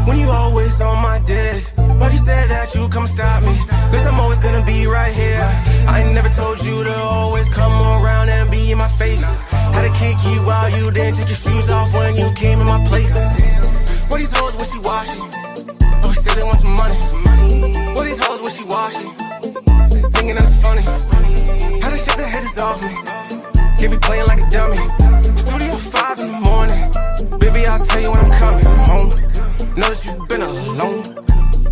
when you always on my dick? But you said that you come stop me, cause I'm always gonna be right here. I ain't never told you to always come around and be in my face. Had to kick you out, you didn't take your shoes off when you came in my place. What these hoes wishy-washy? Oh, say they want some money. What these hoes wishy-washy? Thinking that's funny. How to shake the haters off me. Get me playing like a dummy. Studio 5 in the morning. Baby, I'll tell you when I'm coming home. Know that you've been alone.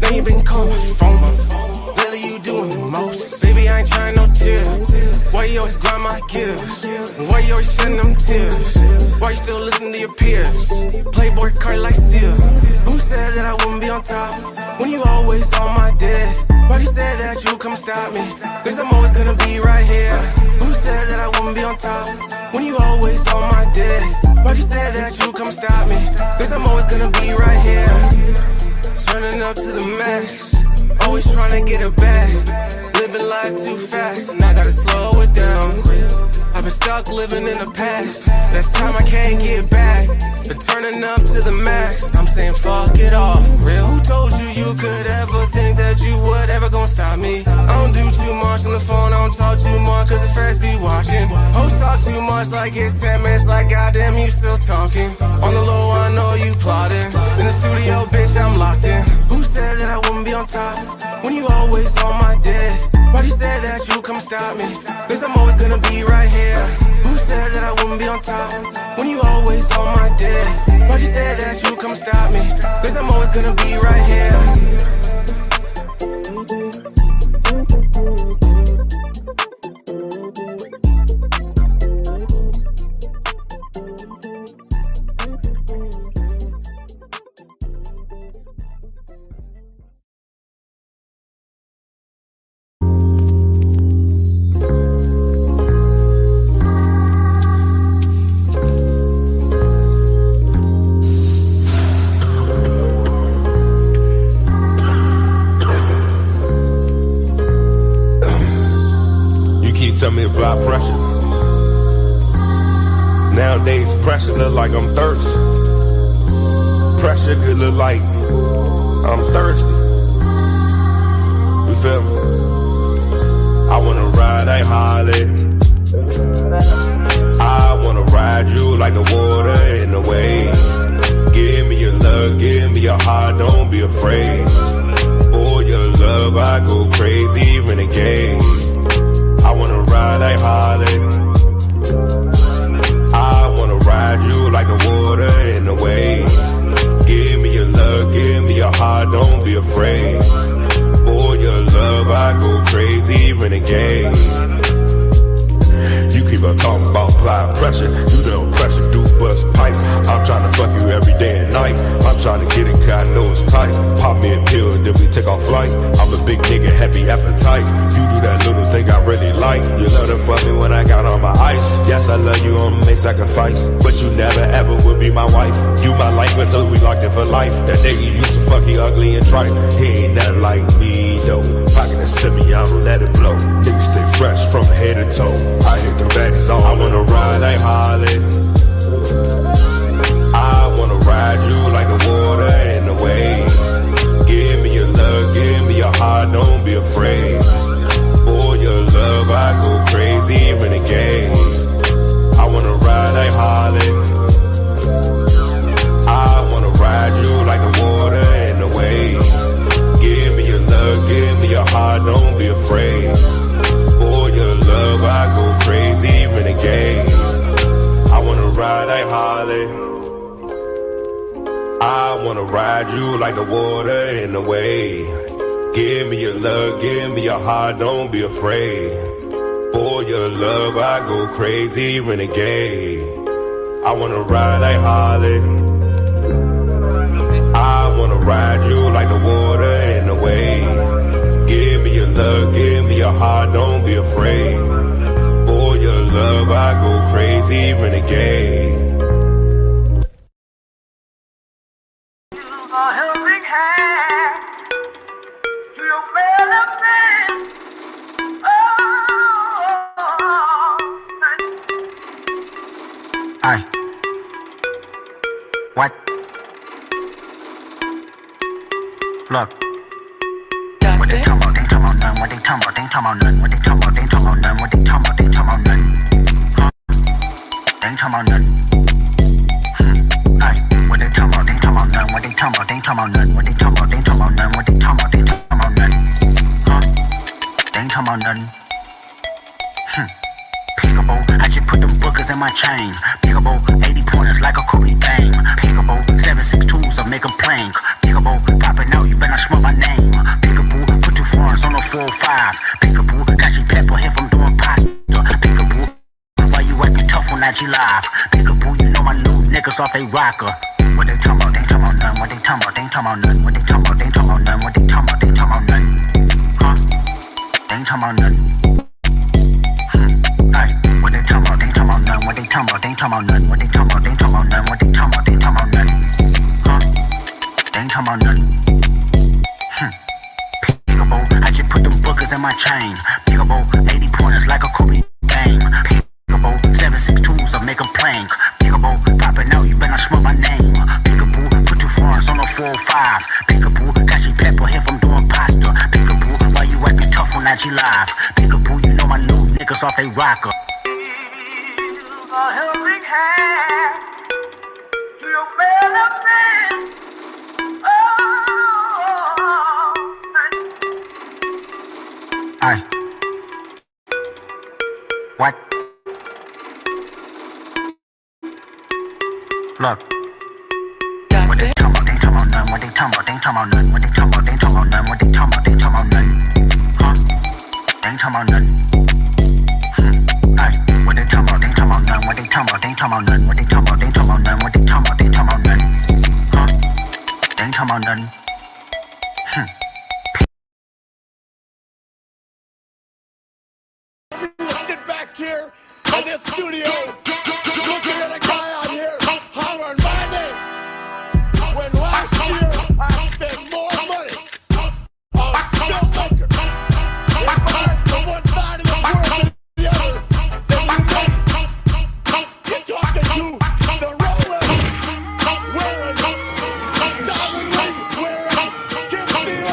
Now you been calling my phone. Lately you doing the most. Baby, I ain't trying no tears. Why you always grind my gears? Why you always shedding them tears? Why you still listen to your peers? Playboy card like Seal. Who said that I wouldn't be on top when you always on my dick? Why you said that you come stop me? Cause I'm always gonna be right here. Who said that I wouldn't be on top when you always on my dick? Why you said that you come stop me? Cause I'm always gonna be right here. Turning up to the max, always trying to get it back. Living life too fast, and I gotta slow it down. I've been stuck living in the past, that's time I can't get back. But turning up to the max, I'm saying fuck it all, for real. Who told you you could ever think that you would ever gonna stop me? I don't do too much on the phone, I don't talk too much, cause the fans be watching. Hoes talk too much like it's 10 minutes, like goddamn you still talking. On the low I know you plotting, in the studio bitch I'm locked in. Who said that I wouldn't be on top when you always on my dick? Why you said that you come stop me? Cause I'm always gonna be right here. Who said that I wouldn't be on top when you always on my dick? Why you said that you come stop me? Cause I'm always gonna be right here. Tell me about pressure. Nowadays pressure look like I'm thirsty. Pressure could look like I'm thirsty. You feel me? I wanna ride a Harley. I wanna ride you like the water in the wave. Give me your love, give me your heart, don't be afraid. For your love I go crazy, renegade. I wanna ride a Harley. I wanna ride you like the water in the wave. Give me your love, give me your heart, don't be afraid. For your love I go crazy, renegade. You keep on talking about applying pressure. You don't pressure, do bust pipes. I'm trying to fuck you every day and night. I'm trying to get it cause I know it's tight. Pop me a pill and then we take off flight. I'm a big nigga, heavy appetite. You do that little thing I really like. You love to fuck me when I got on my ice. Yes, I love you, I'ma make sacrifice. But you never ever would be my wife. You my life, but so we locked in for life. That nigga used to fuck, he ugly and trite. He ain't nothing like me though. Pocket a semi, I don't let it blow. Niggas stay fresh from head to toe. I hit the baddies all. I wanna ride a Harley. I wanna ride you like the water in the wave. Give me your love, give me your heart, don't be afraid. For your love I go crazy, renegade. I wanna ride a Harley. I wanna ride you like the water in the wave. Give me your love, give me your heart, don't be afraid. For your love I go crazy, renegade. I wanna ride a Harley. I wanna ride you like the water in the wave. Give me your love, give me your heart, don't be afraid. For your love I go crazy, renegade. I wanna ride a Harley. I wanna ride you like the water in the wave. Give me your love, give me your heart, don't be afraid. For your love I go crazy, renegade. A helping hand to your fellow man. Aye. What? Look. What they talking about? They talking about none. What they talking about? They talking about none. What they talking about? They talking about none. What they talking about? They talking about none. Huh? They ain't talking about none. Aye. What they talking about? They talking about none. What they talking about? They talking about none. What they talking about? They talking about none. What they talking about? They talking about none. Huh? They ain't talking about none. Peekaboo, I just put them boogers in my chain. Peekaboo, 80 pointers like a Kobe game. Peekaboo, 762s will make them plank. Peekaboo, popping out, you better not smell my name. Peekaboo, put 2 foreigns on the 405. Peekaboo, got you pepper here from doing pasta. Peekaboo, why you acting tough on IG Live? Peekaboo, you know my new niggas off they rocker. What they talking about? They talking about none. What they talking about? They talking about none. What they talking about? They talking about none. What they talking about? They talking about none. Huh? They ain't talking about none. What they talking about? They talking about none. What they talking about? They talking about none. What they talking about? They talking about none. What they talking about? They talking about none. Huh? They ain't talking about none. Peekaboo, I just put them boogers in my chain. Peekaboo, 80 pointers like a Kobe game. Peekaboo, 762s will make them plank. Peekaboo, popping out, you better not smell my name. Peekaboo, put 2 foreigns on the 405. Peekaboo, got you pepper here from doing pasta. Peekaboo, why you acting tough on IG Live? Peekaboo, you know my new niggas off they rocker. A helping hand to your fellow man. Oh, Aye. What? Look. What they talking about? They talking about none. What they talking about? They talking about none. What they talking about? They talking about none. What they talking about? They talking about none. Huh? They ain't talking about none. Aye. What they talking about? They talking about none. What they talking about? They talking about none. What they talking about? They talking about none. What they talking about? They talking about none. Huh? They ain't talking about none. Sit back here in this studio, looking at a guy out here hollering my name. When last year I spent more money on filmmaker and buying from one side of the world to the other than you make. You're talking to the Rolex wearing, diamond ring wearing, gift dealer,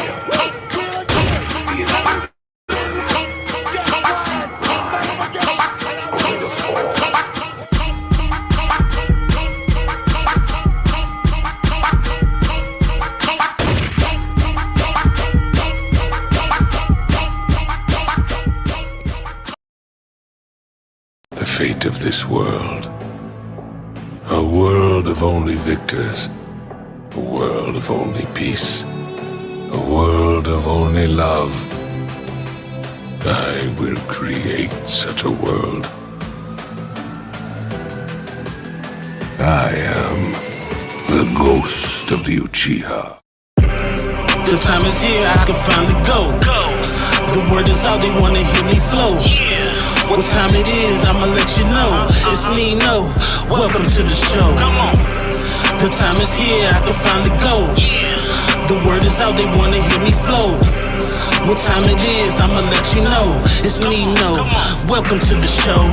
The fate of this world. A world of only victors. A world of only peace. A world of only love. I will create such a world. I am the ghost of the Uchiha. The time is here, I can finally go. The word is out, they wanna hear me flow. What time it is, I'ma let you know. It's Nino, welcome to the show. The time is here, I can finally go. The word is out, they wanna hear me flow. What time it is, I'ma let you know. It's Nino, welcome to the show.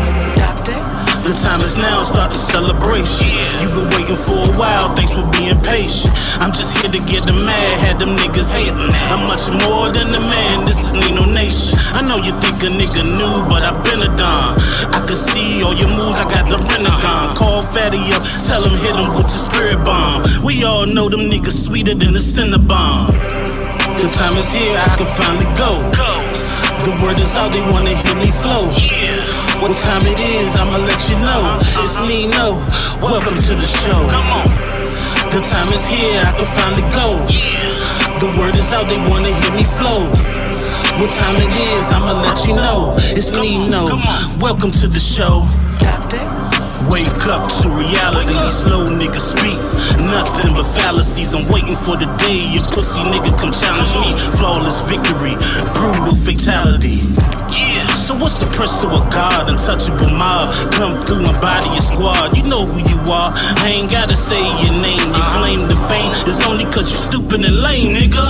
The time is now, start the celebration. You've been waiting for a while, thanks for being patient. I'm just here to get them mad, had them niggas hating. I'm much more than a man, this is Nino Nation. I know you think a nigga new, but I've been a don. I can see all your moves, I got the Renagon. Call Fatty up, tell him hit him with the spirit bomb. We all know them niggas sweeter than the Cinnabon. The time is here, I can finally go. The word is out, they wanna hear me flow. What time it is, I'ma let you know. It's Nino, welcome to the show. The time is here, I can finally go. The word is out, they wanna hear me flow. What time it is, I'ma let you know. It's Nino, welcome to the show. Wake up to reality, these slow niggas speak nothing but fallacies. I'm waiting for the day you pussy niggas come challenge me. Flawless victory, brutal fatality. Yeah, so what's the price to a god, untouchable mob? Come through and body your squad, you know who you are. I ain't gotta say your name, you claim the fame. It's only cause you stupid and lame, nigga.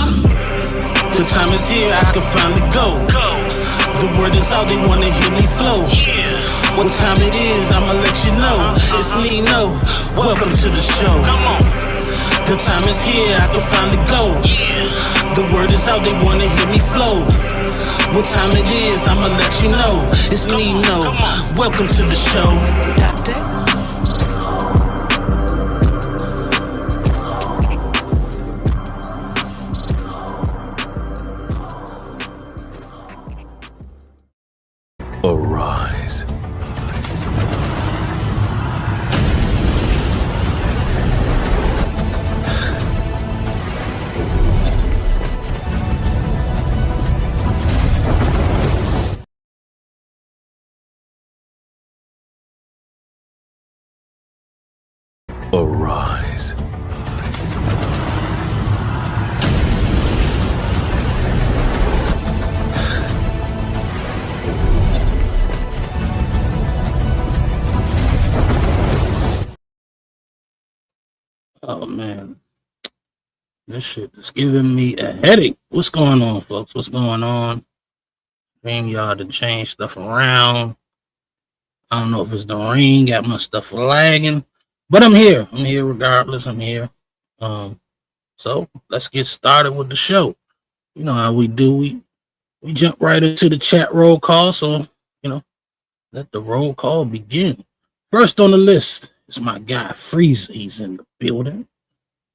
The time is here, I can finally go. The word is out, they wanna hear me flow. What time it is, I'ma let you know. It's Nino, welcome to the show. The time is here, I can finally go. The word is out, they wanna hear me flow. What time it is, I'ma let you know. It's Nino, welcome to the show. Arise. Arise. Oh man, this shit is giving me a headache. What's going on, folks? What's going on? Dream y'all to change stuff around. I don't know if it's the rain, got my stuff lagging, but I'm here. I'm here regardless. I'm here. So let's get started with the show. You know how we do. We jump right into the chat roll call. So let the roll call begin. First on the list is my guy Freezer. He's in the building.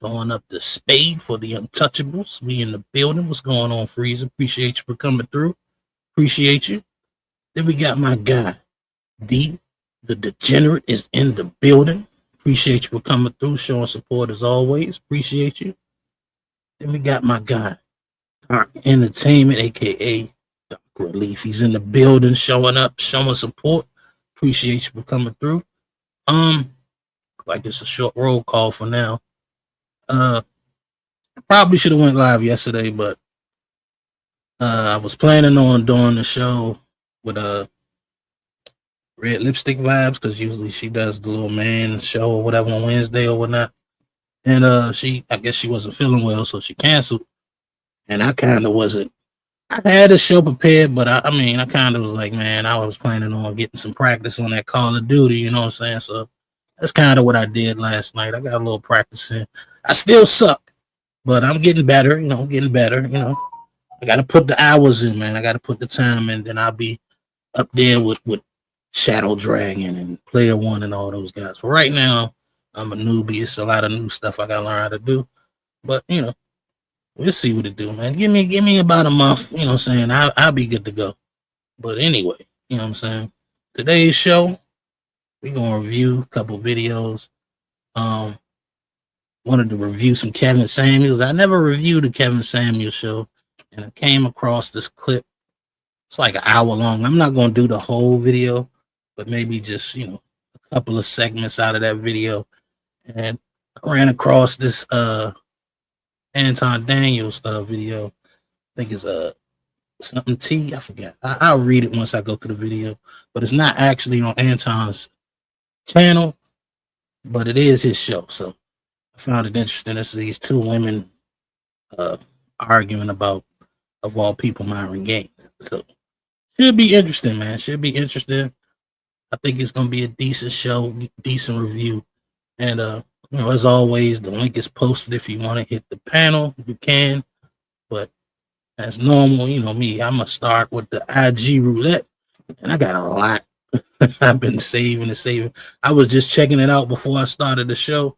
Throwing up the spade for the untouchables. We in the building. What's going on, Freezer? Appreciate you for coming through. Appreciate you. Then we got my guy D, the degenerate, is in the building. Appreciate you for coming through, showing support as always. Appreciate you. Then we got my guy, Dark Entertainment, aka Dark Relief. He's in the building, showing up, showing support. Appreciate you for coming through. Like it's a short roll call for now. Probably should have went live yesterday, but I was planning on doing the show with Red Lipstick Vibes, because usually she does the little man show or whatever on Wednesday or whatnot. And I guess she wasn't feeling well, so she canceled. And I kind of wasn't. I had a show prepared, but I kind of was like, man, I was planning on getting some practice on that Call of Duty, you know what I'm saying? So that's kind of what I did last night. I got a little practice in. I still suck, but I'm getting better, I got to put the hours in, man. I got to put the time in, then I'll be up there with Shadow Dragon and Player One and all those guys. So right now, I'm a newbie. It's a lot of new stuff I gotta learn how to do. But we'll see what it do, man. Give me about a month, you know what I'm saying? I'll be good to go. But anyway, you know what I'm saying? Today's show, we're gonna review a couple videos. Wanted to review some Kevin Samuels. I never reviewed the Kevin Samuels show, and I came across this clip. It's like an hour long. I'm not gonna do the whole video, but maybe just a couple of segments out of that video. And I ran across this Anton Daniels video. I think it's something T. I forgot. I'll read it once I go through the video, but it's not actually on Anton's channel, but it is his show. So I found it interesting. It's these two women arguing about, of all people, Myron Gaines. So should be interesting, man. Should be interesting. I think it's gonna be a decent show, decent review. And as always, the link is posted. If you want to hit the panel, you can. But as normal, me, I'm gonna start with the IG roulette, and I got a lot. I've been saving and saving. I was just checking it out before I started the show.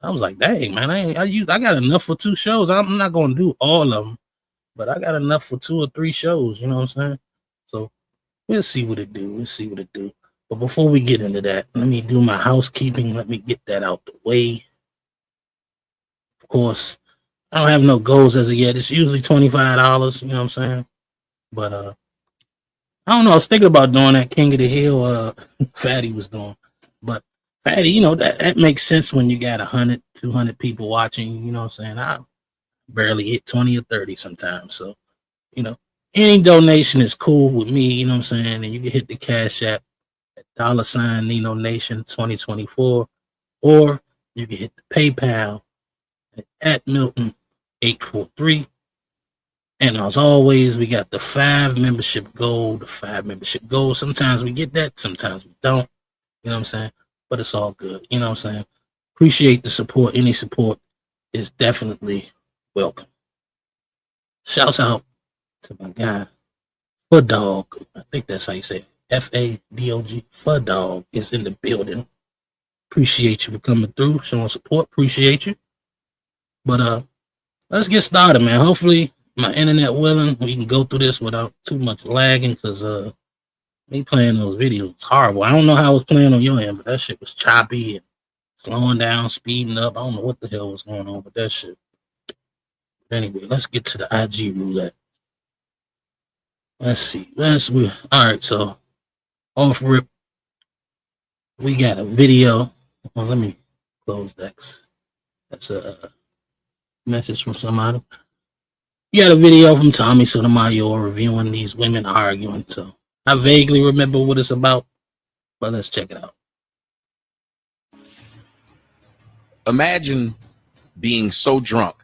I was like, dang, man, I got enough for 2 shows. I'm not gonna do all of them, but I got enough for 2 or 3 shows. You know what I'm saying? So we'll see what it do. But before we get into that, let me do my housekeeping. Let me get that out the way. Of course, I don't have no goals as of yet. It's usually $25, you know what I'm saying? But I don't know. I was thinking about doing that King of the Hill Fatty was doing. But Fatty, that makes sense when you got 100, 200 people watching, you know what I'm saying? I barely hit 20 or 30 sometimes. So, any donation is cool with me, you know what I'm saying? And you can hit the Cash App at $ Nino Nation 2024, or you can hit the PayPal at Milton 843. And as always, we got the 5 membership goal. Sometimes we get that, sometimes we don't. You know what I'm saying? But it's all good. You know what I'm saying? Appreciate the support, any support. is definitely welcome. Shouts out to my guy, Fudog. I think that's how you say it. Fadog. Fudog is in the building. Appreciate you for coming through, showing support. Appreciate you. But let's get started, man. Hopefully my internet willing, we can go through this without too much lagging, because me playing those videos is horrible. I don't know how I was playing on your end, but that shit was choppy and slowing down, speeding up. I don't know what the hell was going on with that shit. But anyway, let's get to the IG roulette. Let's see. All right, so off rip, we got a video. Well, let me close that. That's a message from somebody. You got a video from Tommy Sotomayor reviewing these women arguing. So I vaguely remember what it's about, but let's check it out. Imagine being so drunk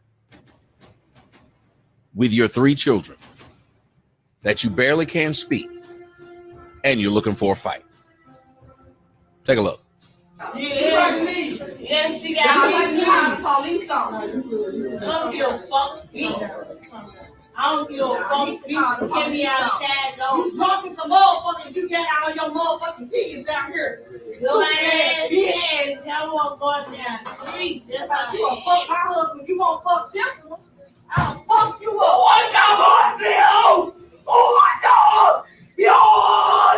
with your 3 children that you barely can speak and you're looking for a fight. Take a look. Yes, she got police on. I don't give a fuck. I don't give a fuck. Get me outside, though. You talking some motherfuckers, you get out of your motherfucking kids down here. Your ass, bitch. I want to go down the street. That's how you want to fuck my husband. You want to fuck this one? I'll fuck you up. What's your husband? What's up? Yo,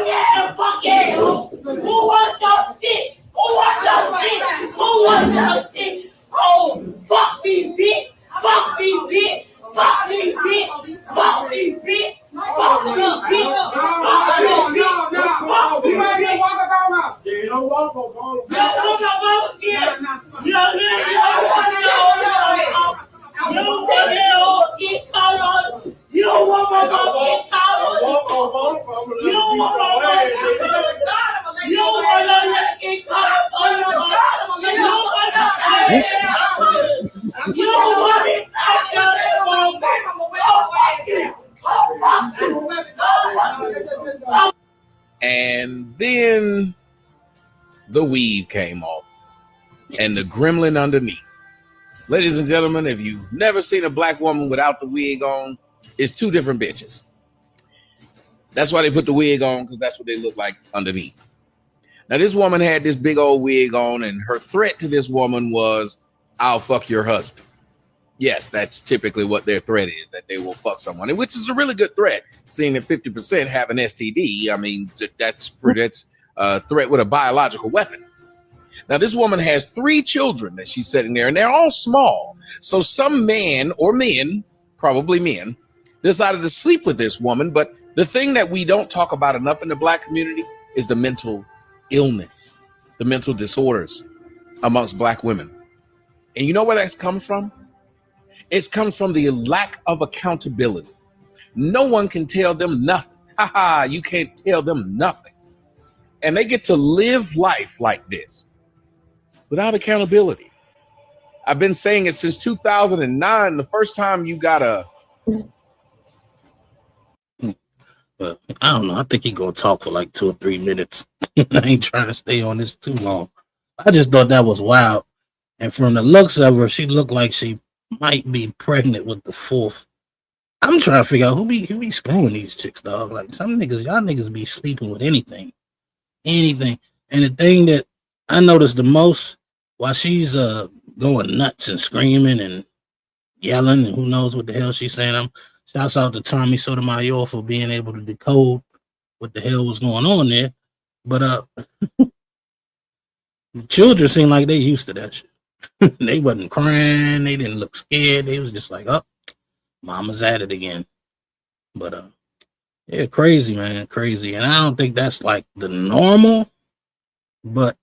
yeah, fuck it. Who wants your shit? Who wants your shit? Who wants your shit? Oh, fuck me, bitch. Fuck me, bitch. Fuck me, bitch. Fuck me, bitch. Fuck me, bitch. Fuck me, bitch. Fuck me, bitch. You don't walk on You don't want to get. You don't want to get caught on. You don't want my mom to get caught on. You don't want my mom to get caught on. You don't want to get caught on. You don't want to get caught on. You don't want to get caught on. And then the weave came off and the gremlin underneath. Ladies and gentlemen, if you've never seen a black woman without the wig on, it's 2 different bitches. That's why they put the wig on, because that's what they look like underneath. Now, this woman had this big old wig on, and her threat to this woman was, I'll fuck your husband. Yes, that's typically what their threat is, that they will fuck someone, which is a really good threat, seeing that 50% have an STD. I mean, that's a threat with a biological weapon. Now, this woman has 3 children that she's sitting there, and they're all small. So some man or men, probably men, decided to sleep with this woman. But the thing that we don't talk about enough in the black community is the mental illness, the mental disorders amongst black women. And you know where that comes from? It comes from the lack of accountability. No one can tell them nothing. You can't tell them nothing. And they get to live life like this without accountability. I've been saying it since 2009. The first time you got a... But I don't know. I think he's going to talk for like 2 or 3 minutes. I ain't trying to stay on this too long. I just thought that was wild. And from the looks of her, she looked like she might be pregnant with the 4th. I'm trying to figure out who be screwing these chicks, dog. Like, some niggas, y'all niggas be sleeping with anything. And the thing that I noticed the most, while she's going nuts and screaming and yelling and who knows what the hell she's saying, shouts out to Tommy Sotomayor for being able to decode what the hell was going on there. But the children seem like they used to that shit. They wasn't crying, they didn't look scared, they was just like, oh, mama's at it again. But yeah, crazy, man, crazy. And I don't think that's like the normal, but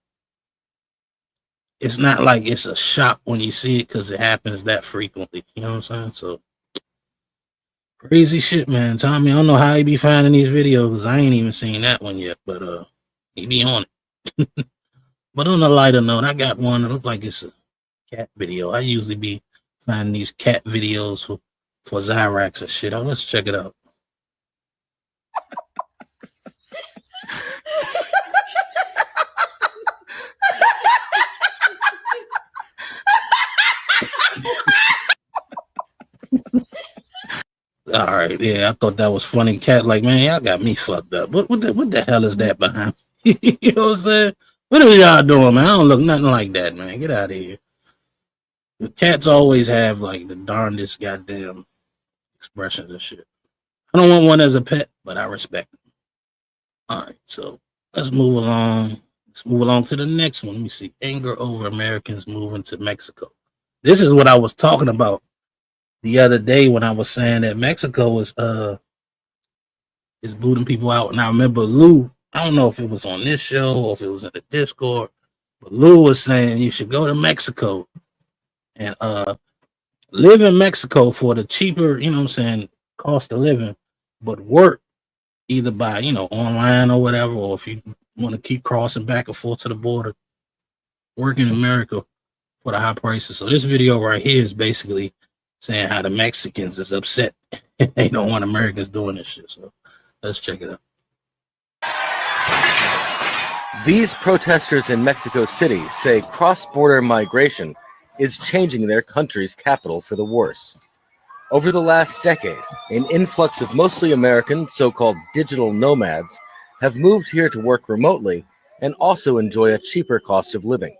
it's not like it's a shock when you see it because it happens that frequently. You know what I'm saying? So crazy shit, man. Tommy, I don't know how he be finding these videos. I ain't even seen that one yet, but he be on it. But on a lighter note, I got one that looks like it's a cat video. I usually be finding these cat videos for Zyrax or shit. Oh, let's check it out. All right, yeah, I thought that was funny. Cat, like, man, y'all got me fucked up. What the hell is that behind me? You know what I'm saying? What are y'all doing, man? I don't look nothing like that, man. Get out of here. The cats always have like the darndest goddamn expressions and shit. I don't want one as a pet, but I respect them. All right, so let's move along. Let's move along to the next one. Let me see. Anger over Americans moving to Mexico. This is what I was talking about the other day when I was saying that Mexico is booting people out. And I remember Lou, I don't know if it was on this show or if it was in the Discord, but Lou was saying you should go to Mexico and live in Mexico for the cheaper, you know what I'm saying, cost of living, but work either by, you know, online or whatever, or if you want to keep crossing back and forth to the border, work in America for the high prices. So this video right here is basically saying how the Mexicans is upset. They don't want Americans doing this shit. So let's check it out. These protesters in Mexico City say cross-border migration is changing their country's capital for the worse. Over the last decade, an influx of mostly American so-called digital nomads have moved here to work remotely and also enjoy a cheaper cost of living.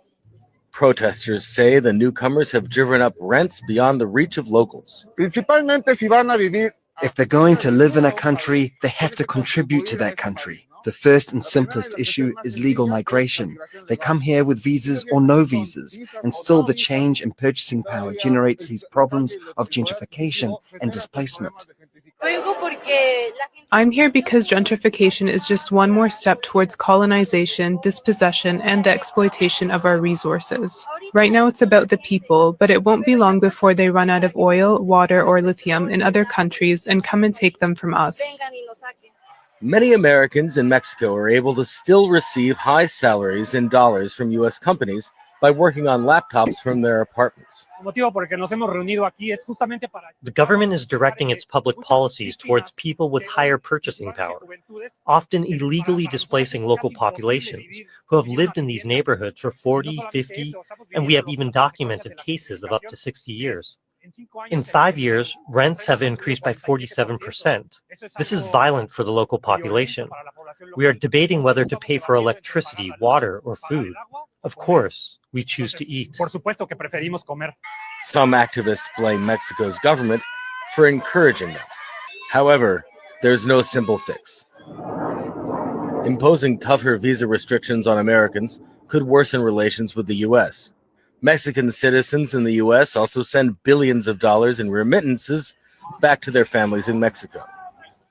Protesters say the newcomers have driven up rents beyond the reach of locals. If they're going to live in a country, they have to contribute to that country. The first and simplest issue is legal migration. They come here with visas or no visas, and still the change in purchasing power generates these problems of gentrification and displacement. I'm here because gentrification is just one more step towards colonization, dispossession, and the exploitation of our resources. Right now it's about the people, but it won't be long before they run out of oil, water, or lithium in other countries and come and take them from us. Many Americans in Mexico are able to still receive high salaries in dollars from U.S. companies by working on laptops from their apartments. The government is directing its public policies towards people with higher purchasing power, often illegally displacing local populations who have lived in these neighborhoods for 40, 50, and we have even documented cases of up to 60 years. In 5 years, rents have increased by 47%. This is violent for the local population. We are debating whether to pay for electricity, water, or food. Of course, we choose to eat. Some activists blame Mexico's government for encouraging them. However, there's no simple fix. Imposing tougher visa restrictions on Americans could worsen relations with the U.S. Mexican citizens in the U.S. also send billions of dollars in remittances back to their families in Mexico.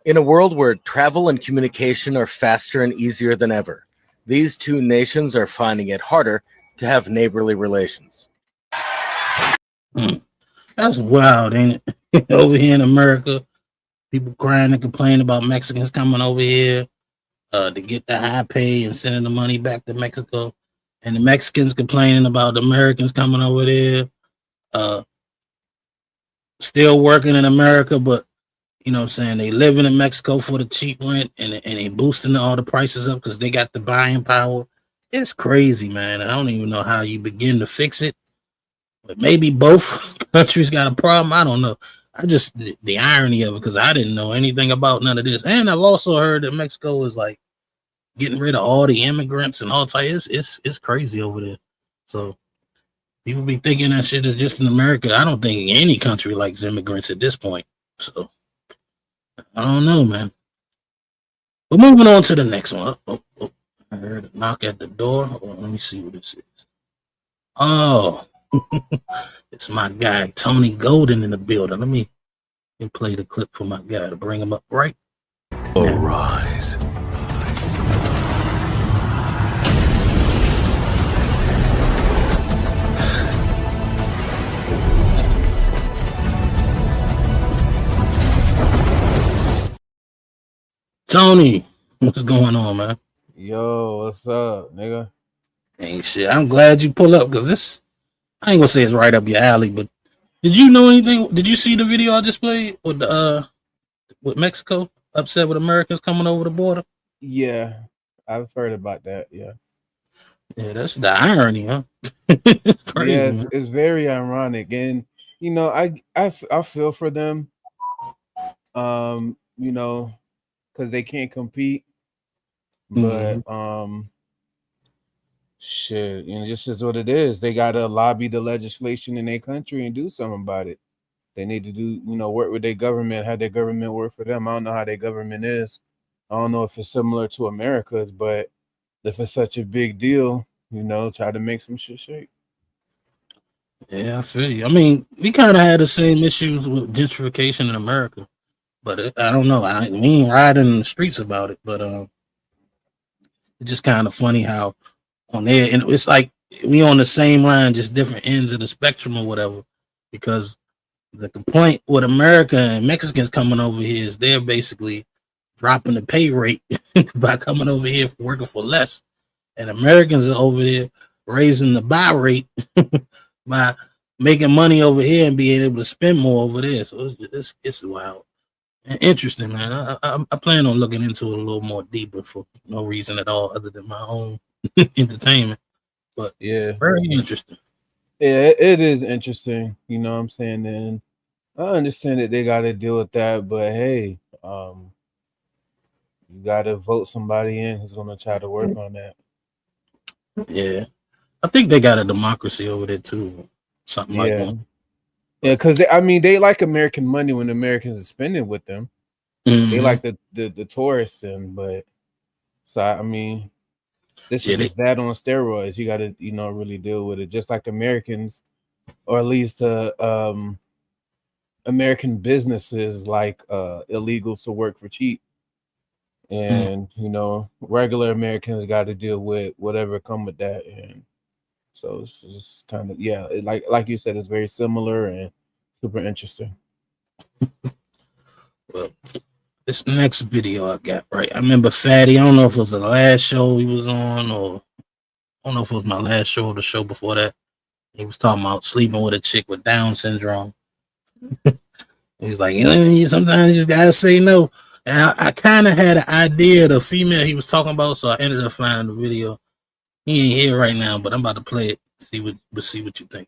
In a world where travel and communication are faster and easier than ever, these two nations are finding it harder to have neighborly relations. That's wild, ain't it? Over here in America, people crying and complaining about Mexicans coming over here to get the high pay and sending the money back to Mexico. And the Mexicans complaining about the Americans coming over there, still working in America, but, you know what I'm saying, they living in Mexico for the cheap rent, and they boosting all the prices up because they got the buying power. It's crazy, man. And I don't even know how you begin to fix it. But maybe both countries got a problem. I don't know. I just, the irony of it, because I didn't know anything about none of this. And I've also heard that Mexico is like getting rid of all the immigrants and all types. It's crazy over there. So people be thinking that shit is just in America. I don't think any country likes immigrants at this point. So I don't know, man. But moving on to the next one. Oh, I heard a knock at the door. Oh, let me see what this is. Oh, it's my guy Tony Golden in the building. Let me play the clip for my guy to bring him up right. Arise. Tony, what's going on, man? Yo, what's up, nigga? Ain't shit. I'm glad you pull up because this, I ain't gonna say it's right up your alley, but did you know anything? Did you see the video I just played with the with Mexico upset with Americans coming over the border? Yeah, I've heard about that. Yeah, that's the irony, huh? It's crazy, yeah, it's very ironic, and you know, I feel for them. You know, because they can't compete. But shit, you know, just is what it is. They gotta lobby the legislation in their country and do something about it. They need to do, you know, work with their government, have their government work for them. I don't know how their government is. I don't know if it's similar to America's, but if it's such a big deal, you know, try to make some shit shake. Yeah, I feel you. I mean, we kind of had the same issues with gentrification in America, but I don't know. We ain't riding in the streets about it, but it's just kind of funny how on there, and it's like we on the same line, just different ends of the spectrum or whatever. Because the complaint with America and Mexicans coming over here is they're basically dropping the pay rate by coming over here for working for less, and Americans are over there raising the buy rate by making money over here and being able to spend more over there. So it's wild and interesting, man. I plan on looking into it a little more deeper for no reason at all other than my own entertainment. But yeah, very interesting. Yeah, it is interesting. You know what I'm saying? And I understand that they got to deal with that, but hey, you got to vote somebody in who's going to try to work on that. Yeah, I think they got a democracy over there too, something like that. Yeah, because I mean, they like American money when Americans are spending with them. They like the tourists, but so I mean, this is just that on steroids. You got to, you know, really deal with it, just like Americans, or at least American businesses like illegals to work for cheap, and you know, regular Americans got to deal with whatever come with that, and so it's just kind of like you said, it's very similar and super interesting. Well, this next video I got, right? I remember Fatty. I don't know if it was the last show he was on, or I don't know if it was my last show or the show before that. He was talking about sleeping with a chick with Down syndrome. He's like, you know, sometimes you just gotta say no. And I kind of had an idea of the female he was talking about, so I ended up finding the video. He ain't here right now, but I'm about to play it. See what you think.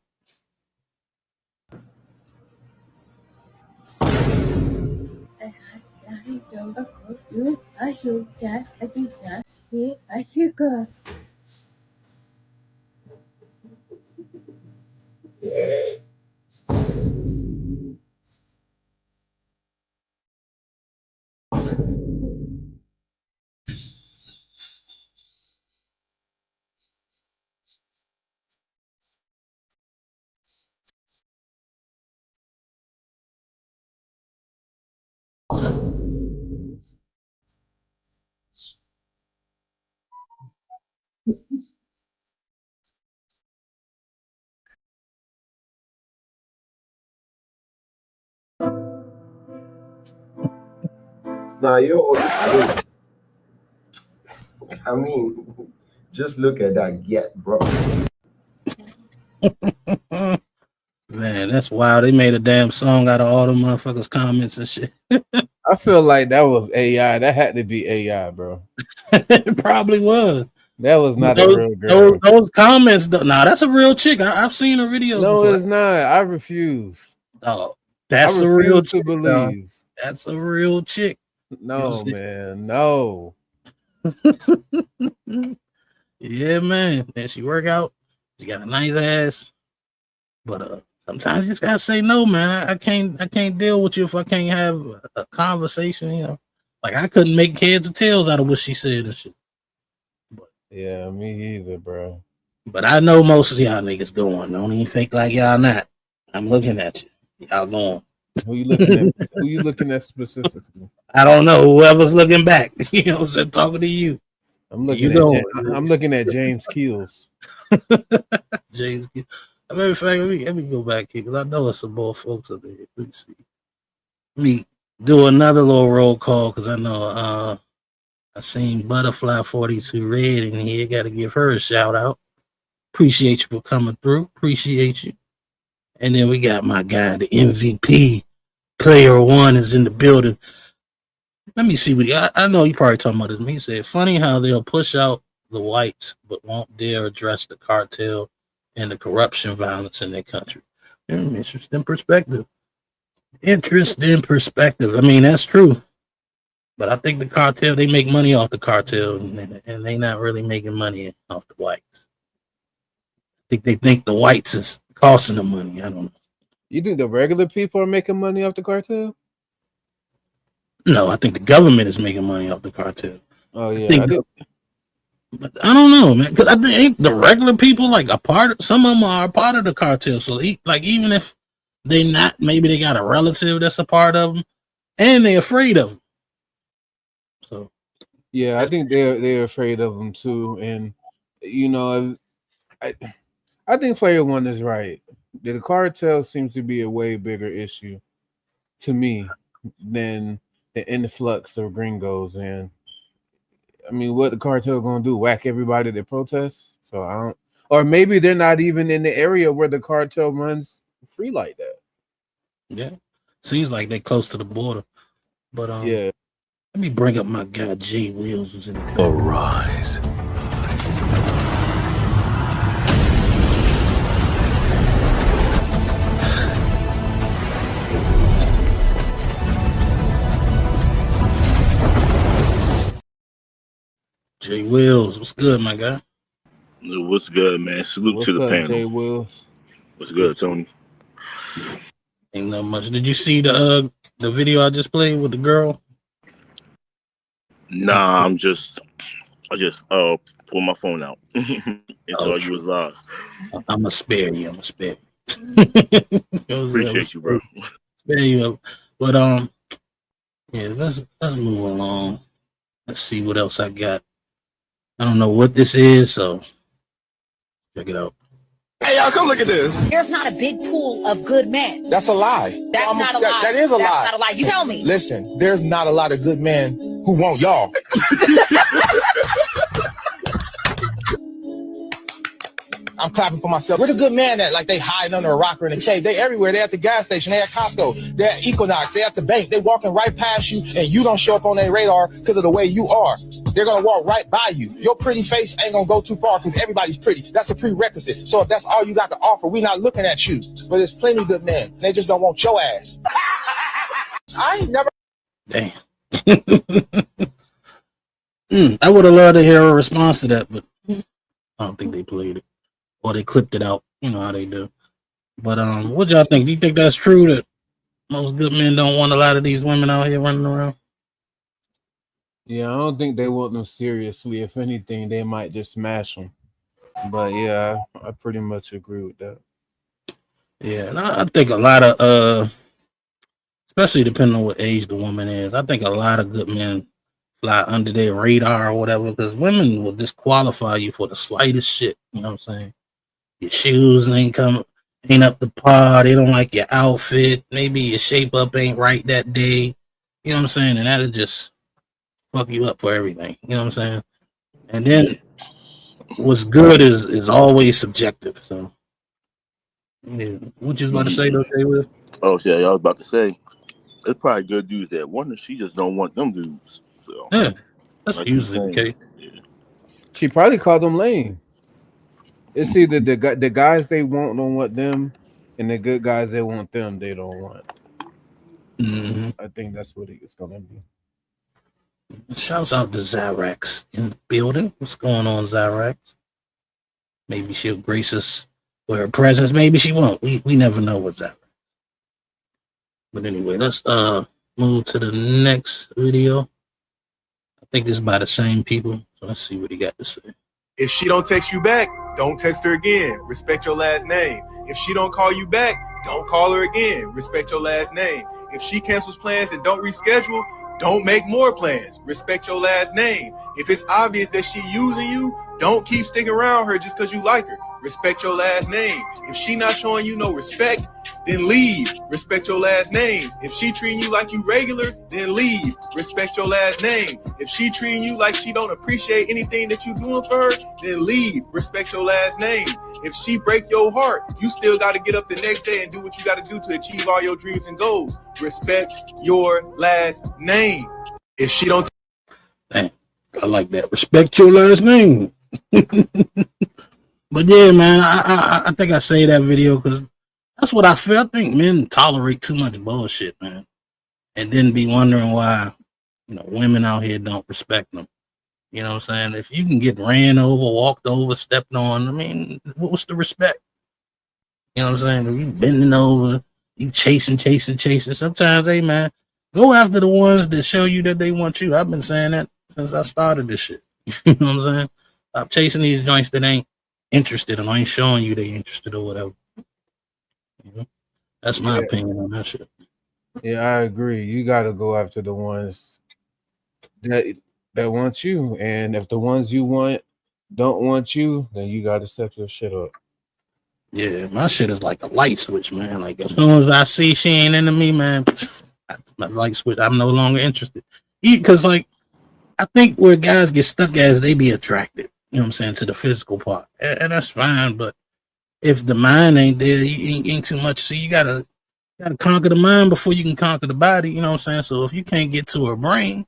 Now, I mean, just look at that get, bro. Man, that's wild. They made a damn song out of all the motherfuckers' comments and shit. I feel like that was AI. That had to be AI, bro. It probably was. That was not a real girl. Those comments, nah, that's a real chick. I've seen her videos. No, before. it's not. I refuse. Oh, that's a real chick. Believe. That's a real chick. No, man. No. Yeah, man. And she work out. She got a nice ass. But sometimes you just gotta say no, man. I can't deal with you if I can't have a conversation, you know. Like I couldn't make heads or tails out of what she said and shit. But, yeah, me either, bro. But I know most of y'all niggas going. Don't even fake like y'all not. I'm looking at you. Y'all going. Who you looking at? Who you looking at specifically? I don't know. Whoever's looking back. You know what I'm saying? Talking to you. I'm looking at James Keels. James Keels. Matter of fact, let me go back here because I know there's some more folks up there. Let me see. Let me do another little roll call because I know I seen Butterfly 42 Red in here. Got to give her a shout out. Appreciate you for coming through. Appreciate you. And then we got my guy, the MVP, Player One is in the building. Let me see what I know you probably talking about this. He said, funny how they'll push out the whites but won't dare address the cartel and the corruption violence in their country. Interesting perspective. Interesting perspective. I mean, that's true. But I think the cartel, they make money off the cartel, and they not really making money off the whites. I think they think the whites is costing them money. I don't know. You think the regular people are making money off the cartel? No, I think the government is making money off the cartel. Oh yeah, But I don't know, man. Because I think ain't the regular people like a part. Some of them are a part of the cartel. So like even if they not, maybe they got a relative that's a part of them, and they're afraid of them. So yeah, I think they're afraid of them too. And you know, I think Player One is right. The cartel seems to be a way bigger issue to me than the influx of gringos. And I mean, what the cartel gonna do? Whack everybody that protests? So I don't. Or maybe they're not even in the area where the cartel runs free like that. Yeah, seems like they close to the border. But yeah. Let me bring up my guy Jay Wills who's in the back. Arise. Jay Wills, what's good, my guy? What's good, man? Salute What's to the up, panel. Jay Wills? What's good, Tony? Ain't not much. Did you see the video I just played with the girl? Nah, I just pulled my phone out and saw you was live. I'ma spare you. Appreciate you, bro. Spare you up. But yeah, let's move along. Let's see what else I got. I don't know what this is, so check it out. Hey, y'all, come look at this. There's not a big pool of good men. That's a lie. That's not a lie. That is a lie. That's not a lie. You tell me. Listen, there's not a lot of good men who want y'all. I'm clapping for myself. Where the good men at? Like they hiding under a rock or in a cave. They everywhere. They at the gas station. They at Costco. They at Equinox. They at the bank. They walking right past you, and you don't show up on their radar because of the way you are. They're gonna walk right by you. Your pretty face ain't gonna go too far because everybody's pretty. That's a prerequisite. So if that's all you got to offer, we're not looking at you. But there's plenty of good men. They just don't want your ass. I ain't never. Damn. I would have loved to hear a response to that, but I don't think they played it. Or they clipped it out. You know how they do. But what y'all think? Do you think that's true that most good men don't want a lot of these women out here running around? Yeah, I don't think they want them seriously. If anything, they might just smash them. But yeah, I pretty much agree with that. Yeah, and I think a lot of especially depending on what age the woman is, I think a lot of good men fly under their radar or whatever, because women will disqualify you for the slightest shit. You know what I'm saying? Your shoes ain't up to par. They don't like your outfit. Maybe your shape up ain't right that day. You know what I'm saying? And that'll just fuck you up for everything. You know what I'm saying? And then what's good is always subjective. So, yeah. What you was about to say, though, Jay Will? Oh, yeah, I was about to say, it's probably good dudes that wonder she just don't want them dudes. So yeah, that's like usually the case. Yeah. She probably called them lame. It's either the guys they want don't want them, and the good guys they want them they don't want. Mm-hmm. I think that's what it's gonna be. Shouts out to Zyrax in the building. What's going on, Zyrax? Maybe she'll grace us with her presence. Maybe she won't. We never know what's Zyrax. But anyway, let's move to the next video. I think this is by the same people. So let's see what he got to say. If she don't text you back, don't text her again. Respect your last name. If she don't call you back, don't call her again. Respect your last name. If she cancels plans and don't reschedule, don't make more plans. Respect your last name. If it's obvious that she using you, don't keep sticking around her just because you like her. Respect your last name. If she not showing you no respect, then leave. Respect your last name. If she treating you like you regular, then leave. Respect your last name. If she treating you like she don't appreciate anything that you doing for her, then leave. Respect your last name. If she break your heart, you still got to get up the next day and do what you got to do to achieve all your dreams and goals. Respect your last name. If she don't... Dang, I like that. Respect your last name. But yeah, man, I think I say that video because That's what I feel. I think men tolerate too much bullshit, man, and then be wondering why, women out here don't respect them. You know what I'm saying? If you can get ran over, walked over, stepped on, I mean, what's the respect? You know what I'm saying? If you bending over, you chasing. Sometimes, hey man, go after the ones that show you that they want you. I've been saying that since I started this shit. You know what I'm saying? Stop chasing these joints that ain't interested and ain't showing you they interested or whatever. That's my opinion on that shit. Yeah, I agree. You got to go after the ones that want you, and if the ones you want don't want you, then you got to step your shit up. Yeah, my shit is like a light switch, man. Like as soon as I see she ain't into me, man, my light switch. I'm no longer interested. Because like I think where guys get stuck as they be attracted, you know what I'm saying, to the physical part, and that's fine. But if the mind ain't there, you ain't too much. See, you gotta conquer the mind before you can conquer the body. You know what I'm saying? So if you can't get to her brain,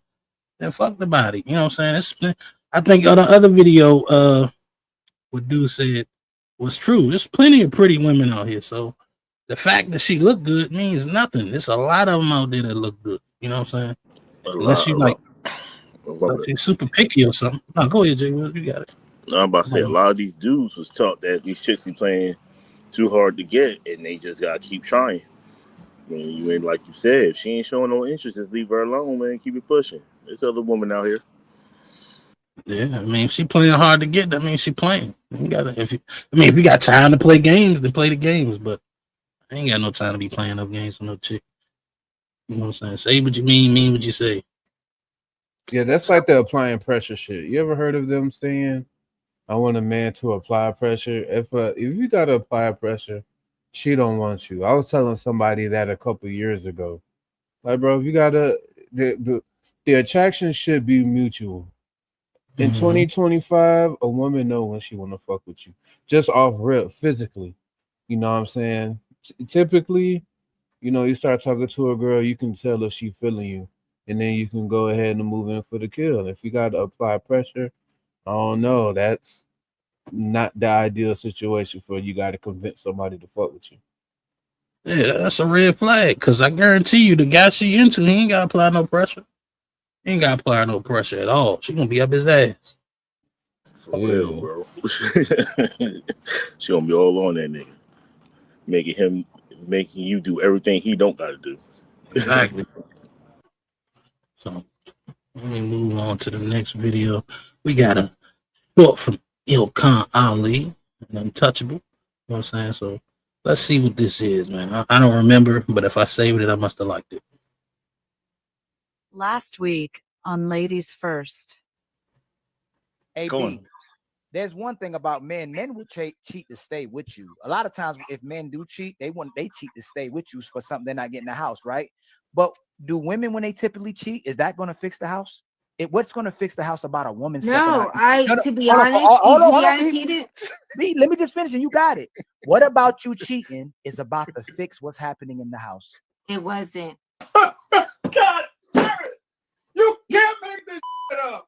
then fuck the body. You know what I'm saying? I think on the other video, what dude said was true. There's plenty of pretty women out here. So the fact that she look good means nothing. There's a lot of them out there that look good. You know what I'm saying? Unless you like, she's super picky or something. No, go ahead, Jay. You got it. I'm about to say a lot of these dudes was taught that these chicks be playing too hard to get, and they just gotta keep trying. I mean, you ain't like you said, if she ain't showing no interest, just leave her alone, man. Keep it pushing. There's other women out here. Yeah, I mean, if she playing hard to get, that means she playing. You gotta, if you got time to play games, then play the games. But I ain't got no time to be playing up games with no chick. You know what I'm saying? Say what you mean what you say. Yeah, that's like the applying pressure shit. You ever heard of them saying, "I want a man to apply pressure"? If you gotta apply pressure, she don't want you. I was telling somebody that a couple years ago. Like, bro, if you gotta, the attraction should be mutual. In 2025, a woman know when she want to fuck with you, just off rip, physically. You know what I'm saying? Typically, you start talking to a girl, you can tell if she feeling you, and then you can go ahead and move in for the kill. If you got to apply pressure, I don't know. That's not the ideal situation for you. Got to convince somebody to fuck with you. Yeah, that's a red flag. Cause I guarantee you, the guy she into, he ain't gotta apply no pressure. He ain't gotta apply no pressure at all. She gonna be up his ass. For real, bro. She gonna be all on that nigga, making you do everything he don't gotta do. Exactly. So let me move on to the next video. We got a short from Ilkan Ali, an Untouchable. You know what I'm saying? So let's see what this is, man. I don't remember, but if I saved it, I must have liked it. Last week on Ladies First. AB, there's one thing about men. Men will cheat to stay with you. A lot of times, if men do cheat, they cheat to stay with you for something they're not getting the house, right? But do women, when they typically cheat, is that going to fix the house? What's going to fix the house about a woman stepping out? To be honest, he didn't. Let me just finish, and you got it. What about you cheating is about to fix what's happening in the house? It wasn't. God damn it! You can't make this shit up.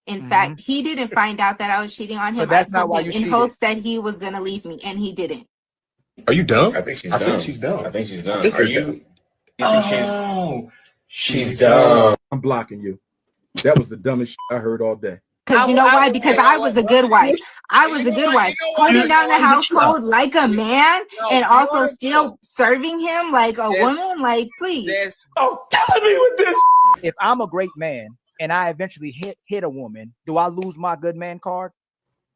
In fact, he didn't find out that I was cheating on him. So that's not why in you hopes that he was going to leave me, and he didn't. Are you dumb? I think she's dumb. I think she's dumb. Are you? She's dumb. I'm blocking you. That was the dumbest shit I heard all day. Because you know why? Because I was a good wife. I was a good wife, holding down the household like a man, and also still serving him like a woman. Like, please. Oh, killing me with this. If I'm a great man and I eventually hit a woman, do I lose my good man card?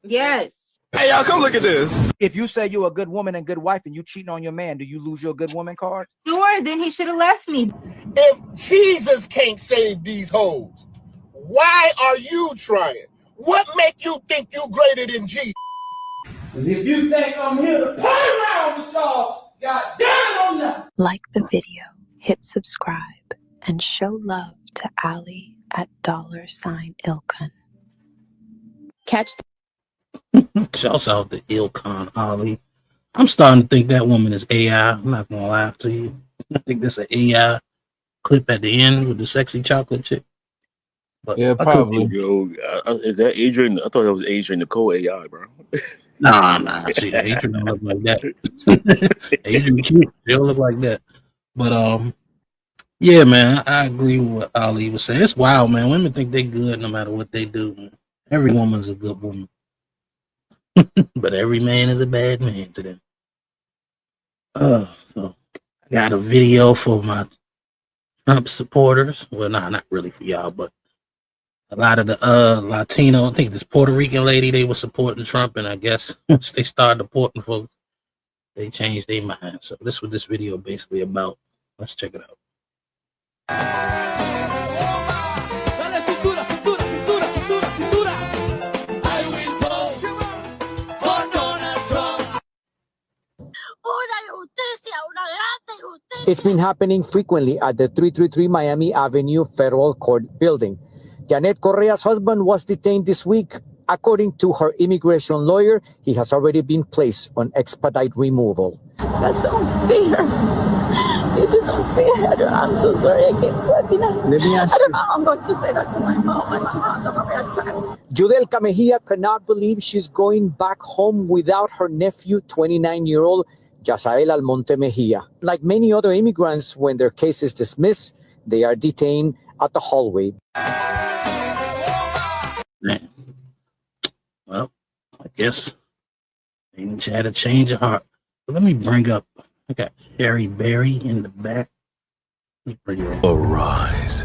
Yes. Hey, y'all, come look at this. If you say you're a good woman and good wife and you cheating on your man, do you lose your good woman card? Sure, then he should have left me. If Jesus can't save these hoes, why are you trying? What make you think you greater than Jesus? If you think I'm here to play around with y'all, God damn it, I'm not. Like the video, hit subscribe, and show love to Ali at $Ilkan. Catch Shouts out to Ilkan Ali. I'm starting to think that woman is AI. I'm not gonna lie to you. I think there's an AI clip at the end with the sexy chocolate chick. But yeah, probably. Yo, is that Adrian? I thought that was Adrian Nicole AI, bro. Nah. Adrian don't look like that. Adrian cute. She don't look like that. But yeah, man, I agree with what Ali was saying. It's wild, man. Women think they good no matter what they do. Man. Every woman's a good woman, but every man is a bad man to them. So I got a video for my Trump supporters. Well, not really for y'all, but a lot of the Latino, I think this Puerto Rican lady, they were supporting Trump, and I guess once they started deporting folks, they changed their mind. So this is what this video basically about. Let's check it out. It's been happening frequently at the 333 Miami Avenue Federal Court building. Janet Correa's husband was detained this week. According to her immigration lawyer, he has already been placed on expedite removal. That's unfair. This is unfair. I'm so sorry. I can't talk enough. Let me ask you. I'm going to say that to my mom. My mom. Judelka Mejia cannot believe she's going back home without her nephew, 29-year-old Yasael Almonte Mejia. Like many other immigrants, when their case is dismissed, they are detained at the hallway. Man. Well, I guess they had a change of heart. But let me bring up, I got Sherry Berry in the back. Let's bring her up. Arise.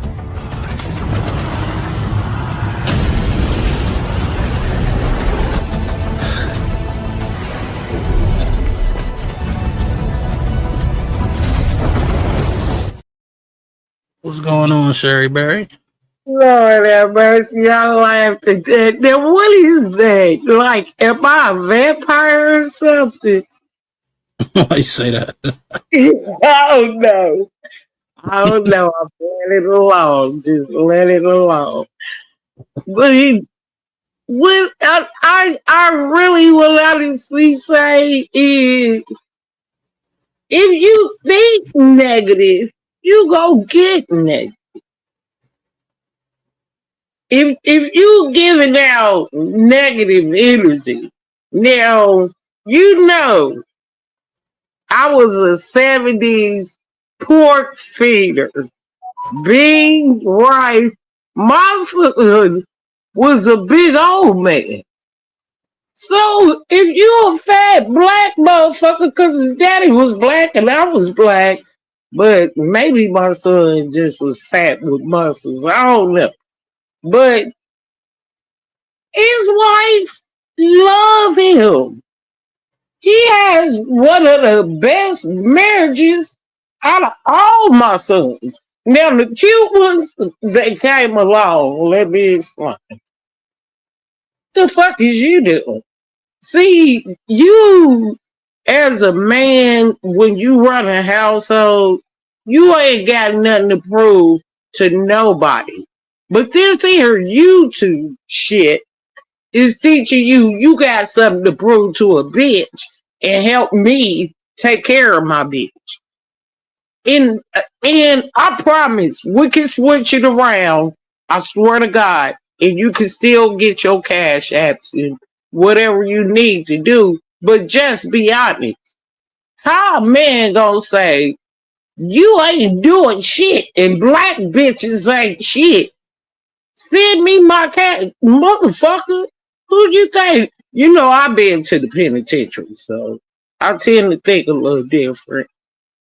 What's going on, Sherry Berry? Lord have mercy, I laughed at that. Now, what is that? Like, am I a vampire or something? Why you say that? I don't know. I don't know. I'm let it alone. Just let it alone. But what I really will honestly say is, if you think negative, you go get negative. If you giving out negative energy, now you know I was a 70s pork feeder, bean, rice. My son was a big old man. So if you a fat black motherfucker, because his daddy was black and I was black, but maybe my son just was fat with muscles. I don't know. But his wife love him. He has one of the best marriages out of all my sons. Now the cute ones that came along, let me explain. The fuck is you doing? See, you as a man, when you run a household, you ain't got nothing to prove to nobody. But this here YouTube shit is teaching you got something to prove to a bitch and help me take care of my bitch. And I promise we can switch it around. I swear to God, and you can still get your cash apps and whatever you need to do. But just be honest. How a man gonna say you ain't doing shit and black bitches ain't shit? Send me my cash, motherfucker. Who you think? You know I've been to the penitentiary, so I tend to think a little different.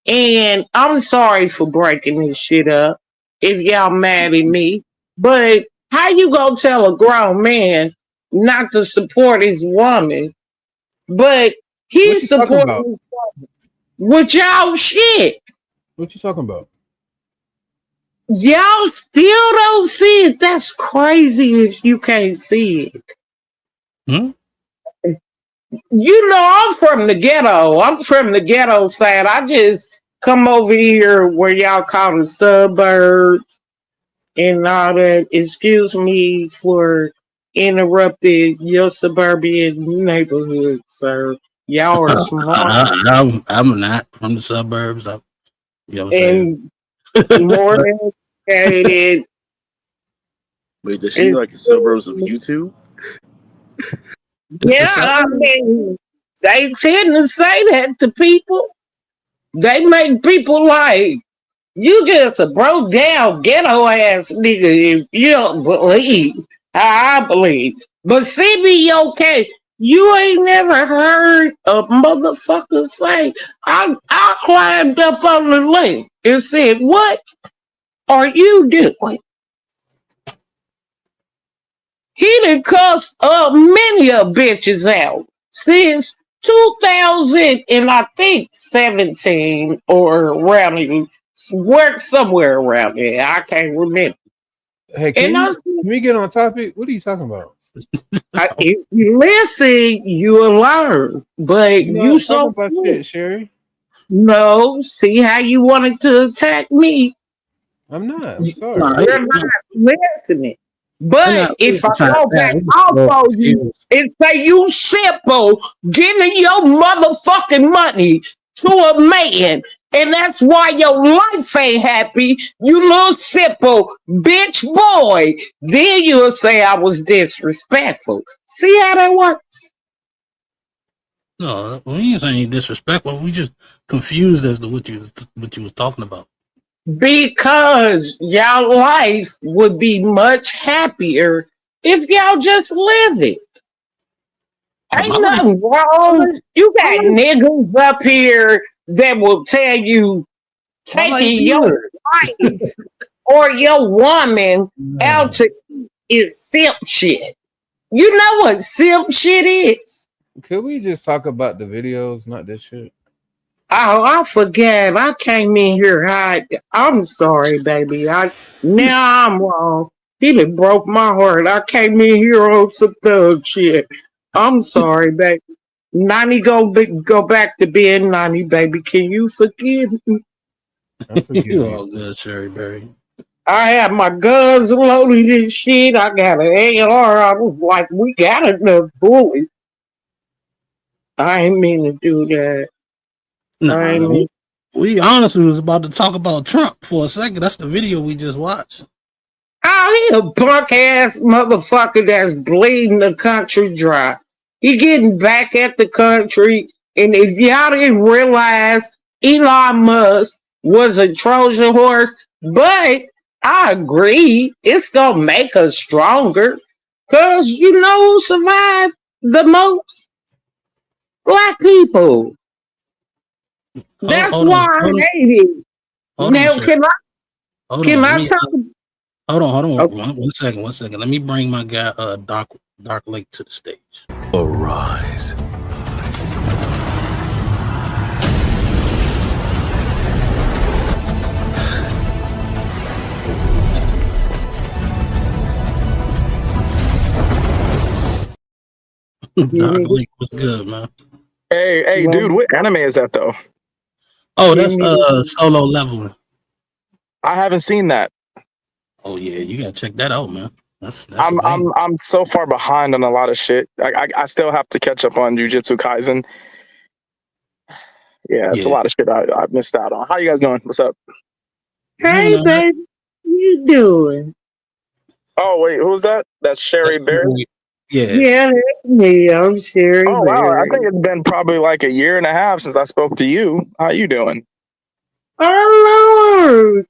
And I'm sorry for breaking this shit up if y'all mad at me. But how you gonna tell a grown man not to support his woman, but he's supporting with y'all shit? What you talking about? Y'all still don't see it. That's crazy if you can't see it. You know, I'm from the ghetto. I'm from the ghetto side. I just come over here where y'all call the suburbs and all that. Excuse me for interrupting your suburban neighborhood, sir. Y'all are smart I'm not from the suburbs. You know what I'm saying? and more educated. Wait, does she like the suburbs of YouTube? Yeah, I mean, they tend to say that to people. They make people like, you just a broke down ghetto ass nigga if you don't believe how I believe. But CBOK, you ain't never heard a motherfucker say, I climbed up on the link and said, what are you doing? He done cussed many of bitches out since 2000 and I think 17 or around work somewhere around there. I can't remember. Hey, And can we get on topic? What are you talking about? if you listen, you'll learn. But You you not talking so about quick. shit, Sherry. No, see how you wanted to attack me. I'm not. I'm You're sorry. not listening. I'm not But if I trying to go back I'm just off so on you confused. and say you simple giving your motherfucking money to a man, and that's why your life ain't happy, you little simple bitch boy, then you'll say I was disrespectful. See how that works? No, we ain't saying any disrespectful. We just confused as to what you was talking about. Because y'all life would be much happier if y'all just live it. But my Ain't life, nothing wrong. You got niggas up here that will tell you my life taking be your good. wife or your woman out to eat is simp shit. You know what simp shit is? Could we just talk about the videos, not this shit? Oh, I forget. I came in here hot. I'm sorry, baby. Now I'm wrong. He done broke my heart. I came in here on some thug shit. I'm sorry, baby. Nani go back to being Nani, baby. Can you forgive me? I forgive You you. all good, Sherry Berry. I have my guns loaded and shit. I got an AR. I was like, we got enough bullets. I ain't mean to do that. I ain't Nah, mean. we honestly was about to talk about Trump for a second. That's the video we just watched. Oh, he a punk ass motherfucker that's bleeding the country dry. He getting back at the country. And if y'all didn't realize Elon Musk was a Trojan horse, but I agree, it's gonna make us stronger. Cause you know who survived the most? Black people. That's Hold on, why I hold on, hate it. hold on, Now Sherry. Hold can on. Let I me talk? hold on. Okay. One second. Let me bring my guy Dark Lake to the stage. Arise. Dark Lake, what's good, man? Hey, dude, what anime is that though? Oh, that's Solo Leveling. I haven't seen that. Oh yeah, you gotta check that out, man. That's I'm amazing. I'm I'm so far behind on a lot of shit. I still have to catch up on Jujutsu Kaisen. Yeah, it's a Yeah, lot of shit I missed out on. How you guys doing? What's up? doing Hey, all right. baby, you doing? Oh wait, who's that? That's That's Sherry Bear. yeah. Yeah, that's me. I'm Sherry Oh wow, I Berry. think it's been probably like a year and a half since I spoke to you. How you doing? Oh Lord,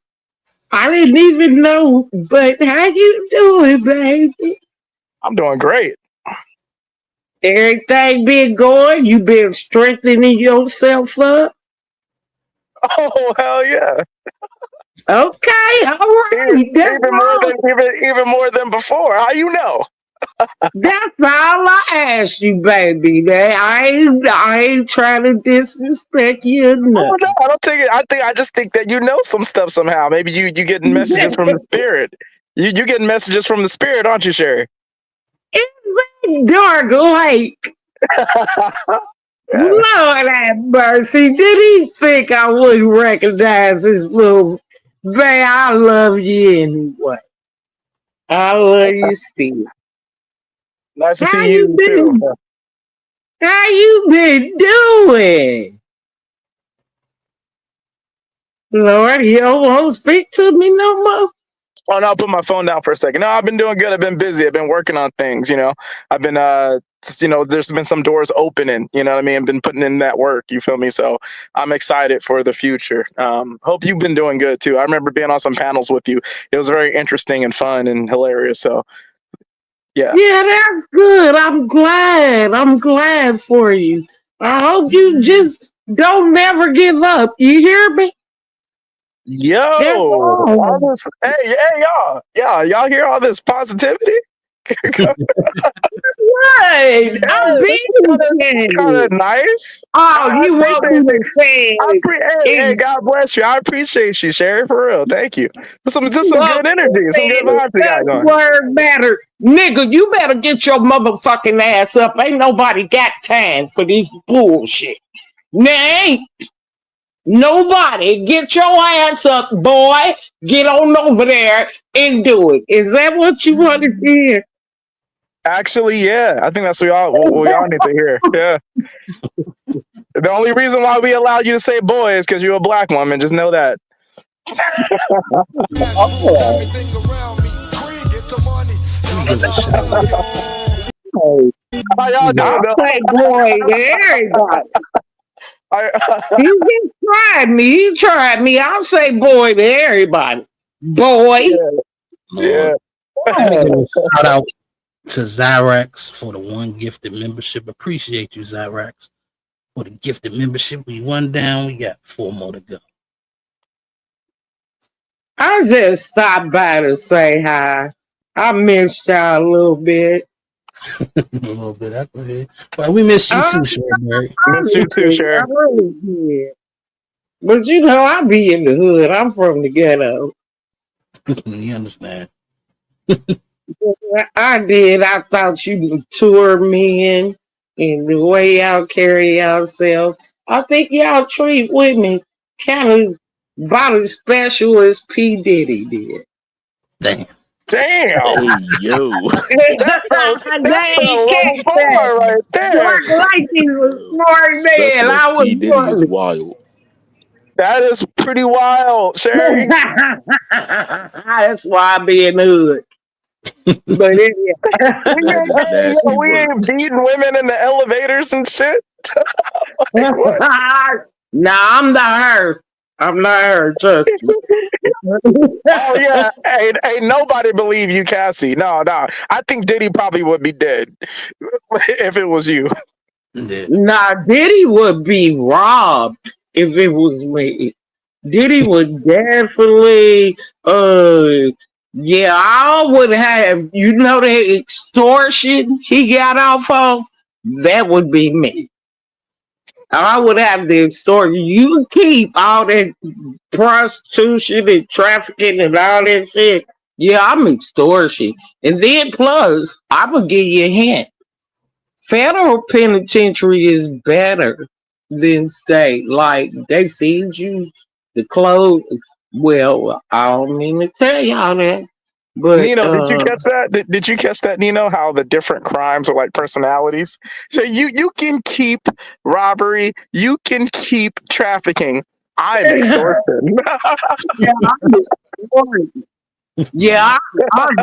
I didn't even know. But how you doing, baby? I'm doing great. Everything been going? You been strengthening yourself up? Oh hell yeah! Okay, all right. That's all. Even more than before. How you know? That's all I asked you, baby. That I ain't trying to disrespect you or Oh no, nothing. I don't think it. I just think that you know some stuff somehow. Maybe you getting messages from the spirit. You getting messages from the spirit, aren't you, Sherry? It's dark lake. Yeah. Lord have mercy. Did he think I wouldn't recognize his little man? I love you anyway. I love you still. Nice to How see you you too. been? How you been doing? Lord, you don't want to speak to me no more? Oh no, I'll put my phone down for a second. No, I've been doing good. I've been busy. I've been working on things, I've been there's been some doors opening, you know what I mean? I've been putting in that work, you feel me? So I'm excited for the future. Hope you've been doing good too. I remember being on some panels with you. It was very interesting and fun and hilarious. So yeah. Yeah, that's good. I'm glad. I'm glad for you. I hope you just don't never give up. You hear me? Yo, That's all all. this, hey, y'all. Yeah, y'all hear all this positivity? Right. Yeah, I'm it's kind of being nice. Oh, I you want appreciate me it. to say Hey, God bless you. I appreciate you, Sherry, for real. Thank you. Just some Well, good energy, some good vibes you that got going. word matter. Nigga, you better get your motherfucking ass up. Ain't nobody got time for this bullshit. Now ain't nobody. Get your ass up, boy. Get on over there and do it. Is that what you want to hear? Actually, yeah, I think that's what we all need to hear. Yeah. The only reason why we allowed you to say boy is because you're a black woman. Just know that. Oh. Let me give a shout out. How y'all doing I'll though? say boy to everybody. I, You just tried me. You tried me. I'll say boy to everybody. Boy. yeah. Lord. Let me give a shout out to Zyrax for the one gifted membership. Appreciate you, Zyrax, for the gifted membership. We one down. We got 4 more to go. I just stopped by to say hi. I missed y'all a little bit. A little bit. I go ahead. Well, we missed you too, Sherry. Miss you too, I Sherry. really did. But you know, I be in the hood. I'm from the ghetto. You understand? I did. I thought you would tour men and the way y'all carry yourself. I think y'all treat women kind of about as special as P. Diddy did. Damn. Damn. Hey, yo. That's a They low catch that. bar right there. Like he's a smart man. Special as I was P. Diddy is wondering. wild. That is pretty wild, Sherry. That's why I be in the hood. But That is nasty We work. ain't beating women in the elevators and shit. Like what? nah, I'm not her. I'm not her. Trust me. Oh yeah, ain't nobody believe you, Cassie. No. I think Diddy probably would be dead if it was you. Yeah. Nah, Diddy would be robbed if it was me. Diddy would definitely yeah, I would have the extortion he got off of, that would be me. I would have the extortion. You keep all that prostitution and trafficking and all that shit. Yeah, I'm extortion. And then plus, I'm gonna give you a hint. Federal penitentiary is better than state. Like they feed you the clothes. Well, I don't mean to tell y'all that, but Nino, did you catch that? Did you catch that, Nino? How the different crimes are like personalities. So you can keep robbery, you can keep trafficking. I'm extortion. yeah, I'm extorting. Yeah, I'm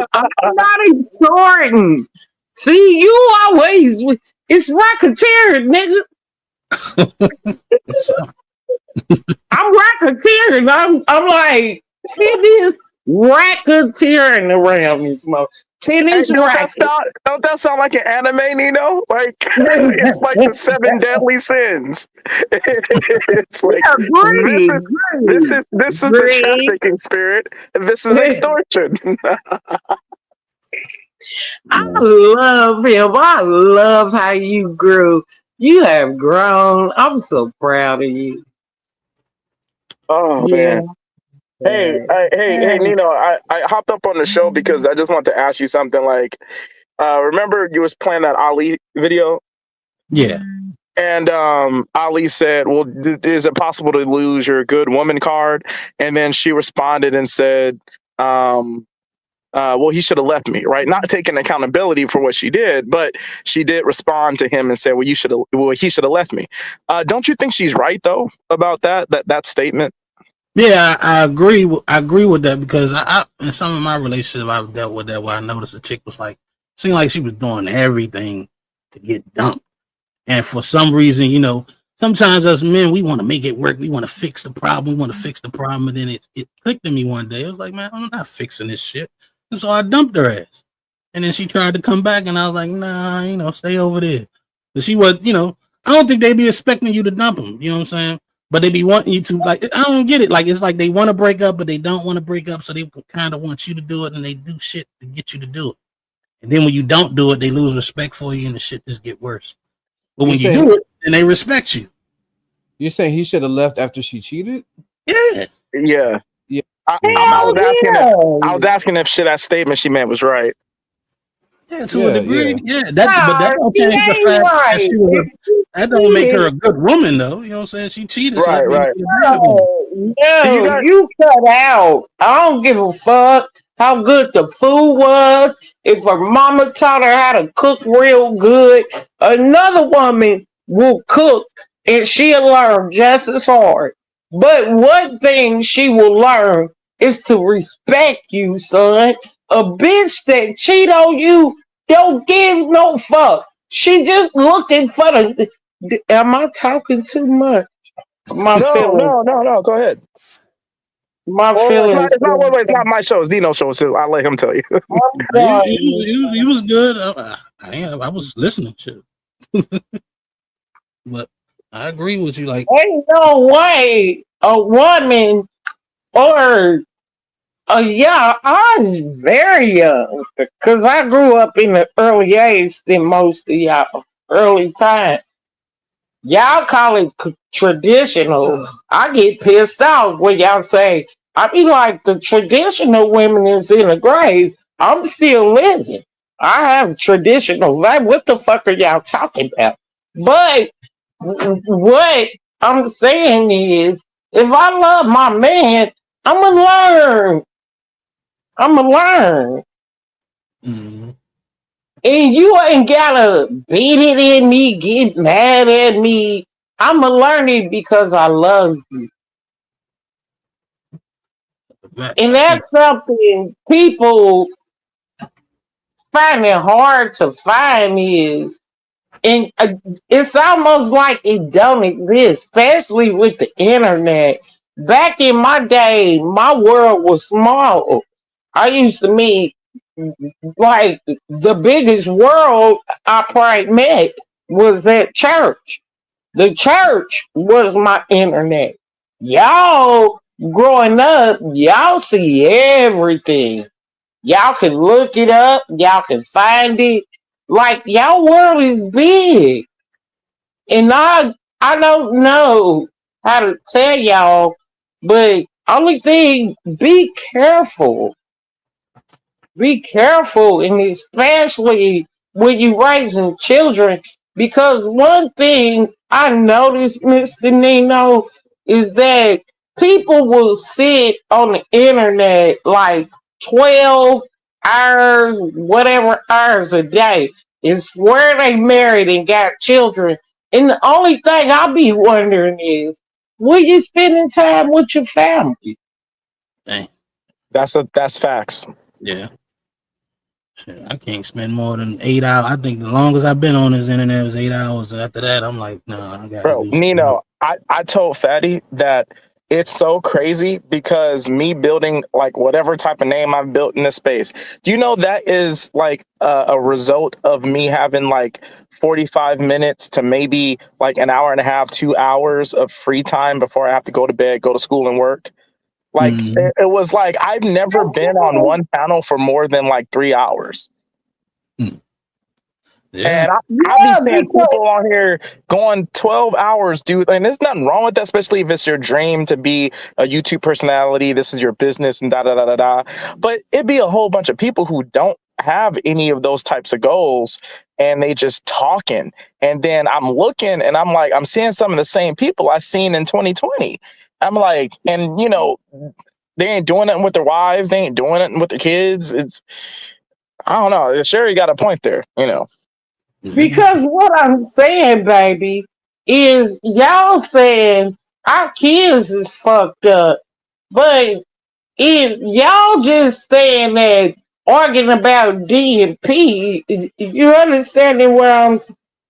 not extorting. See, you always it's racketeering, nigga. I'm racketeering. I'm like tennis racketeering around this mother. Hey, Tennis racket. don't that sound like an anime, Nino? Like it's like the 7 deadly sins. It's like Greed, this is the greed. trafficking spirit, and this is extortion. I love him. I love how you grew. You have grown. I'm so proud of you. Oh Yeah. man. Hey, Nino, I hopped up on the show because I just want to ask you something. Like, remember you was playing that Ali video? Yeah. And Ali said, well, is it possible to lose your good woman card? And then she responded and said, well, he should have left me, right? Not taking accountability for what she did, but she did respond to him and say, well, he should have left me. Don't you think she's right though about that statement? Yeah, I agree. I agree with that because I in some of my relationships I've dealt with that where I noticed a chick was like seemed like she was doing everything to get dumped, and for some reason, sometimes as men we want to make it work. We want to fix the problem. We want to fix the problem, and then it clicked in me one day. I was like, man, I'm not fixing this shit, and so I dumped her ass. And then she tried to come back, and I was like, nah, stay over there. But she was, I don't think they be expecting you to dump them. You know what I'm saying? But they be wanting you to, like, I don't get it. Like, it's like they want to break up, but they don't want to break up. So they kind of want you to do it, and they do shit to get you to do it. And then when you don't do it, they lose respect for you, and the shit just get worse. But when you do it, then they respect you. You're saying he should have left after she cheated? Yeah. Yeah. Yeah. I Hell was asking if that statement she meant was right. Yeah, to a degree. Yeah, but that No, don't she change the ain't fact that right. she was If she that don't make her cheated, a good woman though. You know what I'm saying? She cheated, so that Right, makes right. her a bad woman. You no, got you cut out. I don't give a fuck how good the food was. If her mama taught her how to cook real good, another woman will cook and she'll learn just as hard. But one thing she will learn is to respect you, son. A bitch that cheat on you don't give no fuck. She just looking for the. Am I talking too much? My feelings. no. Go ahead. My Well, it's not. feelings. It's not. Wait, it's not my show. It's Nino's show. So I'll let him tell you. I'm sorry. You was good. I was listening to, but I agree with you. Like, Ain't no way a woman or yeah, I'm very young because I grew up in the early age than most of y'all. Early time. Y'all call it traditional. I get pissed off when y'all say, I be like, the traditional women is in the grave. I'm still living. I have traditional life. What the fuck are y'all talking about? But what I'm saying is, if I love my man, I'm gonna learn. I'm gonna learn. And you ain't gotta beat it in me, get mad at me. I'ma learn it because I love you. And I think that's something people find it hard to find is, and it's almost like it don't exist, especially with the internet. Back in my day, my world was small. I used to meet like the biggest world I probably met was at church. The church was my internet. Y'all growing up, y'all see everything. Y'all can look it up, y'all can find it. Like y'all world is big. And I don't know how to tell y'all, but only thing, be careful. Be careful, and especially when you raising children, because one thing I noticed, Mr. Nino, is that people will sit on the internet like 12 hours, whatever hours a day. It's where they married and got children. And the only thing I be wondering is, will you spending time with your family? dang, That's facts. yeah. Shit, I can't spend more than 8 hours. I think the longest I've been on this internet was 8 hours. After that, I'm like, nah, I gotta Bro, do something else. Nino, I told Fatty that it's so crazy because me building like whatever type of name I've built in this space, do you know that is like a result of me having like 45 minutes to maybe like an hour and a half, 2 hours of free time before I have to go to bed, go to school and work? Like it was like I've never been on one channel for more than like 3 hours. Yeah. And I be Yeah, seeing because people on here going 12 hours, dude. And there's nothing wrong with that, especially if it's your dream to be a YouTube personality. This is your business and da da da da da. But it'd be a whole bunch of people who don't have any of those types of goals and they just talking. And then I'm looking and I'm like, I'm seeing some of the same people I seen in 2020. I'm like, and you know, they ain't doing nothing with their wives, they ain't doing nothing with their kids. It's I don't know. Sherry got a point there, you know. Because what I'm saying, baby, is y'all saying our kids is fucked up. But if y'all just stand there arguing about D and P, you understanding where I'm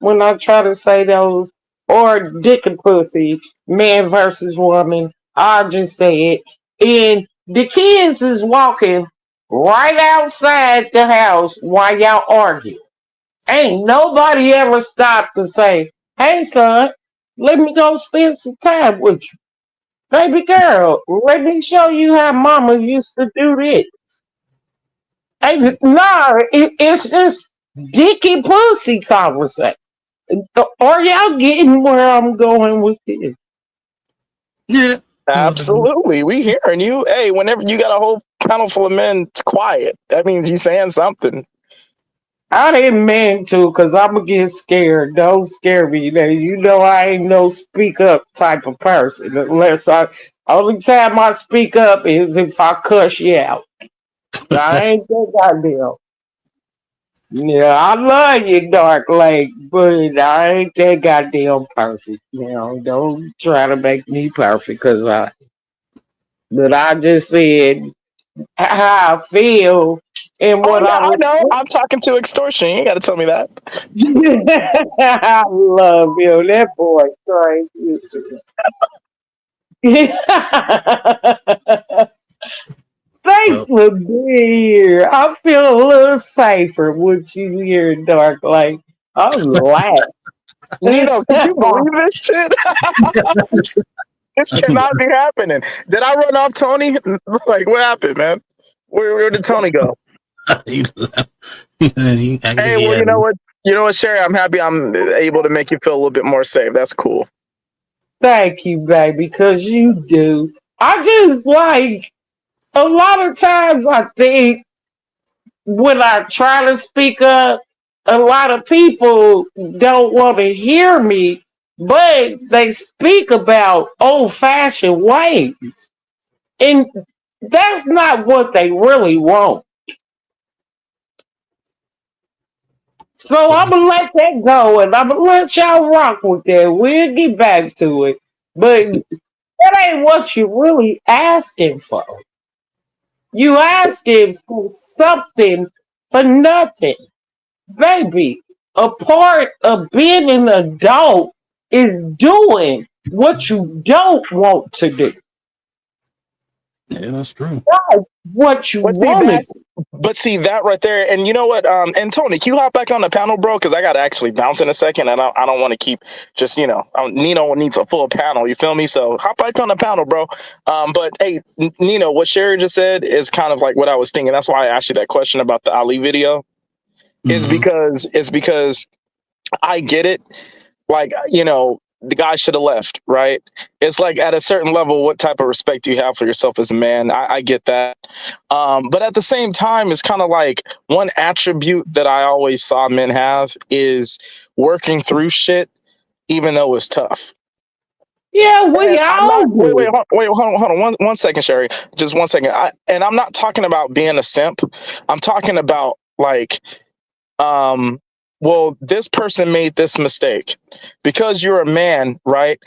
when I try to say those or dick and pussy, man versus woman. I just say it. And the kids is walking right outside the house while y'all argue. Ain't nobody ever stopped to say, "Hey son, let me go spend some time with you. Baby girl, let me show you how mama used to do this." Hey, nah, it's just dicky pussy conversation. Are y'all getting where I'm going with this? Yeah. Absolutely. We hearing you. Hey, whenever you got a whole panel full of men, it's quiet. That means you saying something. I didn't mean to, cause I'ma get scared. Don't scare me. Now, you know I ain't no speak up type of person. Unless only time I speak up is if I cuss you out. I ain't that goddamn. Yeah, I love you, Dark Lake, but I ain't that goddamn perfect. You know, don't try to make me perfect, but I just said how I feel and Oh what yeah, I I was. know. I'm talking to extortion. You ain't gotta tell me that. I love you. That boy crazy. Thanks Well, for being here. I feel a little safer with you here, Dark Lake. I'm laughing. Nino, could you believe this shit? This cannot be happening. Did I run off Tony? Like, what happened, man? Where did Tony go? he left. I think Hey, he well, you had. know what? You know what, Sherry? I'm happy I'm able to make you feel a little bit more safe. That's cool. Thank you, baby, because you do. I just like a lot of times I think when I try to speak up, a lot of people don't want to hear me, but they speak about old fashioned ways. And that's not what they really want. So I'm gonna let that go and I'm gonna let y'all rock with that. We'll get back to it. But that ain't what you're really asking for. You asking for something for nothing. Baby, a part of being an adult is doing what you don't want to do. Yeah, that's true. Not what you But see want to that's but see that right there, and you know what? And Tony, can you hop back on the panel, bro? Because I gotta actually bounce in a second, and I don't want to keep just Nino needs a full panel. You feel me? So hop back on the panel, bro. But hey, Nino, what Sherry just said is kind of like what I was thinking. That's why I asked you that question about the Ali video. Is Mm-hmm. because I get it. Like, the guy should have left, right? It's like at a certain level, what type of respect do you have for yourself as a man? I get that. But at the same time, it's kind of like one attribute that I always saw men have is working through shit, even though it's tough. Yeah, we And I'm all not. do. Hold on. One second, Sherry. Just 1 second. And I'm not talking about being a simp. I'm talking about like well, this person made this mistake. Because you're a man, right?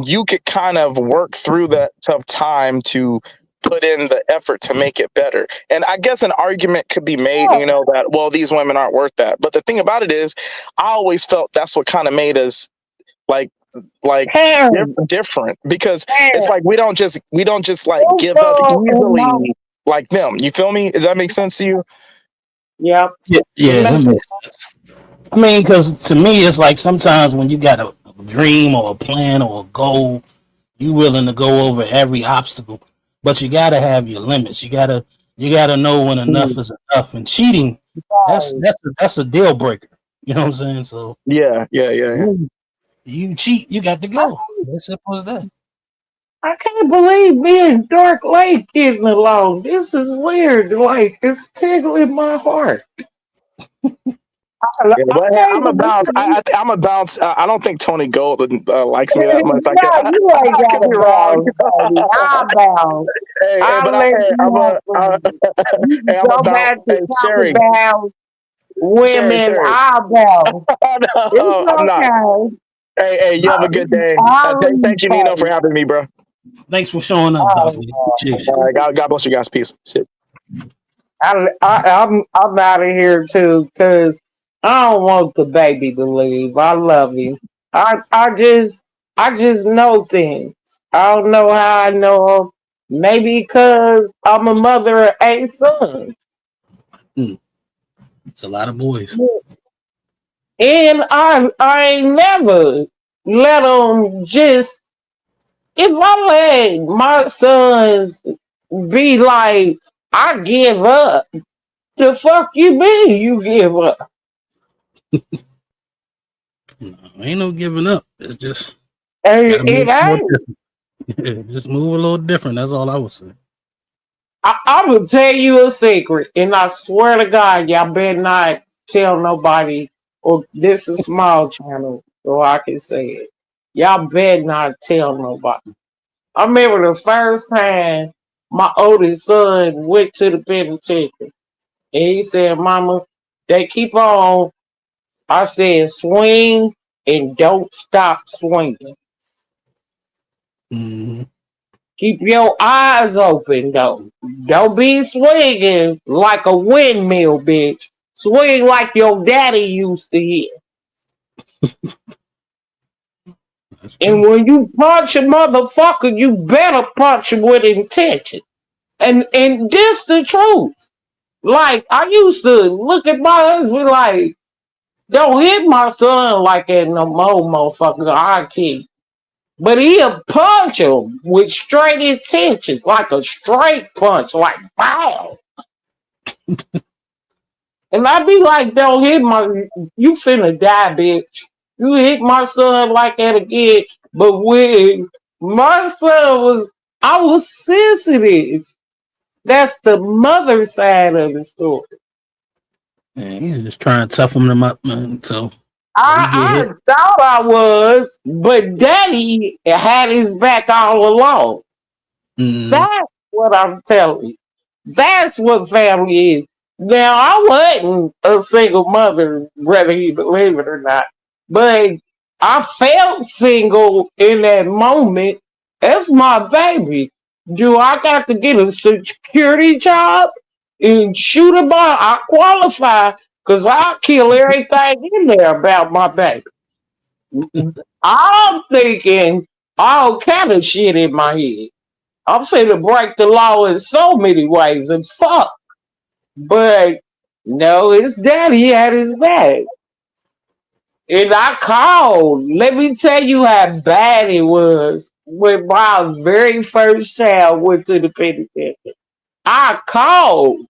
You could kind of work through that tough time to put in the effort to make it better. And I guess an argument could be made, that, well, these women aren't worth that. But the thing about it is, I always felt that's what kind of made us like Parents, different, because it's parents, like we don't just like give up also, and mom. easily like them. You feel me? Does that make sense to you? Yep. Yeah, It yeah, that makes makes sense. I mean, because to me, it's like sometimes when you got a dream or a plan or a goal, you willing to go over every obstacle, but you gotta have your limits. You gotta know when enough is enough. And cheating, that's a deal breaker. You know what I'm saying? So Yeah. you cheat, you got to go. As simple as that. I can't believe me and Dark Lake getting along. This is weird. Like, it's tickling my heart. Yeah, I but hey, can't I'm a believe bounce. it. I'm a bounce. I don't think Tony Golden likes me that much. No, you ain't I got could to be wrong. bounce, baby. I'll bounce. Hey, I'll but let you have some. You hey, can I'm a go back bounce. to Hey, talking Sherry, about women. Sherry. I'll bounce. It's I'm not. okay. Hey, you have a good day. I'll Thank you, Nino, for replay. having me, bro. Thanks for showing up, Doc. Appreciate you. All right, God bless you guys. Peace. Shit. I'm out of here too because I don't want the baby to leave. I love him. I just know things. I don't know how I know them. Maybe because I'm a mother of 8 sons. It's a lot of boys. And I ain't never let them just, if I let my sons be like, I give up. The fuck you mean you give up? Ain't no giving up. It's just It move ain't. just move a little different. That's all I would say. I'm gonna tell you a secret, and I swear to God, y'all better not tell nobody. Or this is a small channel, so I can say it. Y'all better not tell nobody. I remember the first time my oldest son went to the penitentiary, and he said, "Mama, they keep on." I said, "Swing and don't stop swinging. Keep your eyes open, though. Don't be swinging like a windmill, bitch. Swing like your daddy used to hit. And when you punch a motherfucker, you better punch him with intention." And this the truth. Like, I used to look at my husband like, don't hit my son like that no more, motherfucker. I kid. But he'll punch him with straight intentions, like a straight punch, like pow. And I be like, don't hit you finna die, bitch. You hit my son like that again. But when my son I was sensitive. That's the mother side of the story. Man, he's just trying to toughen them up, man. So I thought I was, but daddy had his back all along. That's what I'm telling you. That's what family is. Now, I wasn't a single mother, whether you believe it or not, but I felt single in that moment. That's my baby. Do I got to get a security job and shoot a ball? I qualify because I'll kill everything in there about my baby. I'm thinking all kind of shit in my head. I'm finna break the law in so many ways and fuck. But no, his daddy had his back. And I called. Let me tell you how bad it was when my very first child went to the penitentiary. I called,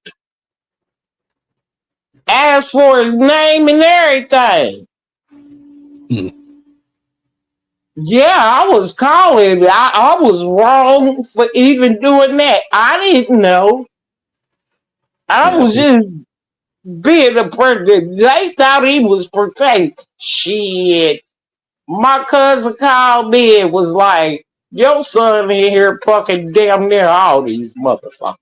asked for his name and everything. Yeah, I was calling. I was wrong for even doing that. I didn't know. I was just being a person. They thought he was protected. Shit. My cousin called me and was like, your son in here fucking damn near all these motherfuckers.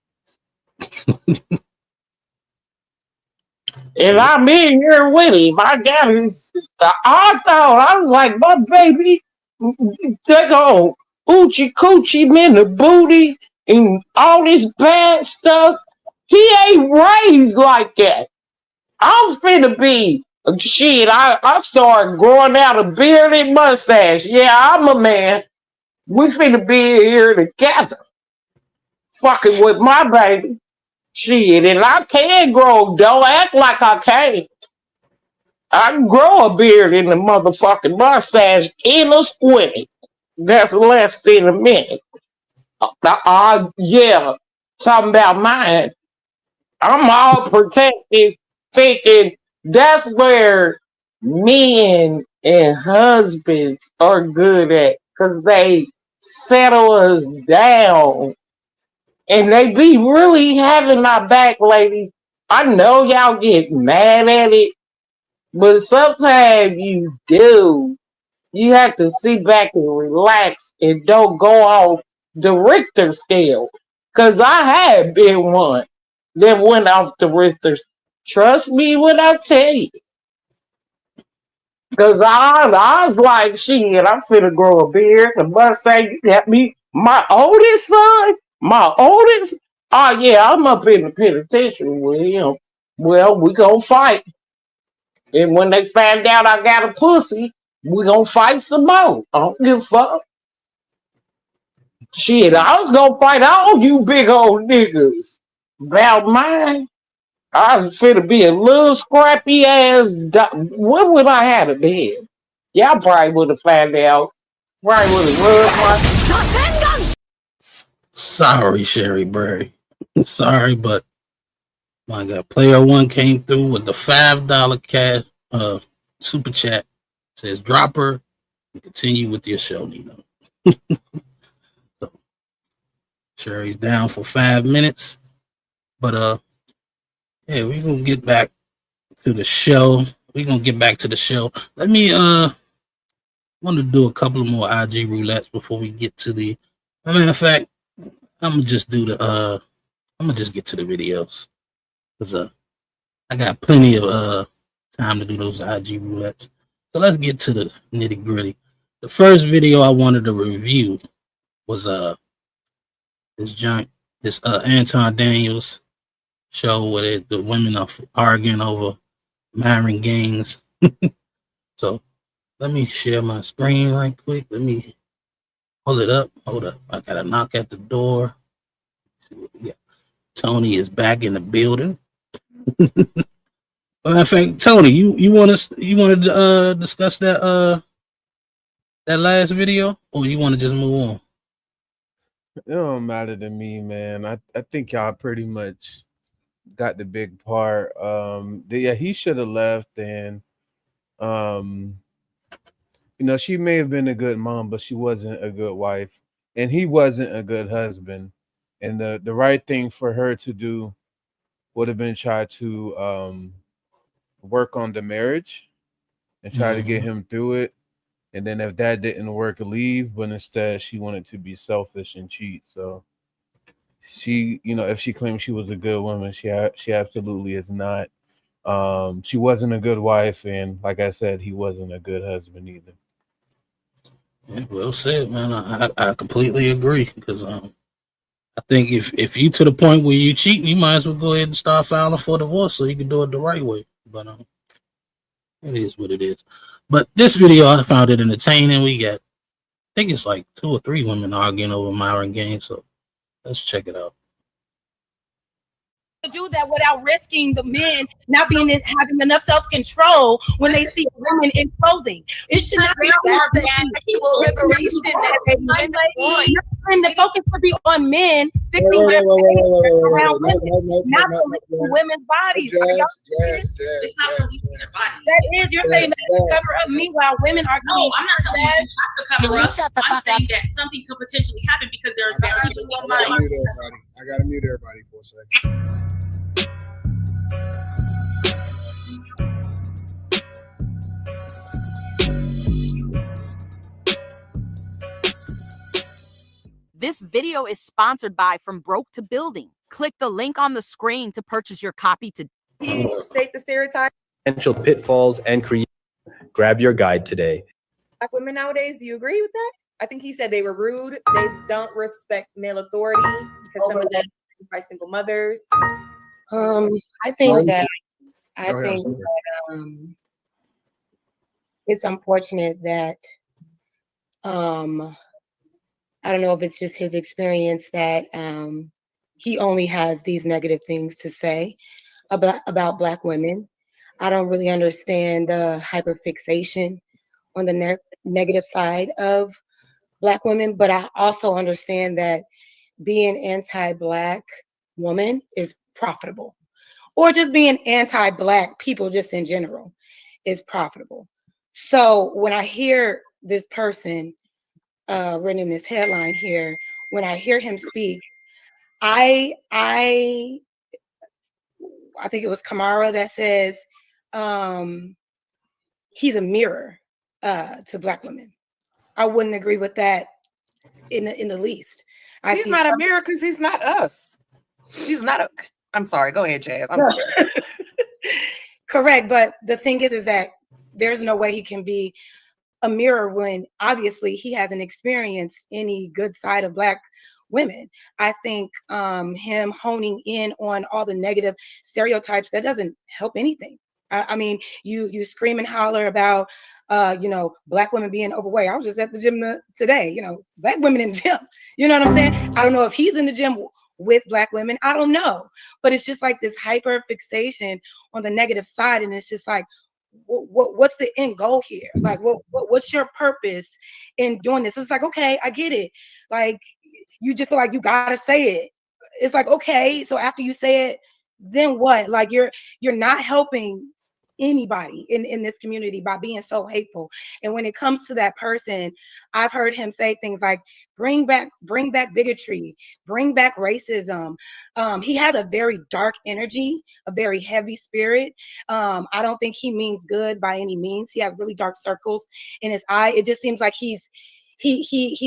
And I'm in here with him. I got his. I was like, my baby, they go Oochie Coochie in the booty and all this bad stuff. He ain't raised like that. I'm finna be shit. I started growing out a beard and mustache. Yeah, I'm a man. We finna be here together. Fucking with my baby. Shit, and I can grow. Don't act like I can't. I can grow a beard in the motherfucking mustache in a squinty. That's less than a minute. Yeah, talking about mine. I'm all protective, thinking that's where men and husbands are good at, because they settle us down and they be really having my back, ladies. I know y'all get mad at it, but sometimes you do. You have to sit back and relax and don't go off the Richter scale. Because I had been one that went off the Richter. Trust me when I tell you. Because I was like, shit, I'm finna grow a beard, a mustache. You got me My oldest son, my oldest. Oh yeah, I'm up in the penitentiary with him. Well, we gonna fight, and when they find out I got a pussy, we gonna fight some more. I don't give a fuck. Shit, I was gonna fight all you big old niggas about mine. I was finna be a little scrappy ass. What would I have to be? Y'all probably would have found out. Probably would have rubbed my. Sorry, Sherry Berry. Sorry, but my God, player one came through with the $5 cash super chat. Says drop her and continue with your show, Nino. So Sherry's down for 5 minutes. But yeah, we're gonna get back to the show. Let me want to do a couple of more IG roulettes before we get to the matter of fact, I'm gonna just get to the videos. Because I got plenty of time to do those IG roulettes. So let's get to the nitty gritty. The first video I wanted to review was this Anton Daniels show where the women are arguing over marrying gangs. So let me share my screen right quick. Let me pull it up. Hold up. I gotta knock at the door. See what we got. Tony is back in the building. I think Tony, you want to discuss that last video, or you want to just move on? It don't matter to me, man. I think y'all pretty much got the big part. Yeah, he should have left, and she may have been a good mom, but she wasn't a good wife, and he wasn't a good husband. And the right thing for her to do would have been try to work on the marriage and try to get him through it. And then if that didn't work, leave. But instead, she wanted to be selfish and cheat. So she, if she claims she was a good woman, she absolutely is not. She wasn't a good wife, and like I said, he wasn't a good husband either. Yeah, well said, man. I completely agree, because I think if you to the point where you cheating, you might as well go ahead and start filing for divorce so you can do it the right way. But it is what it is. But this video, I found it entertaining. We got, I think it's like 2 or 3 women arguing over Myron Gaines. So let's check it out. Do that without risking the men not having enough self-control when they see women in clothing. It should not be liberation. And the focus should be on men fixing their around women, not policing women's bodies. That is, you're saying that to cover up. Meanwhile, women are. No, I'm not telling you have to cover up. I'm saying that something could potentially happen because there's I gotta mute everybody for a second. This video is sponsored by From Broke to Building. Click the link on the screen to purchase your copy today. State the stereotype. Potential pitfalls and create. Grab your guide today. Black women nowadays, do you agree with that? I think he said they were rude. They don't respect male authority because some of them are by single mothers. I think that it's unfortunate that I don't know if it's just his experience that he only has these negative things to say about Black women. I don't really understand the hyperfixation on the negative side of Black women, but I also understand that being anti-Black woman is profitable, or just being anti-Black people just in general is profitable. So when I hear this person written in this headline here, when I hear him speak, I think it was Kamara that says he's a mirror to Black women. I wouldn't agree with that in the least. He's not a mirror because he's not us. He's not a. I'm sorry. Go ahead, Jazz. I'm sorry. Correct, but the thing is that there's no way he can be a mirror when obviously he hasn't experienced any good side of Black women. I think him honing in on all the negative stereotypes, that doesn't help anything. I mean, you scream and holler about Black women being overweight. I was just at the gym today, Black women in the gym. You know what I'm saying? I don't know if he's in the gym with Black women. I don't know. But it's just like this hyper fixation on the negative side. And it's just like, what's the end goal here? Like, what's your purpose in doing this? It's like, okay, I get it. Like, you just feel like you gotta say it. It's like, okay, so after you say it, then what? Like, you're not helping anybody in this community by being so hateful. And when it comes to that person, I've heard him say things like, bring back bigotry, bring back racism. He has a very dark energy, a very heavy spirit. I don't think he means good by any means. He has really dark circles in his eye. It just seems like he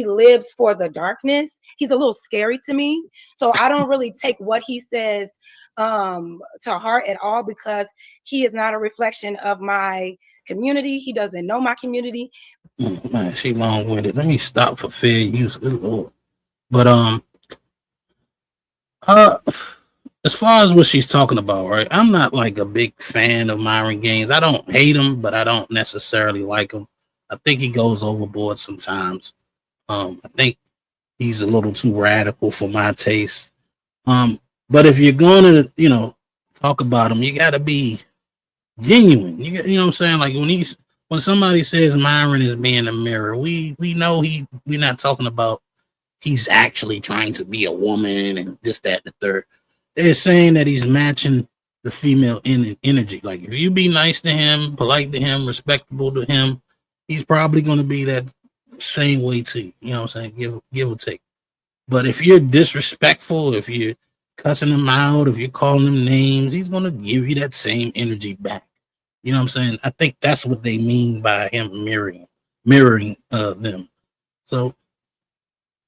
lives for the darkness. He's a little scary to me. So I don't really take what he says to heart at all, because he is not a reflection of my community. He doesn't know my community. Man, she long-winded. Let me stop for fair use. Good Lord. But as far as what she's talking about, right? I'm not like a big fan of Myron Gaines. I don't hate him, but I don't necessarily like him. I think he goes overboard sometimes. I think he's a little too radical for my taste. But if you're gonna, talk about him, you gotta be genuine. You know what I'm saying? Like when somebody says Myron is being a mirror, we know we're not talking about he's actually trying to be a woman and this, that, the third. They're saying that he's matching the female energy. Like, if you be nice to him, polite to him, respectable to him, he's probably going to be that same way to you. You know what I'm saying? Give or take. But if you're disrespectful, if you're cussing him out, if you're calling him names, he's going to give you that same energy back. You know what I'm saying? I think that's what they mean by him mirroring them. So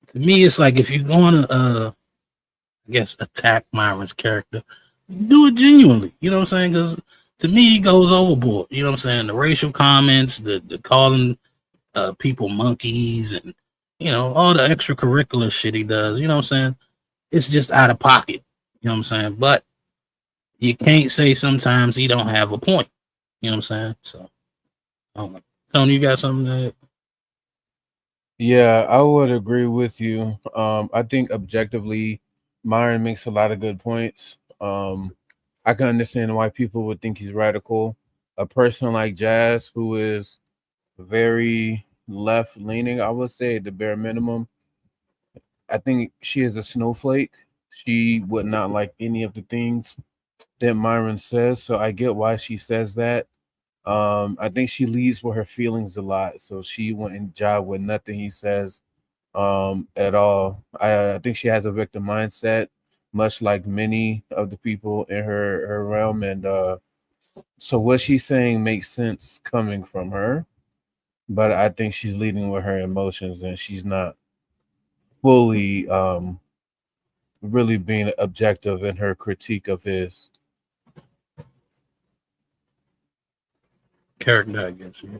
to me, it's like, if you're going to, I guess, attack Myron's character, do it genuinely. You know what I'm saying? Because to me, he goes overboard. You know what I'm saying? The racial comments, the calling people monkeys, and all the extracurricular shit he does. You know what I'm saying? It's just out of pocket. You know what I'm saying? But you can't say sometimes he don't have a point. You know what I'm saying? So, Tony, you got something to add? Yeah, I would agree with you. I think objectively, Myron makes a lot of good points. I can understand why people would think he's radical. A person like Jazz, who is very left leaning, I would say, at the bare minimum, I think she is a snowflake. She would not like any of the things that Myron says. So I get why she says that. I think she leads with her feelings a lot. So she wouldn't jive with nothing he says at all. I think she has a victim mindset, much like many of the people in her realm. And so what she's saying makes sense coming from her, but I think she's leading with her emotions and she's not fully really being objective in her critique of his character, I guess. Yeah.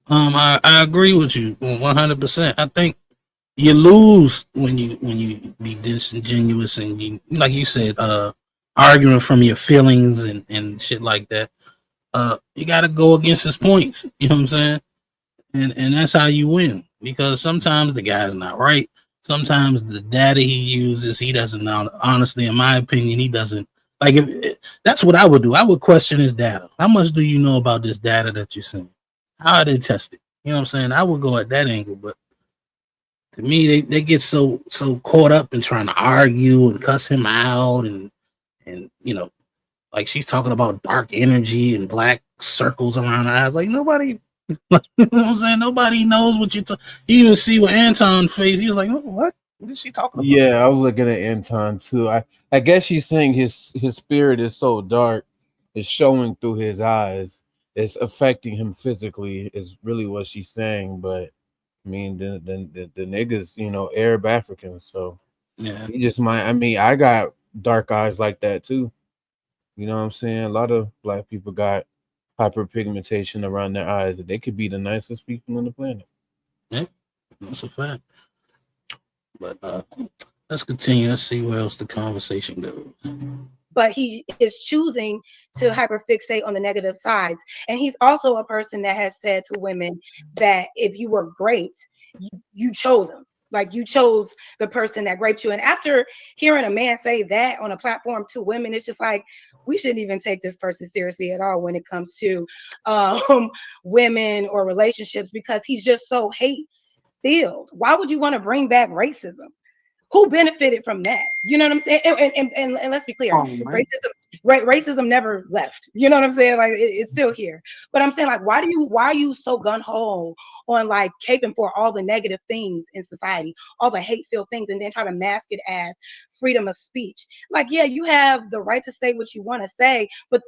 I agree with you 100%. I think you lose when you be disingenuous and you, like you said, arguing from your feelings and shit like that. You got to go against his points. You know what I'm saying? And that's how you win, because sometimes the guy's not right. Sometimes the data he uses, he doesn't know. Honestly, in my opinion, he doesn't. Like, if that's what I would do. I would question his data. How much do you know about this data that you're seeing? How are they tested? You know what I'm saying? I would go at that angle, but to me, they get so caught up in trying to argue and cuss him out, and like she's talking about dark energy and black circles around her eyes. Like, nobody, you know what I'm saying? Nobody knows what you're talking. You even see what Anton face. He was like, oh, what? What is she talking about? Yeah, I was looking at Anton too. I guess she's saying his spirit is so dark, it's showing through his eyes. It's affecting him physically. Is really what she's saying. But I mean, the niggas, Arab Africans. So yeah, he just might. I mean, I got dark eyes like that too. You know what I'm saying? A lot of black people got hyperpigmentation around their eyes. They could be the nicest people on the planet. Yeah, that's a fact. But let's continue. Let's see where else the conversation goes. But he is choosing to hyperfixate on the negative sides. And he's also a person that has said to women that if you were raped, you chose him. Like you chose the person that raped you. And after hearing a man say that on a platform to women, it's just like, we shouldn't even take this person seriously at all when it comes to women or relationships, because he's just so hate filled. Why would you want to bring back racism? Who benefited from that? You know what I'm saying? And let's be clear, racism never left. You know what I'm saying? Like it's still here. But I'm saying, like, why are you so gun-ho on like caping for all the negative things in society, all the hate-filled things, and then try to mask it as freedom of speech? Like, yeah, you have the right to say what you want to say, but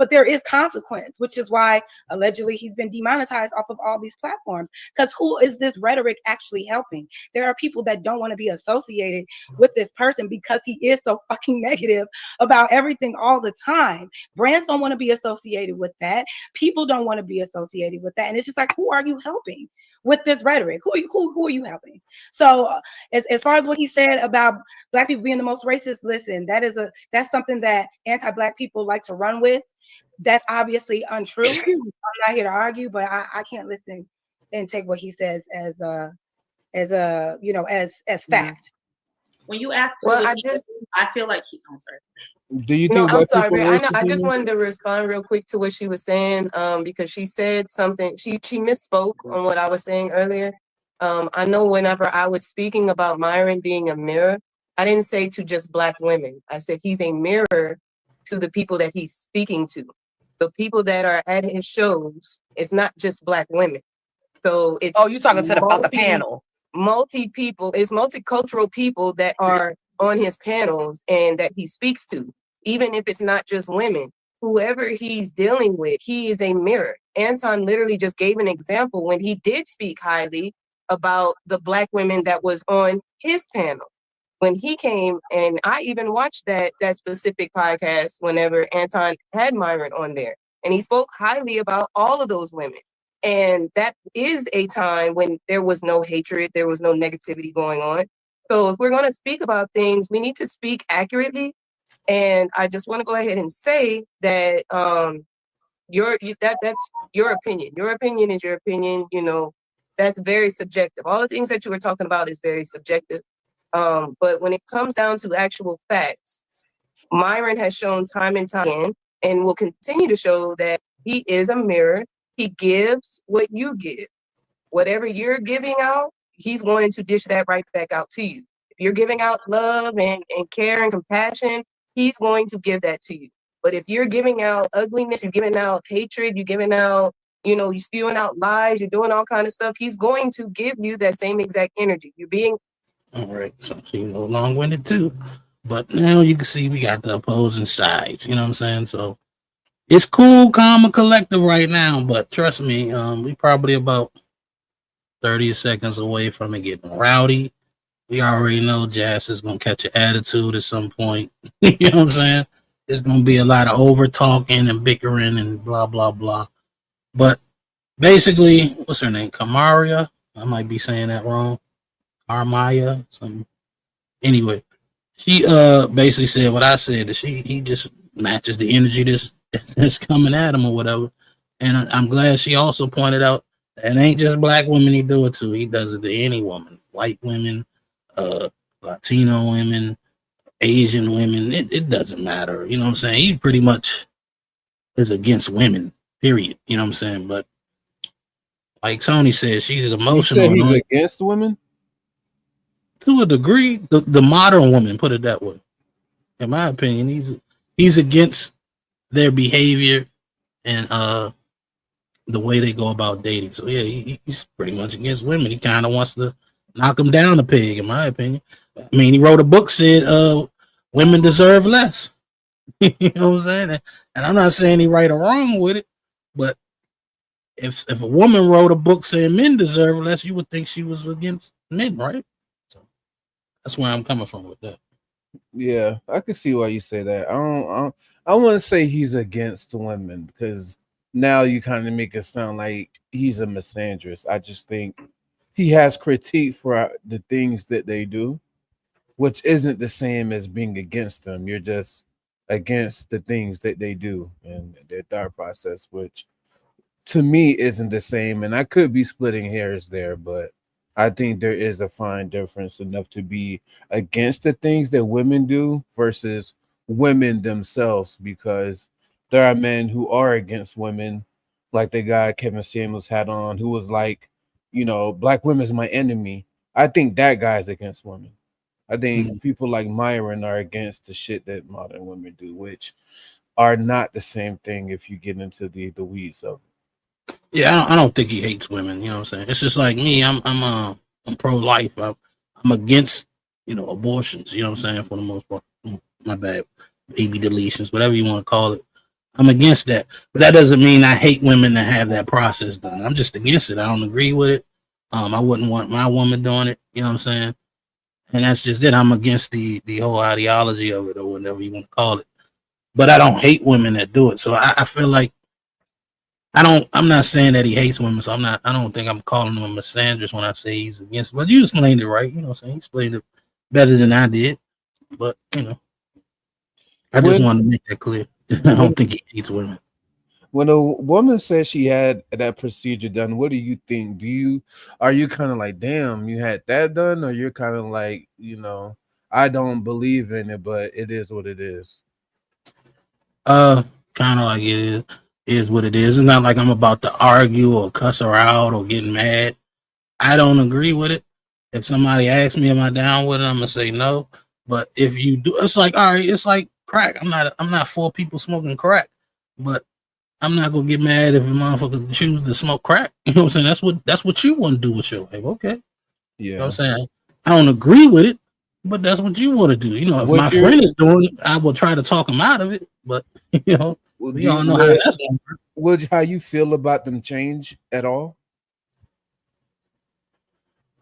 there is consequence, which is why allegedly he's been demonetized off of all these platforms. Because who is this rhetoric actually helping? There are people that don't want to be associated with this person because he is so fucking negative about everything all the time. Brands don't want to be associated with that. People don't want to be associated with that. And it's just like, who are you helping with this rhetoric? Who are you helping? So as far as what he said about Black people being the most racist, listen, that's something that anti-Black people like to run with. That's obviously untrue. I'm not here to argue, but I can't listen and take what he says as fact. When you ask, Well, I feel like I'm sorry. Do you No, think I'm Black sorry, people but are I know, racist? I just Nino? wanted to respond real quick to what she was saying, because she said something. She misspoke on what I was saying earlier. I know whenever I was speaking about Myron being a mirror, I didn't say to just Black women. I said he's a mirror to the people that he's speaking to. The people that are at his shows, it's not just Black women. So it's you talking to about the panel? It's multicultural people that are on his panels and that he speaks to, even if it's not just women. Whoever he's dealing with, he is a mirror. Anton literally just gave an example when he did speak highly about the Black women that was on his panel. When he came, and I even watched that specific podcast whenever Anton had Myron on there, and he spoke highly about all of those women. And that is a time when there was no hatred, there was no negativity going on. So if we're going to speak about things, we need to speak accurately. And I just want to go ahead and say that that's your opinion. Your opinion is your opinion. You know, that's very subjective. All the things that you were talking about is very subjective. But when it comes down to actual facts, Myron has shown time and time again, and will continue to show that he is a mirror. He gives what you give. Whatever you're giving out, he's going to dish that right back out to you. If you're giving out love and care and compassion, he's going to give that to you. But if you're giving out ugliness, you're giving out hatred, you're giving out, you're spewing out lies, you're doing all kind of stuff, he's going to give you that same exact energy. You're being all right. So long-winded too. But now you can see we got the opposing sides. You know what I'm saying? So it's cool, calm, and collective right now. But trust me, we probably about 30 seconds away from it getting rowdy. We already know Jazz is gonna catch an attitude at some point. You know what I'm saying? There's gonna be a lot of over talking and bickering and blah blah blah. But basically, what's her name? Kamaria. I might be saying that wrong. Armaya. Some. Anyway, she basically said what I said. That he just matches the energy that's coming at him or whatever. And I'm glad she also pointed out that it ain't just Black women he do it to. He does it to any woman, white women, Latino women, Asian women. It doesn't matter. You know what I'm saying? He pretty much is against women. Period. You know what I'm saying? But like Tony said, she's emotional. He's against women? To a degree, the modern woman, put it that way. In my opinion, he's against their behavior and the way they go about dating. So yeah, he's pretty much against women. He kind of wants to knock them down a peg, in my opinion. I mean, he wrote a book said women deserve less. You know what I'm saying? And I'm not saying he right or wrong with it, but if a woman wrote a book saying men deserve less, you would think she was against men, right? So that's where I'm coming from with that. Yeah, I can see why you say that. I wouldn't say he's against women because now you kind of make it sound like he's a misandrist. I just think he has critique for the things that they do, which isn't the same as being against them. You're just against the things that they do and their thought process, which to me isn't the same. And I could be splitting hairs there, but I think there is a fine difference enough to be against the things that women do versus women themselves, because there are men who are against women, like the guy Kevin Samuels had on, who was like, black women's my enemy. I think that guy's against women. I think people like Myron are against the shit that modern women do, which are not the same thing if you get into the weeds of it. Yeah, I don't think he hates women. You know what I'm saying? It's just like me. I'm pro-life. I'm against abortions. You know what I'm saying? For the most part, my bad, baby deletions, whatever you want to call it. I'm against that, but that doesn't mean I hate women that have that process done. I'm just against it. I don't agree with it. I wouldn't want my woman doing it. You know what I'm saying? And that's just it. I'm against the whole ideology of it, or whatever you want to call it. But I don't hate women that do it. So I feel like I'm not saying that he hates women, so I don't think I'm calling him a misandrist when I say he's against. But you explained it right. You know what I'm saying? He explained it better than I did. But I just wanted to make that clear. I don't think he hates women. When a woman says she had that procedure done, what do you think? Are you kind of like, damn, you had that done, or you're kind of like, I don't believe in it, but it is what it is? Kind of like it is what it is. It's not like I'm about to argue or cuss her out or get mad. I don't agree with it. If somebody asks me, am I down with it? I'm gonna say no. But if you do, it's like, all right, it's like crack. I'm not for people smoking crack, but I'm not gonna get mad if a motherfucker choose to smoke crack. You know what I'm saying? That's what you want to do with your life. Okay. Yeah. You know what I'm saying? I don't agree with it, but that's what you want to do. If my friend is doing it, I will try to talk him out of it. But we all know how that's going to work. How you feel about them change at all?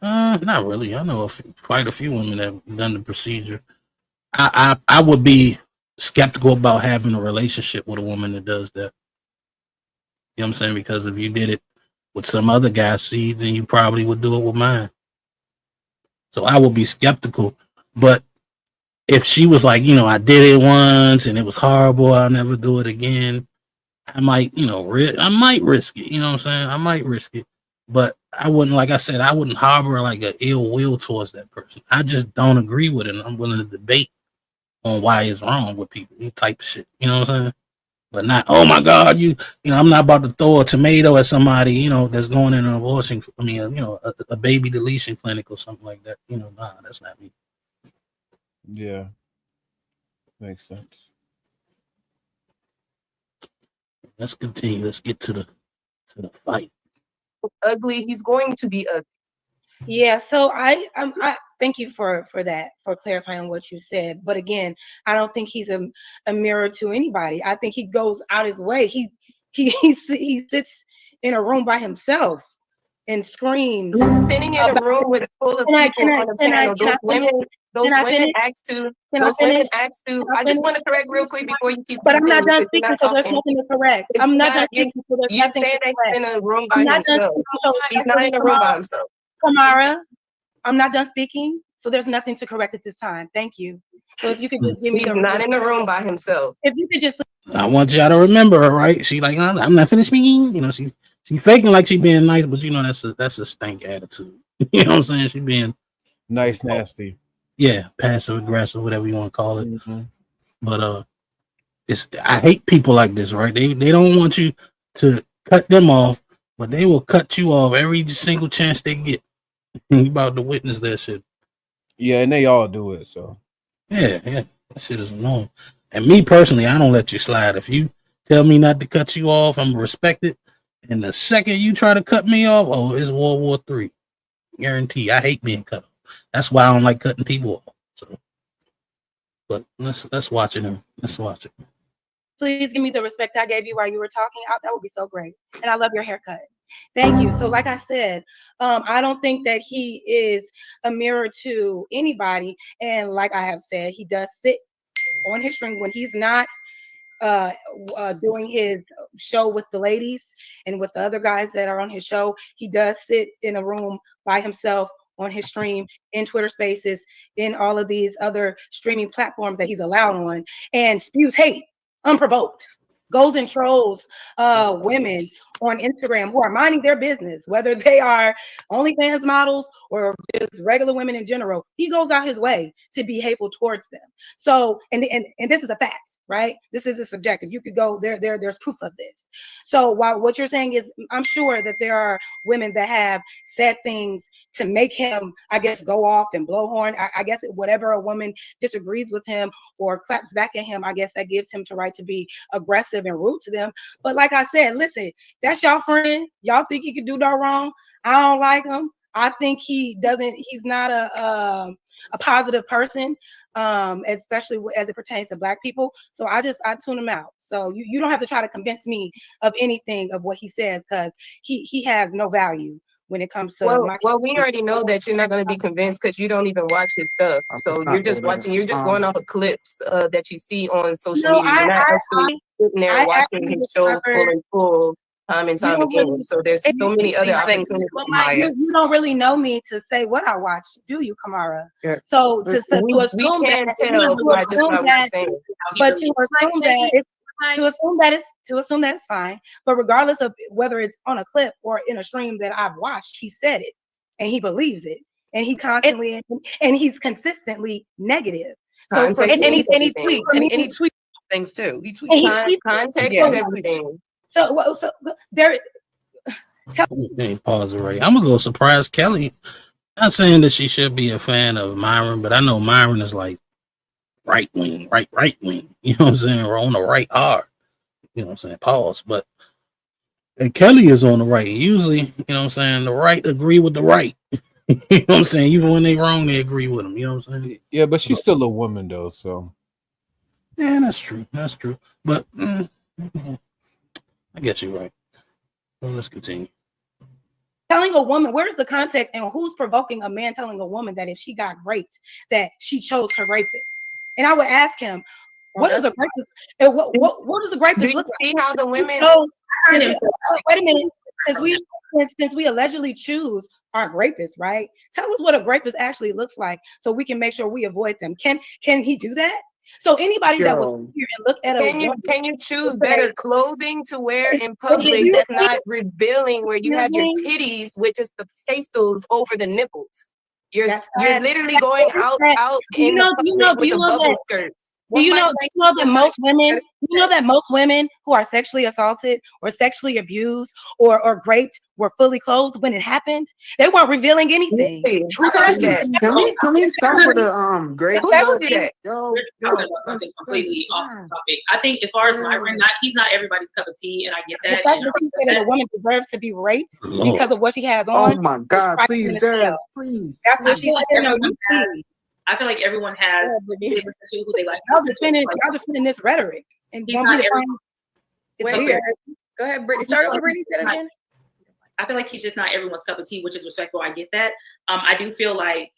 Not really. I know quite a few women that have done the procedure. I would be skeptical about having a relationship with a woman that does that. You know what I'm saying? Because if you did it with some other guy's seed, then you probably would do it with mine. So I would be skeptical. But if she was like, I did it once and it was horrible, I'll never do it again, I might, I might risk it. You know what I'm saying? I might risk it. But I wouldn't, like I said, I wouldn't harbor like an ill will towards that person. I just don't agree with it. And I'm willing to debate on why it's wrong with people, type of shit. You know what I'm saying? But not, oh my God, I'm not about to throw a tomato at somebody, that's going in an abortion. I mean, a baby deletion clinic or something like that. Nah, that's not me. Yeah. Makes sense. Let's continue. Let's get to the fight. Ugly. He's going to be ugly. Yeah, so I thank you for that, for clarifying what you said. But again, I don't think he's a mirror to anybody. I think he goes out his way. He sits in a room by himself and screams. He's sitting in a room with full of people on the panel. Those women asked to. I just want to correct real quick before you keep. But I'm not done speaking, so there's nothing to correct. I'm not done speaking, so there's nothing to correct. He's in a room by himself. He's not in a room by himself. Kamara, I'm not done speaking, so there's nothing to correct at this time. Thank you. So if you could just give me He's not in the room by himself. If you could just. I want y'all to remember her, right? She like, I'm not finished speaking. She faking like she being nice, but that's a stank attitude. You know what I'm saying? She being nice, nasty. Yeah, passive aggressive, whatever you want to call it. But I hate people like this, right? They don't want you to cut them off, but they will cut you off every single chance they get. You about to witness that shit. Yeah, and they all do it. So yeah, that shit is annoying. And me personally, I don't let you slide. If you tell me not to cut you off, I'm respected. And the second you try to cut me off, it's World War III. Guarantee. I hate being cut off. That's why I don't like cutting people off. So, but let's watch it. Let's watch it. Please give me the respect I gave you while you were talking. That would be so great. And I love your haircut. Thank you. So like I said, I don't think that he is a mirror to anybody. And like I have said, he does sit on his string when he's not doing his show with the ladies and with the other guys that are on his show, he does sit in a room by himself on his stream, in Twitter Spaces, in all of these other streaming platforms that he's allowed on, and spews hate unprovoked. Goes and trolls women on Instagram who are minding their business, whether they are OnlyFans models or just regular women in general. He goes out his way to be hateful towards them. So, and this is a fact, right? This isn't subjective. You could go there's proof of this. So while what you're saying is, I'm sure that there are women that have said things to make him, I guess, go off and blow horn. I guess whatever a woman disagrees with him or claps back at him, I guess that gives him the right to be aggressive and rude to them. But like I said, listen, that's y'all friend. Y'all think he could do no wrong. I don't like him. I think he's not a positive person, especially as it pertains to Black people. So I tune him out. So you don't have to try to convince me of anything of what he says, because he has no value when it comes to well, we already know that you're not going to be convinced because you don't even watch his stuff. So you're just watching, you're just going off of clips that you see on social media. You're not actually sitting there watching his show full and full time and time again. So there's so many other opportunities. You don't really know me to say what I watch, do you, Kamara? Yeah. So to assume we can't that, tell by just what we're saying. But to assume that it's to assume that it's fine. But regardless of whether it's on a clip or in a stream that I've watched, he said it and he believes it, and he constantly and he's consistently negative. So Context and he is tweets and he tweets things too. He tweets context yeah. is everything. So there. Hey, pause it right. I'm gonna go surprise Kelly. Not saying that she should be a fan of Myron, but I know Myron is like right wing. You know what I'm saying? Or on the right hard. You know what I'm saying? Pause. But and Kelly is on the right. Usually, you know what I'm saying, the right agree with the right. You know what I'm saying? Even when they wrong, they agree with them. You know what I'm saying? Yeah, but she's still a woman though, so yeah, that's true. That's true. But I guess you're right. Well, let's continue. Telling a woman, where's the context and who's provoking a man telling a woman that if she got raped, that she chose her rapist? And I would ask him, what is a rapist? And what does a rapist look like? See how the women wait a minute. Since we allegedly choose our rapists, right? Tell us what a rapist actually looks like so we can make sure we avoid them. Can he do that? So anybody that was here and look at can you choose better clothing to wear in public that's not revealing where you have your titties, which is the pastels over the nipples? You're literally going out in the public with the bubble skirts. Do you know that most women who are sexually assaulted or sexually abused or raped were fully clothed when it happened? They weren't revealing anything. Who told you that? Can we start with a great? Who told you that? Something completely off the topic. I think as far as Myron, he's not everybody's cup of tea, and I get that. The fact that you say that a woman deserves to be raped because of what she has on. Oh my God! Please, Jazz, please. That's what she said. I feel like everyone has who they like. Y'all defending this rhetoric, and he's not it's weird. Go ahead, Brittany. Start with Brittany. Say it again. I feel like he's just not everyone's cup of tea, which is respectful. I get that. I do feel like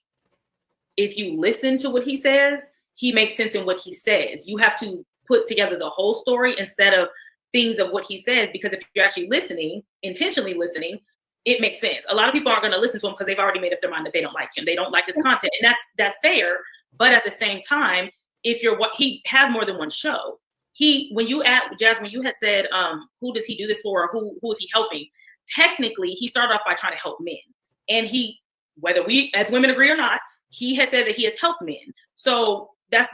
if you listen to what he says, he makes sense in what he says. You have to put together the whole story instead of things of what he says, because if you're actually listening, intentionally listening, it makes sense. A lot of people aren't going to listen to him because they've already made up their mind that they don't like him. They don't like his content, and that's fair. But at the same time, if you're he has more than one show. When you had said, who does he do this for, or who is he helping? Technically, he started off by trying to help men, and whether we as women agree or not, he has said that he has helped men. So that's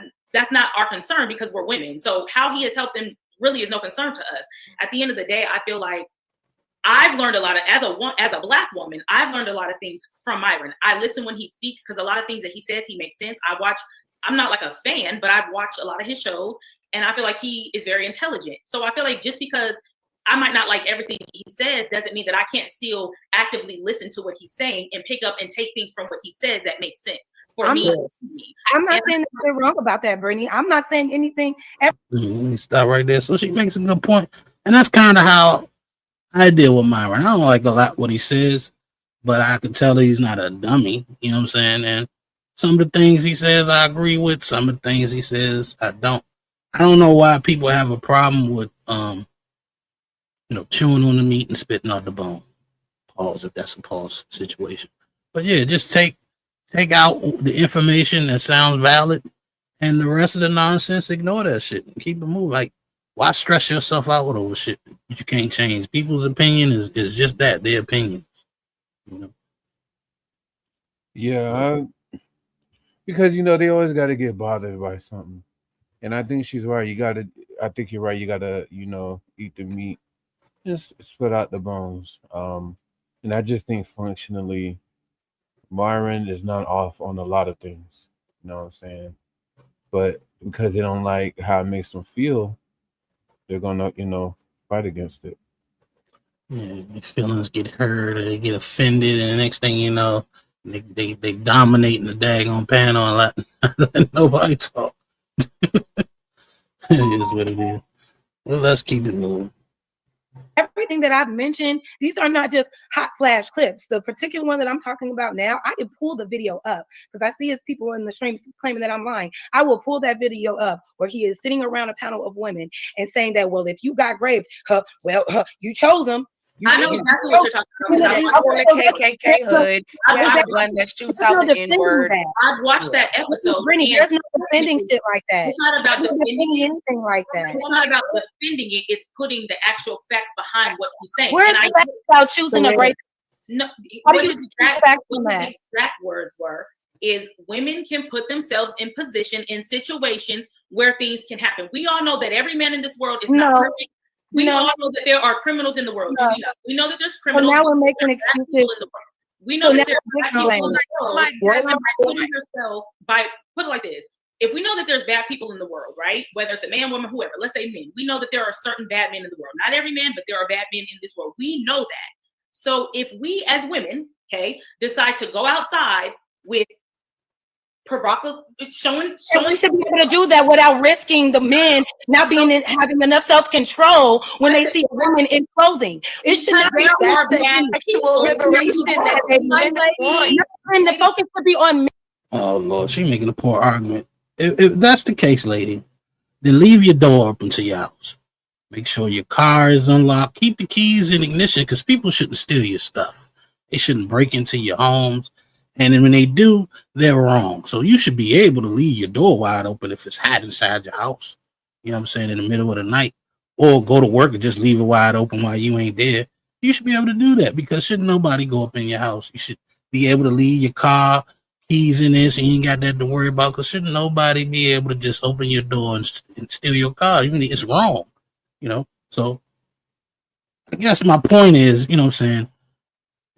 not our concern because we're women. So how he has helped them really is no concern to us. At the end of the day, I feel like I've learned a lot as a Black woman. I've learned a lot of things from Myron. I listen when he speaks because a lot of things that he says, he makes sense. I'm not like a fan, but I've watched a lot of his shows, and I feel like he is very intelligent. So I feel like just because I might not like everything he says doesn't mean that I can't still actively listen to what he's saying and pick up and take things from what he says that makes sense for me. I'm not saying they're wrong about that, Brittany. I'm not saying anything. Let me stop right there. So she makes a good point, and that's kind of how I deal with Myron. I don't like a lot what he says, but I can tell he's not a dummy. You know what I'm saying? And some of the things he says I agree with. Some of the things he says I don't. I don't know why people have a problem with chewing on the meat and spitting out the bone. Pause if that's a pause situation. But yeah, just take out the information that sounds valid, and the rest of the nonsense, ignore that shit and keep it moving. Like, why stress yourself out with over shit that you can't change? People's opinion is just that, their opinions. Yeah, because they always got to get bothered by something, and I think she's right. I think you're right. You gotta, eat the meat and spit out the bones. And I just think functionally, Myron is not off on a lot of things. You know what I'm saying? But because they don't like how it makes them feel, they're gonna, fight against it. Yeah, their feelings get hurt, or they get offended, and the next thing you know, they dominating the daggone panel and let nobody talk. It is what it is. Well, let's keep it moving. Everything that I've mentioned, these are not just hot flash clips. The particular one that I'm talking about now, I can pull the video up because I see his people in the stream claiming that I'm lying. I will pull that video up where he is sitting around a panel of women and saying that, well, if you got raped, you chose them. I know exactly what you're talking about. He's from the KKK hood. He has a gun that shoots out the N-word. I've watched that episode. Brittany, there's no defending shit like that. It's not about defending anything like that. It's not about defending it. It's putting the actual facts behind what he's saying. Where's the fact about choosing a rape? No, What what do his you exact, fact what from his that? exact words were is women can put themselves in position in situations where things can happen. We all know that every man in this world is not perfect. We all know that there are criminals in the world. Do we know? We know that there's criminals. So now we're making excuses. In the world. We know that there's black people in the world. By putting yourself, put it like this. If we know that there's bad people in the world, right? Whether it's a man, woman, whoever, let's say men. We know that there are certain bad men in the world. Not every man, but there are bad men in this world. We know that. So if we as women, decide to go outside with showing we should be able to do that without risking the men not having enough self-control when they see women in clothing. It should not be liberation and the focus should be on men. Oh Lord, she making a poor argument. If that's the case, lady, then leave your door open to your house. Make sure your car is unlocked. Keep the keys in ignition because people shouldn't steal your stuff. They shouldn't break into your homes. And then when they do, they're wrong. So you should be able to leave your door wide open if it's hot inside your house. You know what I'm saying? In the middle of the night. Or go to work and just leave it wide open while you ain't there. You should be able to do that because shouldn't nobody go up in your house. You should be able to leave your car keys in this and you ain't got that to worry about because shouldn't nobody be able to just open your door and steal your car. It's wrong. So I guess my point is, you know what I'm saying?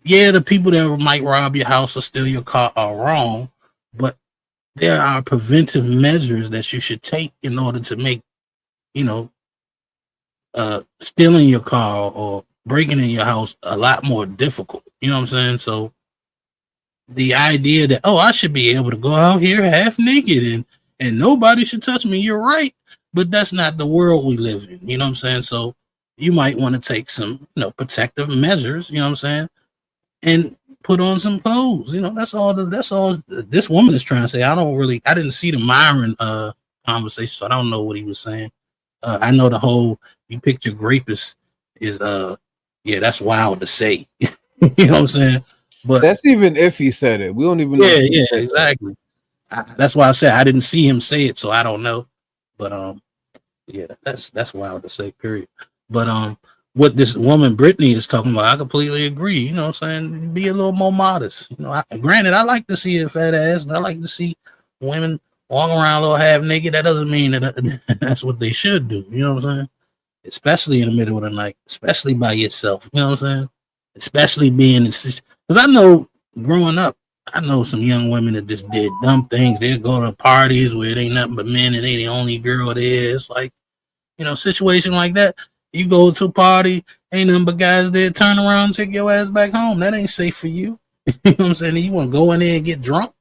Yeah, the people that might rob your house or steal your car are wrong, but there are preventive measures that you should take in order to make, stealing your car or breaking in your house a lot more difficult. You know what I'm saying? So the idea that, I should be able to go out here half naked and nobody should touch me, you're right, but that's not the world we live in. You know what I'm saying? So you might want to take some, protective measures, you know what I'm saying? And put on some clothes. That's all this woman is trying to say. I didn't see the Myron conversation, so I don't know what he was saying. I know the whole you picture grape is that's wild to say. You know what I'm saying? But that's even if he said it. We don't even know. Yeah, exactly. That's why I said I didn't see him say it, so I don't know. But that's wild to say, period. But what this woman Brittany is talking about, I completely agree. You know what I'm saying? Be a little more modest. Granted, I like to see a fat ass, and I like to see women walking around a little half naked. That doesn't mean that that's what they should do. You know what I'm saying? Especially in the middle of the night, especially by yourself. You know what I'm saying? Especially being in, because I know growing up, I know some young women that just did dumb things. They'll go to parties where it ain't nothing but men and they the only girl there. It's like, situation like that. You go to a party, ain't nothing but guys there, turn around and take your ass back home. That ain't safe for you. You know what I'm saying? You want to go in there and get drunk?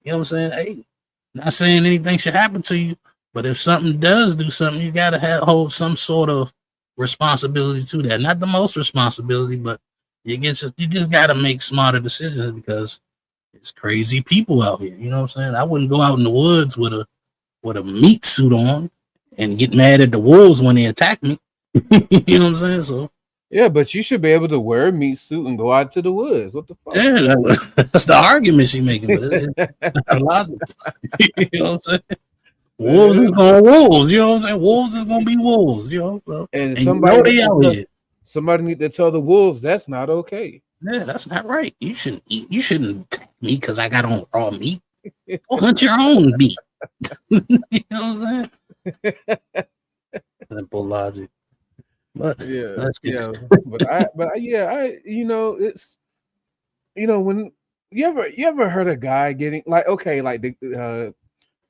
You know what I'm saying? Hey, not saying anything should happen to you, but if something does do something, you got to hold some sort of responsibility to that. Not the most responsibility, but you just got to make smarter decisions because it's crazy people out here. You know what I'm saying? I wouldn't go out in the woods with a meat suit on and get mad at the wolves when they attack me. You know what I'm saying? So Yeah, but you should be able to wear a meat suit and go out to the woods. What the fuck? yeah, that's the argument she's making, but it's not logical. You know what I'm saying? Wolves is going wolves. You know what I'm saying? Wolves is gonna be wolves. You know, so And and you know they out here. Somebody need to tell the wolves that's not okay. Yeah, that's not right. You shouldn't eat. You shouldn't attack me because I got on raw meat. Go hunt your own meat. You know what I'm saying? Simple logic. But Yeah, let's get yeah. It's when you ever heard a guy getting like the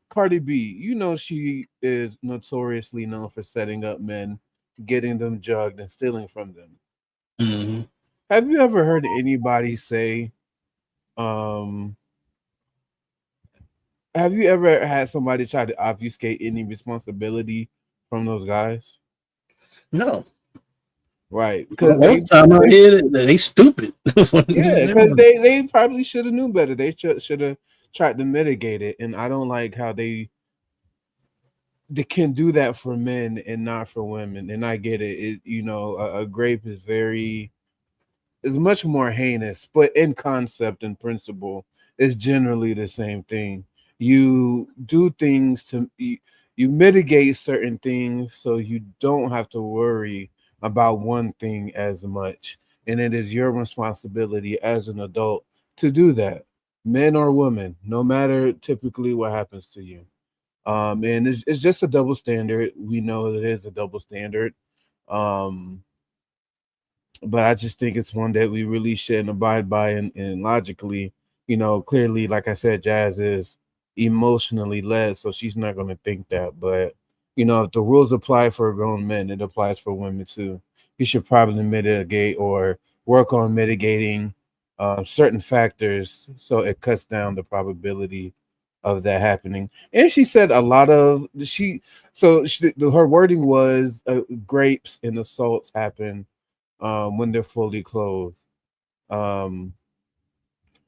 Cardi B, she is notoriously known for setting up men, getting them drugged and stealing from them. Mm-hmm. Have you ever heard anybody say, have you ever had somebody try to obfuscate any responsibility from those guys? No. Right. Because most time I hear they stupid. Yeah, because they probably should have knew better. They should have tried to mitigate it. And I don't like how they can do that for men and not for women. And I get it. A grape is much more heinous, but in concept and principle, it's generally the same thing. You do things you mitigate certain things so you don't have to worry about one thing as much. And it is your responsibility as an adult to do that, men or women, no matter typically what happens to you. And it's just a double standard. We know that it is a double standard. But I just think it's one that we really shouldn't abide by. And logically, clearly, like I said, Jazz is emotionally led, so she's not going to think that. But, if the rules apply for grown men, it applies for women too. You should probably mitigate or work on mitigating certain factors so it cuts down the probability of that happening. And she said a lot of her wording was grapes and assaults happen when they're fully clothed. I'm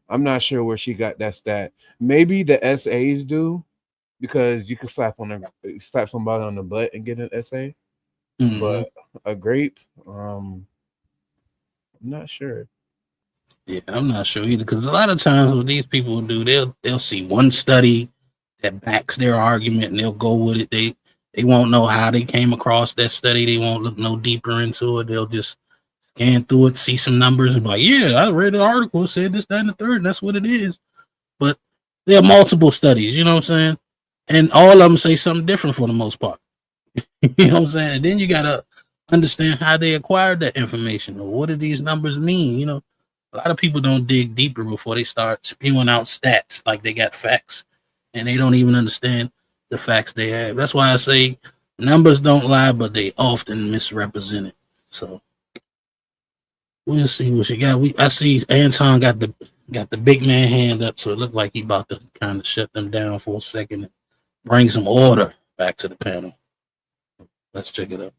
not sure where she got that stat. Maybe the SAs do, because you can slap somebody on the butt and get an SA. Mm-hmm. But a grape, I'm not sure. Yeah, I'm not sure either, because a lot of times what these people do, they'll see one study that backs their argument and they'll go with it. They won't know how they came across that study. They won't look no deeper into it. They'll just scan through it, see some numbers, and be like, yeah, I read an article, said this, that, and the third, and that's what it is. But there are multiple studies, you know what I'm saying? And all of them say something different for the most part. You know what I'm saying? And then you gotta understand how they acquired that information, or what do these numbers mean? A lot of people don't dig deeper before they start spewing out stats like they got facts, and they don't even understand the facts they have. That's why I say numbers don't lie, but they often misrepresent it. So we'll see what you got. I see Anton got the big man hand up, so it looked like he about to kind of shut them down for a second and bring some order back to the panel. Let's check it out.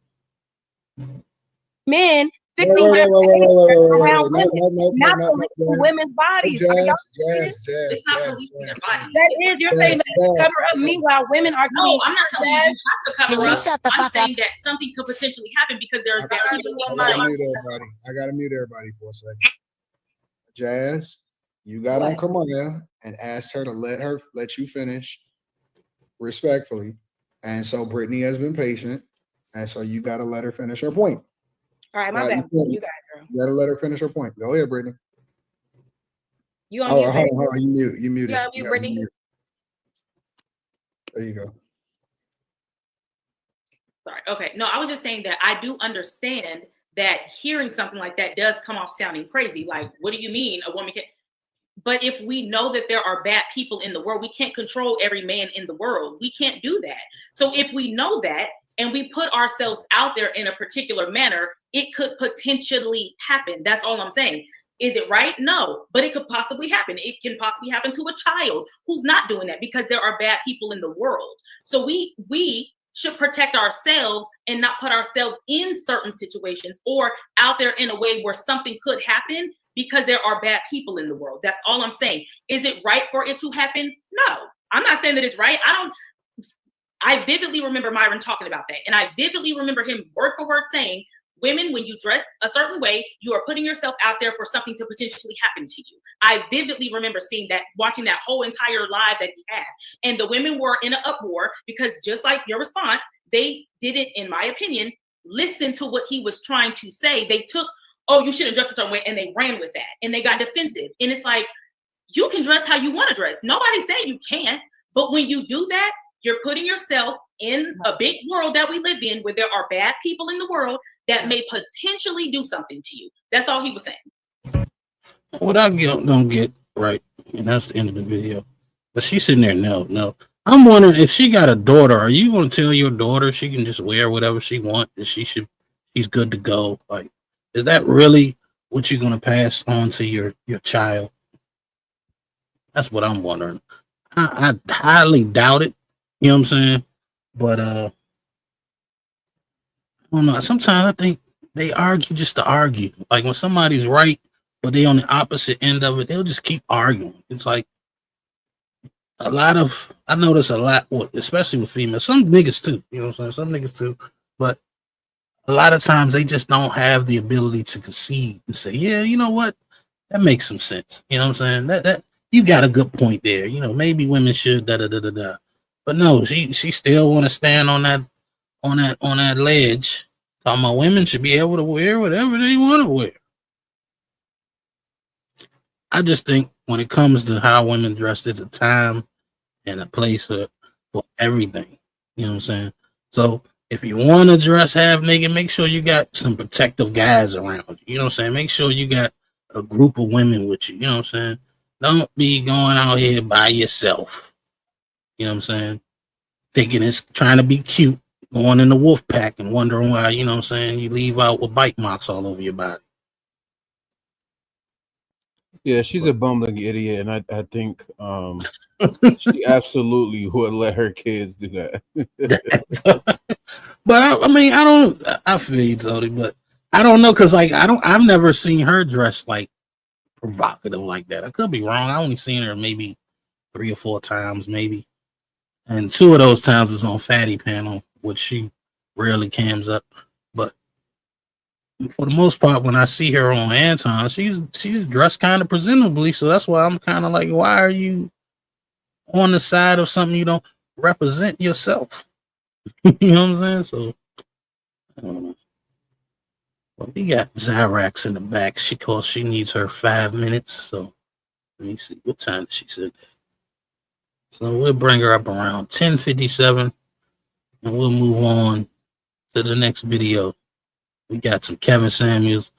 Men fixing their behavior around women, not policing women's bodies. Jazz. That is, you're saying that to cover up. Meanwhile, women are No, I'm not telling you you have to cover Can you up. shut the I'm fuck saying up? that something could potentially happen because there's bad people. I gotta mute everybody for a second. Jazz, you gotta come on there and ask her to let you finish respectfully. And so Brittany has been patient, and so you gotta let her finish her point. All right, my bad. You got it, girl. You gotta let her finish her point. Go ahead, Brittany. You on mute, baby. Hold on. You muted. Yeah, you Brittany. There you go. Sorry. Okay. No, I was just saying that I do understand that hearing something like that does come off sounding crazy. Like, what do you mean a woman can? But if we know that there are bad people in the world, we can't control every man in the world. We can't do that. So if we know that and we put ourselves out there in a particular manner, it could potentially happen. That's all I'm saying. Is it right? No, but it could possibly happen. It can possibly happen to a child who's not doing that because there are bad people in the world. So we should protect ourselves and not put ourselves in certain situations or out there in a way where something could happen because there are bad people in the world. That's all I'm saying. Is it right for it to happen? No, I'm not saying that it's right. I vividly remember Myron talking about that. And I vividly remember him word for word saying, women, when you dress a certain way, you are putting yourself out there for something to potentially happen to you. I vividly remember seeing that, watching that whole entire live that he had. And the women were in an uproar because just like your response, they didn't, in my opinion, listen to what he was trying to say. They took, oh, you shouldn't dress a certain way, and they ran with that. And they got defensive. And it's like, you can dress how you want to dress. Nobody's saying you can't. But when you do that, you're putting yourself in a big world that we live in where there are bad people in the world that may potentially do something to you. That's all he was saying. What I don't get right, and that's the end of the video. But she's sitting there, no. I'm wondering if she got a daughter, are you going to tell your daughter she can just wear whatever she wants, and she's good to go? Like, is that really what you're going to pass on to your child? That's what I'm wondering. I highly doubt it. You know what I'm saying? But I don't know. Sometimes I think they argue just to argue. Like when somebody's right, but they on the opposite end of it, they'll just keep arguing. It's like I notice a lot, especially with females, some niggas too. You know what I'm saying? Some niggas too. But a lot of times they just don't have the ability to concede and say, yeah, you know what? That makes some sense. You know what I'm saying? That you got a good point there. You know, maybe women should da. But no, she still want to stand on that ledge. Talking about women should be able to wear whatever they want to wear. I just think when it comes to how women dress, there's a time and a place for everything. You know what I'm saying? So if you want to dress half naked, make sure you got some protective guys around you. You know what I'm saying? Make sure you got a group of women with you. You know what I'm saying? Don't be going out here by yourself. You know what I'm saying? Thinking it's trying to be cute, going in the wolf pack and wondering why, you know what I'm saying, you leave out with bite marks all over your body. Yeah, she's a bumbling idiot, and I think she absolutely would let her kids do that. But I feel you, Tony, but I don't know, because like I've never seen her dressed like provocative like that. I could be wrong. I only seen her maybe 3 or 4 times, maybe. And 2 of those times was on Fatty Panel, which she rarely cams up. But for the most part, when I see her on Anton, she's dressed kind of presentably. So that's why I'm kind of like, why are you on the side of something you don't represent yourself? You know what I'm saying? So I don't know. Well, we got Zyrax in the back. She needs her 5 minutes. So let me see what time did she said that. So we'll bring her up around 10:57, and we'll move on to the next video. We got some Kevin Samuels,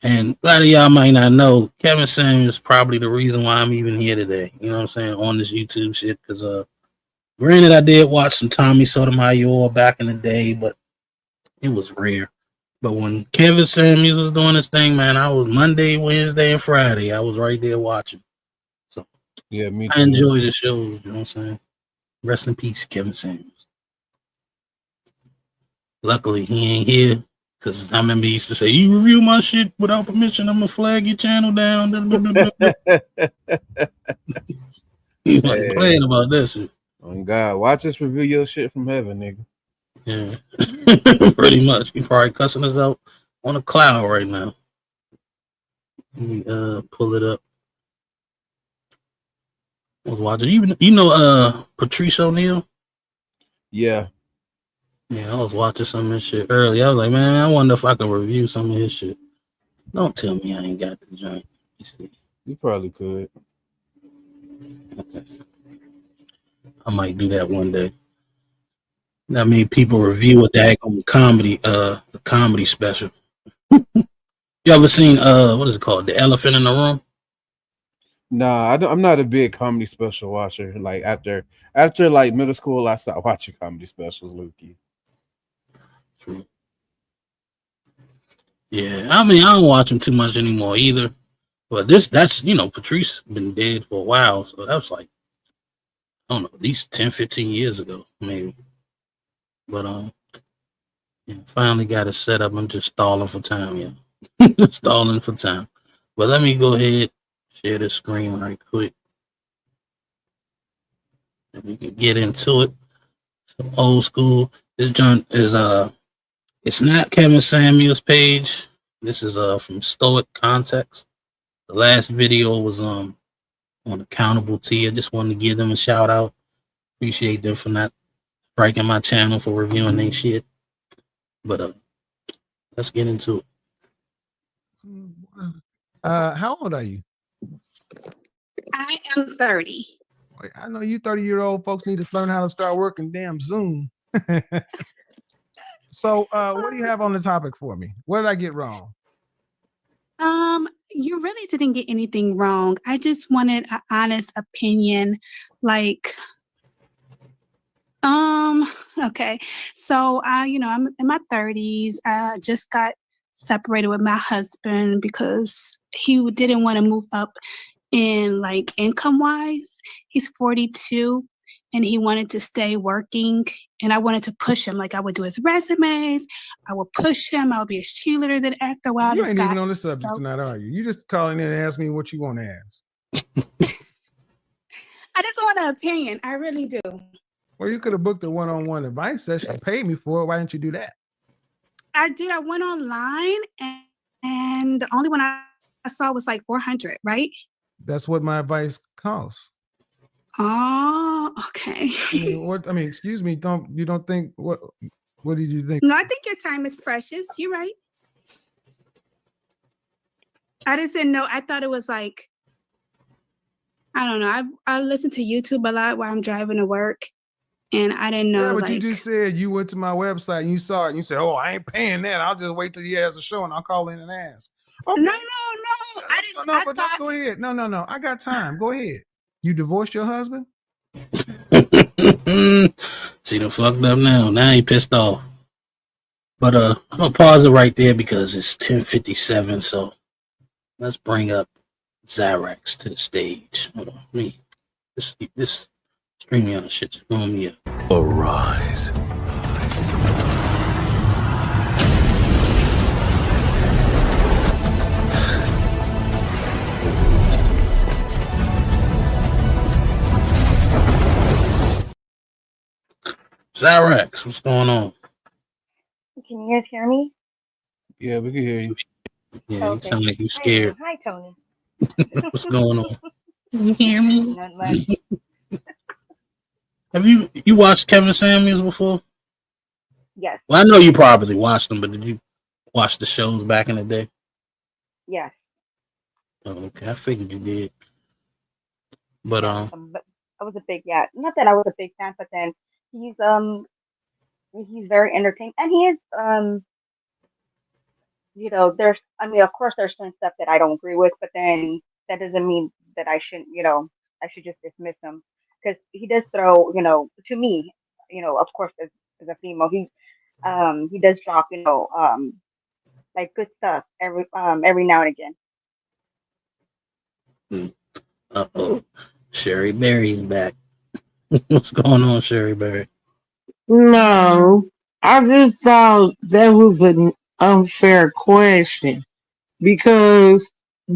and a lot of y'all might not know Kevin Samuels is probably the reason why I'm even here today. You know what I'm saying, on this YouTube shit. Because granted, I did watch some Tommy Sotomayor back in the day, but it was rare. But when Kevin Samuels was doing this thing, man, I was Monday, Wednesday, and Friday. I was right there watching. So yeah, me too. I enjoy the show. You know what I'm saying? Rest in peace, Kevin Samuels. Luckily, he ain't here, because I remember he used to say, you review my shit without permission, I'm going to flag your channel down. He wasn't playing about that shit. Oh, God. Watch us review your shit from heaven, nigga. Yeah. Pretty much. He probably cussing us out on a cloud right now. Let me pull it up. I was watching. You know Patrice O'Neal? Yeah. Yeah, I was watching some of his shit earlier. I was like, man, I wonder if I could review some of his shit. Don't tell me I ain't got the joint. Let me see. You probably could. Okay. I might do that one day. I mean, people review what the heck on the comedy special. You ever seen what is it called? The Elephant in the Room? Nah, I'm not a big comedy special watcher. Like after like middle school, I stopped watching comedy specials, Lukey. True. Yeah, I mean, I don't watch them too much anymore either. But that's Patrice been dead for a while, so that was like, I don't know, at least 10, 15 years ago, maybe. But finally got it set up. I'm just stalling for time, yeah. Stalling for time. But let me go ahead, share the screen right quick, and we can get into it. old school. This joint is it's not Kevin Samuels' page. This is from Stoic Context. The last video was on Accountable T. I just wanted to give them a shout out. Appreciate them for not striking my channel for reviewing their shit. But let's get into it. How old are you? I am 30. Wait, I know you 30-year-old folks need to learn how to start working damn Zoom. So what do you have on the topic for me? What did I get wrong? You really didn't get anything wrong. I just wanted an honest opinion. Like, okay. So I'm in my 30s. I just got separated with my husband because he didn't want to move up in like income wise. He's 42 and he wanted to stay working, and I wanted to push him. Like, I would do his resumes, I would push him, I would be his cheerleader. Then after a while, You this ain't guy, even on the subject tonight, are you? You just calling in and ask me what you want to ask. I just want an opinion. I really do. Well, you could have booked a one-on-one advice session and paid me for it. Why didn't you do that? I did. I went online, and the only one I saw was like 400, right? That's what my advice costs. Oh, okay. I mean, excuse me. You don't think what did you think? No, I think your time is precious. You're right. I just didn't know. I thought it was like, I don't know. I listen to YouTube a lot while I'm driving to work, and I didn't know. Yeah, but like, you just said you went to my website and you saw it and you said, "Oh, I ain't paying that. I'll just wait till he has a show and I'll call in and ask." Okay. No. But let's go ahead. No. I got time. Go ahead. You divorced your husband? See, the fucked up now. Now he pissed off. But I'm gonna pause it right there because it's 10:57. So let's bring up Zyrax to the stage. Hold on, this StreamYard shit's throwing me up. Arise. Zyrax, what's going on? Can you guys hear me? Yeah, we can hear you. Yeah, you sound like you scared. Hi, Tony. What's going on? Can you hear me? Not much. Have you watched Kevin Samuels before? Yes. Well, I know you probably watched them, but did you watch the shows back in the day? Yes. Oh, okay, I figured you did. But But I was a big not that I was a big fan, but then he's very entertaining, and he is there's of course there's some stuff that I don't agree with, but then that doesn't mean that I shouldn't I should just dismiss him, because he does throw to me of course as a female he does drop like good stuff every now and again. uh-oh, Sherry Berry's back. What's going on, Sherry Berry? No, I just thought that was an unfair question because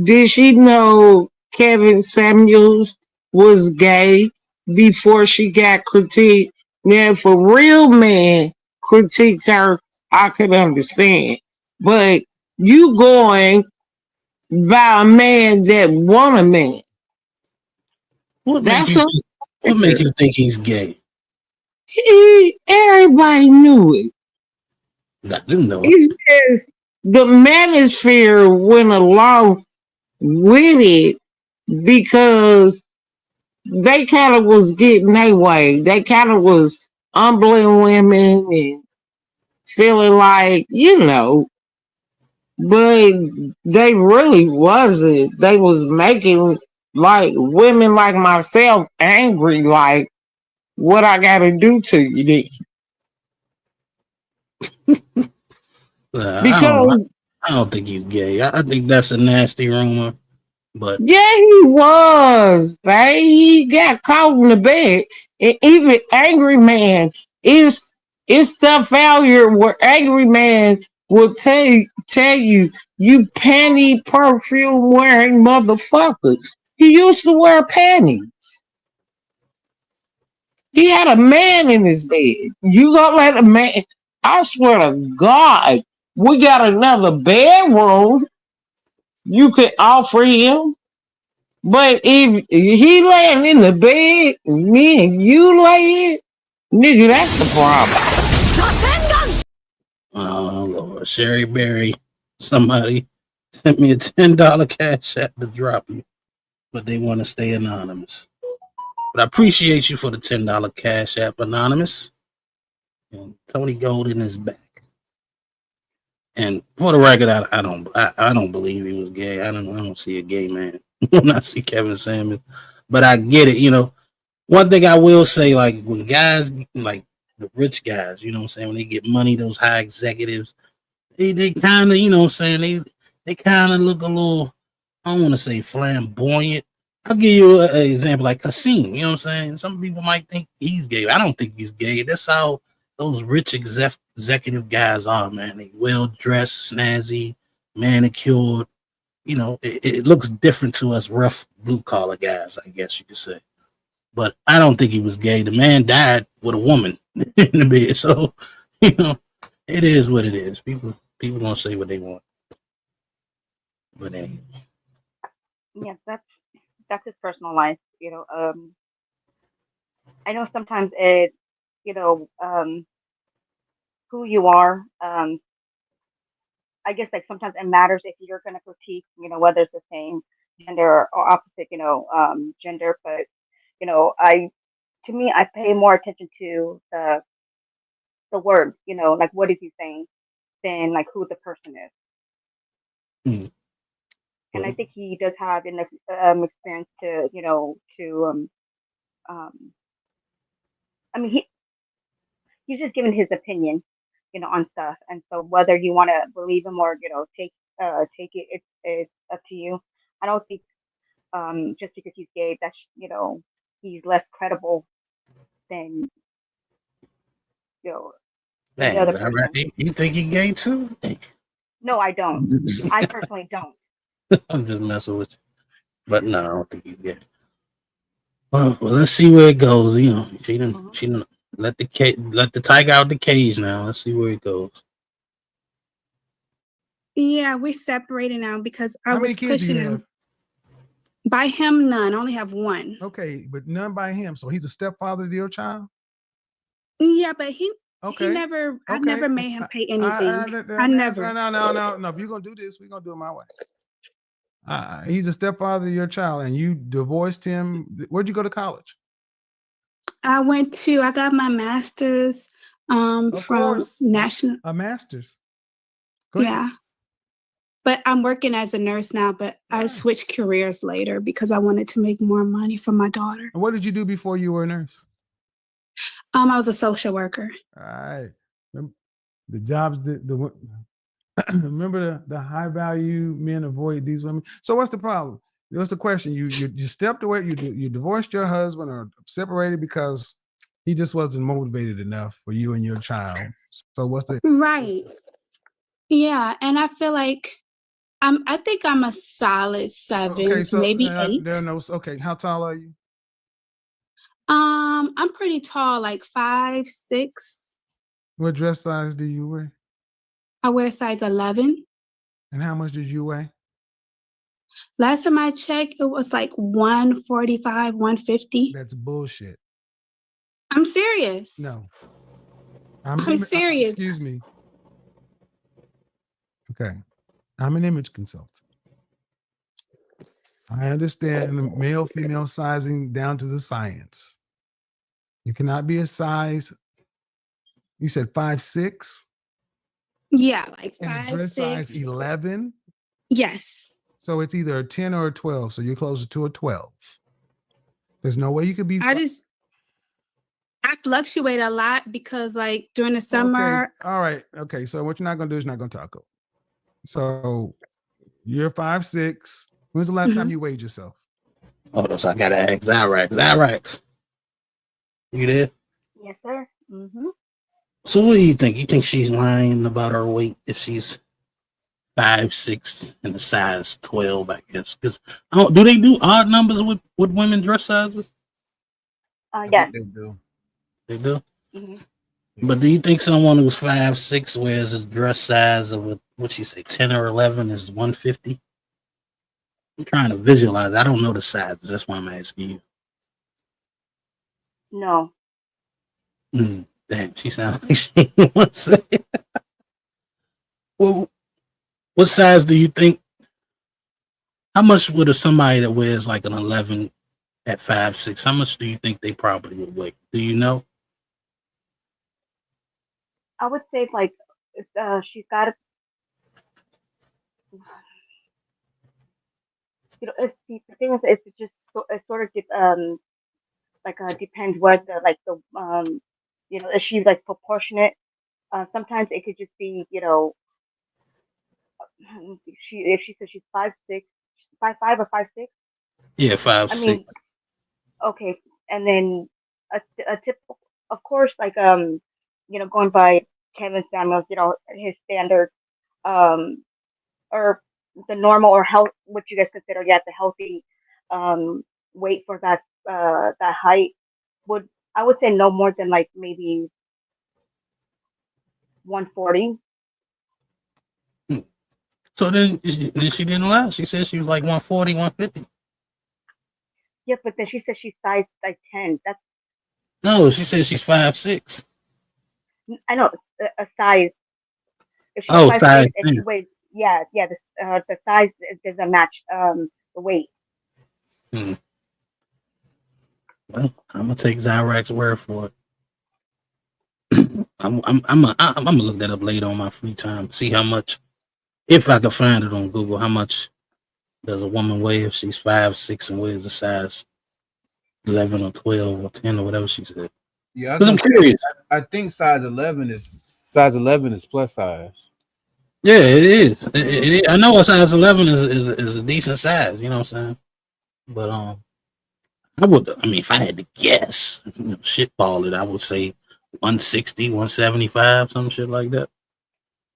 did she know Kevin Samuels was gay before she got critiqued? Now, if a real man critiques her, I could understand. But you going by a man that want a man. What make you think he's gay? Everybody knew it. I didn't know it. It's just the manosphere went along with it because they kind of was getting their way. They kind of was humbling women and feeling like, but they really wasn't. They was making like women like myself angry, like, what I gotta do to you then? Because I don't think he's gay. I think that's a nasty rumor. But yeah, he was. He got caught in the bed. And even Angry Man is stuff out here where Angry Man will tell you, you panty perfume wearing motherfucker. He used to wear panties. He had a man in his bed. You gonna let a man? I swear to God, we got another bedroom you could offer him. But if he laying in the bed, me and you lay it, nigga, that's a problem. Oh Lord, Sherry Berry, somebody sent me a $10 cash app to drop you, but they want to stay anonymous. But I appreciate you for the $10 cash app, anonymous. And Tony Golden is back. And for the record, I don't believe he was gay. I don't see a gay man when I see Kevin Samuels. But I get it, you know. One thing I will say, like when guys like the rich guys, you know what I'm saying, when they get money, those high executives, they kind of, you know what I'm saying, they kind of look a little, I don't want to say flamboyant. I'll give you an example like Kasim, you know what I'm saying? Some people might think he's gay. I don't think he's gay. That's how those rich executive guys are, man. They well dressed, snazzy, manicured. You know, it looks different to us rough blue collar guys, I guess you could say. But I don't think he was gay. The man died with a woman in the bed. So, you know, it is what it is. People gonna say what they want. But anyway. Yes, that's his personal life. I know sometimes it, you know, who you are. I guess like sometimes it matters if you're going to critique, whether it's the same gender or opposite, gender. But to me, I pay more attention to the words, like what is he saying, than like who the person is. And I think he does have enough experience to, I mean, he's just giving his opinion, on stuff. And so whether you want to believe him or, take it, it's up to you. I don't think just because he's gay, that's, he's less credible than, any other person. Right. You think he gay too? No, I don't. I personally don't. I'm just messing with you. But no, I don't think he's gay. Well, let's see where it goes. You know, she didn't let the tiger out the cage now. Let's see where it goes. Yeah, we're separated now because I How many was kids do pushing you him. have? By him, none. I only have one. Okay, but none by him. So he's a stepfather to your child? Yeah, but he Okay. never. I Okay. never made him pay anything. I No. never. If you're gonna do this, we're gonna do it my way. He's a stepfather to your child, and you divorced him. Where'd you go to college? I got my master's from national. A master's. Yeah. But I'm working as a nurse now, but I switched careers later because I wanted to make more money for my daughter. And what did you do before you were a nurse? I was a social worker. All right. The jobs that remember the high value men avoid these women. So what's the problem? What's the question? You stepped away. You divorced your husband or separated because he just wasn't motivated enough for you and your child. So what's the right? Yeah, and I feel like I think I'm a solid 7, maybe 8. There are no. Okay, how tall are you? I'm pretty tall, like 5'6". What dress size do you wear? I wear size 11. And how much did you weigh? Last time I checked, it was like 145, 150. That's bullshit. I'm serious. No. I'm serious. Excuse me. Okay. I'm an image consultant. I understand male, female sizing down to the science. You cannot be a size. You said 5'6"? Yeah, like 5'6". And dress size 11? Yes. So it's either a 10 or a 12. So you're closer to a 12. There's no way you could be. I fluctuate a lot because like during the summer. Okay. All right. Okay. So what you're not going to do is not going to talk. So you're 5'6". When's the last time you weighed yourself? Oh, so I got to ask Zyrax. You there? Yes, sir. Mm-hmm. So what do you think? You think she's lying about her weight if she's 5'6" and a size 12, I guess? Because do they do odd numbers with women dress sizes? Yes. They do. They do. Hmm. But do you think someone who's 5'6" wears a dress size of what you say 10 or 11 is 150? I'm trying to visualize. I don't know the sizes. That's why I'm asking you. No. Damn, she sounds like she wants to say. Well, what size do you think? How much would somebody that wears like an 11 at 5'6"? How much do you think they probably would weigh? Do you know? I would say like she's got to, the thing is, it's just it sort of like depends what the like the is she like proportionate? Sometimes it could just be if she says she's 5'6", 5'5" or 5'6". Yeah, I 5'6". mean, okay, and then a typical, of course, like going by Kevin Samuels, his standard, um, or the normal or health, what you guys consider, the healthy, um, weight for that height would, I would say, no more than like maybe 140. So then she didn't lie. She said she was like 140, 150. Yeah, but then she said she's size like 10. That's No, she said she's 5'6". I know a size. If she's Oh, five size six and she 10. weighs, the size doesn't match the weight. Hmm. Well, I'm gonna take Zyrax's word for it. I'm gonna look that up later on my free time. See how much, if I can find it on Google, how much does a woman weigh if she's 5'6" and wears a size 11 or 12 or 10 or whatever she said. Yeah, Because I'm curious. I think size 11 is plus size. Yeah, it is. It is. I know a size 11 is a decent size. You know what I'm saying? But I mean, if I had to guess, shitball it, I would say 160, 175, some shit like that.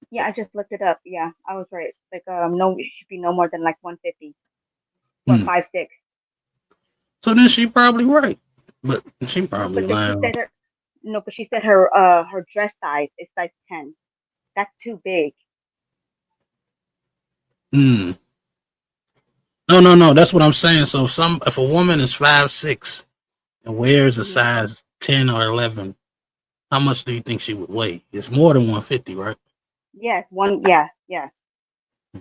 Yeah, I just looked it up. Yeah, I was right. Like no, it should be no more than like 150 for Hmm. 5'6". So then she probably right, but she No, probably but then she lying. said her dress size is size 10. That's too big. Hmm. No. That's what I'm saying. So if a woman is 5'6" and wears a Hmm. size 10 or 11, how much do you think she would weigh? It's more than 150, right? Yes, one. Yeah, yeah. I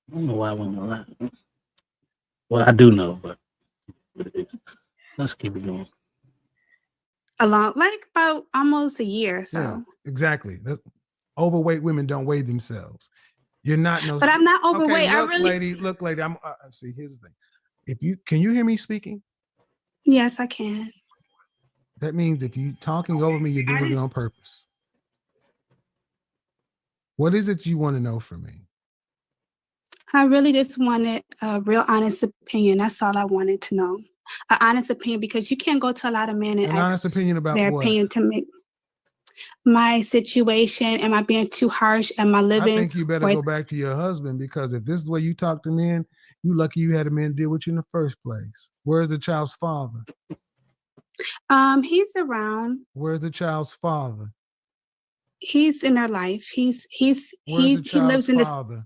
don't know why I wouldn't know that. Well, I do know, but let's keep it going. Like about almost a year. So, Yeah, exactly. Overweight women don't weigh themselves. You're not no. but I'm not overweight. Okay, I look, really. lady. I'm see. Here's the thing. Can you hear me speaking? Yes, I can. That means if you talking over me, you're doing it on purpose. What is it you want to know from me? I really just wanted a real honest opinion. That's all I wanted to know. An honest opinion, because you can't go to a lot of men and An ask honest opinion about their what? opinion to make my situation. Am I being too harsh? Am I living? I think you better go back to your husband, because if this is the way you talk to men, you lucky you had a man deal with you in the first place. Where's the child's father? He's around. Where's the child's father? He's in their life. Where's He the child's lives in this. father?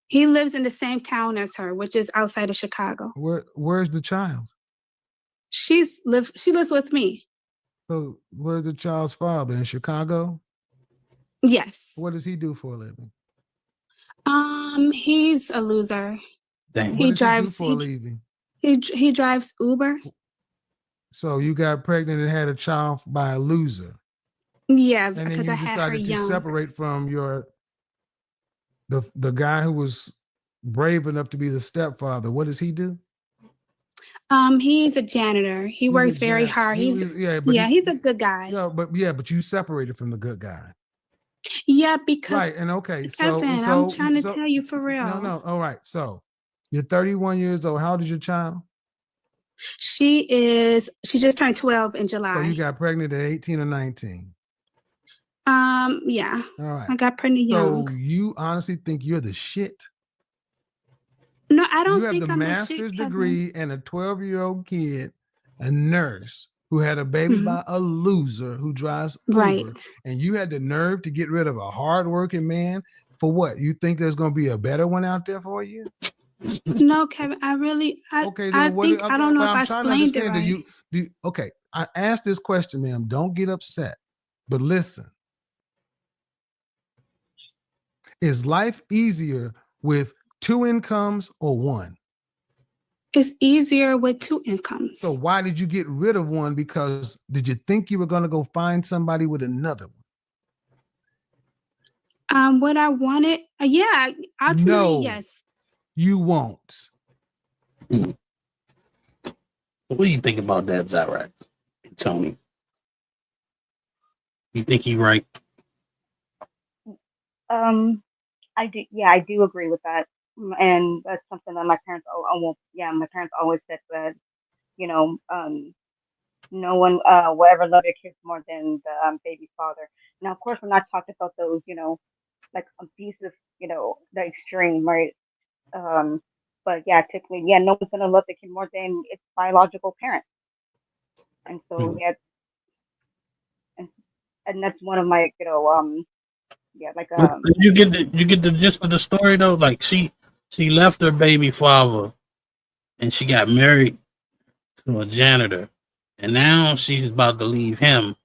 He lives in the same town as her, which is outside of Chicago. Where's the child? She lives with me. So where's the child's father? In Chicago? Yes. What does he do for a living? He's a loser. Dang. He What does drives he do for a living? he drives Uber. So you got pregnant and had a child by a loser. Yeah, And then because you I had her decided to young. separate from the guy who was brave enough to be the stepfather. What does he do? He's a janitor. He works very hard. He's a good guy. Yeah, but you separated from the good guy. Yeah, because right. And okay, Kevin, I'm trying to tell you for real. No. All right. So you're 31 years old. How old is your child? She just turned 12 in July. So you got pregnant at 18 or 19. Yeah. All right. I got pregnant young. So you honestly think you're the shit? No, I don't think I'm the master's degree and a 12-year-old kid, a nurse, who had a baby by a loser who drives Uber, Right. and you had the nerve to get rid of a hardworking man for what? You think there's going to be a better one out there for you? No, Kevin, Okay, I then what? think, I don't know Well, if I I'm trying to explained it understand. right. Okay, I asked this question, ma'am. Don't get upset, but listen. Is life easier with 2 incomes or 1? It's easier with 2 incomes. So why did you get rid of 1? Because did you think you were going to go find somebody with another one? What I wanted, yeah, ultimately, No, yes. you won't. What do you think about that, Zyrax and Tony? You think he right? I do. Yeah, I do agree with that, and that's something that my parents. My parents always said that you know, no one will ever love their kids more than the baby's father. Now, of course, I'm not talking about those, like abusive, the extreme, right? Um, but yeah, typically, yeah, no one's gonna love the kid more than its biological parent, and so yeah, and, and that's one of my, yeah, like You get the gist of the story though. Like she left her baby father and she got married to a janitor, and now she's about to leave him,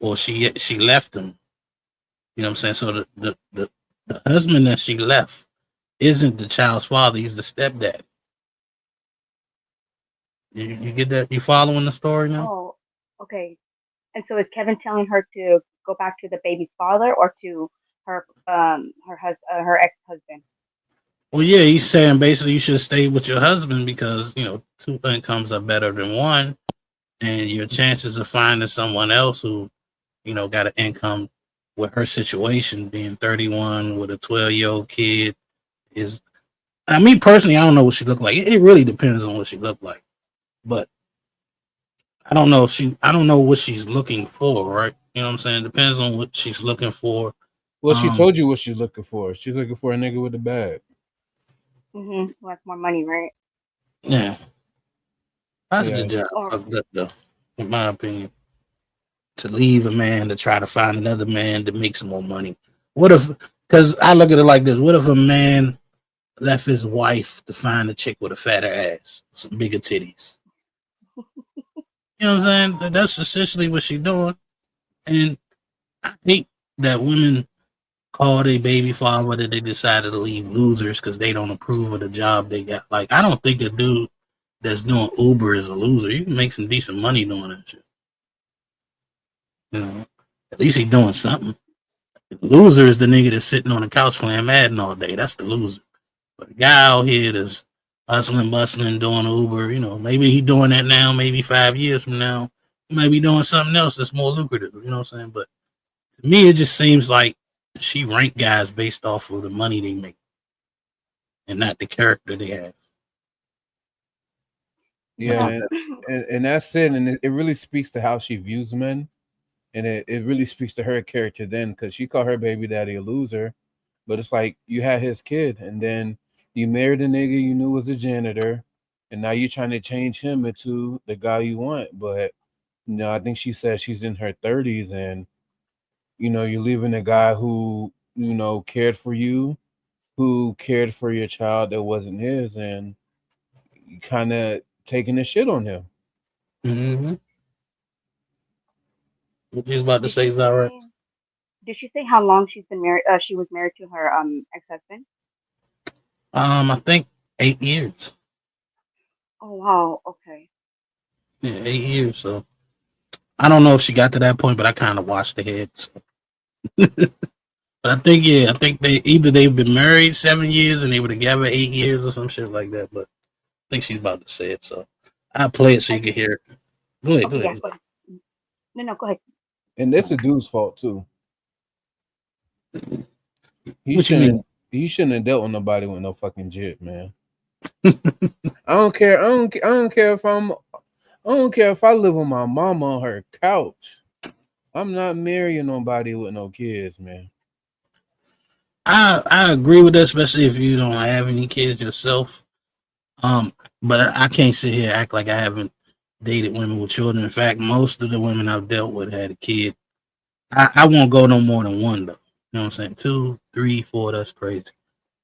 or she left him. You know what I'm saying? So the husband that she left isn't the child's father; he's the stepdad. You get that? You following the story now? oh, okay. And so is Kevin telling her to go back to the baby's father or to her ex husband? Well, yeah, he's saying basically you should stay with your husband because 2 incomes are better than 1, and your chances of finding someone else who got an income with her situation being 31 with a 12-year-old kid is. I mean, personally, I don't know what she looked like. It really depends on what she looked like, but I don't know what she's looking for, right? You know what I'm saying? It depends on what she's looking for. Well, she told you what she's looking for. She's looking for a nigga with a bag. Like more money, right? Yeah, that's Yeah. the job fucked up though, in my opinion. To leave a man to try to find another man to make some more money. What if? Because I look at it like this: what if a man left his wife to find a chick with a fatter ass, some bigger titties? You know what I'm saying? That's essentially what she's doing. And I hate that women call their baby father that they decided to leave losers because they don't approve of the job they got. Like, I don't think a dude that's doing Uber is a loser. You can make some decent money doing that shit. At least he doing something. The loser is the nigga that's sitting on the couch playing Madden all day. That's the loser. But the guy out here that's hustling, bustling, doing Uber, maybe he doing that now. Maybe 5 years from now, he might be doing something else that's more lucrative. You know what I'm saying? But to me, it just seems like she ranked guys based off of the money they make and not the character they have. Yeah, and that's it. And it really speaks to how she views men. And it really speaks to her character then, because she called her baby daddy a loser. But it's like you had his kid, and then you married a nigga you knew was a janitor, and now you're trying to change him into the guy you want. But I think she said she's in her 30s, and you're leaving a guy who cared for you, who cared for your child that wasn't his, and you kind of taking the shit on him. Mm-hmm. What you about to say, Zara? Did she say how long she's been married? She was married to her ex-husband. I think 8 years. Oh wow, okay. Yeah, 8 years. So I don't know if she got to that point, but I kind of watched ahead. So. But I think they've been married 7 years and they were together 8 years or some shit like that. But I think she's about to say it, so I'll play it so you can hear it. Go ahead, Okay, go ahead. yeah, go ahead. No, go ahead. And that's the dude's fault too. He What you mean? He shouldn't have dealt with nobody with no fucking jit, man. I don't care. I don't care if I live with my mama on her couch. I'm not marrying nobody with no kids, man. I agree with that, especially if you don't have any kids yourself. But I can't sit here and act like I haven't dated women with children. In fact, most of the women I've dealt with had a kid. I won't go no more than one though. You know what I'm saying? 2, 3, 4. That's crazy.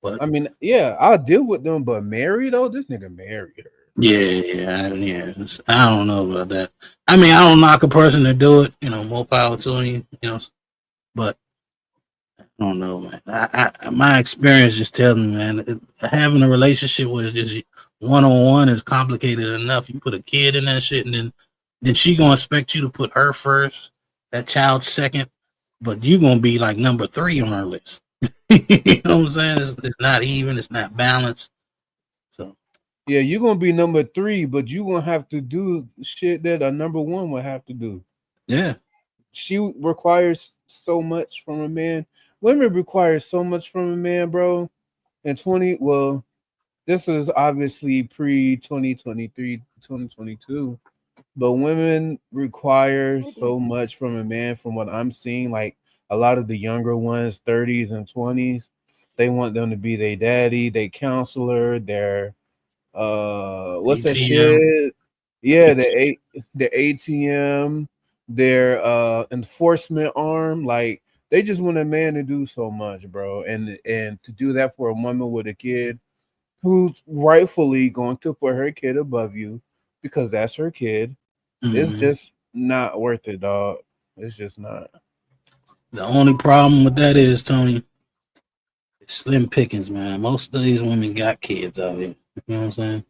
But I mean, yeah, I'll deal with them, but married though, this nigga married her. yeah. I don't know about that. I mean, I don't knock a person to do it. You know, more power to you. You know, but I don't know, man. My experience just tells me, man, having a relationship with just one on one is complicated enough. You put a kid in that shit, and then she gonna expect you to put her first, that child second, but you gonna be like number 3 on her list. You know what I'm saying? It's not even. It's not balanced. So yeah, you're gonna be number 3, but you gonna have to do shit that a number 1 would have to do. Yeah, she requires so much from a man. Women require so much from a man, bro. And this is obviously pre 2023, 2022. But women require so much from a man from what I'm seeing. Like a lot of the younger ones, 30s and 20s, they want them to be their daddy, their counselor, their what's that ATM. shit? Yeah, the ATM, their enforcement arm. Like they just want a man to do so much, bro. And to do that for a woman with a kid who's rightfully going to put her kid above you because that's her kid. It's Mhm. just not worth it, dog. It's just not. The only problem with that is, Tony, it's slim pickings, man. Most of these women got kids out here. You know what I'm saying?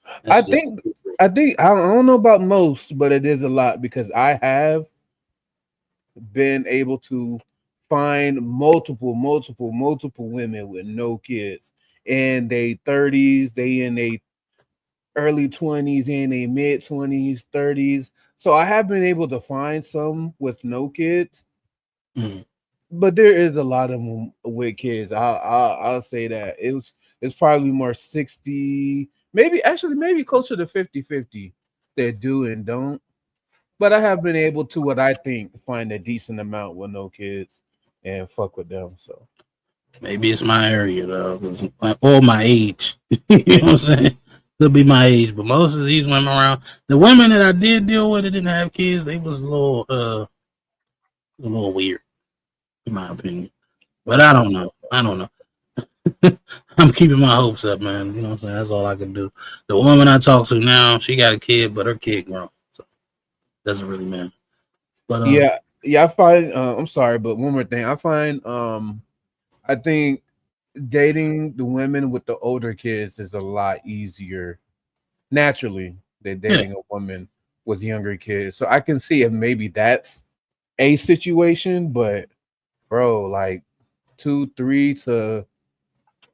I That's just think I don't know about most, but it is a lot because I have been able to find multiple women with no kids in their 30s, they in their early 20s, in their mid 20s, 30s. So I have been able to find some with no kids, but there is a lot of them with kids. I'll say that it's probably more 60, maybe closer to 50-50 that do and don't. But I have been able to, what I think, find a decent amount with no kids and fuck with them. So maybe it's my area though, or my age. You know what I'm saying? Could be my age, but most of these women around, the women that I did deal with that didn't have kids, they was a little weird, in my opinion. But I don't know. I'm keeping my hopes up, man. You know what I'm saying? That's all I can do. The woman I talk to now, she got a kid, but her kid grown, so doesn't really matter. But yeah, I find I'm sorry, but one more thing. I think dating the women with the older kids is a lot easier naturally than dating a woman with younger kids. So I can see if maybe that's a situation, but bro, like 2, 3 to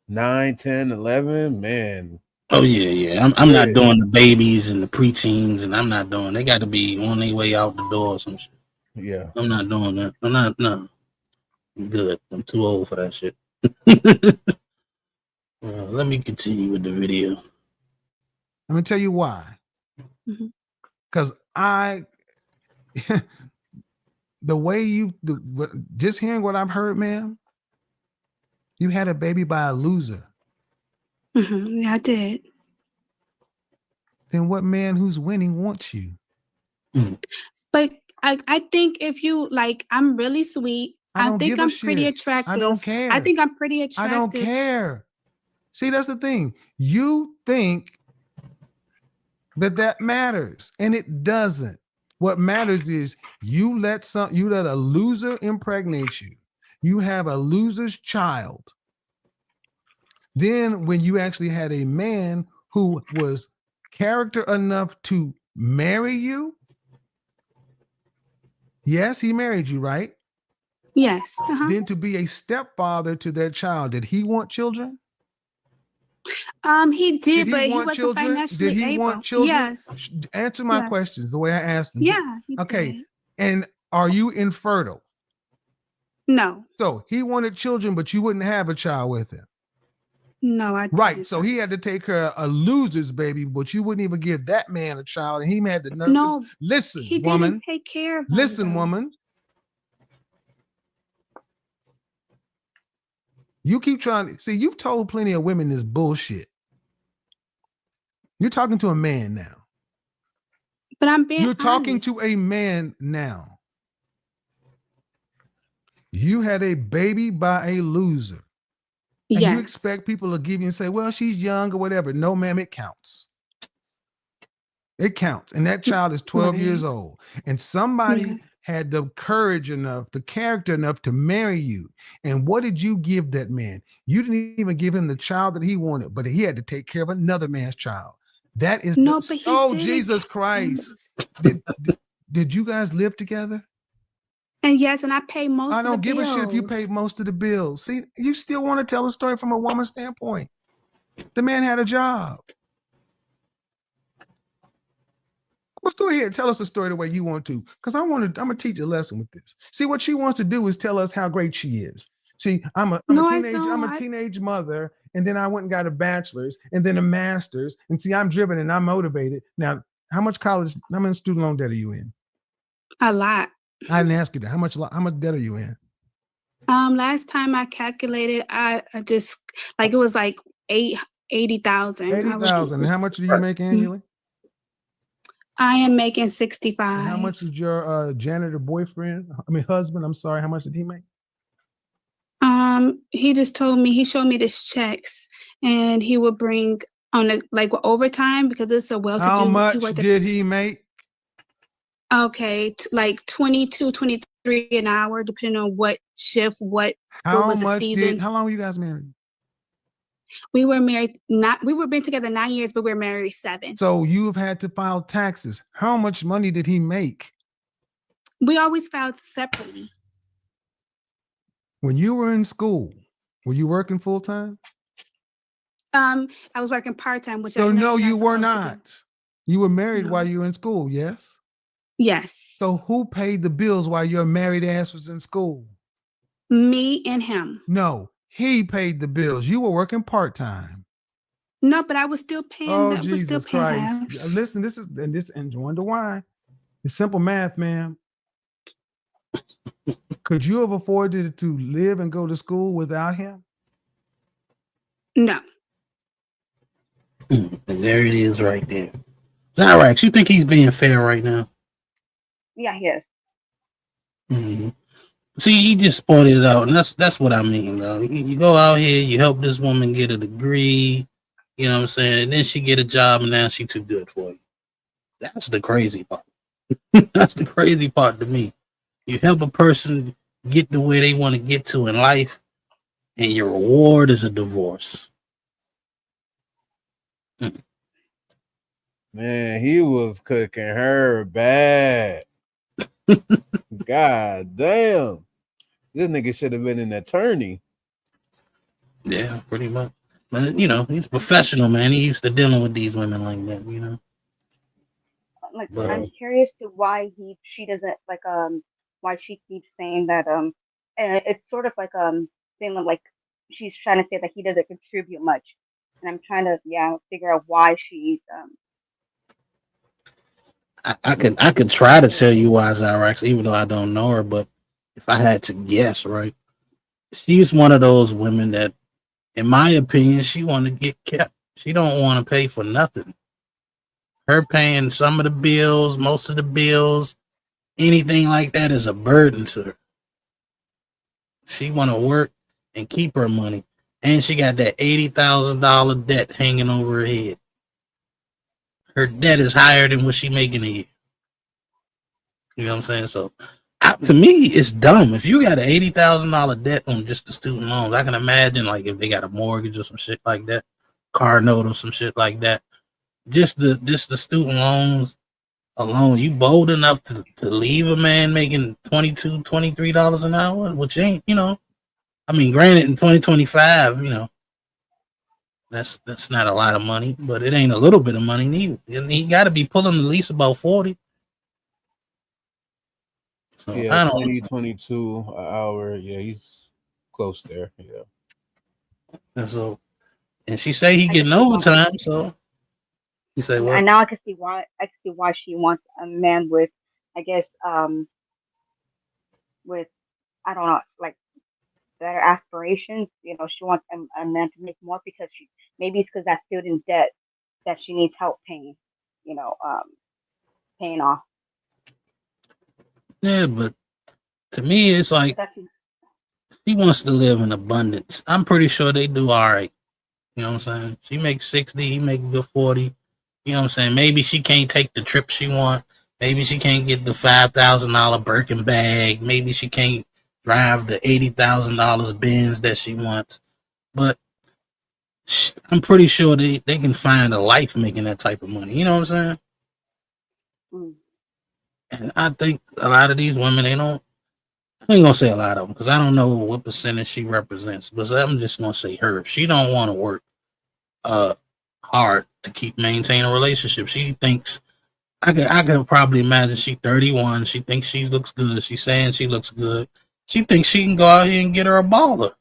9, 10, 11, man. oh yeah. I'm not doing the babies and the preteens, and I'm not doing. They got to be on their way out the door or some shit. Yeah, I'm not doing that. I'm not. No, I'm good. I'm too old for that shit. Let me continue with the video. Let me tell you why. Because the way just hearing what I've heard, man, you had a baby by a loser. Yeah, I did. Then what man who's winning wants you? But I think if you like, I'm really sweet. I don't think give a I'm pretty shit. attractive. I don't care. I think I'm pretty I attractive. don't care. See, that's the thing. You think that matters, and it doesn't. What matters is you let a loser impregnate you. You have a loser's child. Then when you actually had a man who was character enough to marry you, yes, he married you, right? Yes. Then to be a stepfather to that child, did he want children? He did, but he want wasn't children? financially Did he able. want children? Yes. Answer my questions the way I asked them. Yeah. he Okay. did. And are you infertile? No. So he wanted children, but you wouldn't have a child with him. No, I right. So he had to take care of a loser's baby, but you wouldn't even give that man a child, and he had the nerve. No. Listen, He woman. didn't take care of him. Listen, though. woman. You keep trying to see. You've told plenty of women this bullshit. You're talking to a man now. But I'm being You're talking honest. to a man now. You had a baby by a loser. And you Yes. expect people to give you and say, well, she's young or whatever. No, ma'am, it counts. It counts. And that child is 12 years Right. old. And somebody Yes. had the courage enough, the character enough to marry you. And what did you give that man? You didn't even give him the child that he wanted, but he had to take care of another man's child. That is No, but he did. Jesus Christ. Did you guys live together? And yes, and I pay most I of the don't give a shit if you paid bills. most of the bills. See, you still want to tell a story from a woman's standpoint. The man had a job. But go ahead, tell us the story the way you want to, because I'm gonna teach a lesson with this. See, what she wants to do is tell us how great she is. See, I'm a No, I teenage, I'm a don't. teenage mother, and then I went and got a bachelor's and then a master's. And see, I'm driven and I'm motivated. Now, how much student loan debt are you in? A lot. I didn't ask you that. How much debt are you in? Last time I calculated, I just like it was like 80,000. 80,000. And how much do you make annually? I am making And 65. how much did your janitor boyfriend, husband, I'm sorry, how much did he make? He just told me, he showed me this checks and he would bring on the like overtime because it's a well-to-do. How much did he make? Okay, like 22, 23 an hour, depending on what shift, what was the season. How long were you guys married? We were married we were been together 9 years, but we were married 7. So you've had to file taxes. How much money did he make? We always filed separately. When you were in school, were you working full time? I was working part-time, which So I know no, you're you were supposed to do. not. You were married No. while you were in school, yes? Yes. So who paid the bills while your married ass was in school? Me and him. No, he paid the bills. You were working part-time. No, but I was still paying. Oh, Was still Jesus paying Christ. half. Listen, and wonder why. It's simple math, ma'am. Could you have afforded to live and go to school without him? No. And there it is right there. Zyrax, you think he's being fair right now? Yeah, he is. Mm-hmm. See, he just pointed it out, and that's what I mean, though. You go out here, you help this woman get a degree, you know what I'm saying, and then she get a job, and now she too good for you. That's the crazy part. That's the crazy part to me. You help a person get to where they want to get to in life, and your reward is a divorce. Man, he was cooking her bad. God damn. This nigga should have been an attorney. Yeah, pretty much. But, he's a professional, man. He used to dealing with these women like that, Like, But, I'm curious to why she doesn't why she keeps saying that and it's sort of like saying like she's trying to say that he doesn't contribute much, and I'm trying to figure out why she's I could try to tell you why Zyrax, even though I don't know her, but if I had to guess, right, she's one of those women that, in my opinion, she want to get kept. She don't want to pay for nothing. Her paying some of the bills, most of the bills, anything like that is a burden to her. She want to work and keep her money, and she got that $80,000 debt hanging over her head. Her debt is higher than what she making a year. You know what I'm saying? So, to me, it's dumb. If you got an $80,000 debt on just the student loans, I can imagine like if they got a mortgage or some shit like that, car note or some shit like that. Just the student loans alone, you bold enough to leave a man making $22, $23 an hour, which ain't, I mean, granted, in 2025, that's not a lot of money, but it ain't a little bit of money neither. And he got to be pulling at least about 40. So, Yeah, I don't 2022 an hour. Yeah, he's close there. Yeah. And she say he getting overtime, so you say what? and now I can see why she wants a man with, I guess, with, I don't know, like better aspirations. She wants a man to make more because maybe it's because that student debt that she needs help paying. paying off. Yeah, but to me, it's like he wants to live in abundance. I'm pretty sure they do all right. You know what I'm saying? She makes 60, he make a good 40. You know what I'm saying? Maybe she can't take the trip she want. Maybe she can't get the $5,000 Birkin bag. Maybe she can't drive the $80,000 Benz that she wants. But I'm pretty sure they can find a life making that type of money. You know what I'm saying? Mm. And I think a lot of these women, they don't. I ain't gonna say a lot of them because I don't know what percentage she represents. But I'm just gonna say her. If she don't want to work hard to keep maintaining a relationship, she thinks I can probably imagine she 31. She thinks she looks good. She's saying she looks good. She thinks she can go out here and get her a baller.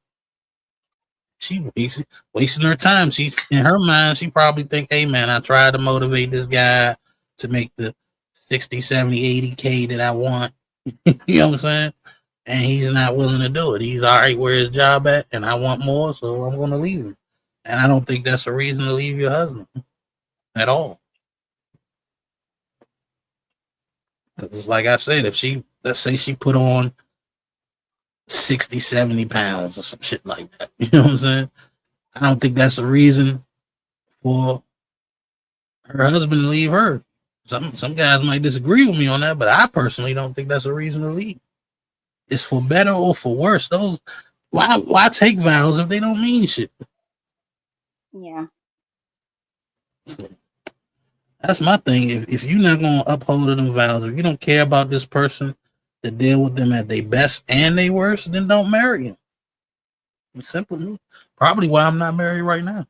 She wasting her time. She in her mind, she probably think, hey man, I tried to motivate this guy to make the 60, 70, 80K that I want. You know what I'm saying? And he's not willing to do it. He's all right where his job at, and I want more, so I'm gonna leave him. And I don't think that's a reason to leave your husband at all. Because like I said, if she, let's say she put on 60, 70 pounds or some shit like that, you know what I'm saying? I don't think that's a reason for her husband to leave her. Some guys might disagree with me on that, but I personally don't think that's a reason to leave. It's for better or for worse. Those why take vows if they don't mean shit? Yeah. That's my thing. If you're not gonna uphold them vows, if you don't care about this person to deal with them at their best and their worst, then don't marry him. It's simple to me. Probably why I'm not married right now.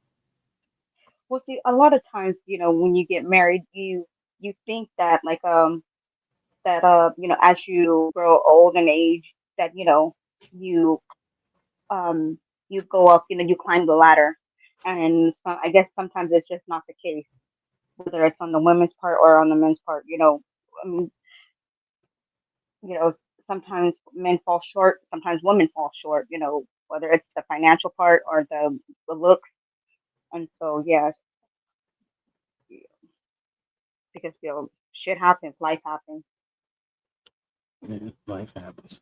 Well, see, a lot of times, when you get married, you think that as you grow old in age, that you you go up, you climb the ladder, and I guess sometimes it's just not the case, whether it's on the women's part or on the men's part. I mean, you know, sometimes men fall short, sometimes women fall short. Whether it's the financial part or the looks, and so yeah, because shit happens, life happens. Yeah, life happens.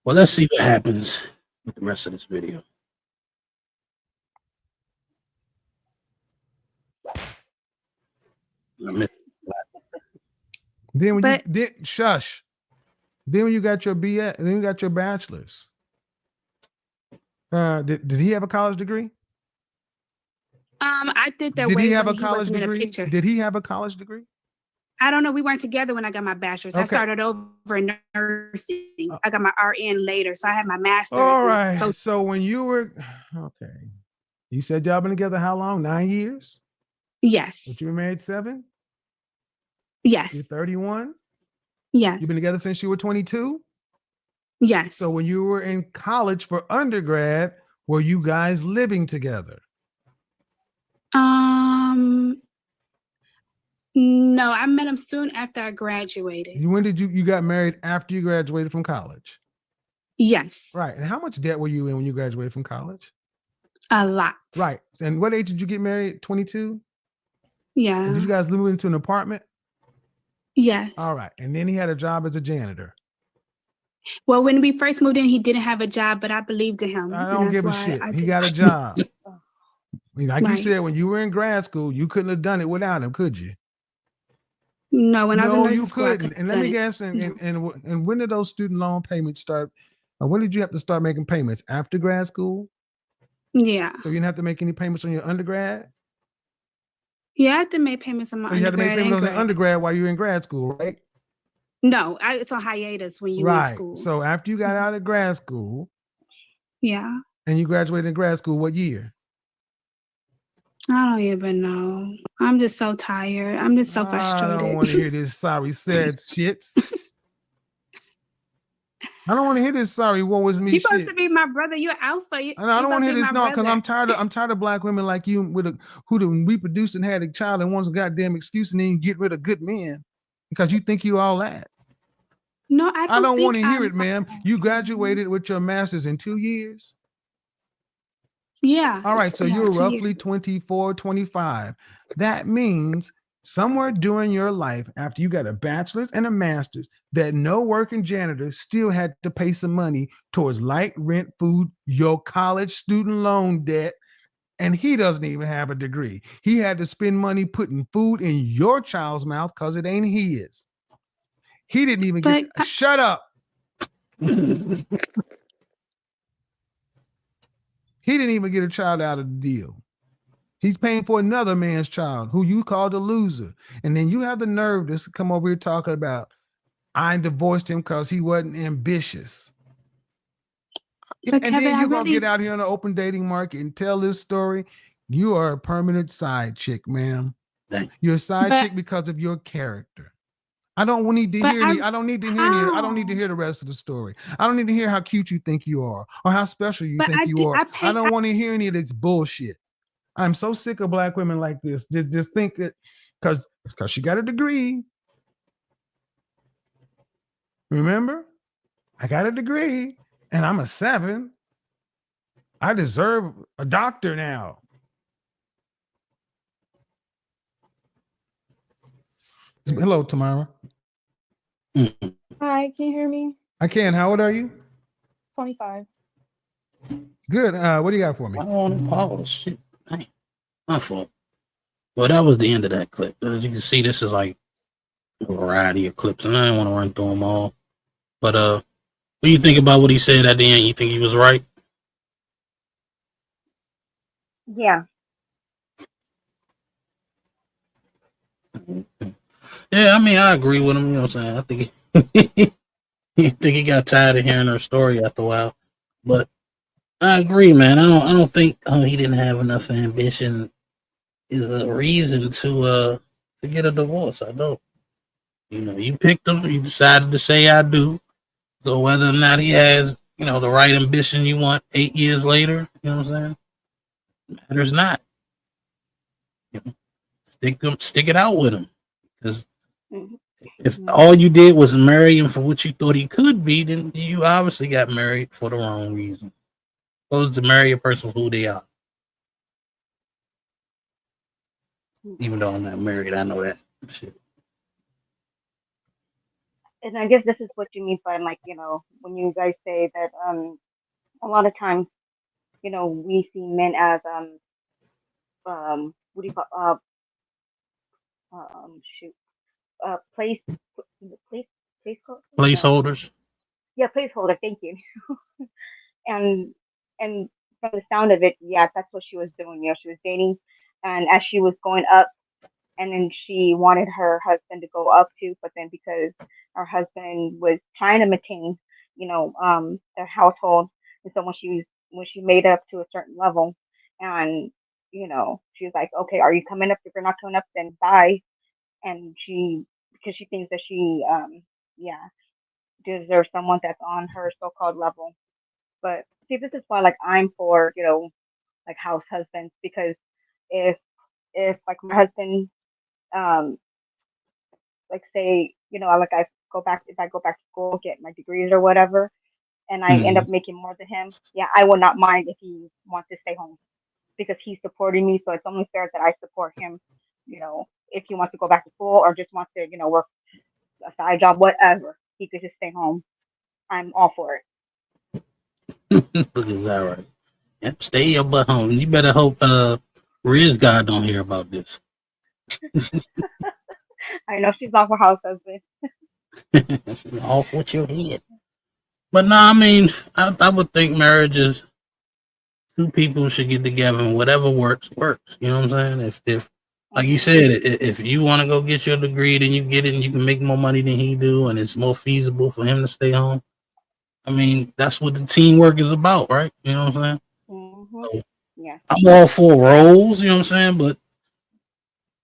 Well, let's see what happens with the rest of this video. Then when you did shush. Then when you got your BS, then you got your bachelor's. Did he have a college degree? I did that Did he way have when a he college wasn't in a degree? picture. Did he have a college degree? I don't know. We weren't together when I got my bachelor's. I Okay. started over in nursing. I got my RN later, so I had my master's. All right. So when you were okay, you said y'all been together how long? 9 years? Yes. But you were married 7? Yes. You're 31? Yes. You've been together since you were 22? Yes. So when you were in college for undergrad, were you guys living together? No, I met him soon after I graduated. When did you got married after you graduated from college? Yes. Right. And how much debt were you in when you graduated from college? A lot. Right. And what age did you get married? 22? Yeah. And did you guys move into an apartment? Yes. All right. And then he had a job as a janitor. Well, when we first moved in, he didn't have a job, but I believed in him. I don't give a shit. He got a did. job. Like you Right. said, when you were in grad school, you couldn't have done it without him, could you? No, when I was in nursing you school, I couldn't. couldn't And have let me done guess, it. and when did those student loan payments start? When did you have to start making payments? After grad school? Yeah. So you didn't have to make any payments on your undergrad? Yeah, I had to make payments on my So you had to make undergrad payments and on grad. the undergrad while you were in grad school, right? No, it's on hiatus when you in Right. school. So after you got out of grad school Yeah. and you graduated in grad school, what year? I don't even know. I'm just so tired. I'm just so I frustrated. don't want to hear this sorry, sad shit. I don't want to hear this sorry, woe was me You're shit. supposed to be my brother. You're alpha. I don't want to hear this no, because I'm tired of black women like you who done reproduced and had a child and wants a goddamn excuse and then you get rid of good men because you think you all that. No, I don't want to hear it, ma'am. You graduated with your master's in 2 years. Yeah. All right, so you're 2 roughly years. 24, 25. That means somewhere during your life, after you got a bachelor's and a master's, that no working janitor still had to pay some money towards light, rent, food, your college student loan debt, and he doesn't even have a degree. He had to spend money putting food in your child's mouth because it ain't his. He didn't even get. Shut up. He didn't even get a child out of the deal. He's paying for another man's child who you called a loser. And then you have the nerve to come over here talking about, I divorced him because he wasn't ambitious. But and Kevin, then I you're going to really, get out here on the open dating market and tell this story. You are a permanent side chick, ma'am. You're a side But- chick because of your character. I don't need to But hear any. I don't need to hear any. I don't need to hear the rest of the story. I don't need to hear how cute you think you are or how special you But think I you do- are. I pay- I don't want to hear any of this bullshit. I'm so sick of black women like this. Just think that because she got a degree. Remember, I got a degree and I'm a 7. I deserve a doctor now. Hello, Tamara. Hi, can you hear me? I can. How old are you? 25. Good. What do you got for me? I want to pause. Shit. Dang. My fault. Well, that was the end of that clip. As you can see, this is like a variety of clips, and I didn't want to run through them all. But what do you think about what he said at the end? You think he was right? Yeah. Yeah, I mean, I agree with him. You know what I'm saying? I think he got tired of hearing her story after a while. But I agree, man. I don't think he didn't have enough ambition is a reason to get a divorce. I don't. You know, you picked him. You decided to say I do. So whether or not he has, the right ambition you want 8 years later, you know what I'm saying? Matters not. Stick it out with him. Because if all you did was marry him for what you thought he could be, then you obviously got married for the wrong reason. Supposed to marry a person for who they are. Even though I'm not married, I know that shit. And I guess this is what you mean by like, when you guys say that a lot of times, we see men as what do you call shoot place place place Placeholders. yeah, placeholder, thank you. and and from the sound of it, yeah, that's what she was doing. She was dating, and as she was going up, and then she wanted her husband to go up too, but then because her husband was trying to maintain, their household, and so when she made up to a certain level, and she was like, okay, are you coming up? If you're not coming up, then bye. And because she thinks that she, yeah, deserves someone that's on her so-called level. But see, this is why, like, I'm for, like house husbands, because if like my husband, um, like say, like if I go back to school, get my degrees or whatever, and I end up making more than him, yeah, I will not mind if he wants to stay home because he's supporting me. So it's only fair that I support him. If he wants to go back to school or just wants to, work a side job, whatever, he could just stay home. I'm all for it. Look at that, right? Yep, stay your butt home. You better hope Riz God don't hear about this. I know she's off her house husband. Off with your head. But no, I mean, I would think marriage is two people should get together and whatever works. You know what I'm saying? If like you said, if you want to go get your degree, then you get it and you can make more money than he do, and it's more feasible for him to stay home. I mean, that's what the teamwork is about, right? You know what I'm saying? So, Yeah. I'm all for roles, you know what I'm saying? But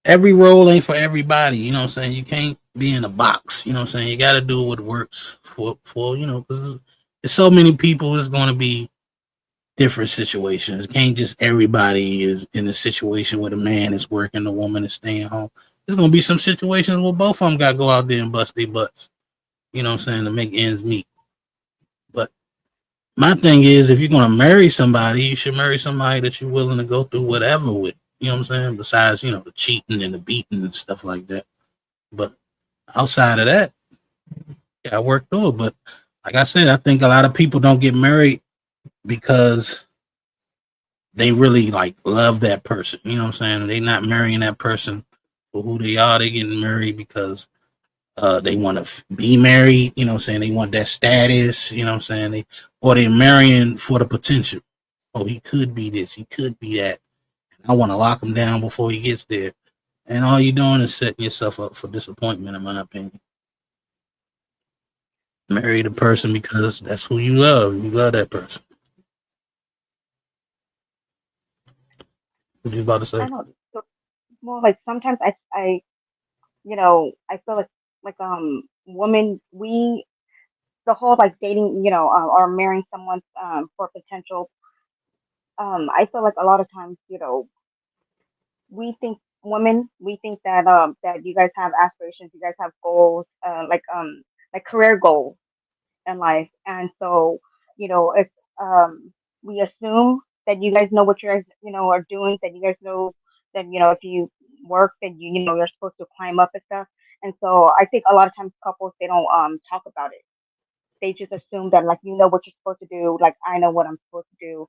every role ain't for everybody, you know what I'm saying? You can't be in a box, you know what I'm saying? You got to do what works for because there's so many people, it's going to be different situations. It can't just everybody is in a situation where the man is working, the woman is staying home. There's going to be some situations where both of them got to go out there and bust their butts, you know what I'm saying, to make ends meet. But my thing is, if you're going to marry somebody, you should marry somebody that you're willing to go through whatever with. You know what I'm saying? Besides, you know, the cheating and the beating and stuff like that. But outside of that, yeah, I worked through it. But like I said, I think a lot of people don't get married because they really like love that person. You know what I'm saying? They not marrying that person for who they are. They getting married because they want to be married. You know what I'm saying? They want that status. You know what I'm saying? Or they're marrying for the potential. Oh, he could be this. He could be that. I want to lock him down before he gets there. And all you're doing is setting yourself up for disappointment, in my opinion. Marry the person because that's who you love. You love that person. What you about to say? I don't know. So, well, like sometimes you know, I feel like women, we the whole like dating, you know, or marrying someone for potential. I feel like a lot of times, you know, we think we think that that you guys have aspirations, you guys have goals, like career goals in life, and so you know if we assume that you guys know what you guys you know are doing, that you guys know that you know if you work that you know you're supposed to climb up and stuff, and so I think a lot of times couples they don't talk about it. They just assume that like you know what you're supposed to do, like I know what I'm supposed to do,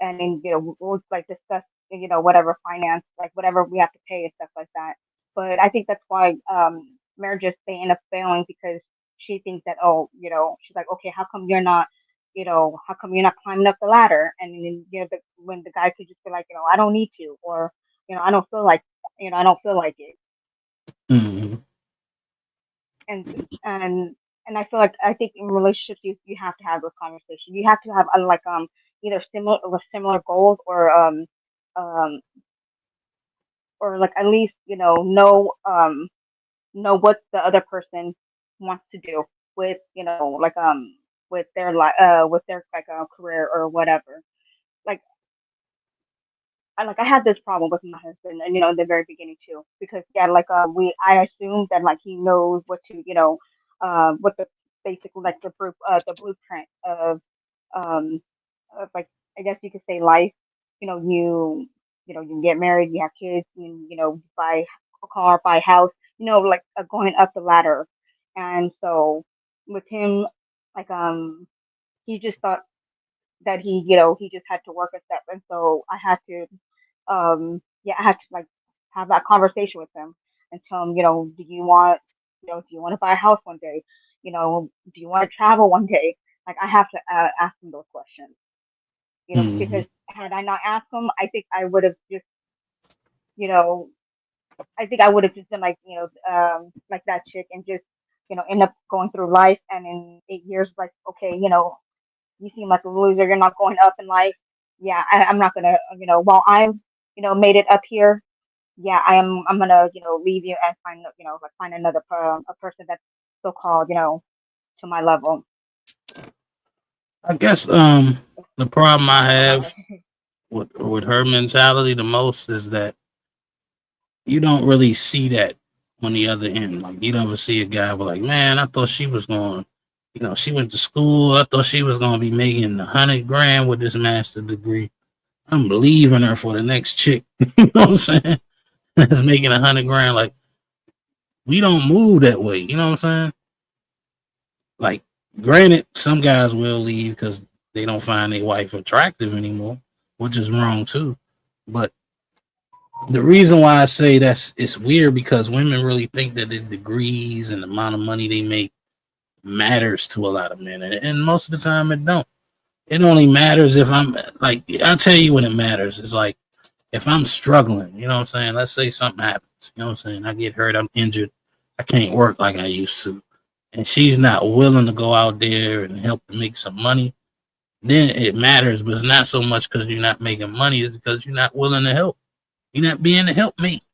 and then you know we'll like discuss you know whatever finance like whatever we have to pay and stuff like that. But I think that's why marriages they end up failing because she thinks that oh you know she's like okay how come you're not you know how come you're not climbing up the ladder and then you know when the guy could just be like you know I don't need to or you know I don't feel like you know I don't feel like it Mm-hmm. and and and I feel like I think in relationships you have to have those conversations. You have to have like either similar goals um or like at least know what the other person wants to do with like with their with their like career or whatever. Like I had this problem with my husband, and in the very beginning too, because yeah, like I assumed that like he knows what to what the basically like the blueprint um of like I guess you could say life. You get married, you have kids, buy a car, buy a house, like going up the ladder. And so with him, like he just thought that he just had to work a step, and so I had to yeah, I had to like have that conversation with him and tell him, do you want to buy a house one day? Do you want to travel one day? Like I have to ask him those questions, Mm-hmm. because had I not asked him, I think I would have just, you know, I think I would have just been like, like that chick and just, end up going through life and in 8 years, like, okay, you seem like a loser. You're not going up in life. Yeah, I'm not gonna, while I'm, made it up here. Yeah, I'm gonna, leave you and find, like find another a person that's so called, to my level. I guess the problem I About have it. with her mentality the most is that you don't really see that on the other end. Like you never see a guy with like, man, I thought she was going, she went to school. I thought she was gonna be making 100 grand with this master degree. I'm leaving her for the next chick. You know what I'm saying? That's making 100 grand. Like we don't move that way. You know what I'm saying? Like, granted, some guys will leave because they don't find their wife attractive anymore, which is wrong too. But the reason why I say it's weird because women really think that the degrees and the amount of money they make matters to a lot of men, and most of the time it don't. It only matters if I'm like I'll tell you when it matters. It's like if I'm struggling, you know what I'm saying? Let's say something happens, you know what I'm saying? I get hurt, I'm injured, I can't work like I used to, and she's not willing to go out there and help to make some money, then it matters. But it's not so much because you're not making money, it's because you're not willing to help. You're not being a helpmate.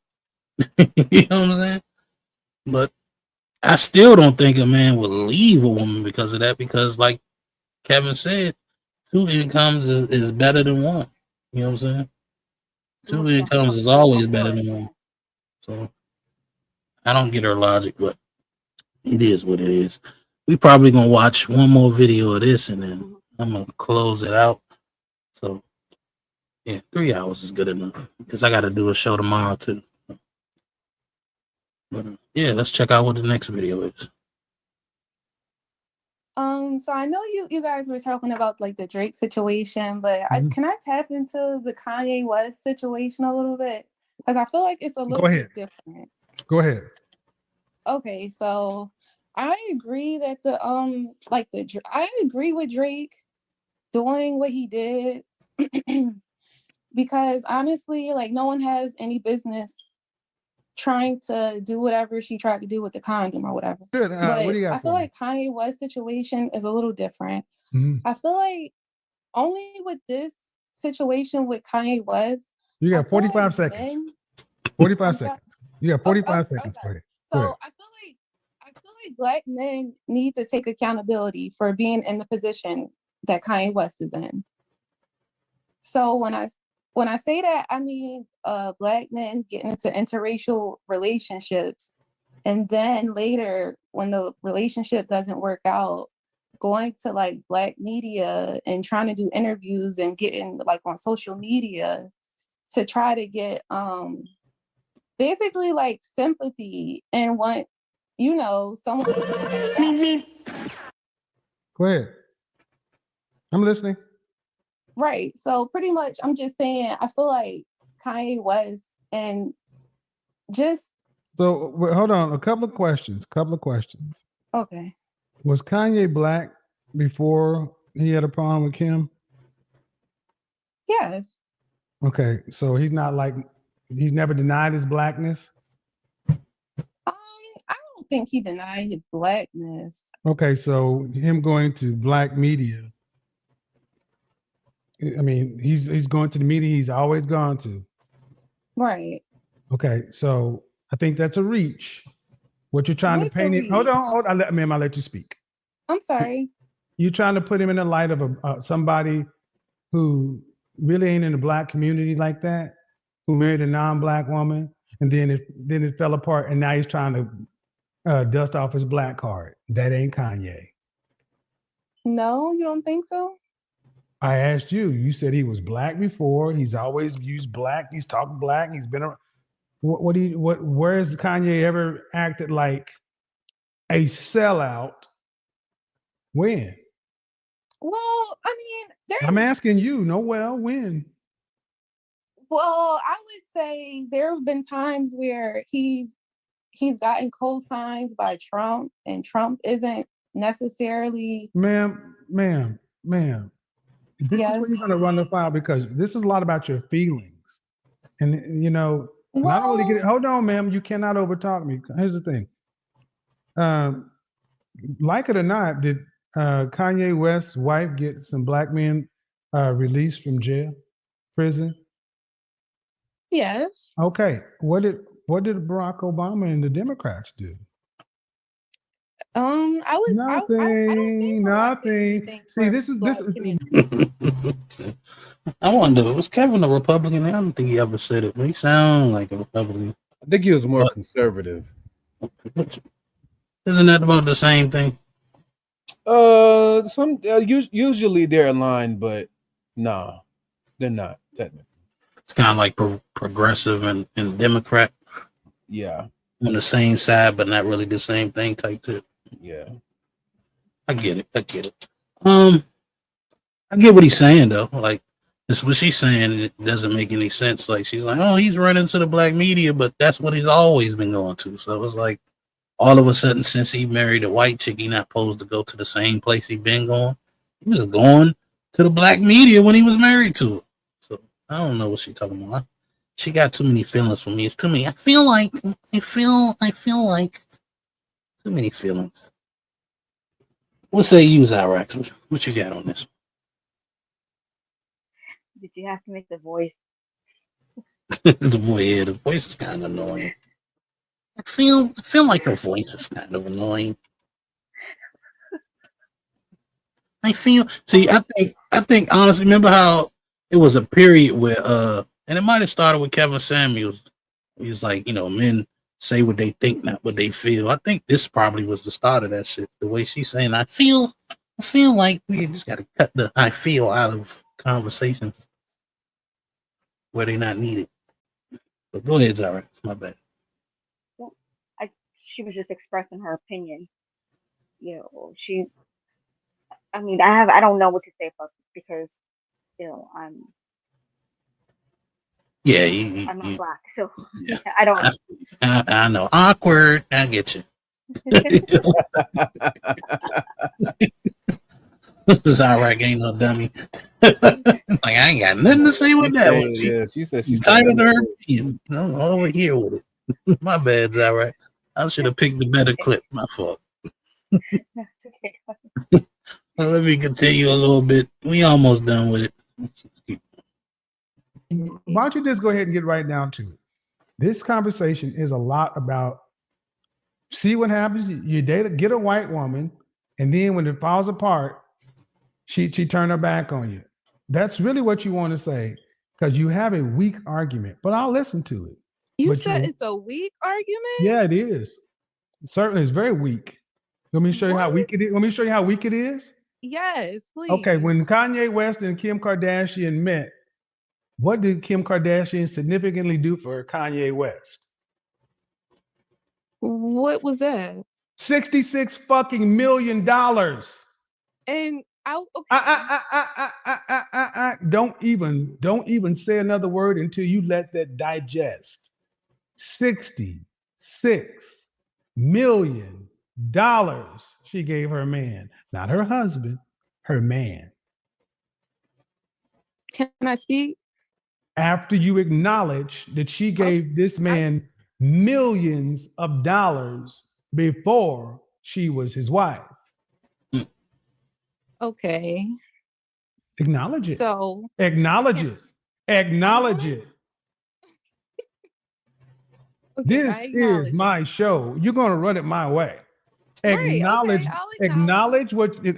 You know what I'm saying? But I still don't think a man will leave a woman because of that, because like Kevin said, two incomes is better than one. You know what I'm saying? Two Most incomes is definitely, always of better course, than yeah. one. So I don't get her logic, but it is what it is. We probably gonna watch one more video of this and then Mhm. I'm gonna close it out. So Yeah, 3 hours is good enough because I got to do a show tomorrow too. But yeah, let's check out what the next video is. So I know you guys were talking about like the Drake situation, but can I tap into the Kanye West situation a little bit? Because I feel like it's a little bit different. Go ahead. Okay, so I agree that I agree with Drake doing what he did because honestly, like no one has any business trying to do whatever she tried to do with the condom or whatever. Good. But What do you got I feel like Kanye West situation is a little different. Mhm. I feel like only with this situation with Kanye West, You I got feel 45 like seconds. men. 45 I'm sorry. seconds. You got 45 seconds. Go Sorry. ahead. So Go ahead. I feel like black men need to take accountability for being in the position that Kanye West is in. So when I say that, I mean black men getting into interracial relationships, and then later when the relationship doesn't work out, going to like black media and trying to do interviews and getting like on social media to try to get basically like sympathy and want someone to be on their side. Go ahead. I'm listening. Right. So pretty much I'm just saying I feel like Kanye West and just So hold on. A couple of questions. okay. Was Kanye black before he had a problem with Kim? Yes. Okay. So he's never denied his blackness. I don't think he denied his blackness. Okay. So him going to black media. I mean, he's going to the media he's always gone to. Right. Okay. So I think that's a reach. What you're trying to paint it. Hold on. I'll let you speak. I'm sorry. You're trying to put him in the light of somebody who really ain't in the black community like that, who married a non-black woman, and then it fell apart, and now he's trying to dust off his black card. That ain't Kanye. No, you don't think so? I asked you. You said he was black before. He's always used black. He's talked black. He's been around. Where has Kanye ever acted like a sellout? When? Well, I mean, I'm asking you. When? Well, I would say there have been times where he's gotten co-signs by Trump, and Trump isn't necessarily. Ma'am. This is where you're going to run the file because this is a lot about your feelings. And, and I don't really get it. Hold on, ma'am. You cannot overtalk me. Here's the thing. Like it or not, did Kanye West's wife get some black men released from prison? Yes. Okay. What did Barack Obama and the Democrats do? Nothing. See, this is. I wonder, was Kevin a Republican? I don't think he ever said it, but he sounded like a Republican. I think he was more conservative. Isn't that about the same thing? Usually they're aligned, but no, they're not technically. It's kind of like progressive and Democrat. Yeah, on the same side, but not really the same thing type too. Yeah, I get it. I get what he's saying though. Like, it's what she's saying. It doesn't make any sense. Like, she's like, oh, he's running to the black media, but that's what he's always been going to. So it's like, all of a sudden, since he married a white chick, he not supposed to go to the same place he been going. He was going to the black media when he was married to her. So I don't know what she's talking about. She got too many feelings for me. It's too many. I feel like too many feelings. What say you, Zyrax? What you got on this? Did you have to make the voice? The voice is kind of annoying. I feel like her voice is kind of annoying. I think honestly, remember how it was a period where and it might have started with Kevin Samuels. He was like, men say what they think, not what they feel. I think this probably was the start of that shit. The way she's saying, I feel like we just got to cut the I feel out of conversations. where they not needed. But go ahead, Zara. It's my bad. Well, she was just expressing her opinion. She. I mean, I don't know what to say about this because I'm Yeah, I'm not you black, so yeah. I don't. I know. Awkward. I get you. Zara ain't no dummy. Like I ain't got nothing to say with that one. She said she Titled her understood. opinion. I'm over here with it. My bad, Zara. I should have picked a better clip. My fault. Well, let me continue a little bit. We almost done with it. Why don't you just go ahead and get right down to it? This conversation is a lot about see what happens. You get a white woman, and then when it falls apart, she turned her back on you. That's really what you want to say because you have a weak argument. But I'll listen to it. You But said it's a weak argument? yeah, it is. Certainly, it's very weak. Let me show you how weak it is. Let me show you how weak it is. Yes, please. Okay, when Kanye West and Kim Kardashian met, what did Kim Kardashian significantly do for Kanye West? What was that? $66 fucking million. And Don't even say another word until you let that digest. $66 million she gave her man, not her husband, her man. Can I speak? After you acknowledge that she gave this man millions of dollars before she was his wife. Okay. Acknowledge it. So acknowledge it. Acknowledge it. Okay, This is my show. You're going to run it my way. Acknowledge, okay, I'll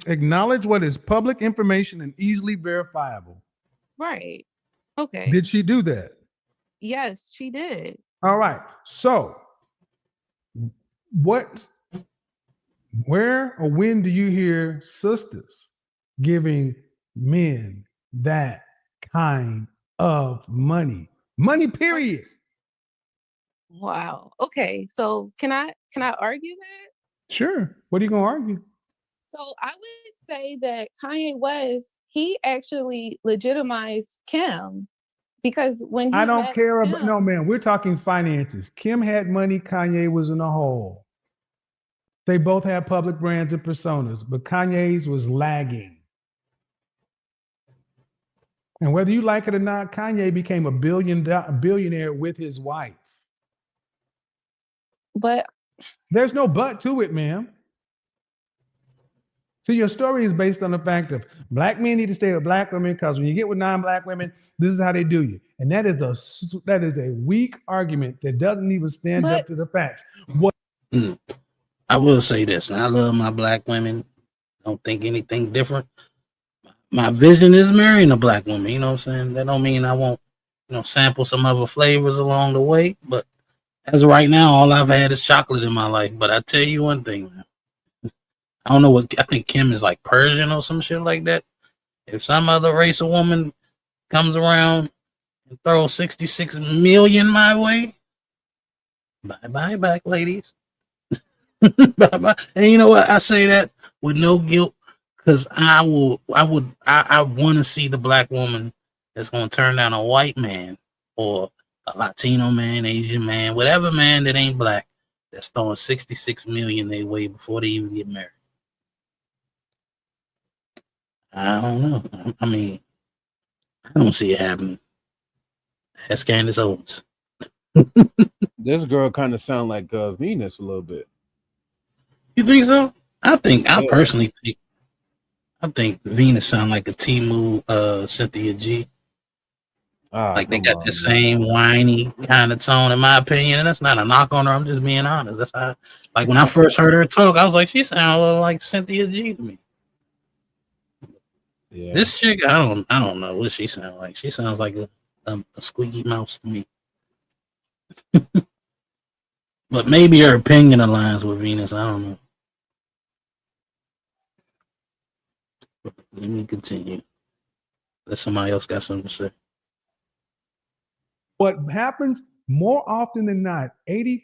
acknowledge what is public information and easily verifiable. Right. Okay. Did she do that? Yes, she did. All right. So, where or when do you hear sisters giving men that kind of money? Money, period. Wow. Okay. So can I argue that? Sure. What are you going to argue? So I would say that Kanye West, he actually legitimized Kim because when he I don't met care Kim, about, no, man, we're talking finances. Kim had money, Kanye was in a hole. They both had public brands and personas, but Kanye's was lagging. And whether you like it or not, Kanye became a billionaire with his wife. But there's no but to it, ma'am. So your story is based on the fact of black men need to stay with black women because when you get with non-black women, this is how they do you. And that is a weak argument that doesn't even stand up to the facts. What I will say this, and I love my black women. Don't think anything different. My vision is marrying a black woman. You know what I'm saying? That don't mean I won't, sample some other flavors along the way. But as of right now, all I've had is chocolate in my life. But I tell you one thing, man. I don't know what I think Kim is like Persian or some shit like that. If some other race of woman comes around and throws 66 million my way, bye back ladies. Bye. And you know what? I say that with no guilt because I want to see the black woman that's going to turn down a white man or a Latino man, Asian man, whatever man that ain't black that's throwing 66 million their way before they even get married. I don't know. I mean, I don't see it happening. Ask Candace Owens. This girl kind of sound like Venus a little bit. You think so? I personally think Venus sound like a Timu Cynthia G. Like they got the same whiny kind of tone, in my opinion. And that's not a knock on her. I'm just being honest. That's how, like when I first heard her talk, I was like, she sounds a little like Cynthia G to me. Yeah. This chick, I don't know what she sounds like. She sounds like a squeaky mouse to me. But maybe her opinion aligns with Venus. I don't know. But let me continue. Let somebody else got something to say. what happens more often than not, 80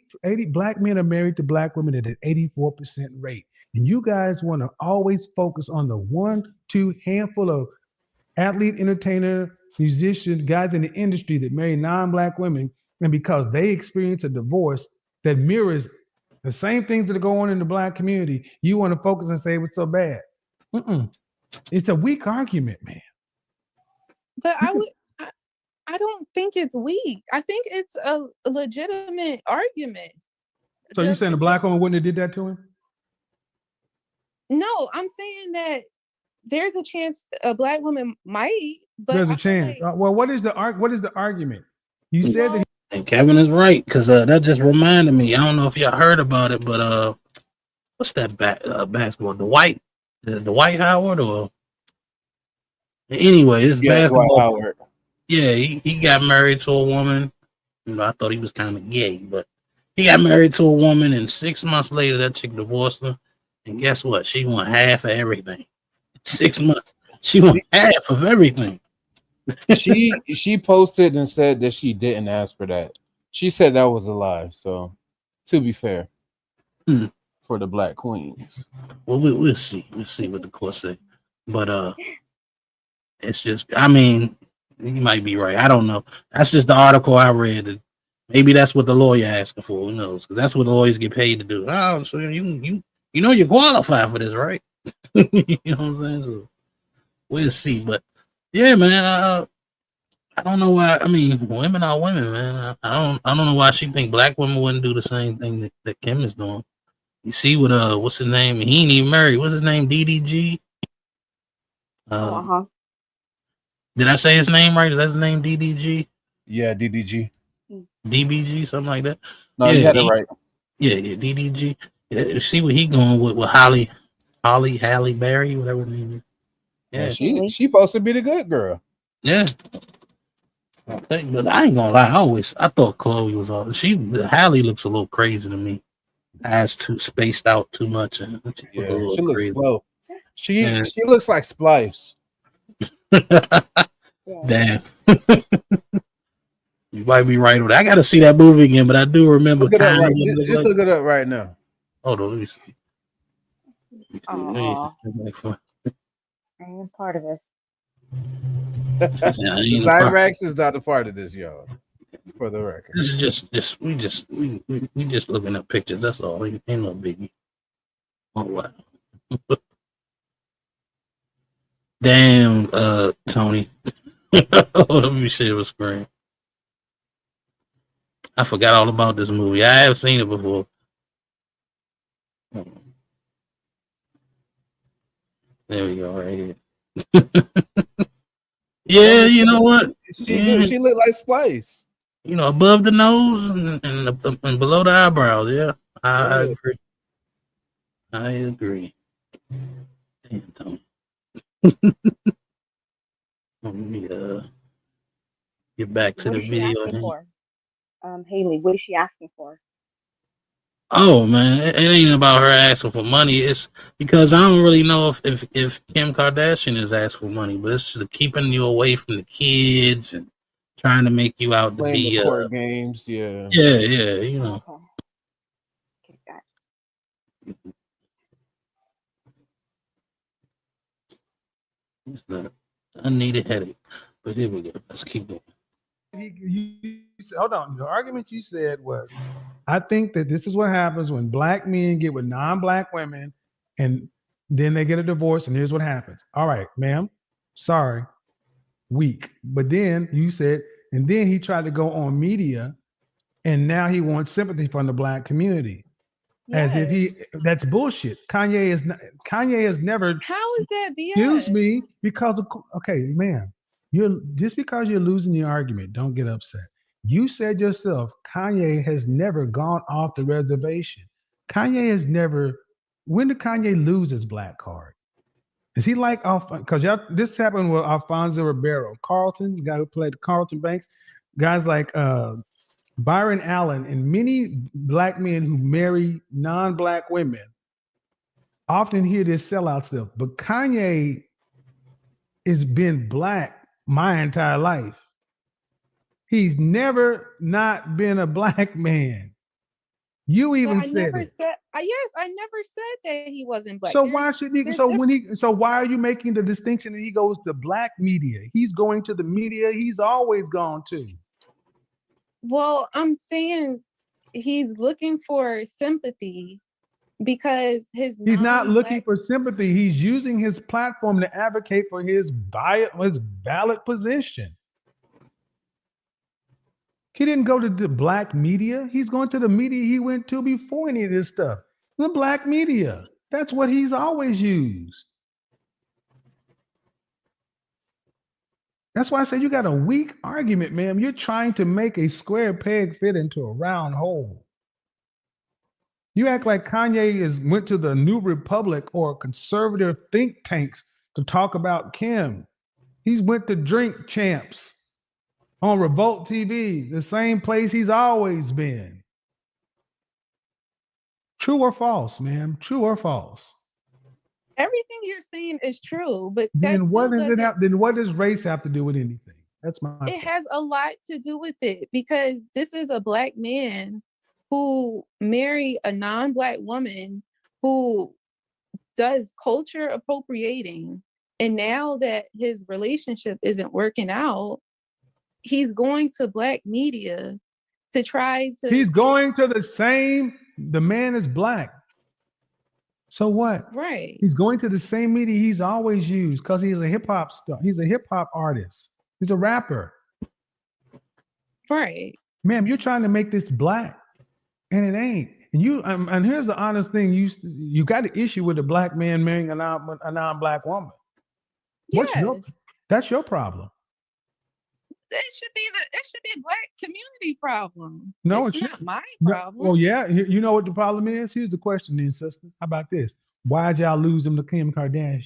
black men are married to black women at an 84% rate. And you guys want to always focus on the 1-2 handful of athlete, entertainer, musician, guys in the industry that marry non-black women. And because they experience a divorce that mirrors the same things that are going on in the black community, you want to focus and say what's so bad. It's a weak argument, man. But I don't think it's weak. I think it's a legitimate argument. So you're saying the black woman wouldn't have did that to him? No, I'm saying that there's a chance a black woman might, but There's a chance. Well, what is the argument? You said that And Kevin is right, because that just reminded me. I don't know if y'all heard about it, but what's that basketball? The White Howard, or anyway, this basketball. Howard. Yeah, he got married to a woman. You know, I thought he was kind of gay, but he got married to a woman, and 6 months later, that chick divorced him. And guess what? She won half of everything. 6 months, she won half of everything. She posted and said that she didn't ask for that. She said that was a lie. So, to be fair, for the black queens, well, we'll see. We'll see what the court say. But it's just, I mean, you might be right. I don't know. That's just the article I read. Maybe that's what the lawyer asking for. Who knows? Because that's what lawyers get paid to do. Oh, so you know you qualify for this, right? You know what I'm saying? So we'll see. But yeah, man. I don't know why. I mean, women are women, man. I don't know why she think black women wouldn't do the same thing that Kim is doing. You see what what's his name? He ain't even married. What's his name? DDG. Did I say his name right? Is that his name? DDG? Yeah, DDG. DBG, something like that. No, yeah, you had it right. Yeah, DDG. Yeah, see what he going with Halle Berry, whatever her name is. Yeah, she supposed to be the good girl. Yeah. But I ain't gonna lie, I thought Chloe was all Halle looks a little crazy to me. Eyes too spaced out too much, and Yeah, she she looks crazy. slow. She looks like Splice. Damn. You might be right on that. I gotta see that movie again, but I do remember Look it up kind of just look it up right now. Hold on, let me see. I am part of it. Zyrax is not a part of this, y'all. For the record, this is just we just looking at pictures. That's all. Ain't no biggie. Oh wow. Damn, Tony. Let me share the screen. I forgot all about this movie. I have seen it before. There we go, right here. Yeah, you know what? She looked like Splice. You know, above the nose and below the eyebrows. Yeah, I agree. I agree. Damn, Tony. Let me get back to the video. Haley, what is she asking for? Oh man, it ain't about her asking for money. It's because I don't really know if Kim Kardashian is asking for money, but it's just keeping you away from the kids and trying to make you out to Playing be the court games. Yeah, you know. It's the unneeded headache. But here we go. Let's keep going. Hold on. The argument you said was, I think that this is what happens when black men get with non-black women and then they get a divorce, and here's what happens. All right, ma'am. Sorry. Weak. But then you said, and then he tried to go on media, and now he wants sympathy from the black community. As if that's bullshit. Kanye has never. How is that BS? Excuse me, because ma'am, you're just because you're losing the argument, don't get upset. You said yourself, Kanye has never gone off the reservation. Kanye has never. When did Kanye lose his black card? Is he like off? Because this happened with Alfonso Ribeiro, Carlton, the guy who played Carlton Banks, guys like Byron Allen, and many black men who marry non-black women often hear this sellout stuff. But Kanye has been black my entire life. He's never not been a black man. You But even I said never it. said. Yes, I never said that he wasn't black. So why should he? there's So when he? So why are you making the distinction that he goes to black media? He's going to the media he's always gone to. Well, I'm saying he's looking for sympathy because his He's not looking non-black. for sympathy. He's using his platform to advocate for his ballot position. He didn't go to the black media. He's going to the media he went to before any of this stuff. The black media. That's what he's always used. That's why I said you got a weak argument, ma'am. You're trying to make a square peg fit into a round hole. You act like Kanye went to the New Republic or conservative think tanks to talk about Kim. He's went to Drink Champs on Revolt TV, the same place he's always been. True or false, ma'am? True or false? Everything you're saying is true, but that Then what still does it doesn't. have? Then what does race have to do with anything? That's my It point. has a lot to do with it because this is a black man who married a non-black woman who does culture appropriating, and now that his relationship isn't working out, he's going to black media to try to. He's going to the same. The man is black. So what? Right. He's going to the same media he's always used because he's a hip hop star. He's a hip hop artist. He's a rapper. Right. Ma'am, you're trying to make this black, and it ain't. And you and here's the honest thing: you got an issue with a black man marrying a non-black woman. Yes. That's your problem. It should be a black community problem. No, it's it not shouldn't. my No, problem. well, yeah. You know what the problem is? Here's the question, then, sister. How about this? Why'd y'all lose him to Kim Kardashian?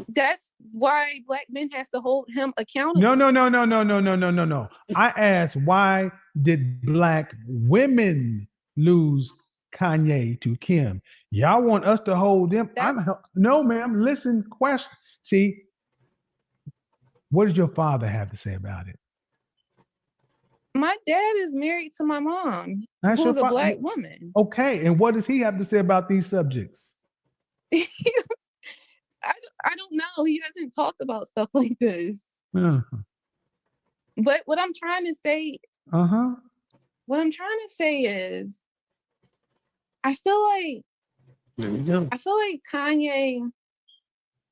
That's why black men has to hold him accountable. No. I asked, why did black women lose Kanye to Kim? Y'all want us to hold them? No, ma'am. Listen, question. See, what did your father have to say about it? My dad is married to my mom, That's who's your a black woman. Okay, and what does he have to say about these subjects? I don't know. He doesn't talk about stuff like this. Uh-huh. But what I'm trying to say, what I'm trying to say is, I feel like Kanye.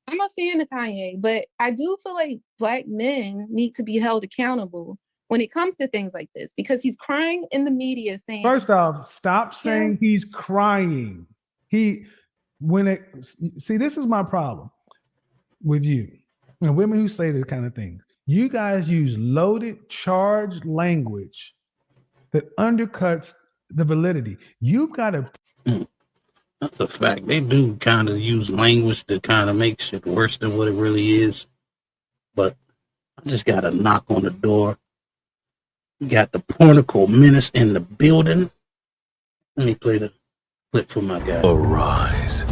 I'm a fan of Kanye, but I do feel like black men need to be held accountable when it comes to things like this because he's crying in the media saying. First off, stop saying he's crying. See, this is my problem with you and women who say this kind of thing. You guys use loaded, charged language that undercuts the validity. You've got to. That's a fact. They do kind of use language to kind of make shit worse than what it really is. But I just got a knock on the door. We got the Pornicle Menace in the building. Let me play the clip for my guy. Arise.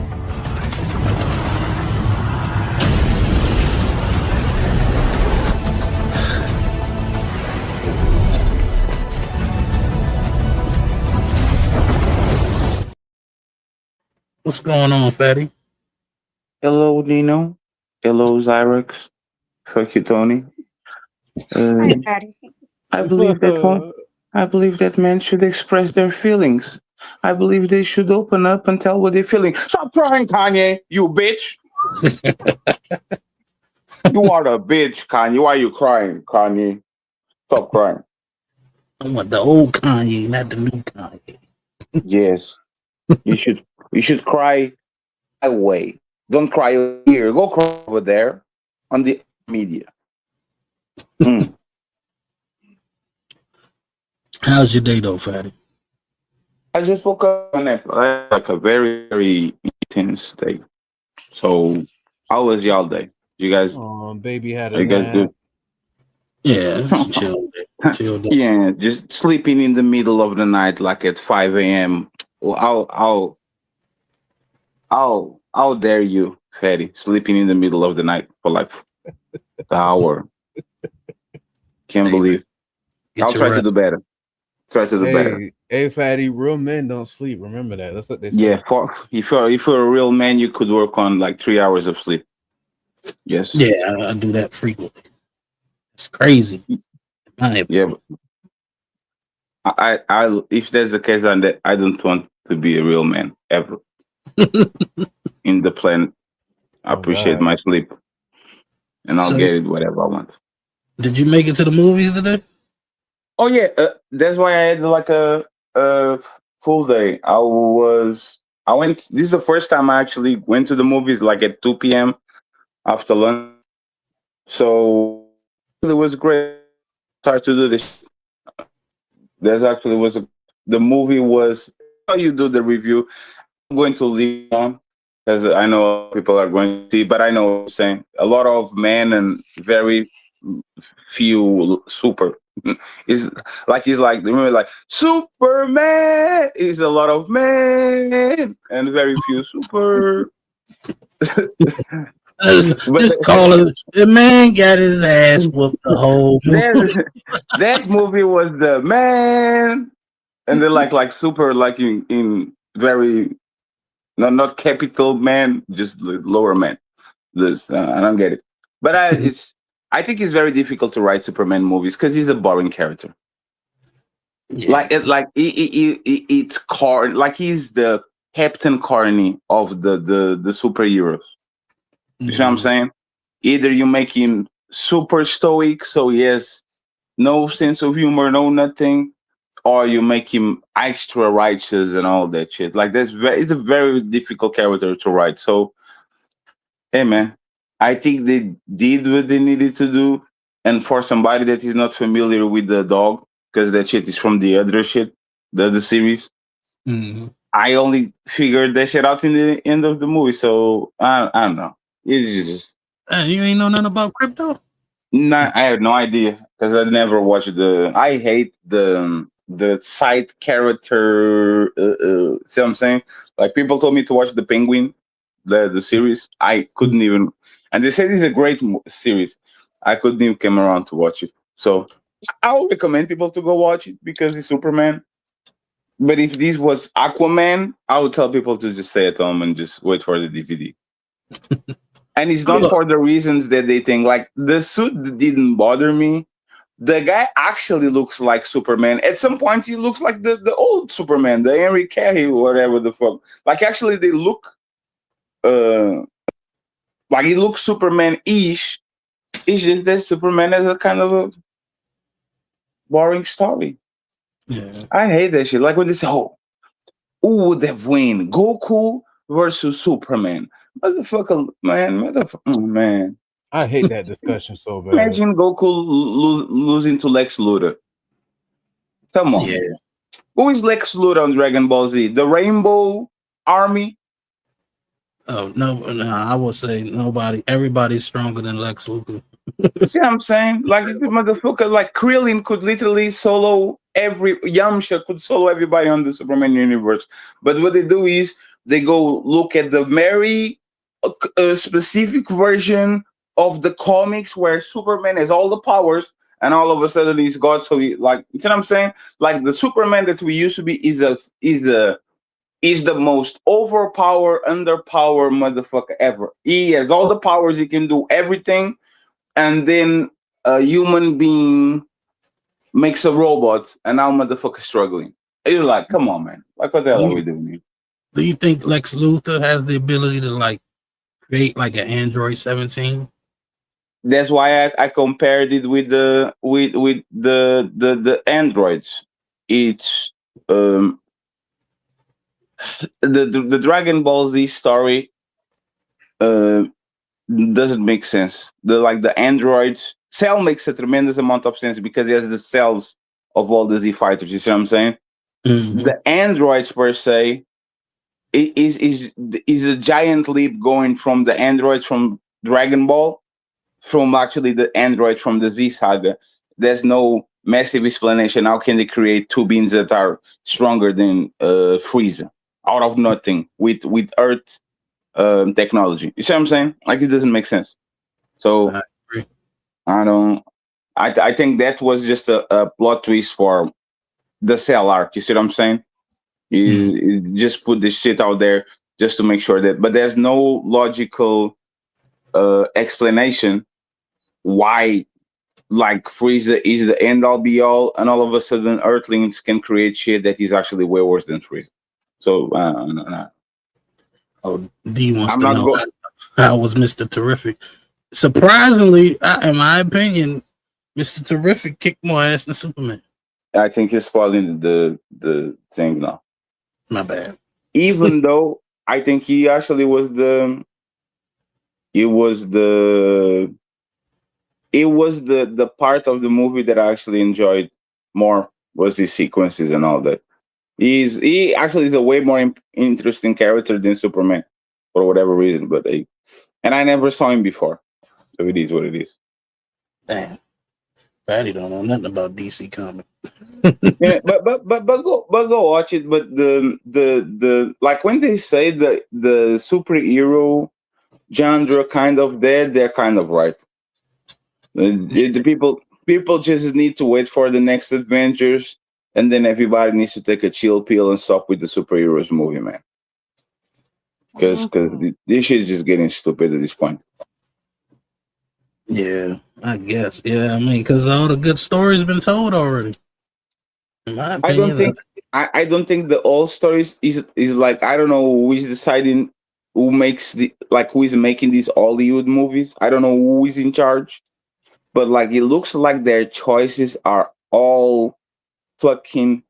What's going on, Fatty? Hello, Nino. Hello, Zyrex. Fuck you, Tony. Hi, Patty. I believe that men should express their feelings. I believe they should open up and tell what they're feeling. Stop crying, Kanye, you bitch. You are a bitch, Kanye. Why are you crying, Kanye? Stop crying. I want the old Kanye, not the new Kanye. Yes. You should cry away. Don't cry here. Go cry over there on the media. How's your day though, Fatty? I just woke up and I had like a very, very intense day. So how was y'all day? You guys baby had are you guys good? Yeah, chill. Yeah, just sleeping in the middle of the night, like at 5 a.m. Well, how dare you, Fatty, sleeping in the middle of the night for like an hour? Can't believe. I'll try to do better. Try to do better. Hey, fatty, real men don't sleep. Remember that. That's what they say. Yeah, if you're a real man, you could work on like 3 hours of sleep. Yes. Yeah, I do that frequently. It's crazy. Yeah, but if that's the case, then I don't want to be a real man ever in the planet. I appreciate God. my sleep, and I'll So, get it whatever I want. did you make it to the movies today? Oh yeah, that's why I had like a full day. I went. This is the first time I actually went to the movies like at 2 p.m. after lunch. So it was great. Started to do this. There's actually the movie was how you do the review. I'm going to leave on because I know people are going to see, but I know what I'm saying. A lot of men and very few super. It's like remember like Superman is a lot of men and very few super. But Just call it. The man got his ass whooped the whole movie. that movie was the man, and they're like super like in very not capital man, just lower man. This I don't get it, but I think it's very difficult to write Superman movies because he's a boring character. Yeah. It's like he's the Captain Carney of the superheroes. You know what I'm saying? Either you make him super stoic, so he has no sense of humor, no nothing, or you make him extra righteous and all that shit. Like it's a very difficult character to write. So, hey man, I think they did what they needed to do. And for somebody that is not familiar with the dog, because that shit is from the other shit, the other series, I only figured that shit out in the end of the movie. So I don't know. It's just You ain't know nothing about crypto? nah, I have no idea because I never watched the. I hate the side character. See what I'm saying? Like people told me to watch the Penguin, the series. I couldn't even, and they said it's a great series. I couldn't even come around to watch it. So I would recommend people to go watch it because it's Superman. But if this was Aquaman, I would tell people to just stay at home and just wait for the DVD. And it's not for the reasons that they think. Like the suit didn't bother me. The guy actually looks like Superman. At some point, he looks like the old Superman, the Henry Cavill, whatever the fuck. Like actually, they look like he looks Superman-ish. It's just that Superman is a kind of a boring story. Yeah. I hate that shit. Like when they say, "Oh, who would have win? Goku versus Superman?" Motherfucker, man. I hate that discussion so bad. Imagine Goku losing to Lex Luthor. Come on. Yeah. Who is Lex Luthor on Dragon Ball Z? The Rainbow Army? Oh no, I would say nobody. Everybody's stronger than Lex Luthor. See what I'm saying? Like the motherfucker, like Krillin could literally solo Yamcha could solo everybody on the Superman universe. But what they do is they go look at the very specific version of the comics where Superman has all the powers and all of a sudden he's God. So he like, you know what I'm saying? Like the Superman that we used to be is the most underpowered motherfucker ever. He has all the powers, he can do everything, and then a human being makes a robot, and now motherfucker struggling. You're like, come on, man. Like, what the hell are we doing here? Do you think Lex Luthor has the ability to like create like an Android 17? That's why I compared it with the androids. It's the Dragon Ball Z story doesn't make sense. The androids Cell makes a tremendous amount of sense because he has the cells of all the Z fighters. You see what I'm saying? The androids per se is a giant leap going from the androids from Dragon Ball from actually the android from the Z saga. There's no massive explanation. How can they create two beings that are stronger than Frieza out of nothing with Earth technology? You see what I'm saying? Like it doesn't make sense. So I don't. I think that was just a plot twist for the Cell arc. You see what I'm saying? He just put this shit out there just to make sure that, but there's no logical explanation why like Frieza is the end all be all, and all of a sudden Earthlings can create shit that is actually way worse than Frieza. So Oh, D wants I'm to not know go- how was Mr. Terrific. Surprisingly, in my opinion, Mr. Terrific kicked more ass than Superman. I think he's spoiling the thing now. My bad. Even though I think he actually was the part of the movie that I actually enjoyed more was the sequences and all that. He actually is a way more interesting character than Superman for whatever reason, but and I never saw him before, so it is what it is. Damn, Patty don't know nothing about DC Comics. Yeah, but go watch it. But the like when they say the superhero genre kind of dead, they're kind of right. The people just need to wait for the next Avengers, and then everybody needs to take a chill pill and stop with the superheroes movie, man. Because this shit is just getting stupid at this point. Yeah, I guess. Yeah, I mean, because all the good stories been told already. In my opinion, I don't think the all stories is like, I don't know who is deciding who makes who is making these Hollywood movies. I don't know who is in charge, but like it looks like their choices are all fucking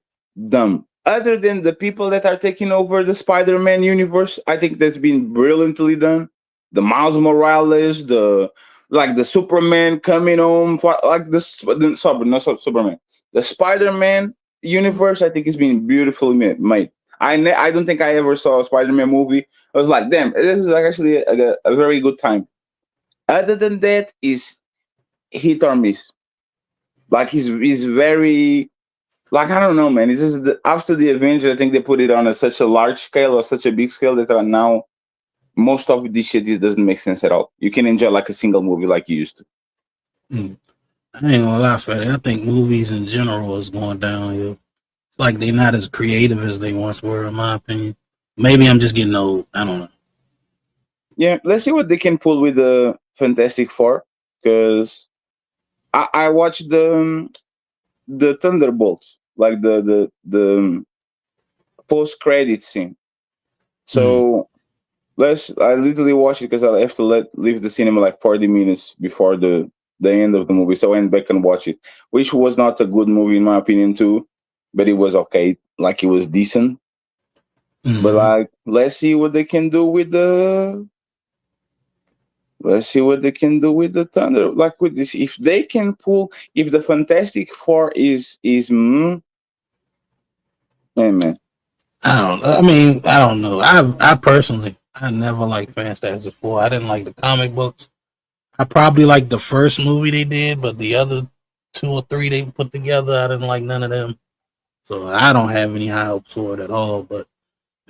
dumb. Other than the people that are taking over the Spider-Man universe, I think that's been brilliantly done. The Miles Morales, the Superman coming home, Superman, the Spider-Man universe, I think it's been beautifully made. I don't think I ever saw a Spider-Man movie. I was like, damn, this is like actually a very good time. Other than that, is hit or miss. Like he's very, like, I don't know, man. It's just after the Avengers, I think they put it on such a large scale or such a big scale that now most of this shit doesn't make sense at all. You can enjoy like a single movie like you used to. I ain't gonna lie, Fatty. I think movies in general is going downhill. It's like they're not as creative as they once were, in my opinion. Maybe I'm just getting old. I don't know. Yeah, let's see what they can pull with the Fantastic Four, because I watched the Thunderbolts, like the post credit scene. So I literally watched it because I have to leave the cinema like 40 minutes before the end of the movie. So I went back and watched it, which was not a good movie in my opinion too, but it was okay. Like it was decent. But like, let's see what they can do with the Thunder. Like with this, if they can pull, if the Fantastic Four is hey man. I don't know. I personally, I never liked Fantastic Four. I didn't like the comic books. I probably liked the first movie they did, but the other 2 or 3 they put together, I didn't like none of them. So I don't have any high hopes for it at all. But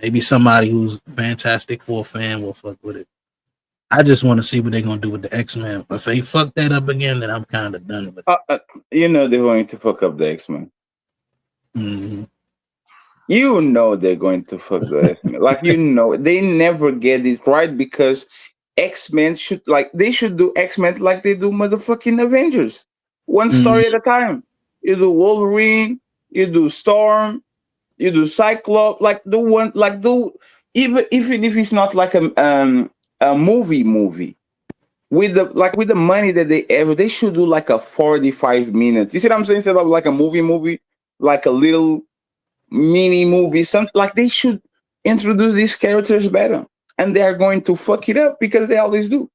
maybe somebody who's Fantastic Four fan will fuck with it. I just want to see what they're gonna do with the X-Men. If they fuck that up again, then I'm kind of done with it. You know they're going to fuck up the X-Men. Mm-hmm. You know they're going to fuck the X-Men. Like, you know, they never get it right because X-Men should do X-Men like they do motherfucking Avengers. One story at a time. You do Wolverine, you do Storm, you do Cyclops, even if it's not like a movie. With the money that they should do like a 45 minutes. You see what I'm saying? Instead of like a movie, like a little mini movie, something like they should introduce these characters better. And they are going to fuck it up because they always do.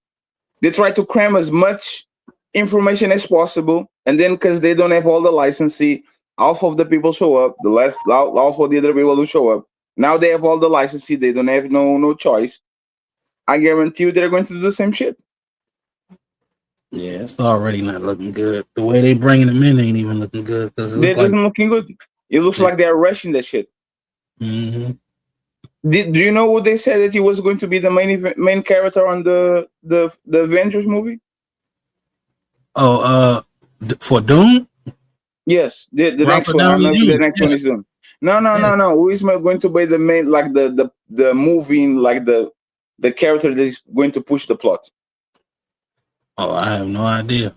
They try to cram as much information as possible, and then because they don't have all the licensee, half of the people show up, half of the other people who show up. Now they have all the licensee, they don't have no choice. I guarantee you they're going to do the same shit. Yeah, it's already not looking good. The way they bringing them in ain't even looking good because it It doesn't looking good. It looks like they're rushing that shit. Mm-hmm. Do you know what they said that he was going to be the main character on the Avengers movie? Oh, For Doom? Yes, the next Robert one. I don't Downey know if the Jr. next Yeah. one is Doom. No. Who is going to be the main, like the moving, like the character that is going to push the plot? Oh, I have no idea.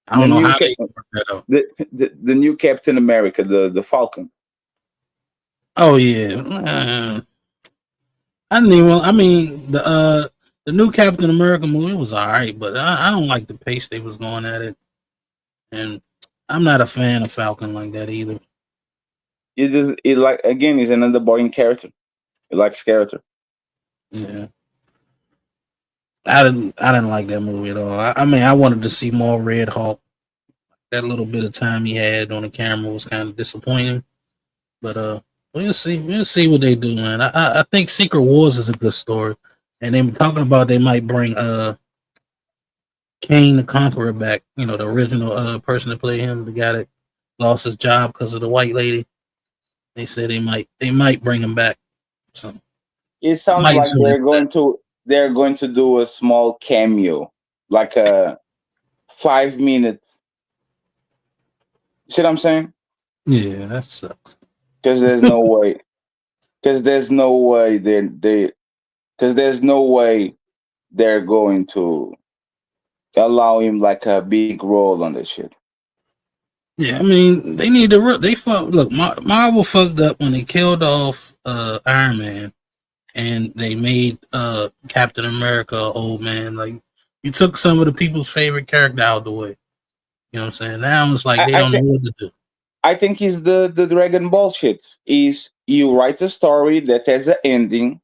I The don't know new how they work that out. the new Captain America, the Falcon. Oh yeah. I didn't even. I mean, the new Captain America movie was alright, but I don't like the pace they was going at it, and I'm not a fan of Falcon like that either. It like, again, is another boring character. It likes character. Yeah, I didn't like that movie at all. I mean, I wanted to see more Red Hawk. That little bit of time he had on the camera was kind of disappointing, but we'll see. We'll see what they do, man. I think Secret Wars is a good story, and they were talking about they might bring Kane the Conqueror back. You know, the original person that played him, the guy that lost his job because of the white lady. They said they might bring him back. So It I sounds might like tune in for that. they're going to do a small cameo, like a 5 minutes. See what I'm saying? Yeah, that sucks. Because there's no way. Because there's no way because there's no way they're going to allow him like a big role on this shit. Yeah, I mean they need to. They fuck. Look, Marvel fucked up when they killed off Iron Man and they made Captain America an old man. Like you took some of the people's favorite character out of the way. You know what I'm saying? Now it's like I, they I don't know think what to do. I think is the Dragon Ball shit. Is you write a story that has an ending,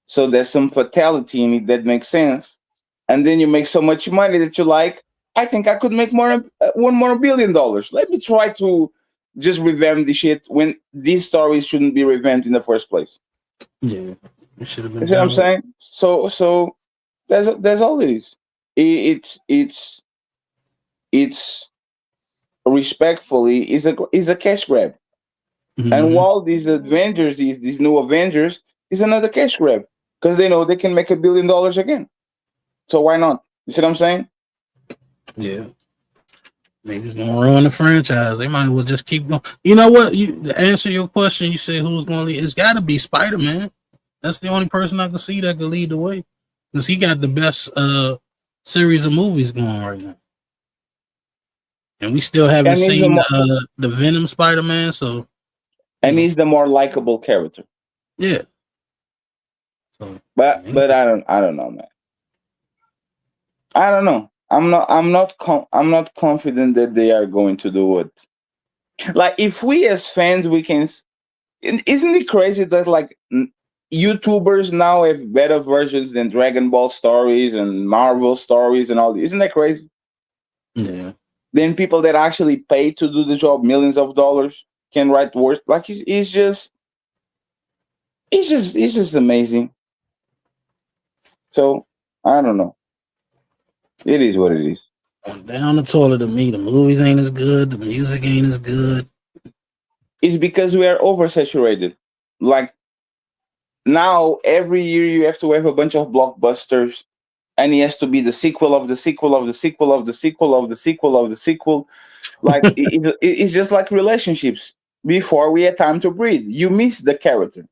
so there's some fatality in it that makes sense, and then you make so much money that you like. I think I could make $1 more billion. Let me try to just revamp the shit when these stories shouldn't be revamped in the first place. Yeah, it should have You been see what I'm done with. saying? So that's all it is. It's respectfully is a cash grab. And Mhm. while these new Avengers is another cash grab because they know they can make $1 billion again. So why not? You see what I'm saying? Yeah. They just gonna ruin the franchise. They might as well just keep going. You know what? To answer your question, you said who's gonna lead? It's got to be Spider Man. That's the only person I can see that could lead the way because he got the best series of movies going right now, and we still haven't And seen the Venom Spider Man. So he's the more likable character. yeah. So, But I don't know, man. I don't know. I'm not confident that they are going to do it. Like if we as fans we can isn't it crazy that like YouTubers now have better versions than Dragon Ball stories and Marvel stories and all this? Isn't that crazy? Yeah. Then people that actually pay to do the job, millions of dollars, can write words. Like it's just amazing. So I don't know. It is what it is. On down the toilet to me, the movies ain't as good, the music ain't as good. It's because we are oversaturated. Like now, every year you have to have a bunch of blockbusters, and it has to be the sequel of the sequel of the sequel of the sequel of the sequel of the sequel. Like it's just like relationships. Before we had time to breathe, you miss the character.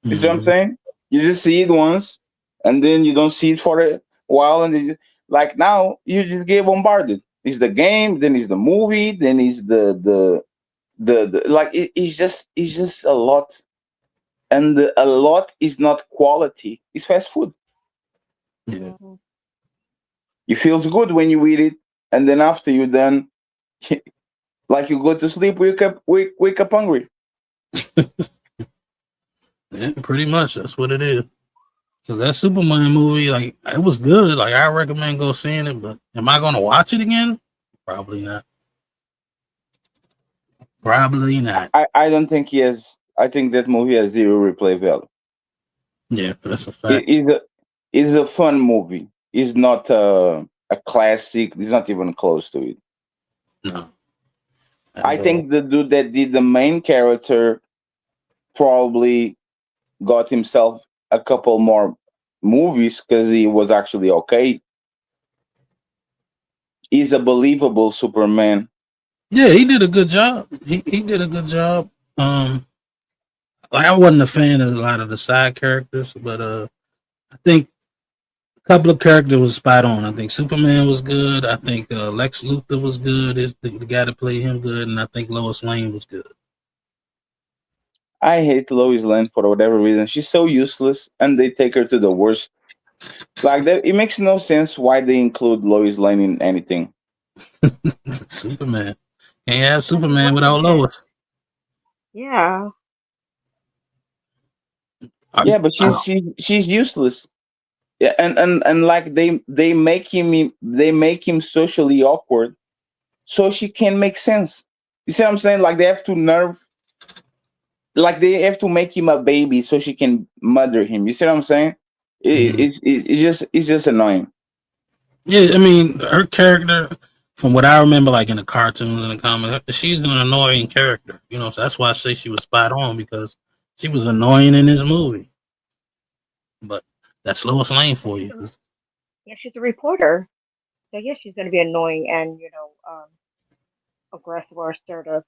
You see what I'm saying? You just see it once, and then you don't see it for a while, and then like now you just get bombarded. It's the game, then it's the movie, then it's the like it's just a lot, and a lot is not quality. It's fast food. Yeah. It feels good when you eat it, and then after you done, like you go to sleep, wake up hungry. Yeah, pretty much that's what it is. So that Superman movie, like it was good. Like I recommend go seeing it, but am I gonna watch it again? Probably not. Probably not. I don't think he has. I think that movie has zero replay value. Yeah, that's a fact. It's a fun movie. It's not a classic. It's not even close to it. No. I think the dude that did the main character probably got himself a couple more movies because he was actually okay. is a believable Superman. Yeah, he did a good job. He did a good job. Like I wasn't a fan of a lot of the side characters, but I think a couple of characters was spot on. I think Superman was good. I think Lex Luthor was good. Is the guy that played him good, and I think Lois Lane was good. I hate Lois Lane for whatever reason. She's so useless, and they take her to the worst. Like that, it makes no sense why they include Lois Lane in anything. Superman. Can't have Superman without Lois. Yeah. Yeah, but she's useless. Yeah, and like they make him socially awkward, so she can make sense. You see what I'm saying? Like they have to make him a baby so she can mother him. You see what I'm saying? It's just annoying. Yeah, I mean, her character, from what I remember, like in the cartoons and the comics, she's an annoying character. You know, so that's why I say she was spot on because she was annoying in this movie. But that's Lois Lane for you. Yeah, she's a reporter. So yes, she's going to be annoying and aggressive or assertive,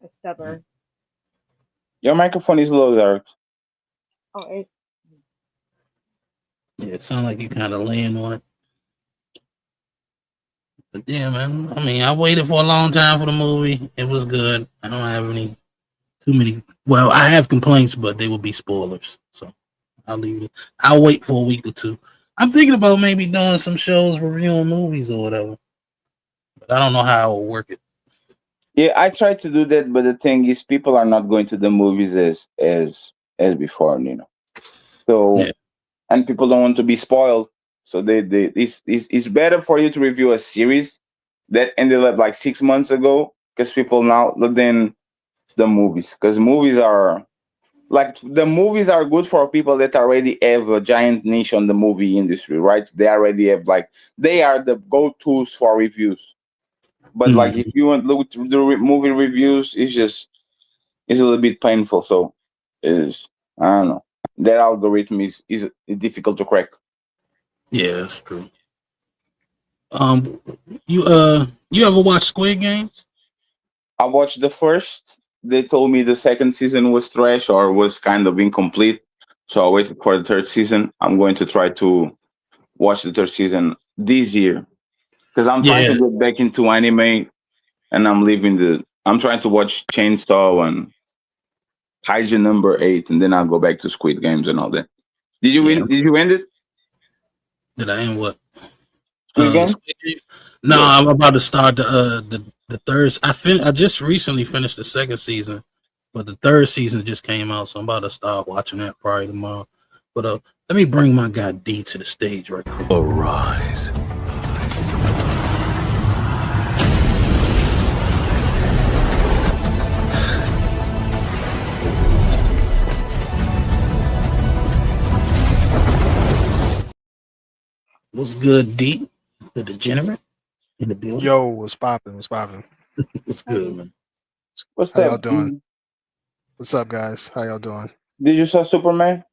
and stubborn. Your microphone is low, Derek. Oh, Yeah, it sounds like you kind of laying on it. But yeah, man. I mean, I waited for a long time for the movie. It was good. I don't have too many. Well, I have complaints, but they will be spoilers. So I'll leave it. I'll wait for a week or two. I'm thinking about maybe doing some shows reviewing movies or whatever. But I don't know how I will work it. Yeah, I tried to do that, but the thing is, people are not going to the movies as before, you know. So, Yeah. and people don't want to be spoiled. So it's better for you to review a series that ended up like 6 months ago because people now than the movies because movies are good for people that already have a giant niche on the movie industry, right? They already have they are the go-tos for reviews. But like if you want to look through the movie reviews, it's a little bit painful. So is I don't know. That algorithm is difficult to crack. Yeah, that's true. You ever watch Squid Games? I watched the first. They told me the second season was trash or was kind of incomplete. So I waited for the third season. I'm going to try to watch the third season this year because I'm trying to Yeah. get back into anime, and I'm trying to watch Chainsaw and Hygiene number 8, and then I'll go back to Squid Games and all that. Did you win? Did you end it? Did I end what? Squid Game? Squid Game? No, Yeah. I'm about to start the third. I just recently finished the second season, but the third season just came out, so I'm about to start watching that probably tomorrow. But let me bring my guy D to the stage right quick. Arise. What's good, D? The degenerate in the building. Yo, what's popping? What's popping? What's good, man? What's How up? y'all doing? What's up, guys? How y'all doing? Did you saw Superman?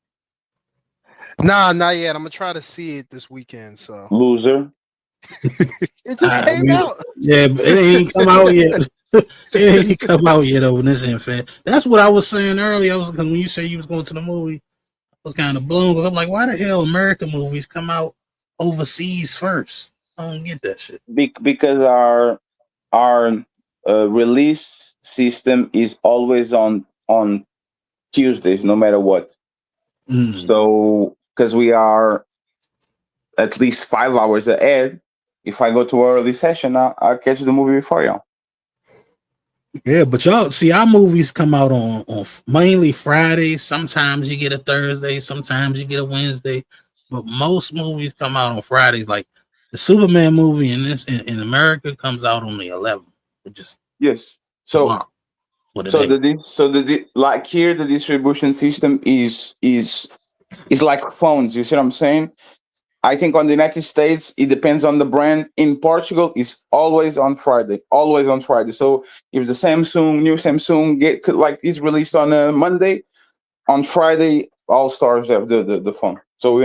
Nah, not yet. I'm gonna try to see it this weekend. So Loser. it just came out. Yeah, but it ain't come out yet. It ain't come out yet over this ain't fair. That's what I was saying earlier. When you said you was going to the movie, I was kind of blown because I'm like, why the hell American movies come out overseas first? I don't get that shit. Because our release system is always on Tuesdays, no matter what. So because we are at least 5 hours ahead, if I go to an early session, I'll catch the movie before you. Yeah, but y'all see our movies come out on mainly Fridays. Sometimes you get a Thursday, sometimes you get a Wednesday, but most movies come out on Fridays. Like the Superman movie in America comes out on the 11th. Yes. So tomorrow. Like here, the distribution system is like phones. You see what I'm saying? I think on the United States, it depends on the brand. In Portugal, it's always on Friday. Always on Friday. So if the new Samsung is released on a Monday, on Friday, all stars have the phone. So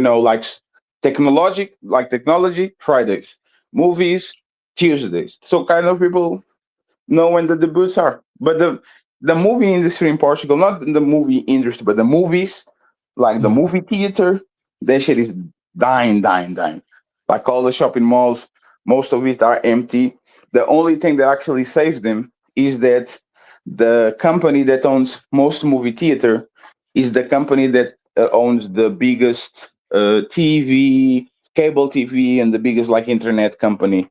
technology, Fridays. Movies, Tuesdays. So kind of people know when the debuts are. But the movie industry in Portugal, not the movie industry, but the movies, like the movie theater, that shit is dying, dying, dying. Like all the shopping malls, most of it are empty. The only thing that actually saves them is that the company that owns most movie theater is the company that owns the biggest TV, cable TV, and the biggest like internet company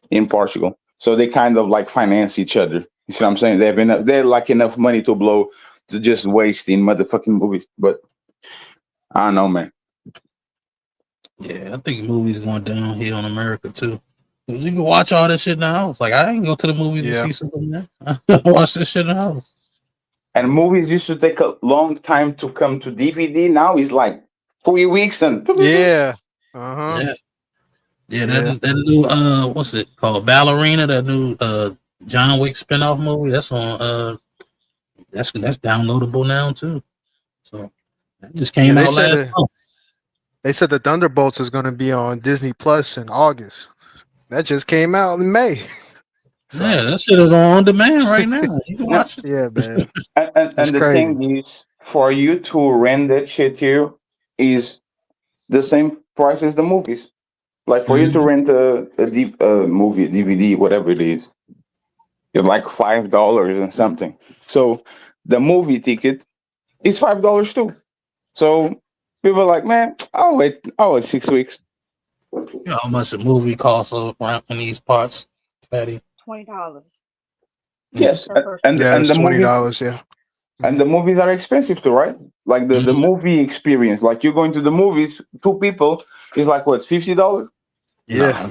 in Portugal. So they kind of like finance each other. You see what I'm saying? They have enough. They're like enough money to blow to just waste in motherfucking movies. But I don't know, man. Yeah, I think movies going downhill in America too. You can watch all this shit in the house. Like I ain't go to the movies to Yeah. see something. Man. I watch this shit in the house. And movies used to take a long time to come to DVD. Now it's like 3 weeks and Yeah. Uh-huh. Yeah, yeah. Yeah. That new what's it called? Ballerina. That new John Wick spinoff movie. That's on that's downloadable now too. So that just Yeah, came out last month. they said the Thunderbolts is going to be on Disney Plus in August. That just came out in May. So, Yeah, that shit is on demand right now. You can Yeah. watch it. yeah, man. And the crazy. thing is, for you to rent that shit here is the same price as the movies. Like for you to rent a movie, DVD, whatever it is, it's like $5 and something. So the movie ticket is $5 too. So people are like, man, I'll wait 6 weeks. You know how much a movie costs around in these parts, Fatty? $20. Yes, Per person. and Yeah, and it's the movies $20. Yeah. and the movies are expensive too, right? Like the movie experience, like you're going to the movies, two people is like what, $50? Yeah.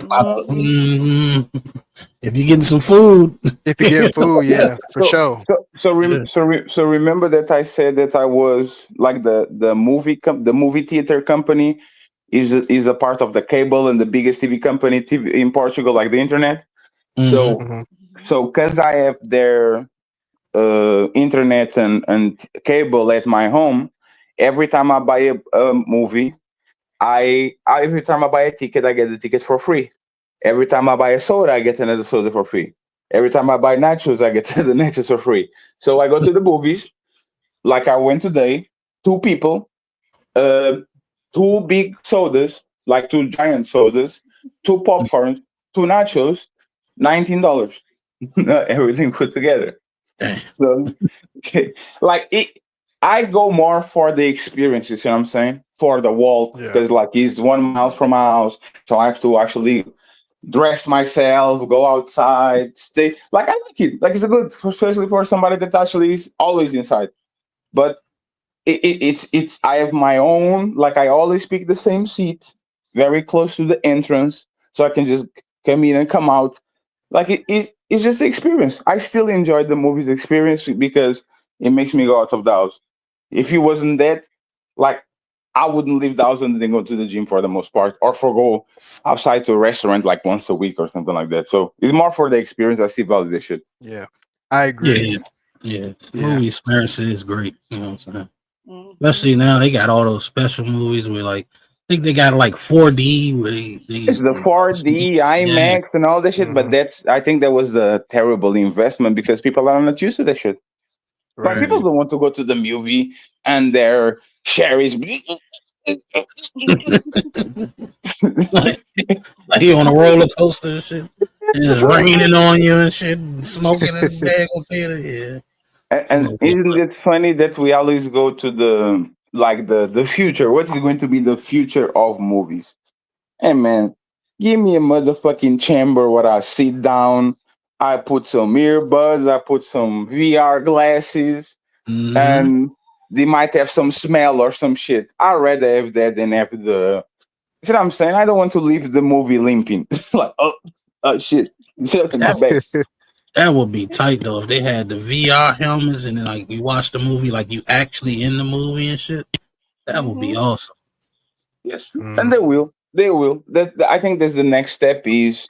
If you're getting some food, If you're getting food, yeah, for sure. So remember that I said that I was like the movie theater company is a part of the cable and the biggest TV company in Portugal, like the internet. So because I have their internet and cable at my home, every time I buy a movie, every time I buy a ticket, I get the ticket for free. Every time I buy a soda, I get another soda for free. Every time I buy nachos, I get the nachos for free. So I go to the movies, like I went today, two people, uh, two big sodas, like two giant sodas, two popcorn, two nachos, $19. Everything put together. So, like I go more for the experience. You see what I'm saying? For the walk, because like it's 1 mile from my house, so I have to actually dress myself, go outside, stay. Like I like it. Like it's a good, especially for somebody that actually is always inside. But it's I have my own. Like I always pick the same seat, very close to the entrance, so I can just come in and come out. Like it's just the experience. I still enjoy the movie's experience because it makes me go out of the house. If it wasn't that, like I wouldn't leave the house and then go to the gym for the most part, or for go outside to a restaurant like once a week or something like that. So it's more for the experience. I see value this shit. Yeah, I agree. Yeah. Movie experience is great. You know what I'm saying? Especially now they got all those special movies where like I think they got like 4D where It's the 4D, IMAX, and all that shit. But I think that was a terrible investment because people are not used to that shit. Like people don't want to go to the movie and their Sherry's like you on a roller coaster and shit. And it's raining on you and shit, and smoking in the bag of theater. Yeah. And isn't it funny that we always go to the future? What is going to be the future of movies? Hey man, give me a motherfucking chamber where I sit down, I put some earbuds, I put some VR glasses, and they might have some smell or some shit. I'd rather have that than have the. See what I'm saying? I don't want to leave the movie limping. Like, oh shit. That would be tight though if they had the VR helmets and then like you watch the movie like you actually in the movie and shit. That would be awesome. Yes, and they will. They will. I think that's the next step. Is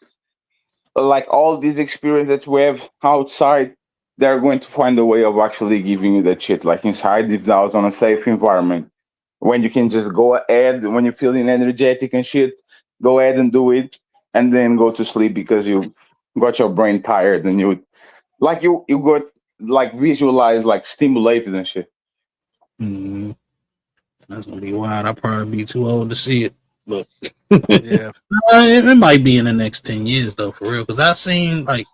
like all these experiences that we have outside. They're going to find a way of actually giving you that shit like inside if that was on a safe environment when you can just go ahead when you're feeling energetic and shit, go ahead and do it and then go to sleep because you got your brain tired, and you got like visualized, like stimulated and shit. Mm, that's gonna be wild. I'll probably be too old to see it, but Yeah. it might be in the next 10 years though, for real. Because I seen like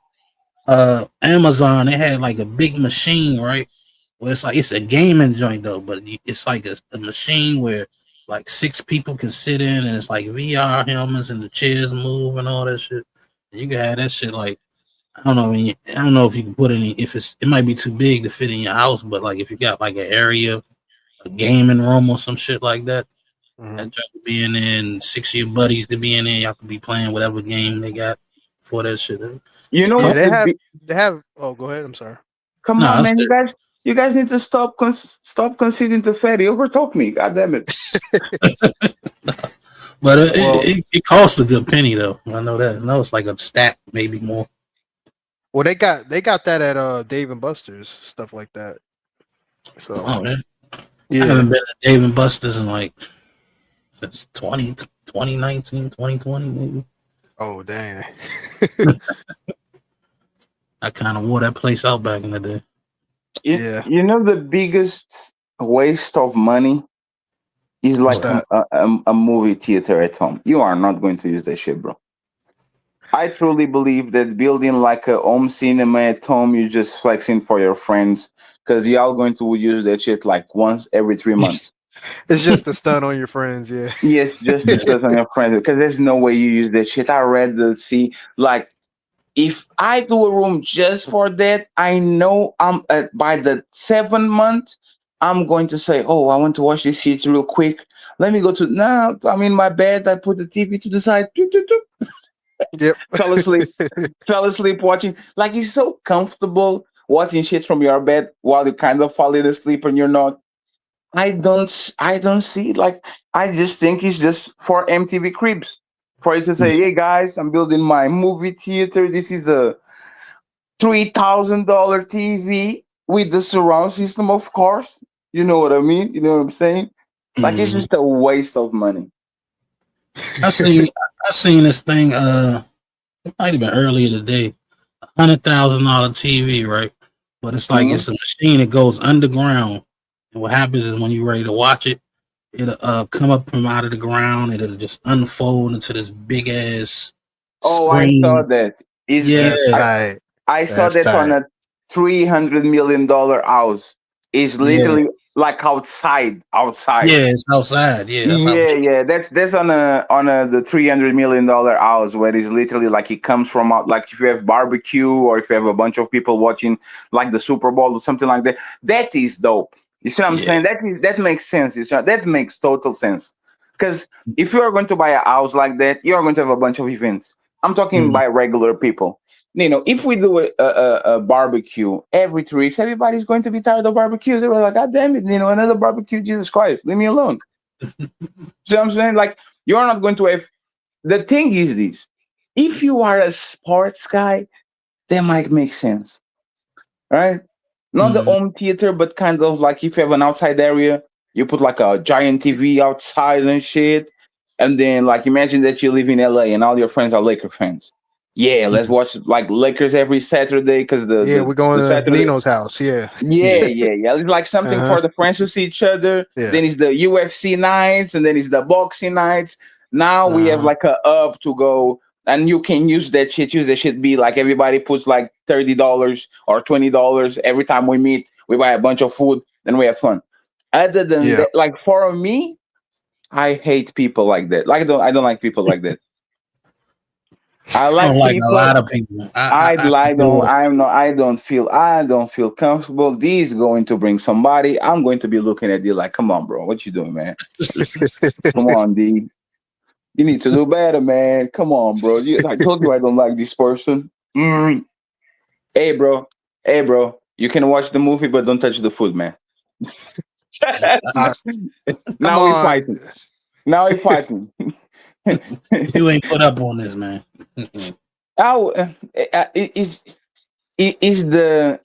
Amazon, they had like a big machine, right? Well, it's a gaming joint though, but it's like a machine where like 6 people can sit in, and it's like VR helmets and the chairs move and all that shit. And you can have that shit like I don't know. I don't know if you can put any. If it might be too big to fit in your house, but like if you got like an area, a gaming room or some shit like that, Mhm. that joint could be in there, and 6 of your buddies to be in there. Y'all could be playing whatever game they got for that shit. You know Yeah, what? they have. Oh, go ahead. I'm sorry. Come No, on, I man. said, You guys need to stop conceding to Fatty. Overtalk me. God damn it. but Well, it costs a good penny though. I know that. I know it's like a stack, maybe more. well, they got that at Dave and Buster's, stuff like that. So Oh man, I yeah. haven't been to Dave and Buster's in like since 2019, 2020 maybe. Oh dang. I kind of wore that place out back in the day. Yeah. You know the biggest waste of money is What's like that? a movie theater at home. You are not going to use that shit, bro. I truly believe that building like a home cinema at home, you just flexing for your friends because y'all going to use that shit like once every 3 months. It's just a stun on your friends. Yeah. Yes, just to stress on your friends because there's no way you use that shit. I rather see like if I do a room just for that, I know I'm by the 7th month, I'm going to say, "Oh, I want to watch this shit real quick. Let me go to now. I'm in my bed. I put the TV to the side. Doop, doop, doop. Yep. Fell asleep. Fell asleep watching. Like it's so comfortable watching shit from your bed while you kind of falling asleep and you're not. I don't see like I just think it's just for MTV creeps. For it to say, hey guys, I'm building my movie theater. This is a $3,000 TV with the surround system, of course. You know what I mean? You know what I'm saying? Like it's Mhm. just a waste of money. I seen this thing. It might have been earlier today. $100,000 TV, right? But it's like Mhm. it's a machine that goes underground. And what happens is when you're ready to watch it, it'll come up from out of the ground. It'll just unfold into this big ass Oh, I saw screen. that. Yeah, That's tight. I saw That's that on tight. a $300 million house. It's yeah, literally like outside. yeah. It's outside. Yeah, that's how Yeah, big. yeah. That's on a the $300 million house where it's literally like it comes from out like if you have barbecue or if you have a bunch of people watching like the Super Bowl or something like that. That is dope. You see what I'm Yeah. saying? That makes sense. That makes total sense. Because if you are going to buy a house like that, you are going to have a bunch of events. I'm talking Mhm. by regular people. If we do a barbecue every 3 weeks, everybody's going to be tired of barbecues. They're like, God damn it, another barbecue, Jesus Christ, leave me alone. See what I'm saying? Like, you're not going to have. The thing is this: if you are a sports guy, that might make sense, right? Not the Mhm. home theater, but kind of like if you have an outside area, you put like a giant TV outside and shit, and then like imagine that you live in LA and all your friends are Laker fans. Yeah, let's watch like Lakers every Saturday because the, Yeah, the we're going the to Saturday. Nino's house. Yeah. Yeah, yeah, yeah. It's like something Uh-huh. for the friends to see each other. Yeah. Then it's the UFC nights, and then it's the boxing nights. Now we have Uh-huh. like a up to go, and you can use that shit. Use that shit. Be like everybody puts like $30 or $20 every time we meet. We buy a bunch of food, and we have fun. Other than Yeah. that, like for me, I hate people like that. Like I don't like people like that. I I don't like like a lot people. of people. I can do it. I don't feel comfortable. This is going to bring somebody. I'm going to be looking at you like, come on, bro. What you doing, man? Come on, D. You need to do better, man. Come on, bro. I told you I don't like this person. Mm. Hey, bro. Hey, bro. You can watch the movie, but don't touch the food, man. Uh, come Now we on. fighting. Now we fighting. You ain't put up on this, man. How is the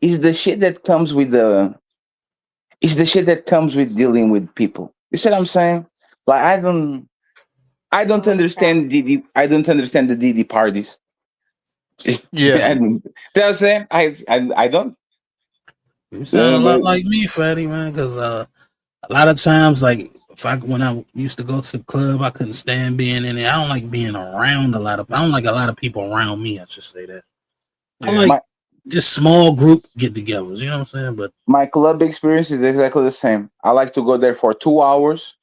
is the shit that comes with the it's the shit that comes with dealing with people. You see what I'm saying? Like I don't understand DD. I don't understand the DD parties. Yeah. And see what I'm saying? I don't. You sound a lot But like me, Fatty, man, because a lot of times, like when I used to go to the club, I couldn't stand being in there. I don't like being around I don't like a lot of people around me. I should say that. I Yeah. like just small group get-togethers. You know what I'm saying? But my club experience is exactly the same. I like to go there for 2 hours,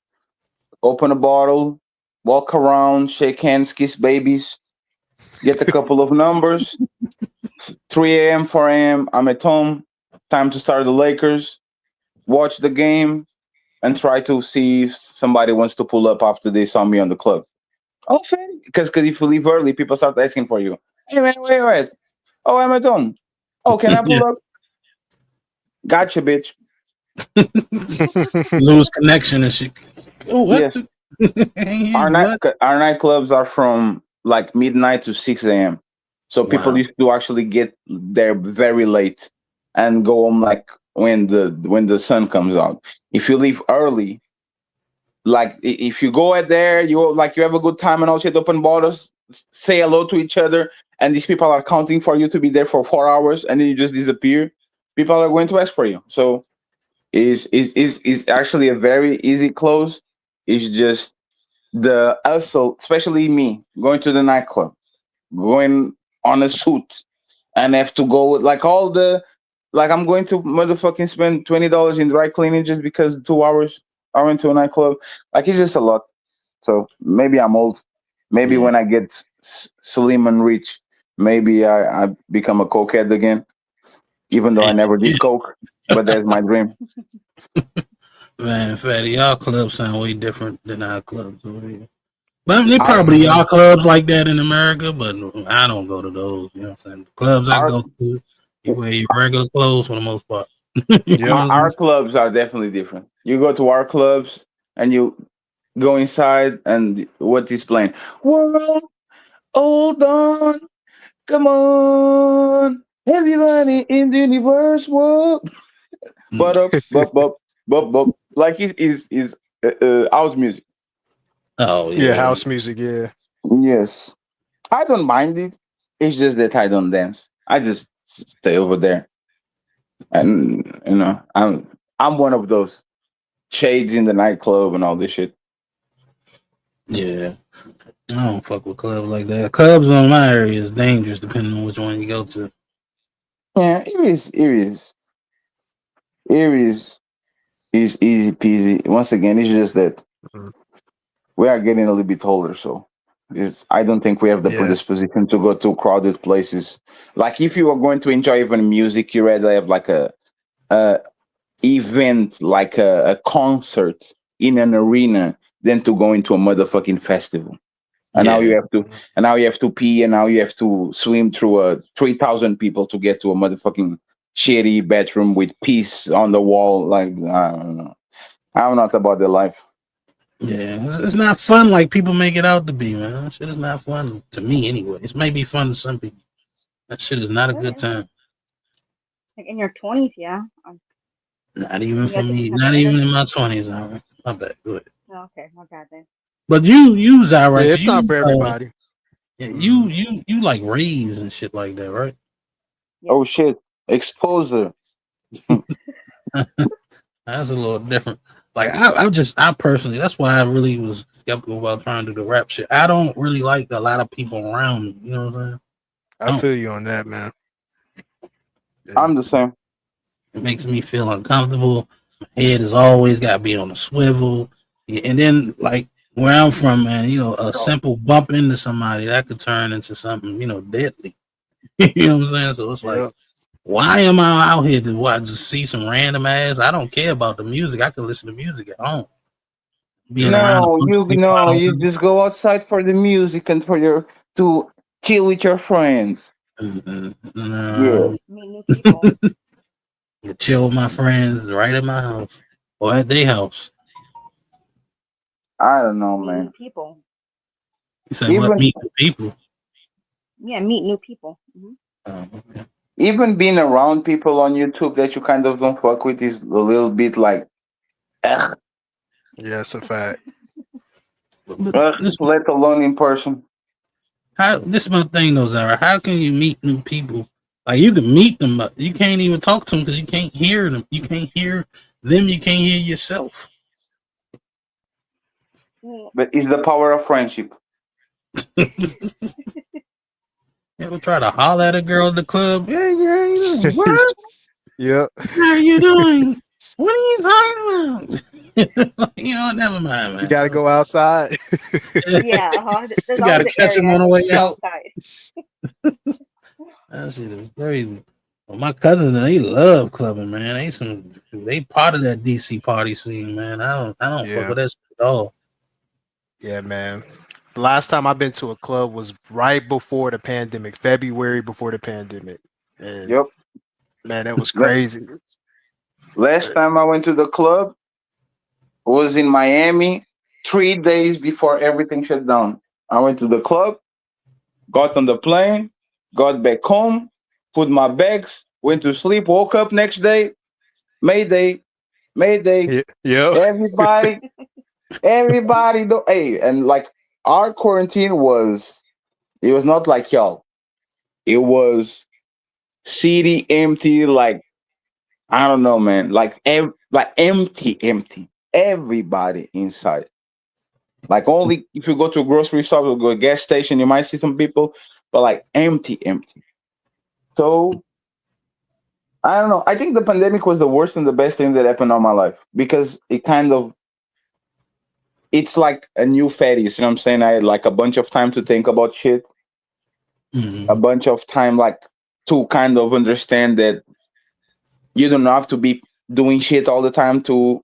open a bottle, walk around, shake hands, kiss babies, get a couple of numbers. 3 a.m., 4 a.m., I'm at home. Time to start the Lakers. Watch the game and try to see if somebody wants to pull up after they saw me on the club. Oh, because if you leave early, people start asking for you. Hey man, where you at? Oh, I'm at home. Oh, can I pull up? Gotcha, bitch. lose connection and shit. Oh, what? Yes. Our nightclubs are from like midnight to 6 a.m. So people Wow. used to actually get there very late and go home like when the sun comes out. If you leave early, like if you go out there, you have a good time and all shit, open bottles, say hello to each other, and these people are counting for you to be there for 4 hours, and then you just disappear. People are going to ask for you. So is actually a very easy close. It's just the hustle, especially me going to the nightclub, going on a suit, and have to go with like all the like I'm going to motherfucking spend $20 in dry cleaning just because 2 hours I went to a nightclub. Like it's just a lot. So maybe I'm old. Maybe when I get slim and rich, maybe I become a cokehead again. Even though I never did coke, but that's my dream. Man, Fatty, y'all clubs sound way different than our clubs over here. But they Our, probably y'all clubs like that in America, but I don't go to those. You know what I'm saying? The clubs I our, go to, you wear your regular clothes for the most part. our clubs are definitely different. You go to our clubs and you go inside, and what is playing? World, hold on, come on, everybody in the universe, world. But up. Like it is house music. Oh Yeah, house music. Yeah. Yes, I don't mind it. It's just that I don't dance. I just stay over there, and I'm one of those shades in the nightclub and all this shit. Yeah. I don't fuck with clubs like that. Clubs in my area is dangerous depending on which one you go to. Yeah, it is easy peasy. Once again, it's just that we are getting a little bit older, so I don't think we have the Yeah. predisposition to go to crowded places. Like if you are going to enjoy even music, you rather have like a event, like a concert in an arena, than to go into a motherfucking festival. And now you Yeah. have to, and now you have to pee, and now you have to swim through 3,000 people to get to a motherfucking shitty bedroom with piece on the wall. Like I don't know. I'm not about the life. Yeah. It's not fun like people make it out to be, man. That shit is not fun to me anyway. It may be fun to some people. That shit is not a good Yeah. time. Like in your 20s, yeah. Not even You for guys me. didn't have the Not even in energy. my 20s. All right. My bad. Go ahead. Oh, okay, my bad then. But you Yeah, Zyrex, it's not for everybody. you like raves and shit like that, right? Oh shit! Exposure. That's a little different. Like I personally, that's why I really was skeptical about trying to do the rap shit. I don't really like a lot of people around me. You know what I'm saying? I feel you on that, man. I'm the same. It makes me feel uncomfortable. My head has always got to be on a swivel. Yeah, and then like where I'm from, man, a simple bump into somebody that could turn into something, deadly. You know what I'm saying? So it's like, Yep. why am I out here to what? Just see some random ass? I don't care about the music. I can listen to music at home. Being around a No, bunch of you people I know, don't you just go outside for the music and for your to chill with your friends. know. Yeah. Meet new people. To chill with my friends right at my house or at their house. I don't know, Meet new man. people. You say what? Even Meet the people. Yeah, meet new people. Okay. even being around people on YouTube that you kind of don't fuck with is a little bit like, ugh, Yeah, it's a fact. But ugh, listen, let alone in person. How this is my thing though, Zara. How can you meet new people? Like you can meet them, but you can't even talk to them because you can't hear them. You can't hear them. You can't hear yourself. But it's the power of friendship. Ever try to holler at a girl at the club? Hey, how you doing? What? Yep. How are you doing? What are you talking about? You know, never mind, man. You gotta go outside. Yeah, there's You always gotta an catch them area on the way out. outside. That shit is crazy. Well, my cousins, they love clubbing, man. They part of that DC party scene, man. I don't fuck Yeah. with that shit at all. Yeah, man. The last time I've been to a club was right before the pandemic, February before the pandemic. And Yep. man, it was crazy. Last time I went to the club was in Miami 3 days before everything shut down. I went to the club, got on the plane, got back home, put my bags, went to sleep, woke up next day, Mayday, Mayday. Yeah. Everybody do hey, and like our quarantine it was not like y'all. It was city empty, like I don't know, man. Like empty. Everybody inside. Like only if you go to a grocery store or go to a gas station, you might see some people, but like empty. So I don't know. I think the pandemic was the worst and the best thing that happened on my life because it's like a new fetish. You know what I'm saying? I had like a bunch of time to think about shit, a bunch of time like to kind of understand that you don't have to be doing shit all the time to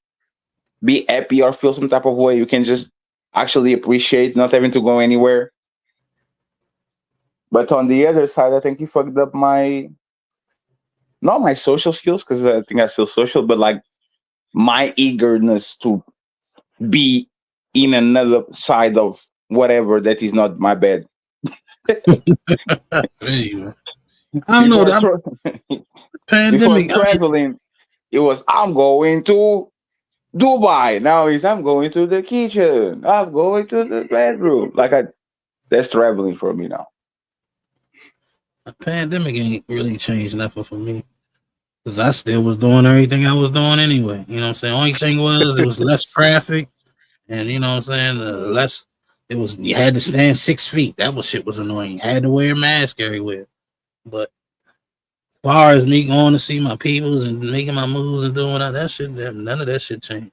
be happy or feel some type of way. You can just actually appreciate not having to go anywhere. But on the other side, I think he fucked up not my social skills because I think I'm still social, but like my eagerness to be in another side of whatever that is not my bed. I don't know. Before Pandemic. traveling, it was I'm going to Dubai. Now I'm going to the kitchen. I'm going to the bedroom. That's traveling for me now. The pandemic ain't really changed nothing for me because I still was doing everything I was doing anyway. You know what I'm saying? Only thing was it was less traffic, and you know what I'm saying. Less it was you had to stand 6 feet. That was shit was annoying. I had to wear a mask everywhere. But as far as me going to see my peoples and making my moves and doing all that shit, none of that shit changed.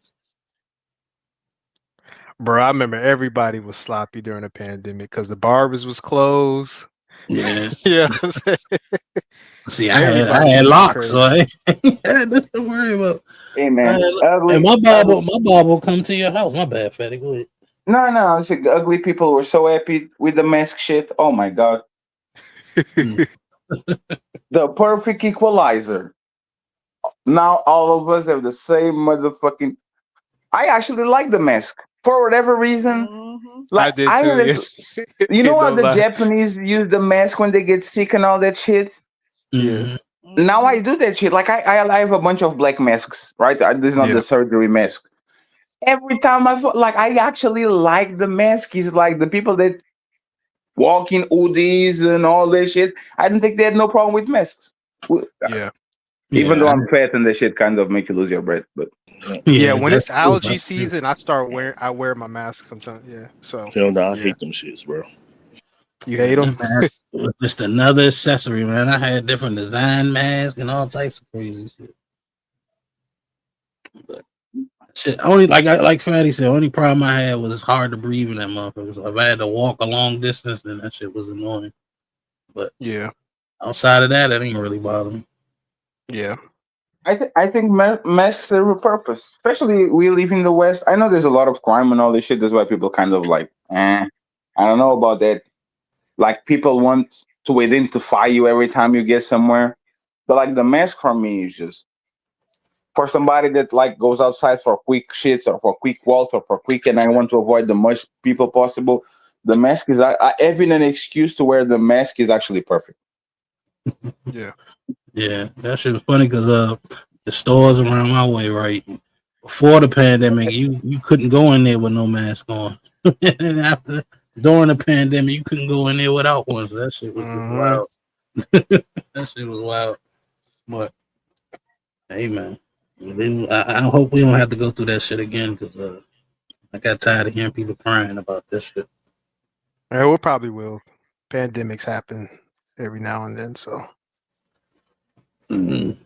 Bro, I remember everybody was sloppy during the pandemic because the barbers was closed. Yeah. Yeah. See, I had locks, so I ain't had nothing to worry about. Hey man, And my Bob will come to your house. My bad, Fatty. Go ahead. No, I said ugly people were so happy with the mask shit. Oh my god. The perfect equalizer. Now all of us have the same motherfucking. I actually like the mask for whatever reason. I did too. Yes. You know how No the lie. Japanese use the mask when they get sick and all that shit? Yeah. Now I do that shit. Like I have a bunch of black masks, right? This is not the surgery mask. Every time I actually like the mask. It's like the people that walk in hoodies and all that shit. I didn't think they had no problem with masks. Yeah. Even though I'm fat and that shit kind of make you lose your breath, but Yeah, when it's allergy season, I wear my mask sometimes. Yeah. So I hate them shits, bro. You hate them? It was just another accessory, man. I had different design masks and all types of crazy shit. But shit, only like Fatty said, only problem I had was it's hard to breathe in that motherfucker. So if I had to walk a long distance, then that shit was annoying. But yeah, outside of that, that didn't really bother me. Yeah. I think masks serve a purpose, especially we live in the West. I know there's a lot of crime and all this shit. That's why people kind of like, I don't know about that. Like people want to identify you every time you get somewhere, but like the mask for me is just for somebody that like goes outside for quick shits or for quick walks or for quick, and I want to avoid the much people possible. The mask is having an excuse to wear the mask is actually perfect. Yeah. Yeah, that shit was funny because the stores around my way, right before the pandemic, you couldn't go in there with no mask on. And after during the pandemic, you couldn't go in there without one. So that shit was just wild. That shit was wild. But hey, man, I hope we don't have to go through that shit again because I got tired of hearing people crying about this shit. Yeah, we probably will. Pandemics happen every now and then, so. I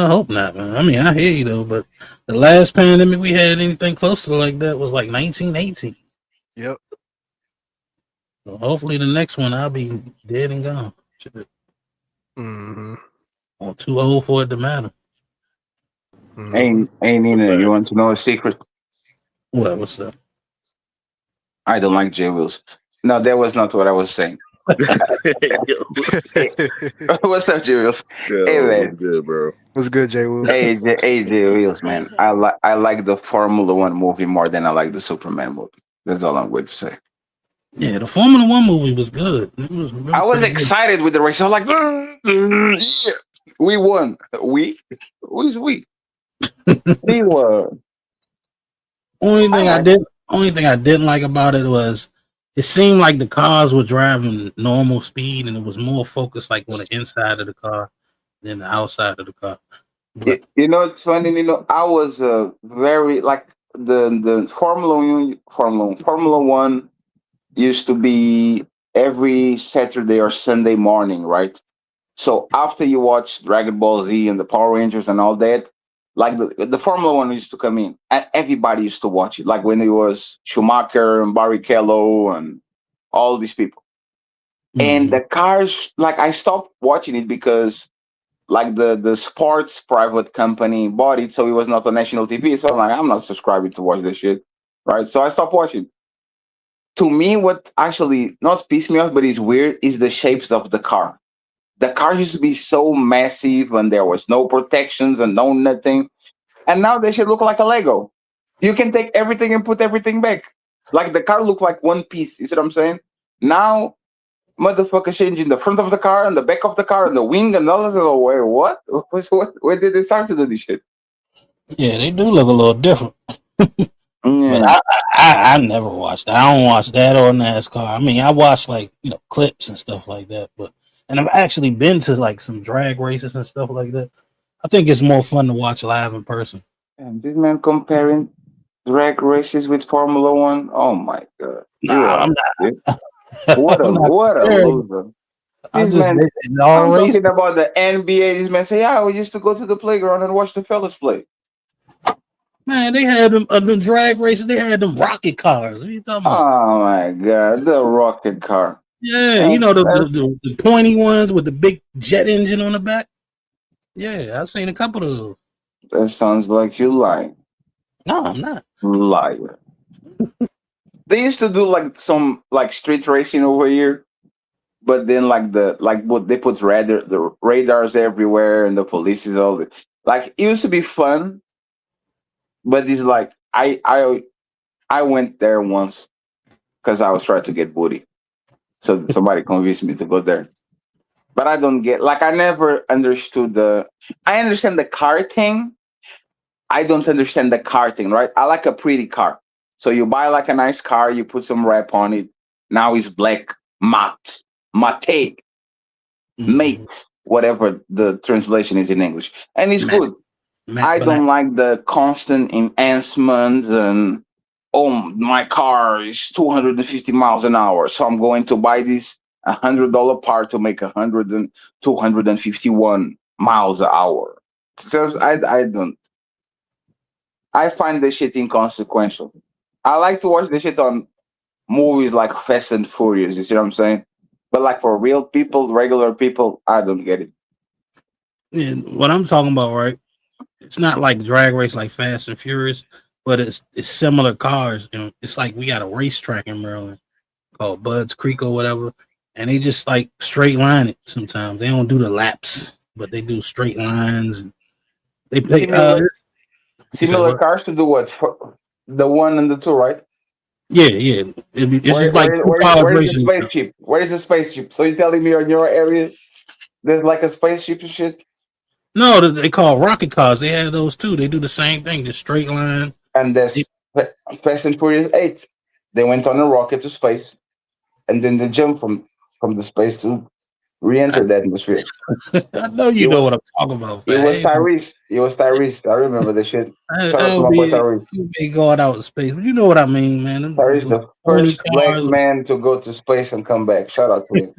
hope not, man. I mean, I hear you though, but the last pandemic we had anything close to like that was like 1918. Yep. So hopefully the next one I'll be dead and gone. Shit. Or too old for it to matter. Hey, Nina, you want to know a secret? What's up? I don't like J Wills. No, that was not what I was saying. What's up, J Wills? Hey, man. What's good, bro? What's good, J Wills? Hey, J Wills, man. I like the Formula One movie more than I like the Superman movie. That's all I'm going to say. Yeah, the Formula One movie was good. It was really I was pretty excited with the race. I was like, yeah, we won. We? Who's we? We won. Only thing I didn't like about it was it seemed like the cars were driving normal speed and it was more focused like on the inside of the car than the outside of the car. You know, it's funny. You know, I was very like the Formula One used to be every Saturday or Sunday morning, right? So after you watch Dragon Ball Z and the Power Rangers and all that, like the Formula One used to come in, and everybody used to watch it. Like when it was Schumacher and Barrichello and all these people. And the cars, like I stopped watching it because like the sports private company bought it, so it was not on national TV. So I'm like, I'm not subscribing to watch this shit, right? So I stopped watching. To me, what actually not pissed me off, but is weird, is the shapes of the car. The car used to be so massive, and there was no protections and no nothing. And now they should look like a Lego. You can take everything and put everything back. Like the car look like one piece. You see what I'm saying? Now motherfucker changing the front of the car and the back of the car and the wing and all that. Oh, wait, what? Where did they start to do this shit? Yeah, they do look a little different. But I never watched that. I don't watch that or NASCAR. I mean, I watch like, clips and stuff like that. And I've actually been to like some drag races and stuff like that. I think it's more fun to watch live in person. And this man comparing drag races with Formula One. Oh my god! I'm not. What a loser! I'm This just man, all I'm races. talking about the NBA. This man say, "Yeah, we used to go to the playground and watch the fellas play." Man, they had them drag races. They had them rocket cars. What are you talking about? Oh my god, the rocket car. Yeah, the pointy ones with the big jet engine on the back. Yeah, I've seen a couple of those. That sounds like you lying. No, I'm not. Liar. They used to do like some like street racing over here, but then what they put the radars everywhere and the police is all the, like it used to be fun, but it's like I went there once because I was trying to get booty, so somebody convinced me to go there. But I don't get like I never understood I understand the car thing. I don't understand the car thing, right? I like a pretty car. So you buy like a nice car, you put some wrap on it. Now it's black, matte, whatever the translation is in English. And it's good. I don't like the constant enhancements and, oh, my car is 250 miles an hour. So I'm going to buy this $100 part to make 251 miles an hour. So I don't. I find this shit inconsequential. I like to watch this shit on movies like Fast and Furious. You see what I'm saying? But like for real people, regular people, I don't get it. And what I'm talking about, right? It's not like drag race like Fast and Furious, but it's similar cars. And it's like we got a racetrack in Maryland called Bud's Creek or whatever, and they just like straight line it. Sometimes they don't do the laps, but they do straight lines. And they play similar cars to do what? The 1 and the 2, right? Yeah. It's just like where is the spaceship? Where is the spaceship? So you're telling me on your area there's like a spaceship and shit? No, they call rocket cars. They have those too. They do the same thing, just straight line. And that's Fast and Furious 8. They went on a rocket to space. and then they jump from the space to re-enter the atmosphere. I know you It know was what I'm talking about, it man. was Tyrese. It was Tyrese. I remember the shit. Shout out That to would my boy be Tyrese. you be going out in space. But you know what I mean, man. Tyrese, Them the pony first black cars. man to go to space and come back. Shout out to him.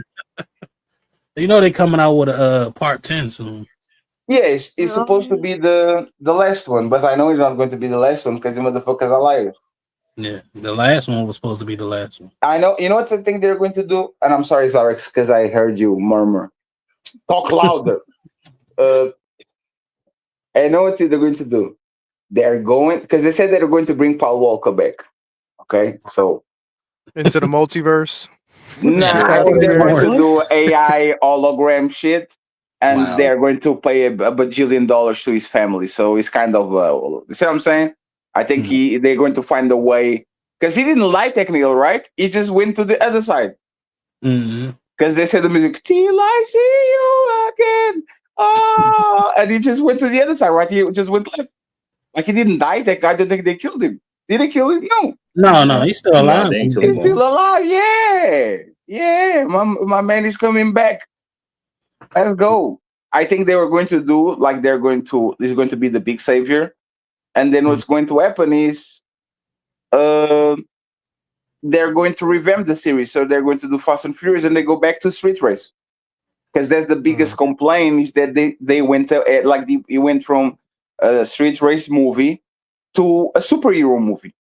You know they coming out with a part 10 soon. Yeah, it's supposed to be the last one, but I know it's not going to be the last one because the motherfuckers are liars. Yeah, the last one was supposed to be the last one. I know. You know what I think they're going to do? And I'm sorry, Zarex, because I heard you murmur. Talk louder. I know what they're going to do. They're going because they said they're going to bring Paul Walker back. Okay, so Into the multiverse. nah, I Fast think and they're going to Furious. do AI hologram shit, and Wow. they're going to pay a bajillion dollars to his family. So it's kind of you see what I'm saying? I think they're going to find a way because he didn't lie technically, right? He just went to the other side Mm-hmm. because they said the music till I see you again. Oh, and he just went to the other side, right? He just went left. Like he didn't die. That guy, I don't think they killed him. Did they kill him? No. No, he's still alive. He's still alive. Yeah. Yeah. My man is coming back. Let's go. I think they were going to do like this is going to be the big savior. And then what's going to happen is they're going to revamp the series. So they're going to do Fast and Furious and they go back to Street Race. Because that's the biggest complaint is that they went it went from a Street Race movie to a superhero movie.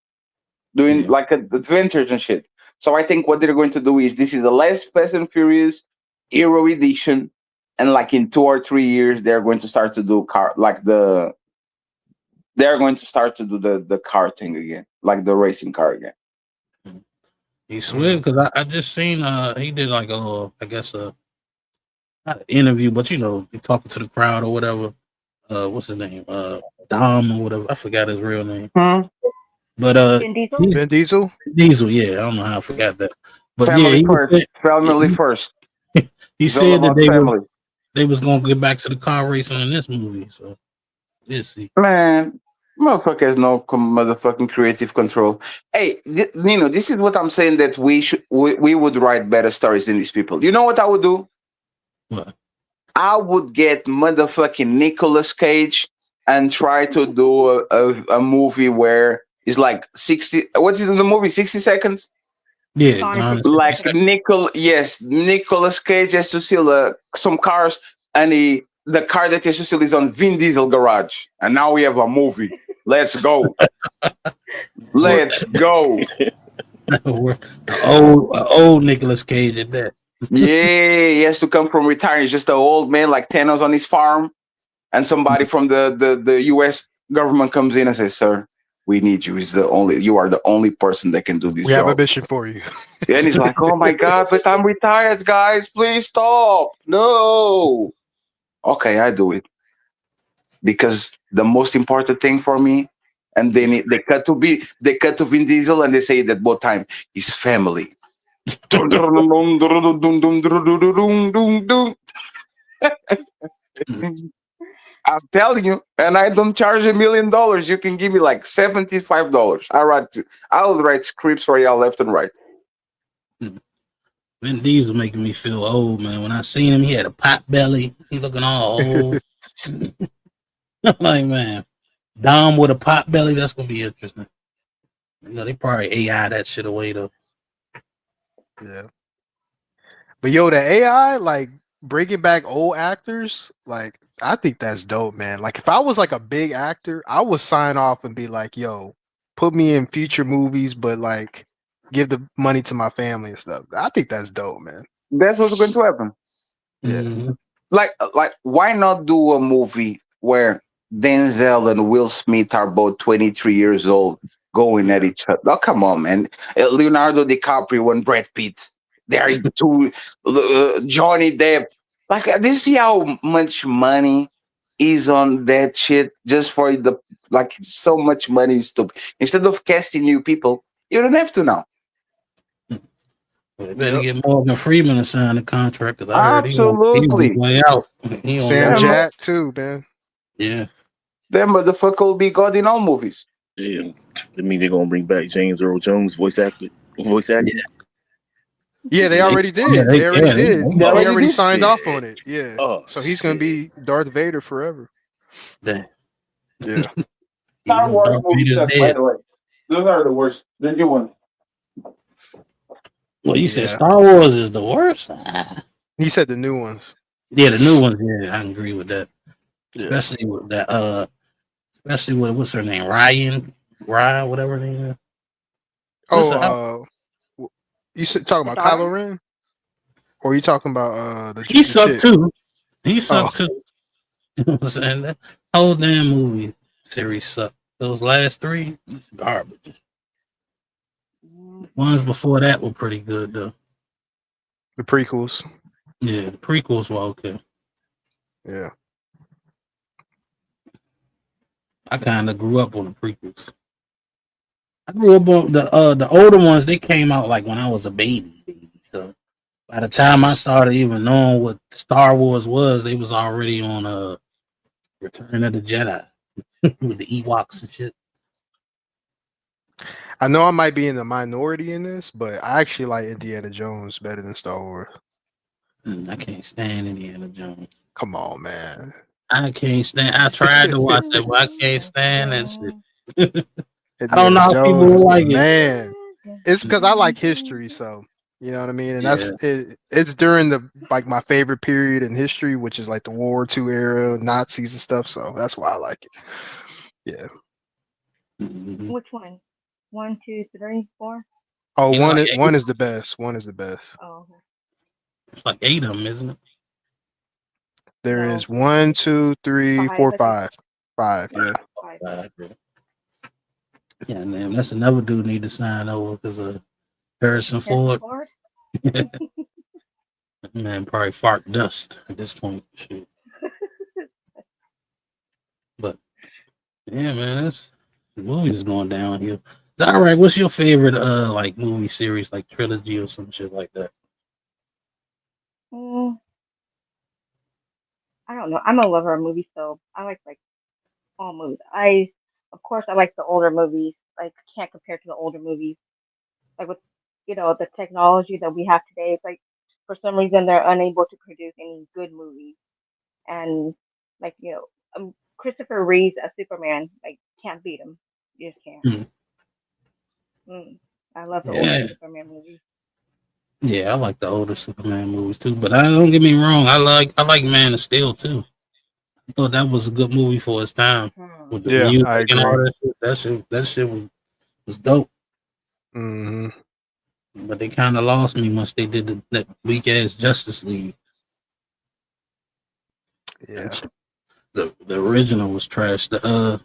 Doing like adventures and shit. So I think what they're going to do is this is the last Fast and Furious Hero Edition, and like in 2 or 3 years they're going to start to do they're going to start to do the car thing again, like the racing car again. He swear because I just seen he did like a little, I guess not an interview, but you know, he talking to the crowd or whatever. What's his name? Dom or whatever. I forgot his real name. But Vin Diesel? Vin Diesel? Diesel, yeah. I don't know how I forgot that. But Family yeah, first. Family first. he It's all said that about family. they was gonna get back to the car racing in this movie. So we'll see. Man, motherfucker has no motherfucking creative control. Hey, Nino, this is what I'm saying that we would write better stories than these people. You know what I would do? What? I would get motherfucking Nicolas Cage and try to do a movie where it's like 60. What is in the movie? 60 seconds? Yeah, Like Nicolas Cage has to steal some cars, and the car that he has to steal is on Vin Diesel garage, and now we have a movie. Let's go. Let's go. old Nicolas Cage at that. Yeah, he has to come from retirement. He's just an old man like Thanos on his farm, and somebody from the U.S. government comes in and says, "Sir, we need you. You are the only person that can do this We job. have a mission for you." And he's like, "Oh my God, but I'm retired, guys. Please stop. No." Okay, I do it because the most important thing for me. And then they cut to Vin Diesel and they say that both time is family. I'm telling you, and I don't charge $1 million. You can give me like $75. I'll write scripts for y'all left and right. Vin Diesel making me feel old, man. When I seen him, he had a pot belly. He looking all old. I'm like, man, Dom with a pot belly. That's gonna be interesting. You know, they probably AI that shit away though. Yeah. But yo, the AI, like bringing back old actors, like I think that's dope, man. Like if I was like a big actor, I would sign off and be like, yo, put me in future movies, but like give the money to my family and stuff. I think that's dope, man. That's what's going to happen. Yeah. Like why not do a movie where Denzel and Will Smith are both 23 years old going at each other? Oh, come on, man. Leonardo DiCaprio and Brad Pitt. They're two Johnny Depp. Like, do you see how much money is on that shit just for so much money is to instead of casting new people, you don't have to now. They better get Morgan Freeman to sign the contract because I heard he Absolutely. was way out. Sam Jack too, man. Yeah. That motherfucker will be God in all movies. Yeah. I mean, they're gonna bring back James Earl Jones voice acting. Yeah, they already did. Yeah, They already yeah, did. They He already already did signed shit. off on it. Yeah. Oh, So he's gonna be Darth Vader forever. Damn. Yeah. Star Even Wars Darth movies Vader's suck, by dead. the way. Those are the worst. The new one. Well, you said Yeah. Star Wars is the worst. Ah. He said the new ones. Yeah, the new ones. Yeah, I agree with that. Yeah. Especially with that. Especially with what's her name, Ryan, whatever her name is. What's the, Oh, you talking The about daughter? Kylo Ren, or you talking about he the sucked chick? too. He Oh, sucked too. You know what I'm saying? That whole damn movie series sucked. Those last three, it's garbage. Ones before that were pretty good though. the prequels. Yeah, the prequels were okay. Yeah. I kind of grew up on the prequels. I grew up on the older ones. They came out like when I was a baby. So by the time I started even knowing what Star Wars was, they was already on Return of the Jedi with the Ewoks and shit. I know I might be in the minority in this, but I actually like Indiana Jones better than Star Wars. I can't stand Indiana Jones. Come on, man. I can't stand. I tried to watch it, but I can't stand that shit. I don't know Indiana how people Jones will is the like it. man. It's because I like history, so you know what I mean. And Yeah. it's during the like my favorite period in history, which is like the World War II era, Nazis and stuff. So that's why I like it. Yeah. Mm-hmm. Which one? 1, 2, 3, 4? Oh, It's like one is the best. One is the best. Oh, okay. it's like 8 of them, isn't it? There No, is 1, 2, 3, 5, 4, I think. 5. 5, yeah. 5. Yeah, man, that's another dude need to sign over because of Harrison Harrison Ford. Ford? Man, probably fart dust at this point. Shit. But yeah, man, the movie's going downhill. All right, what's your favorite like movie series, like trilogy or some shit like that? Mm, I don't know. I'm a lover of movies, so I like all movies. Of course, I like the older movies. Like, can't compare to the older movies. Like with, the technology that we have today, it's like for some reason they're unable to produce any good movies. And like, Christopher Reeves as Superman, like, can't beat him. You just can't. Mhm. I love the older Yeah, Superman movies. yeah, I like the older Superman movies too. But I don't get me wrong, I like Man of Steel too. I thought that was a good movie for its time with the Yeah, music I and all agree. that shit. That shit was dope. Hmm. But they kind of lost me once they did that weak ass Justice League. Yeah. The original was trash. The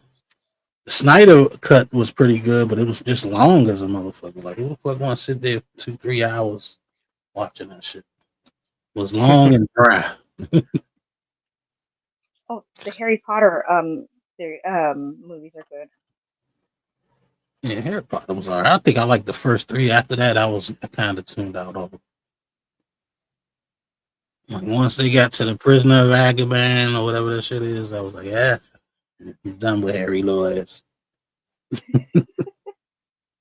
Snyder cut was pretty good, but it was just long as a motherfucker. Like who the fuck want to sit there 2-3 hours watching that shit? It was long and dry. Oh, the Harry Potter movies are good. Yeah, Harry Potter was alright. I think I liked the first three. After that, I kind of tuned out of it. Like once they got to the Prisoner of Azkaban or whatever that shit is, I was like, yeah, I'm done with Harry Lewis.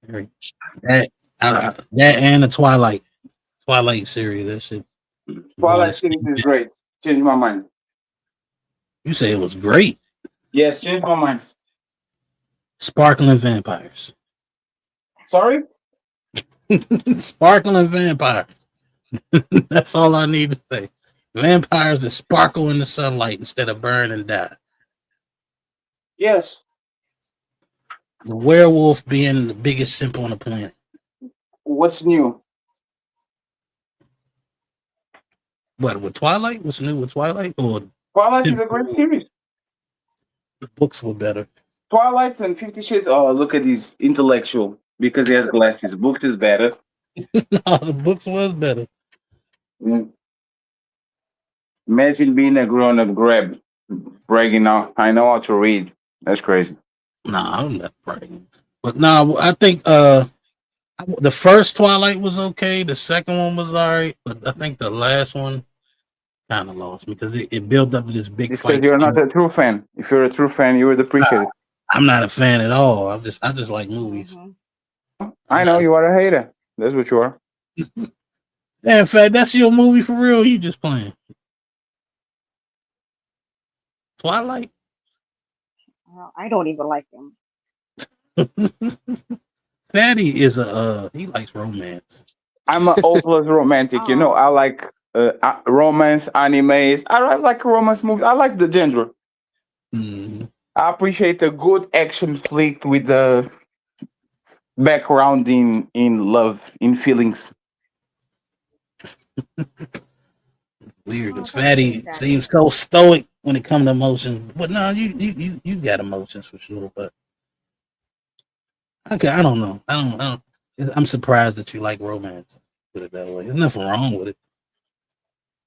That that and the Twilight series. That shit. Going to Twilight series sleep. is great. Change my mind. You say it was great. Yes, change my mind. Sparkling vampires. Sorry? Sparkling vampires. That's all I need to say. Vampires that sparkle in the sunlight instead of burn and die. Yes. The werewolf being the biggest simp on the planet. What's new? What with Twilight? What's new with Twilight? Or Twilight is a great series. the books were better. Twilight and 50 Shades. Oh, look at these intellectual because he has glasses. Books is better. No, the books was better. Mm. Imagine being a grown up grab, bragging out. I know how to read. That's crazy. Nah, I'm not bragging. But nah, I think the first Twilight was okay. The second one was alright, but I think the last one kind of lost me because it built up to this big It's because fight you're not scene. a true fan. If you're a true fan, you would appreciate it. I'm not a fan at all. I just like movies. I know you are a hater. That's what you are. Yeah, in fact, that's your movie for real. You just playing Twilight. I don't even like him. Fatty is he likes romance. I'm an O plus romantic. You know, I like romance animes. I like romance movies. I like the genre. I appreciate a good action flick with the background in love, in feelings. Weird, because Fatty seems so stoic when it comes to emotions. But no, you got emotions for sure. But okay, I don't know. I don't. I'm surprised that you like romance. Put it that way. There's nothing wrong with it.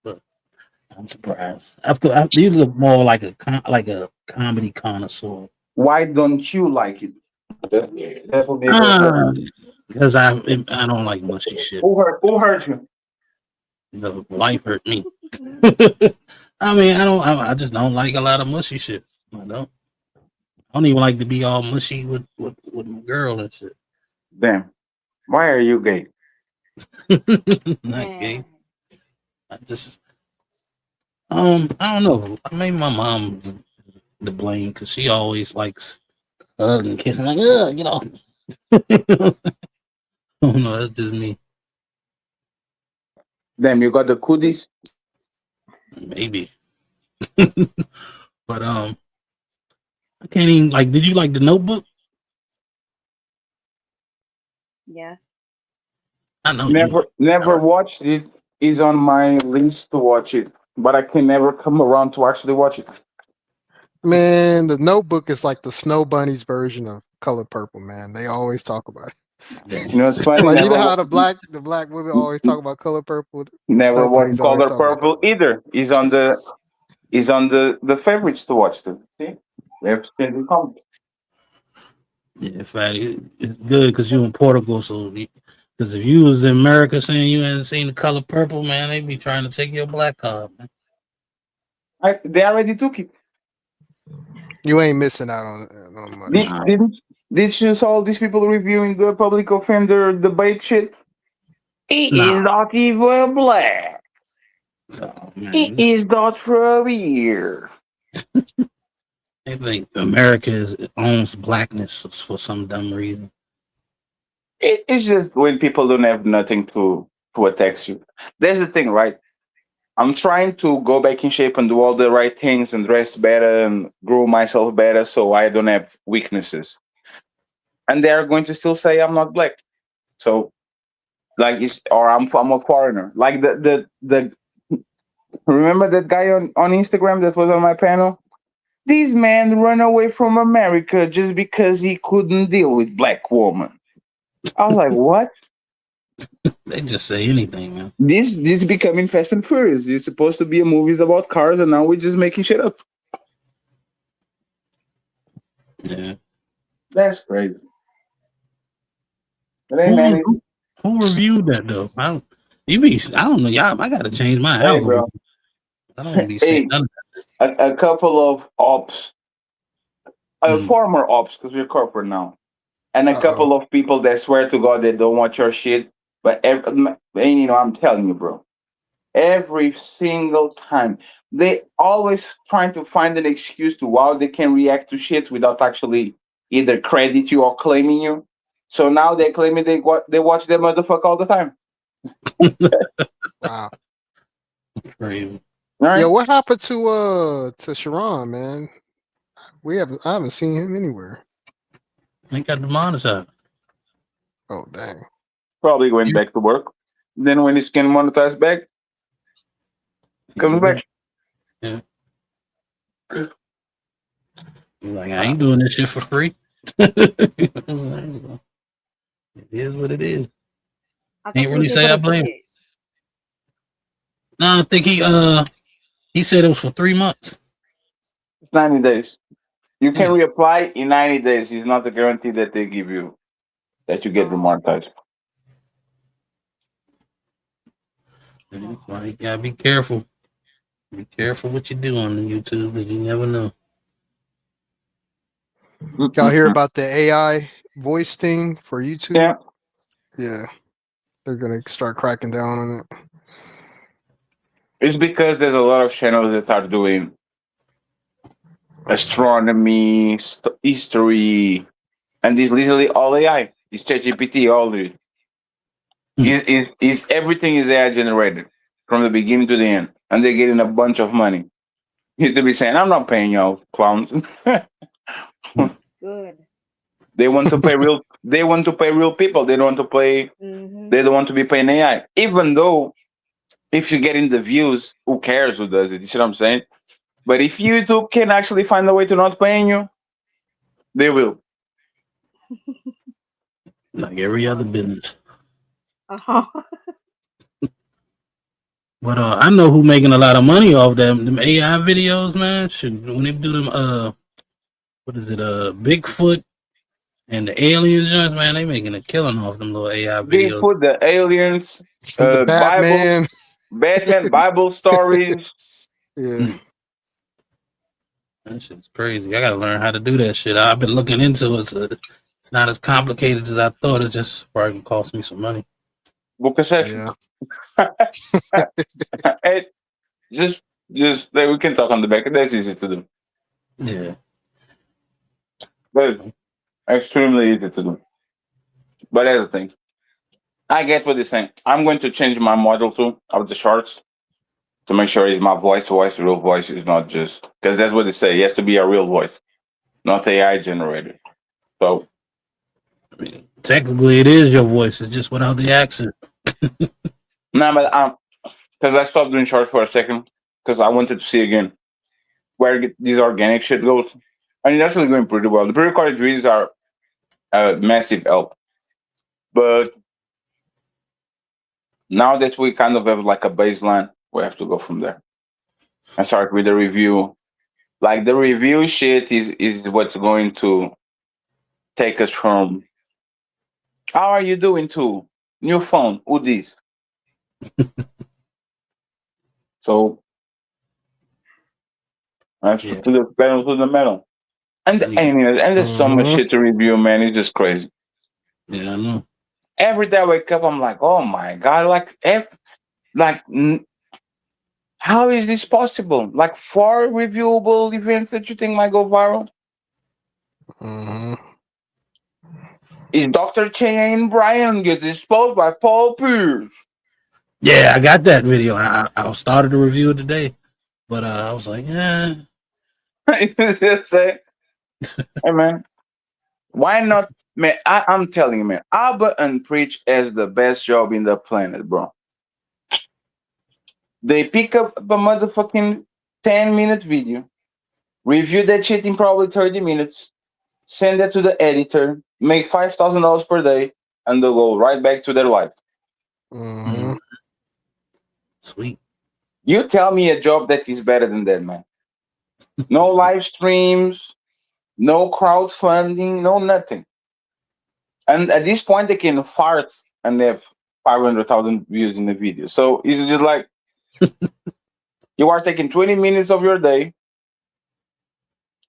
But I'm surprised. You look more like a comedy connoisseur. Why don't you like it? That would be a good question. Because I don't like mushy shit. Who hurt you? The life hurt me. I mean, I just don't like a lot of mushy shit. I don't even like to be all mushy with my girl and shit. Damn. Why are you gay? Not gay. I just I don't know. Maybe my mom the blame because she always likes hug and kiss. I'm like, ugh, get off me. Oh no, that's just me. Damn, you got the cooties? Maybe. But I can't even like. Did you like The Notebook? Yeah. I know Never watched it. Is on my list to watch it, but I can never come around to actually watch it. Man, The Notebook is like the Snow Bunnies version of Color Purple. Man, they always talk about it. You know, it's funny. Like you know how the black women always talk about Color Purple. The Never Snow watched Bunnies always Color talk about. Purple either. Is on the favorites to watch too. See, we have things in common. Yeah, Fatty, it's good because you in Portugal. So, because if you was in America saying you hadn't seen The Color Purple, man, they'd be trying to take your black card, man. They already took it. You ain't missing out on much. Did you saw all these people reviewing the public offender debate shit? He is not even black. He is not from here. They think America owns blackness for some dumb reason. It's just when people don't have nothing to attack you. There's the thing, right? I'm trying to go back in shape and do all the right things and dress better and grow myself better so I don't have weaknesses. And they are going to still say I'm not black. So like I'm a foreigner. Like the remember that guy on Instagram that was on my panel? This man ran away from America just because he couldn't deal with black women. I was like, what? They just say anything, man. This is becoming Fast and Furious. It's supposed to be a movies about cars, and now we're just making shit up. Yeah, that's crazy. But hey, man, who reviewed that though? I don't know, y'all. I gotta change my hey, algorithm. bro. I don't want to be saying none of A couple of ops, former ops, because we're corporate now, and a couple of people that swear to God they don't want your shit. But I'm telling you, bro, every single time they always trying to find an excuse to how they can react to shit without actually either credit you or claiming you. So now they claiming they watch that motherfucker all the time. Wow. Crazy. Right. Yo, what happened to Sharon, man? I haven't seen him anywhere. They got demonetized. Oh dang. Probably went back to work. Then when he's getting monetized back, comes back. Yeah. He's like, I ain't doing this shit for free. It is what it is. Can't really say I blame him. No, I think he said it was for 3 months. It's 90 days. You can reapply in 90 days. It's not a guarantee that they give you that you get demonetized. That's why you gotta be careful. Be careful what you do on YouTube because you never know. Y'all hear about the AI voice thing for YouTube? Yeah. Yeah. they're gonna start cracking down on it. It's because there's a lot of channels that are doing astronomy, history, and it's literally all AI. It's ChatGPT, all of it. Is everything is AI generated from the beginning to the end, and they're getting a bunch of money. You to be saying, "I'm not paying y'all clowns." Good. They want to pay real. They want to pay real people. They don't want to pay. Mm-hmm. They don't want to be paying AI. Even though, if you're getting the views, who cares who does it? You see what I'm saying? But if YouTube can actually find a way to not paying you, they will. Like every other business. Uh-huh. But I know who making a lot of money off them AI videos, man. Shoot, when they do them what is it, Bigfoot and the aliens, man, they making a killing off them little AI videos. Bigfoot, the aliens, The Batman. Batman, Bible stories. Yeah. That shit's crazy. I gotta learn how to do that shit. I've been looking into it. So it's not as complicated as I thought. It just probably gonna cost me some money. Book a session. Yeah. Hey, just like, we can talk on the back. That's easy to do. Yeah. But extremely easy to do. But that's the thing. I get what you're saying. I'm going to change my model too of the shorts to make sure it's my voice, real voice is not just because that's what they say. It has to be a real voice, not AI generated. So I mean, technically it is your voice, it's just without the accent. no, but because I stopped doing shorts for a second because I wanted to see again where these organic shit goes, and it's actually going pretty well. The pre-recorded videos are a massive help, but now that we kind of have like a baseline, we have to go from there and start with the review. Like the review shit is what's going to take us from how are you doing to new phone, who this? So I have to put the pedal to the metal. And there's so much shit to review, man. It's just crazy. Yeah, I know. Every day I wake up, I'm like, oh my god, how is this possible? Like 4 reviewable events that you think might go viral? Mm-hmm. Is Dr. Cheyenne Bryan gets exposed by Paul Pierce? Yeah, I got that video. I started to review it today, but I was like, yeah. Just say, hey man, why not? Man, I'm telling you, man, Albert and Preach has the best job in the planet, bro. They pick up a motherfucking 10-minute video, review that shit in probably 30 minutes, send that to the editor, make $5,000 per day, and they'll go right back to their life. Mm-hmm. Sweet. You tell me a job that is better than that, man. No live streams, no crowdfunding, no nothing. And at this point, they can fart and they have 500,000 views in the video. So it's just like you are taking 20 minutes of your day.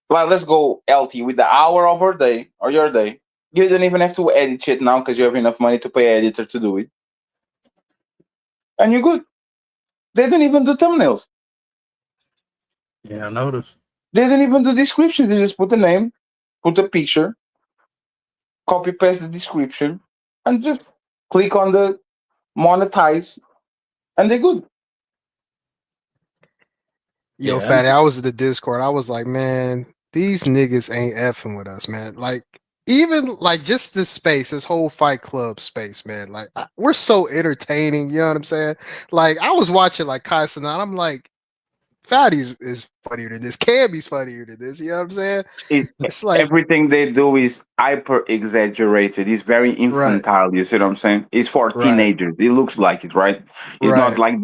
Like, let's go LT with the hour of your day. You don't even have to edit shit now because you have enough money to pay an editor to do it. And you're good. They don't even do thumbnails. Yeah, I noticed. They don't even do description. They just put the name, put the picture, copy paste the description, and just click on the monetize, and they're good. Yo, Fatty, I was at the Discord. I was like, man, these niggas ain't effing with us, man. Like, even like just this space, this whole Fight Club space, man. Like, we're so entertaining. You know what I'm saying? Like, I was watching like Kai Cenat. I'm like, Fatty's is funnier than this. Cammy's funnier than this. You know what I'm saying? It's like Everything they do is hyper exaggerated. It's very infantile. You see what I'm saying? It's for teenagers. It looks like it, right? It's not like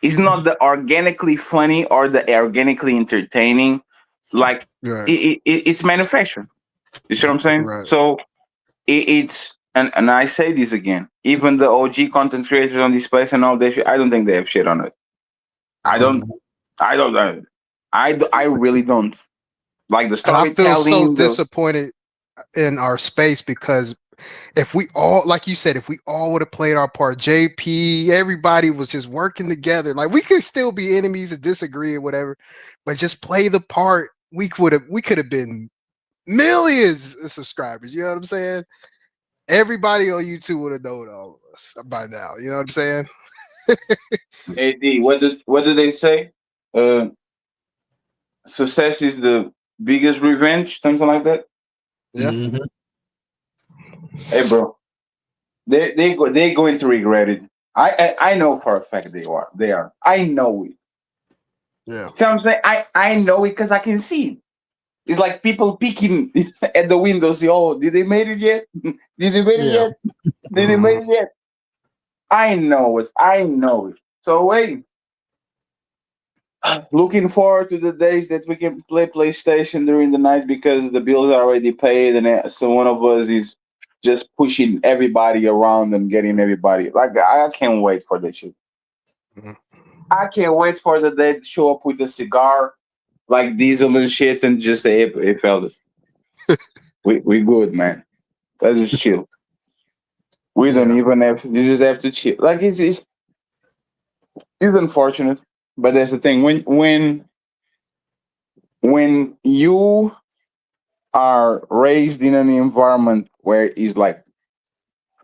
it's not the organically funny or the organically entertaining. Like it's manufactured. You see what I'm saying? So it's and I say this again. Even the OG content creators on this place and all that shit, I don't think they have shit on it. I really don't. Like the and I storytelling. feel so disappointed in our space because If we all, like you said, if we all would have played our part, JP, everybody was just working together. Like we could still be enemies and disagree or whatever, but just play the part. We could have been millions of subscribers. You know what I'm saying? Everybody on YouTube would have known all of us by now. You know what I'm saying? AD, what do they say? Uh, Success is the biggest revenge, something like that. Yeah. Mhm. Hey, bro, they going to regret it. I know for a fact they are. I know it. Yeah. See what I'm saying? I know it because I can see it. It's like people peeking at the windows. Oh, did they made it yet? Did they made it Yeah. yet? Did they made it yet? I know it. I know it. So wait. Looking forward to the days that we can play PlayStation during the night because the bills are already paid, and so one of us is just pushing everybody around and getting everybody. Like I can't wait for that shit. Mhm. I can't wait for the day to show up with a cigar like Diesel and shit and just say, "Hey, fellas, we good, man. Let's just chill. We don't Yeah. even have. You just have to chill. Like it's unfortunate, but that's the thing. When you are raised in an environment where it's like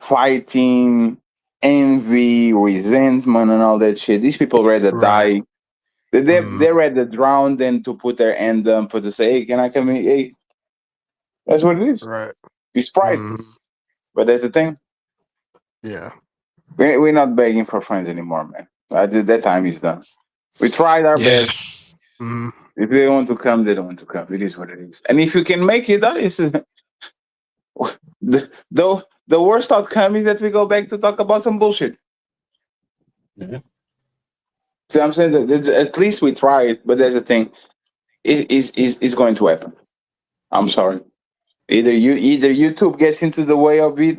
fighting, envy, resentment, and all that shit. These people rather Right. die. Mm. They rather drown than to put their hand up for to say, "Hey, can I come in?" Hey, that's what it is. Right. It's pride. Mm. But that's the thing. Yeah. We're not begging for friends anymore, man. That time is done. We tried our Yeah. best. Mm. If they want to come, they don't want to come. It is what it is. And if you can make it, it's the worst outcome is that we go back to talk about some bullshit. Yeah. So I'm saying that at least we tried, but there's a thing. It's going to happen. I'm sorry. Either YouTube gets into the way of it.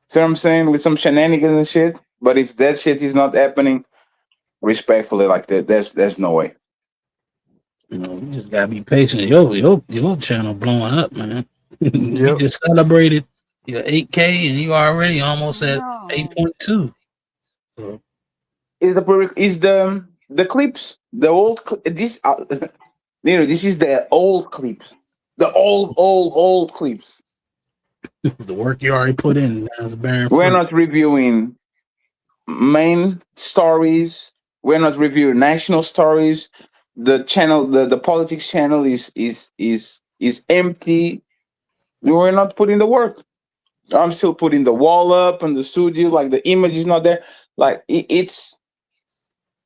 See what I'm saying, with some shenanigans and shit. But if that shit is not happening, respectfully, like that, there's no way. You know, you just gotta be patient. Your channel blowing up, man. You Yep. just celebrated your 8K and you already almost at No. 8.2. So, Is the clips the this this is the old clips, the old clips. the work you already put in now is bearing We're fruit. not reviewing main stories. We're not reviewing national stories. The channel, the politics channel is empty. We're not putting the work. I'm still putting the wall up and the studio. Like the image is not there. Like it's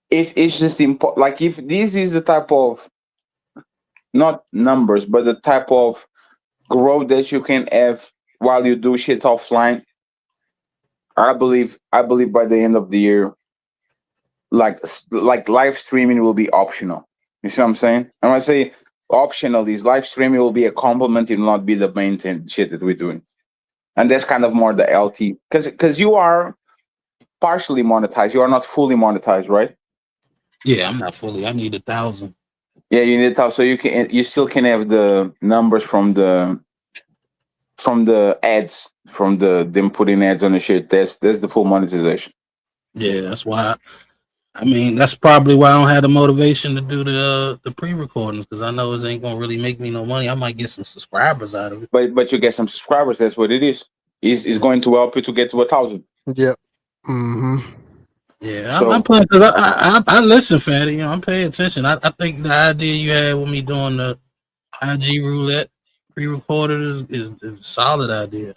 just important. Like if this is the type of, not numbers, but the type of growth that you can have while you do shit offline. I believe by the end of the year, like live streaming will be optional. You see what I'm saying? And when I say optional, is live streaming will be a complement, it will not be the main shit that we're doing. And that's kind of more the LT, because you are partially monetized. You are not fully monetized, right? Yeah, I'm not fully. I need 1,000. Yeah, you need to, so you still can have the numbers from the ads, from them putting ads on the shit. That's the full monetization. Yeah, that's why. I mean, that's probably why I don't have the motivation to do the pre-recordings because I know it ain't gonna really make me no money. I might get some subscribers out of it. But you get some subscribers. That's what it is. Is going to help you to get to 1,000. Yep. Mm-hmm. Yeah, I'm So playing because I listen, Fatty. You know, I'm paying attention. I think the idea you had with me doing the IG roulette pre-recorded is a solid idea.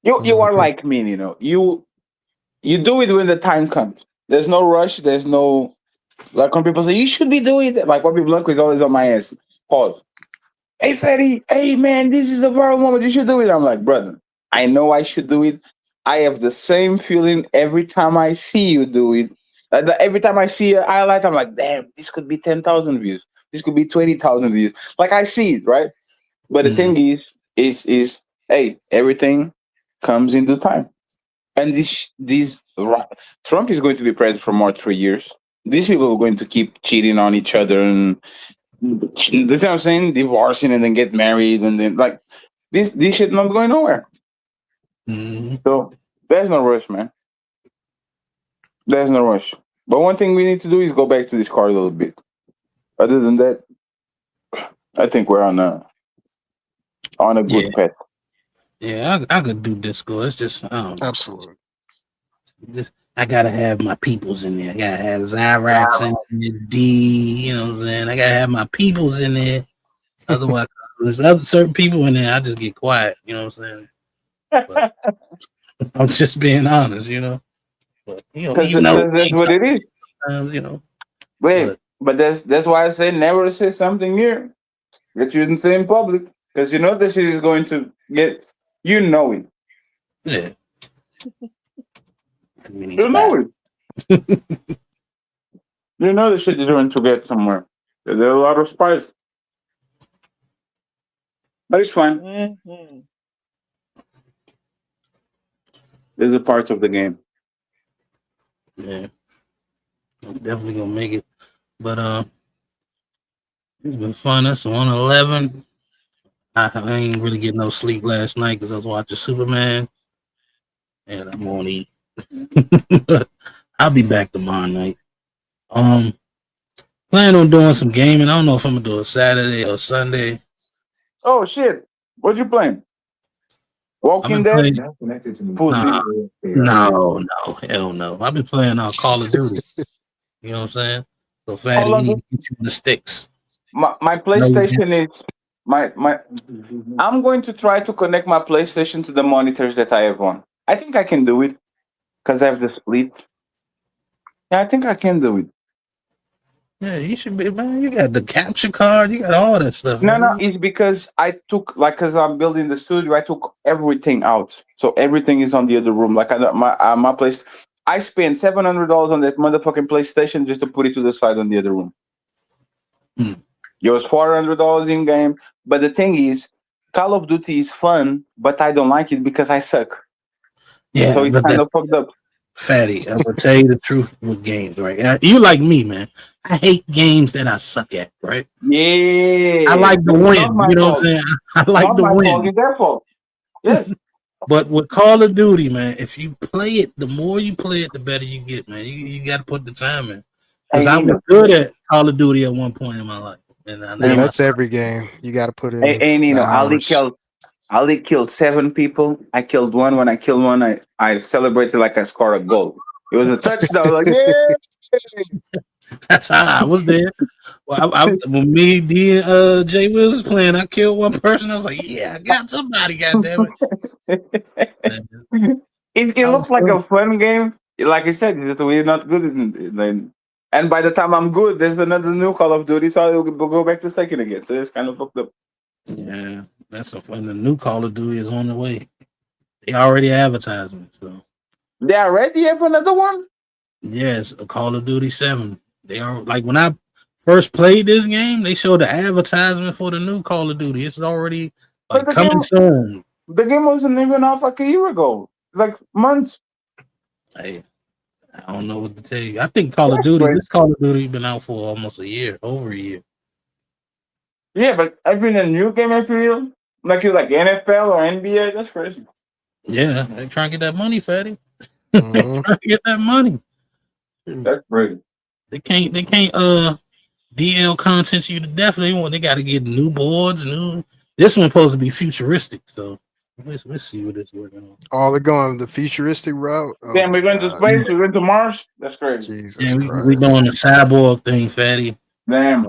you are like me, you do it when the time comes. There's no rush. There's no, like when people say you should be doing that. Like Bobby Blanco is always on my ass. Pause. Hey Fatty, hey man, this is the viral moment. You should do it. I'm like, brother, I know I should do it. I have the same feeling every time I see you do it. Every time I see a highlight, I'm like, damn, this could be 10,000 views. This could be 20,000 views. Like I see it, right? But the thing is, hey, everything comes in due time. And Trump is going to be president for more 3 years. These people are going to keep cheating on each other, and that's what I'm saying, divorcing and then get married, and then like this shit not going nowhere. So there's no rush, man. There's no rush. But one thing we need to do is go back to this car a little bit. Other than that, I think we're on a good path. Yeah, I could do disco. It's just Absolutely. Just, I gotta have my peoples in there. I gotta have Zyrax in there, D. You know what I'm saying? I gotta have my peoples in there. Otherwise, there's other certain people in there. I just get quiet. You know what I'm saying? But I'm just being honest. You know. But Because that's what it is. You know. Wait, but that's why I say never say something here that you didn't say in public, because you know that shit is going to get. You know it. Yeah. You know it. You know the shit is going to get somewhere. There's a lot of spice. But it's fine. Mm-hmm. There's a part of the game. Yeah. I'm definitely gonna make it. But it's been fun. That's 111. I ain't really getting no sleep last night because I was watching Superman. And I'm gonna eat. I'll be back tomorrow night. Plan on doing some gaming. I don't know if I'm gonna do it Saturday or Sunday. Oh shit! What you playing? Walking Dead. No, hell no. I've been playing Call of Duty. You know what I'm saying? So Fatty, we need to get you the sticks. My PlayStation is my. I'm going to try to connect my PlayStation to the monitors that I have on. I think I can do it because I have the split. Yeah, I think I can do it. Yeah, you should be, man. You got the capture card. You got all that stuff. No, man. it's because I took because I'm building the studio. I took everything out, so everything is on the other room. Like my place, I spent $700 on that motherfucking PlayStation just to put it to the side on the other room. It was $400 in game, but the thing is, Call of Duty is fun, but I don't like it because I suck. Yeah, so it's but kind of fucked up. Fatty, I'm gonna tell you the truth with games, right? You like me, man. I hate games that I suck at, right? Yeah, I like to it's win. not my You know what fault. I'm saying? I like Not to my win. fault. It's their fault. Yes. But with Call of Duty, man, if you play it, the more you play it, the better you get, man. You got to put the time in. Because Hey, I was Nino. good at Call of Duty at one point in my life, and Yeah, now I that's every game. You got to put in Hey, the Nino, hours. Ali killed 7 people. I killed one. When I killed one, I celebrated like I scored a goal. It was a touchdown. Like, yeah. That's how I was there. Well, when me, D, and Jay Wills was playing, I killed one person. I was like, yeah, I got somebody, goddammit. It looks like a fun game. Like I said, just we're not good in it. And by the time I'm good, there's another new Call of Duty, so I'll go back to second again. So it's kind of fucked up. Yeah, that's a fun. The new Call of Duty is on the way. They already advertising, so they already have another one. Yes, a Call of Duty 7. They are like when I first played this game, they showed the advertisement for the new Call of Duty. It's already like coming soon. The game wasn't even out like a year ago, like months. Hey, I don't know what to tell you. I think Call of Duty. This Call of Duty been out for almost a year, over a year. Yeah, but I've been a new game I feel like you like NFL or NBA. That's crazy. Yeah, they trying to get that money, Fatty. They trying to get that money. That's crazy. They can't DL content you to death. They got to get new boards, new. This one's supposed to be futuristic, so let's see what it's working on. Oh, they're going the futuristic route. Oh, Damn, we're going to space. We're going to Mars. That's crazy. Jesus Yeah, Christ. we doing the cyborg thing, Fatty. Damn.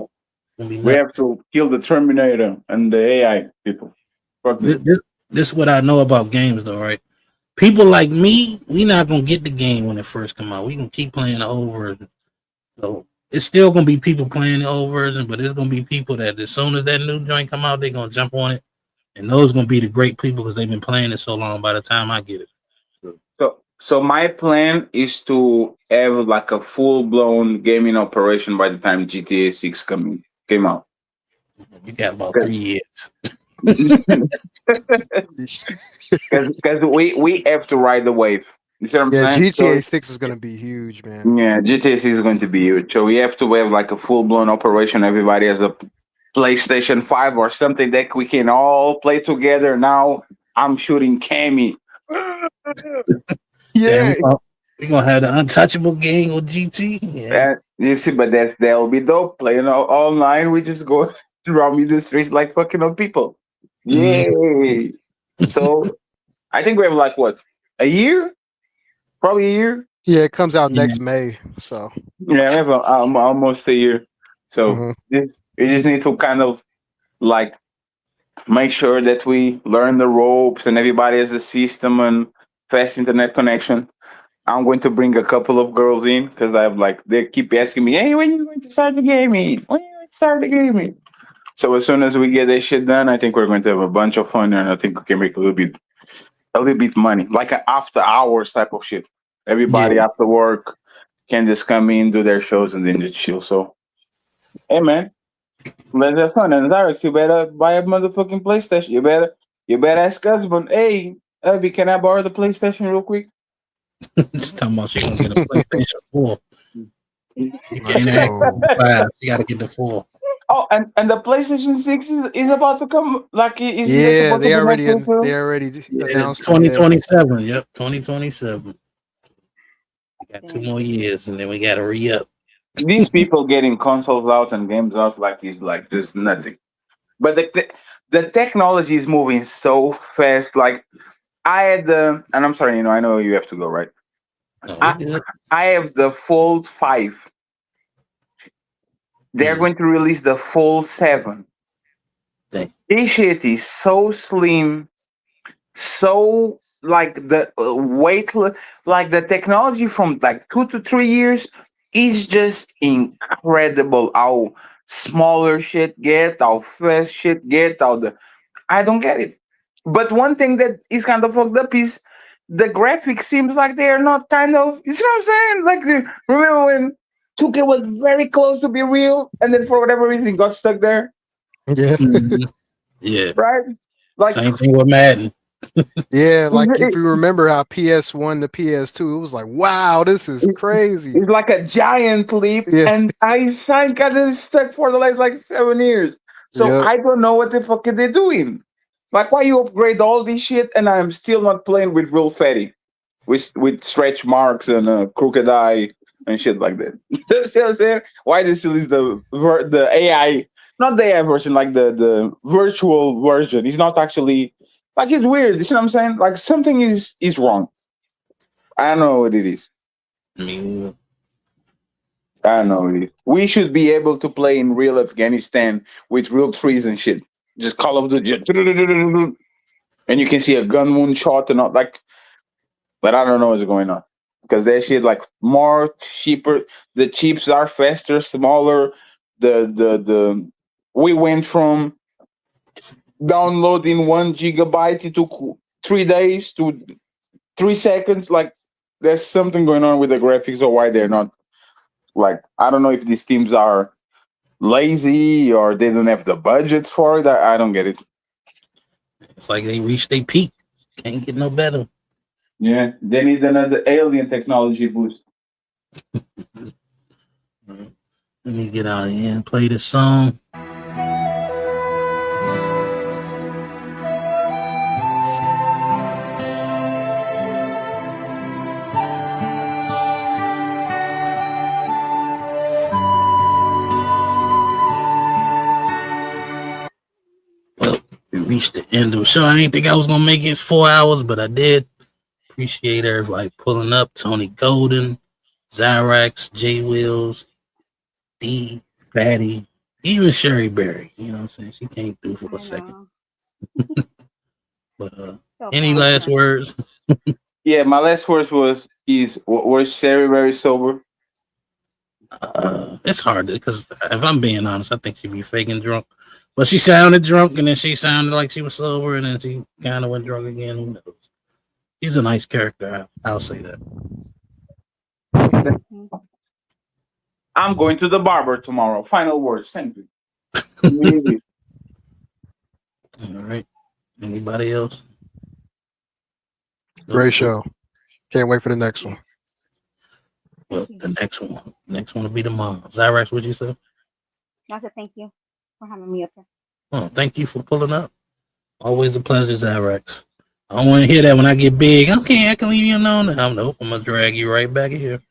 We have to kill the Terminator and the AI people. Fuck this is what I know about games, though, right? People like me, we not gonna get the game when it first come out. We gonna keep playing the old version. So it's still gonna be people playing the old version, but it's gonna be people that as soon as that new joint come out, they're gonna jump on it, and those gonna be the great people because they've been playing it so long. By the time I get it, so my plan is to have like a full blown gaming operation by the time GTA 6 came out. You got about 3 years. Because we have to ride the wave. You see what I'm saying? GTA 6 is going to be huge, man. Yeah, GTA 6 is going to be huge. So we have to have like a full blown operation. Everybody has a PlayStation 5 or something that we can all play together. Now I'm shooting Cammy. Yeah. We're gonna have the untouchable gang with GT. Yeah. You see, but that'll be dope. Playing online, we just go roaming the streets like fucking up people. Yay! So I think we have like what, a year? Probably a year. Yeah, it comes out Yeah. next May. So Yeah, we have almost a year. So we just need to kind of like make sure that we learn the ropes and everybody has a system and fast internet connection. I'm going to bring a couple of girls in because I'm like, they keep asking me, hey, when are you going to start the gaming? When are you going to start the gaming? So as soon as we get that shit done, I think we're going to have a bunch of fun and I think we can make a little bit money, like an after hours type of shit. Everybody after work can just come in, do their shows, and then just chill. So, hey man, let's have fun. And Alex, you better buy a motherfucking PlayStation. You better ask husband, hey, Abby, can I borrow the PlayStation real quick? Just talking about she gonna get a PlayStation 4. You Let's can't go. ask 5. You gotta get the 4. Oh, and the PlayStation 6 is about to come. Like, isn't that Yeah, supposed to be next year too? they already Yeah, announced it. 2027. Yep, 2027. We got 2 more years, and then we gotta re-up. These people getting consoles out and games out like it's like just nothing. But the technology is moving so fast. Like I had the, and I'm sorry, I know you have to go, right? I have the Fold 5. They're going to release the Fold 7. This shit is so slim, so like the weightless, like the technology from like 2 to 3 years is just incredible. How smaller shit get, how fast shit get, I don't get it. But one thing that is kind of fucked up is the graphics seems like they are not kind of, you see what I'm saying? Like, remember when 2K was very close to be real and then for whatever reason got stuck there? Yeah. Yeah. Right? Like, same thing with Madden. Yeah, like if you remember how PS1 to PS2, it was like, wow, this is crazy. It's like a giant leap, and I got it stuck for the last like 7 years. So Yep. I don't know what the fuck are they doing. Like, why you upgrade all this shit and I'm still not playing with real fatty, with stretch marks and a crooked eye and shit like that. You see what I'm saying? Why this still is the AI, not the AI version, like the virtual version. It's not actually like, it's weird. You see what I'm saying? Like something is wrong. I don't know what it is. I don't know. We should be able to play in real Afghanistan with real trees and shit. Just Call of Duty, and you can see a gun wound shot and all like. But I don't know what's going on because that shit like more cheaper. The chips are faster, smaller. The we went from downloading 1 gigabyte. It took 3 days to 3 seconds. Like there's something going on with the graphics or why they're not. Like, I don't know if these teams are lazy or they don't have the budget for it. I don't get it. It's like they reached their peak. Can't get no better. Yeah, they need another alien technology boost. Let me get out of here and play this song. Well, we reached the end of the show. I didn't think I was gonna make it 4 hours, but I did. Appreciate everybody pulling up. Tony Golden, Zyrax, J Wills, D, Fatty, even Sherry Berry. You know what I'm saying? She came through for a second. But any last words? Yeah, my last words was Sherry very sober? It's hard because if I'm being honest, I think she'd be faking drunk. But she sounded drunk and then she sounded like she was sober and then she kind of went drunk again. Who knows? She's a nice character. I'll say that. I'm going to the barber tomorrow. Final words. Thank you. All right. Anybody else? Great show. Can't wait for the next one. Well, the next one will be tomorrow. Zyrax, what'd you say? I said thank you for having me up here. Oh, thank you for pulling up. Always a pleasure, Zyrax. I don't want to hear that when I get big. Okay, I can leave you alone. Nope, I'm gonna drag you right back here.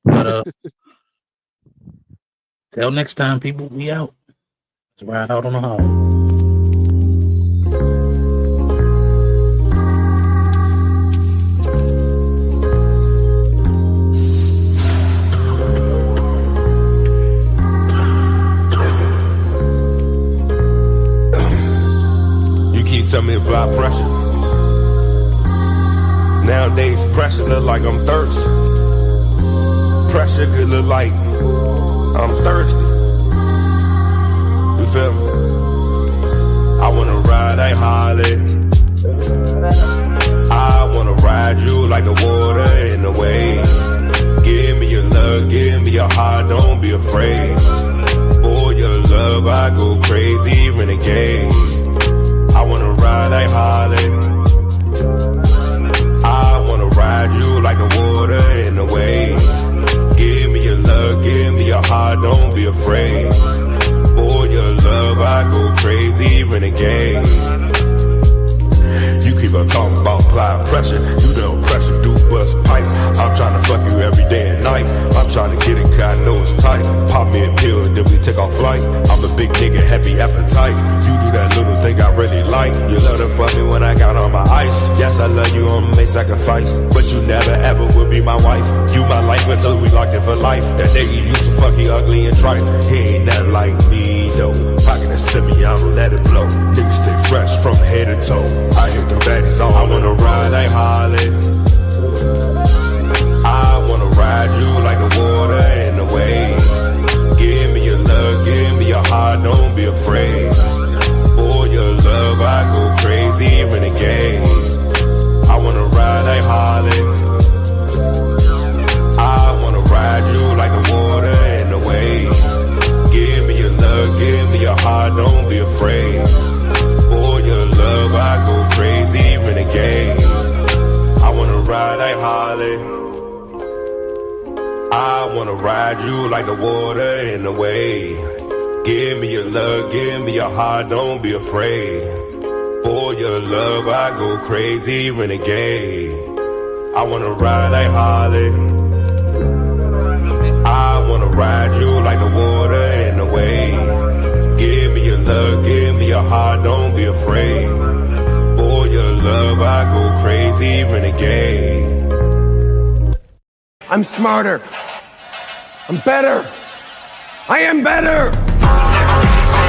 But till next time, people, we out. Let's ride out on the highway. Tell me about pressure. Nowadays, pressure look like I'm thirsty. Pressure could look like I'm thirsty. You feel me? I wanna ride a Harley. I wanna ride you like the water in the wave. Give me your love, give me your heart, don't be afraid. For your love, I go crazy, renegade. I wanna ride a Harley. I wanna ride you like the water in the wave. Give me your love, give me your heart, don't be afraid. For your love, I go crazy, renegade. You keep on talking about applying pressure. You don't pressure, do bust pipes. I'm trying to fuck you every day and night. I'm trying to get it, cause I know it's tight. Pop me a pill, then we take off flight. I'm a big nigga, heavy appetite. You do that little thing I really like. You love to fuck me when I got on my ice. Yes, I love you, I'ma make sacrifice. But you never ever will be my wife. You my life, but so we locked in for life. That nigga used to fuck you ugly and trite. He ain't nothing like me, though. Pocket a semi, I'ma let it blow. Niggas stay fresh from head to toe. I hit the baddies on. I wanna ride a Harley. I wanna ride you like the water in the wave. Give me your love, give me your heart, don't be afraid. For your love, I go crazy, renegade. I wanna ride a Harley. I wanna ride you like the water in the wave. Give me your love, give me your heart, don't be afraid. For your love, I go crazy, renegade. I wanna ride a Harley. I wanna ride you like the water in the wave. Give me your love, give me your heart, don't be afraid. For your love, I go crazy, renegade. I wanna ride a Harley. I wanna ride you like the water in the wave. Give me your love, give me your heart, don't be afraid. For your love, I go crazy, renegade. I'm smarter. I'm better. I am better.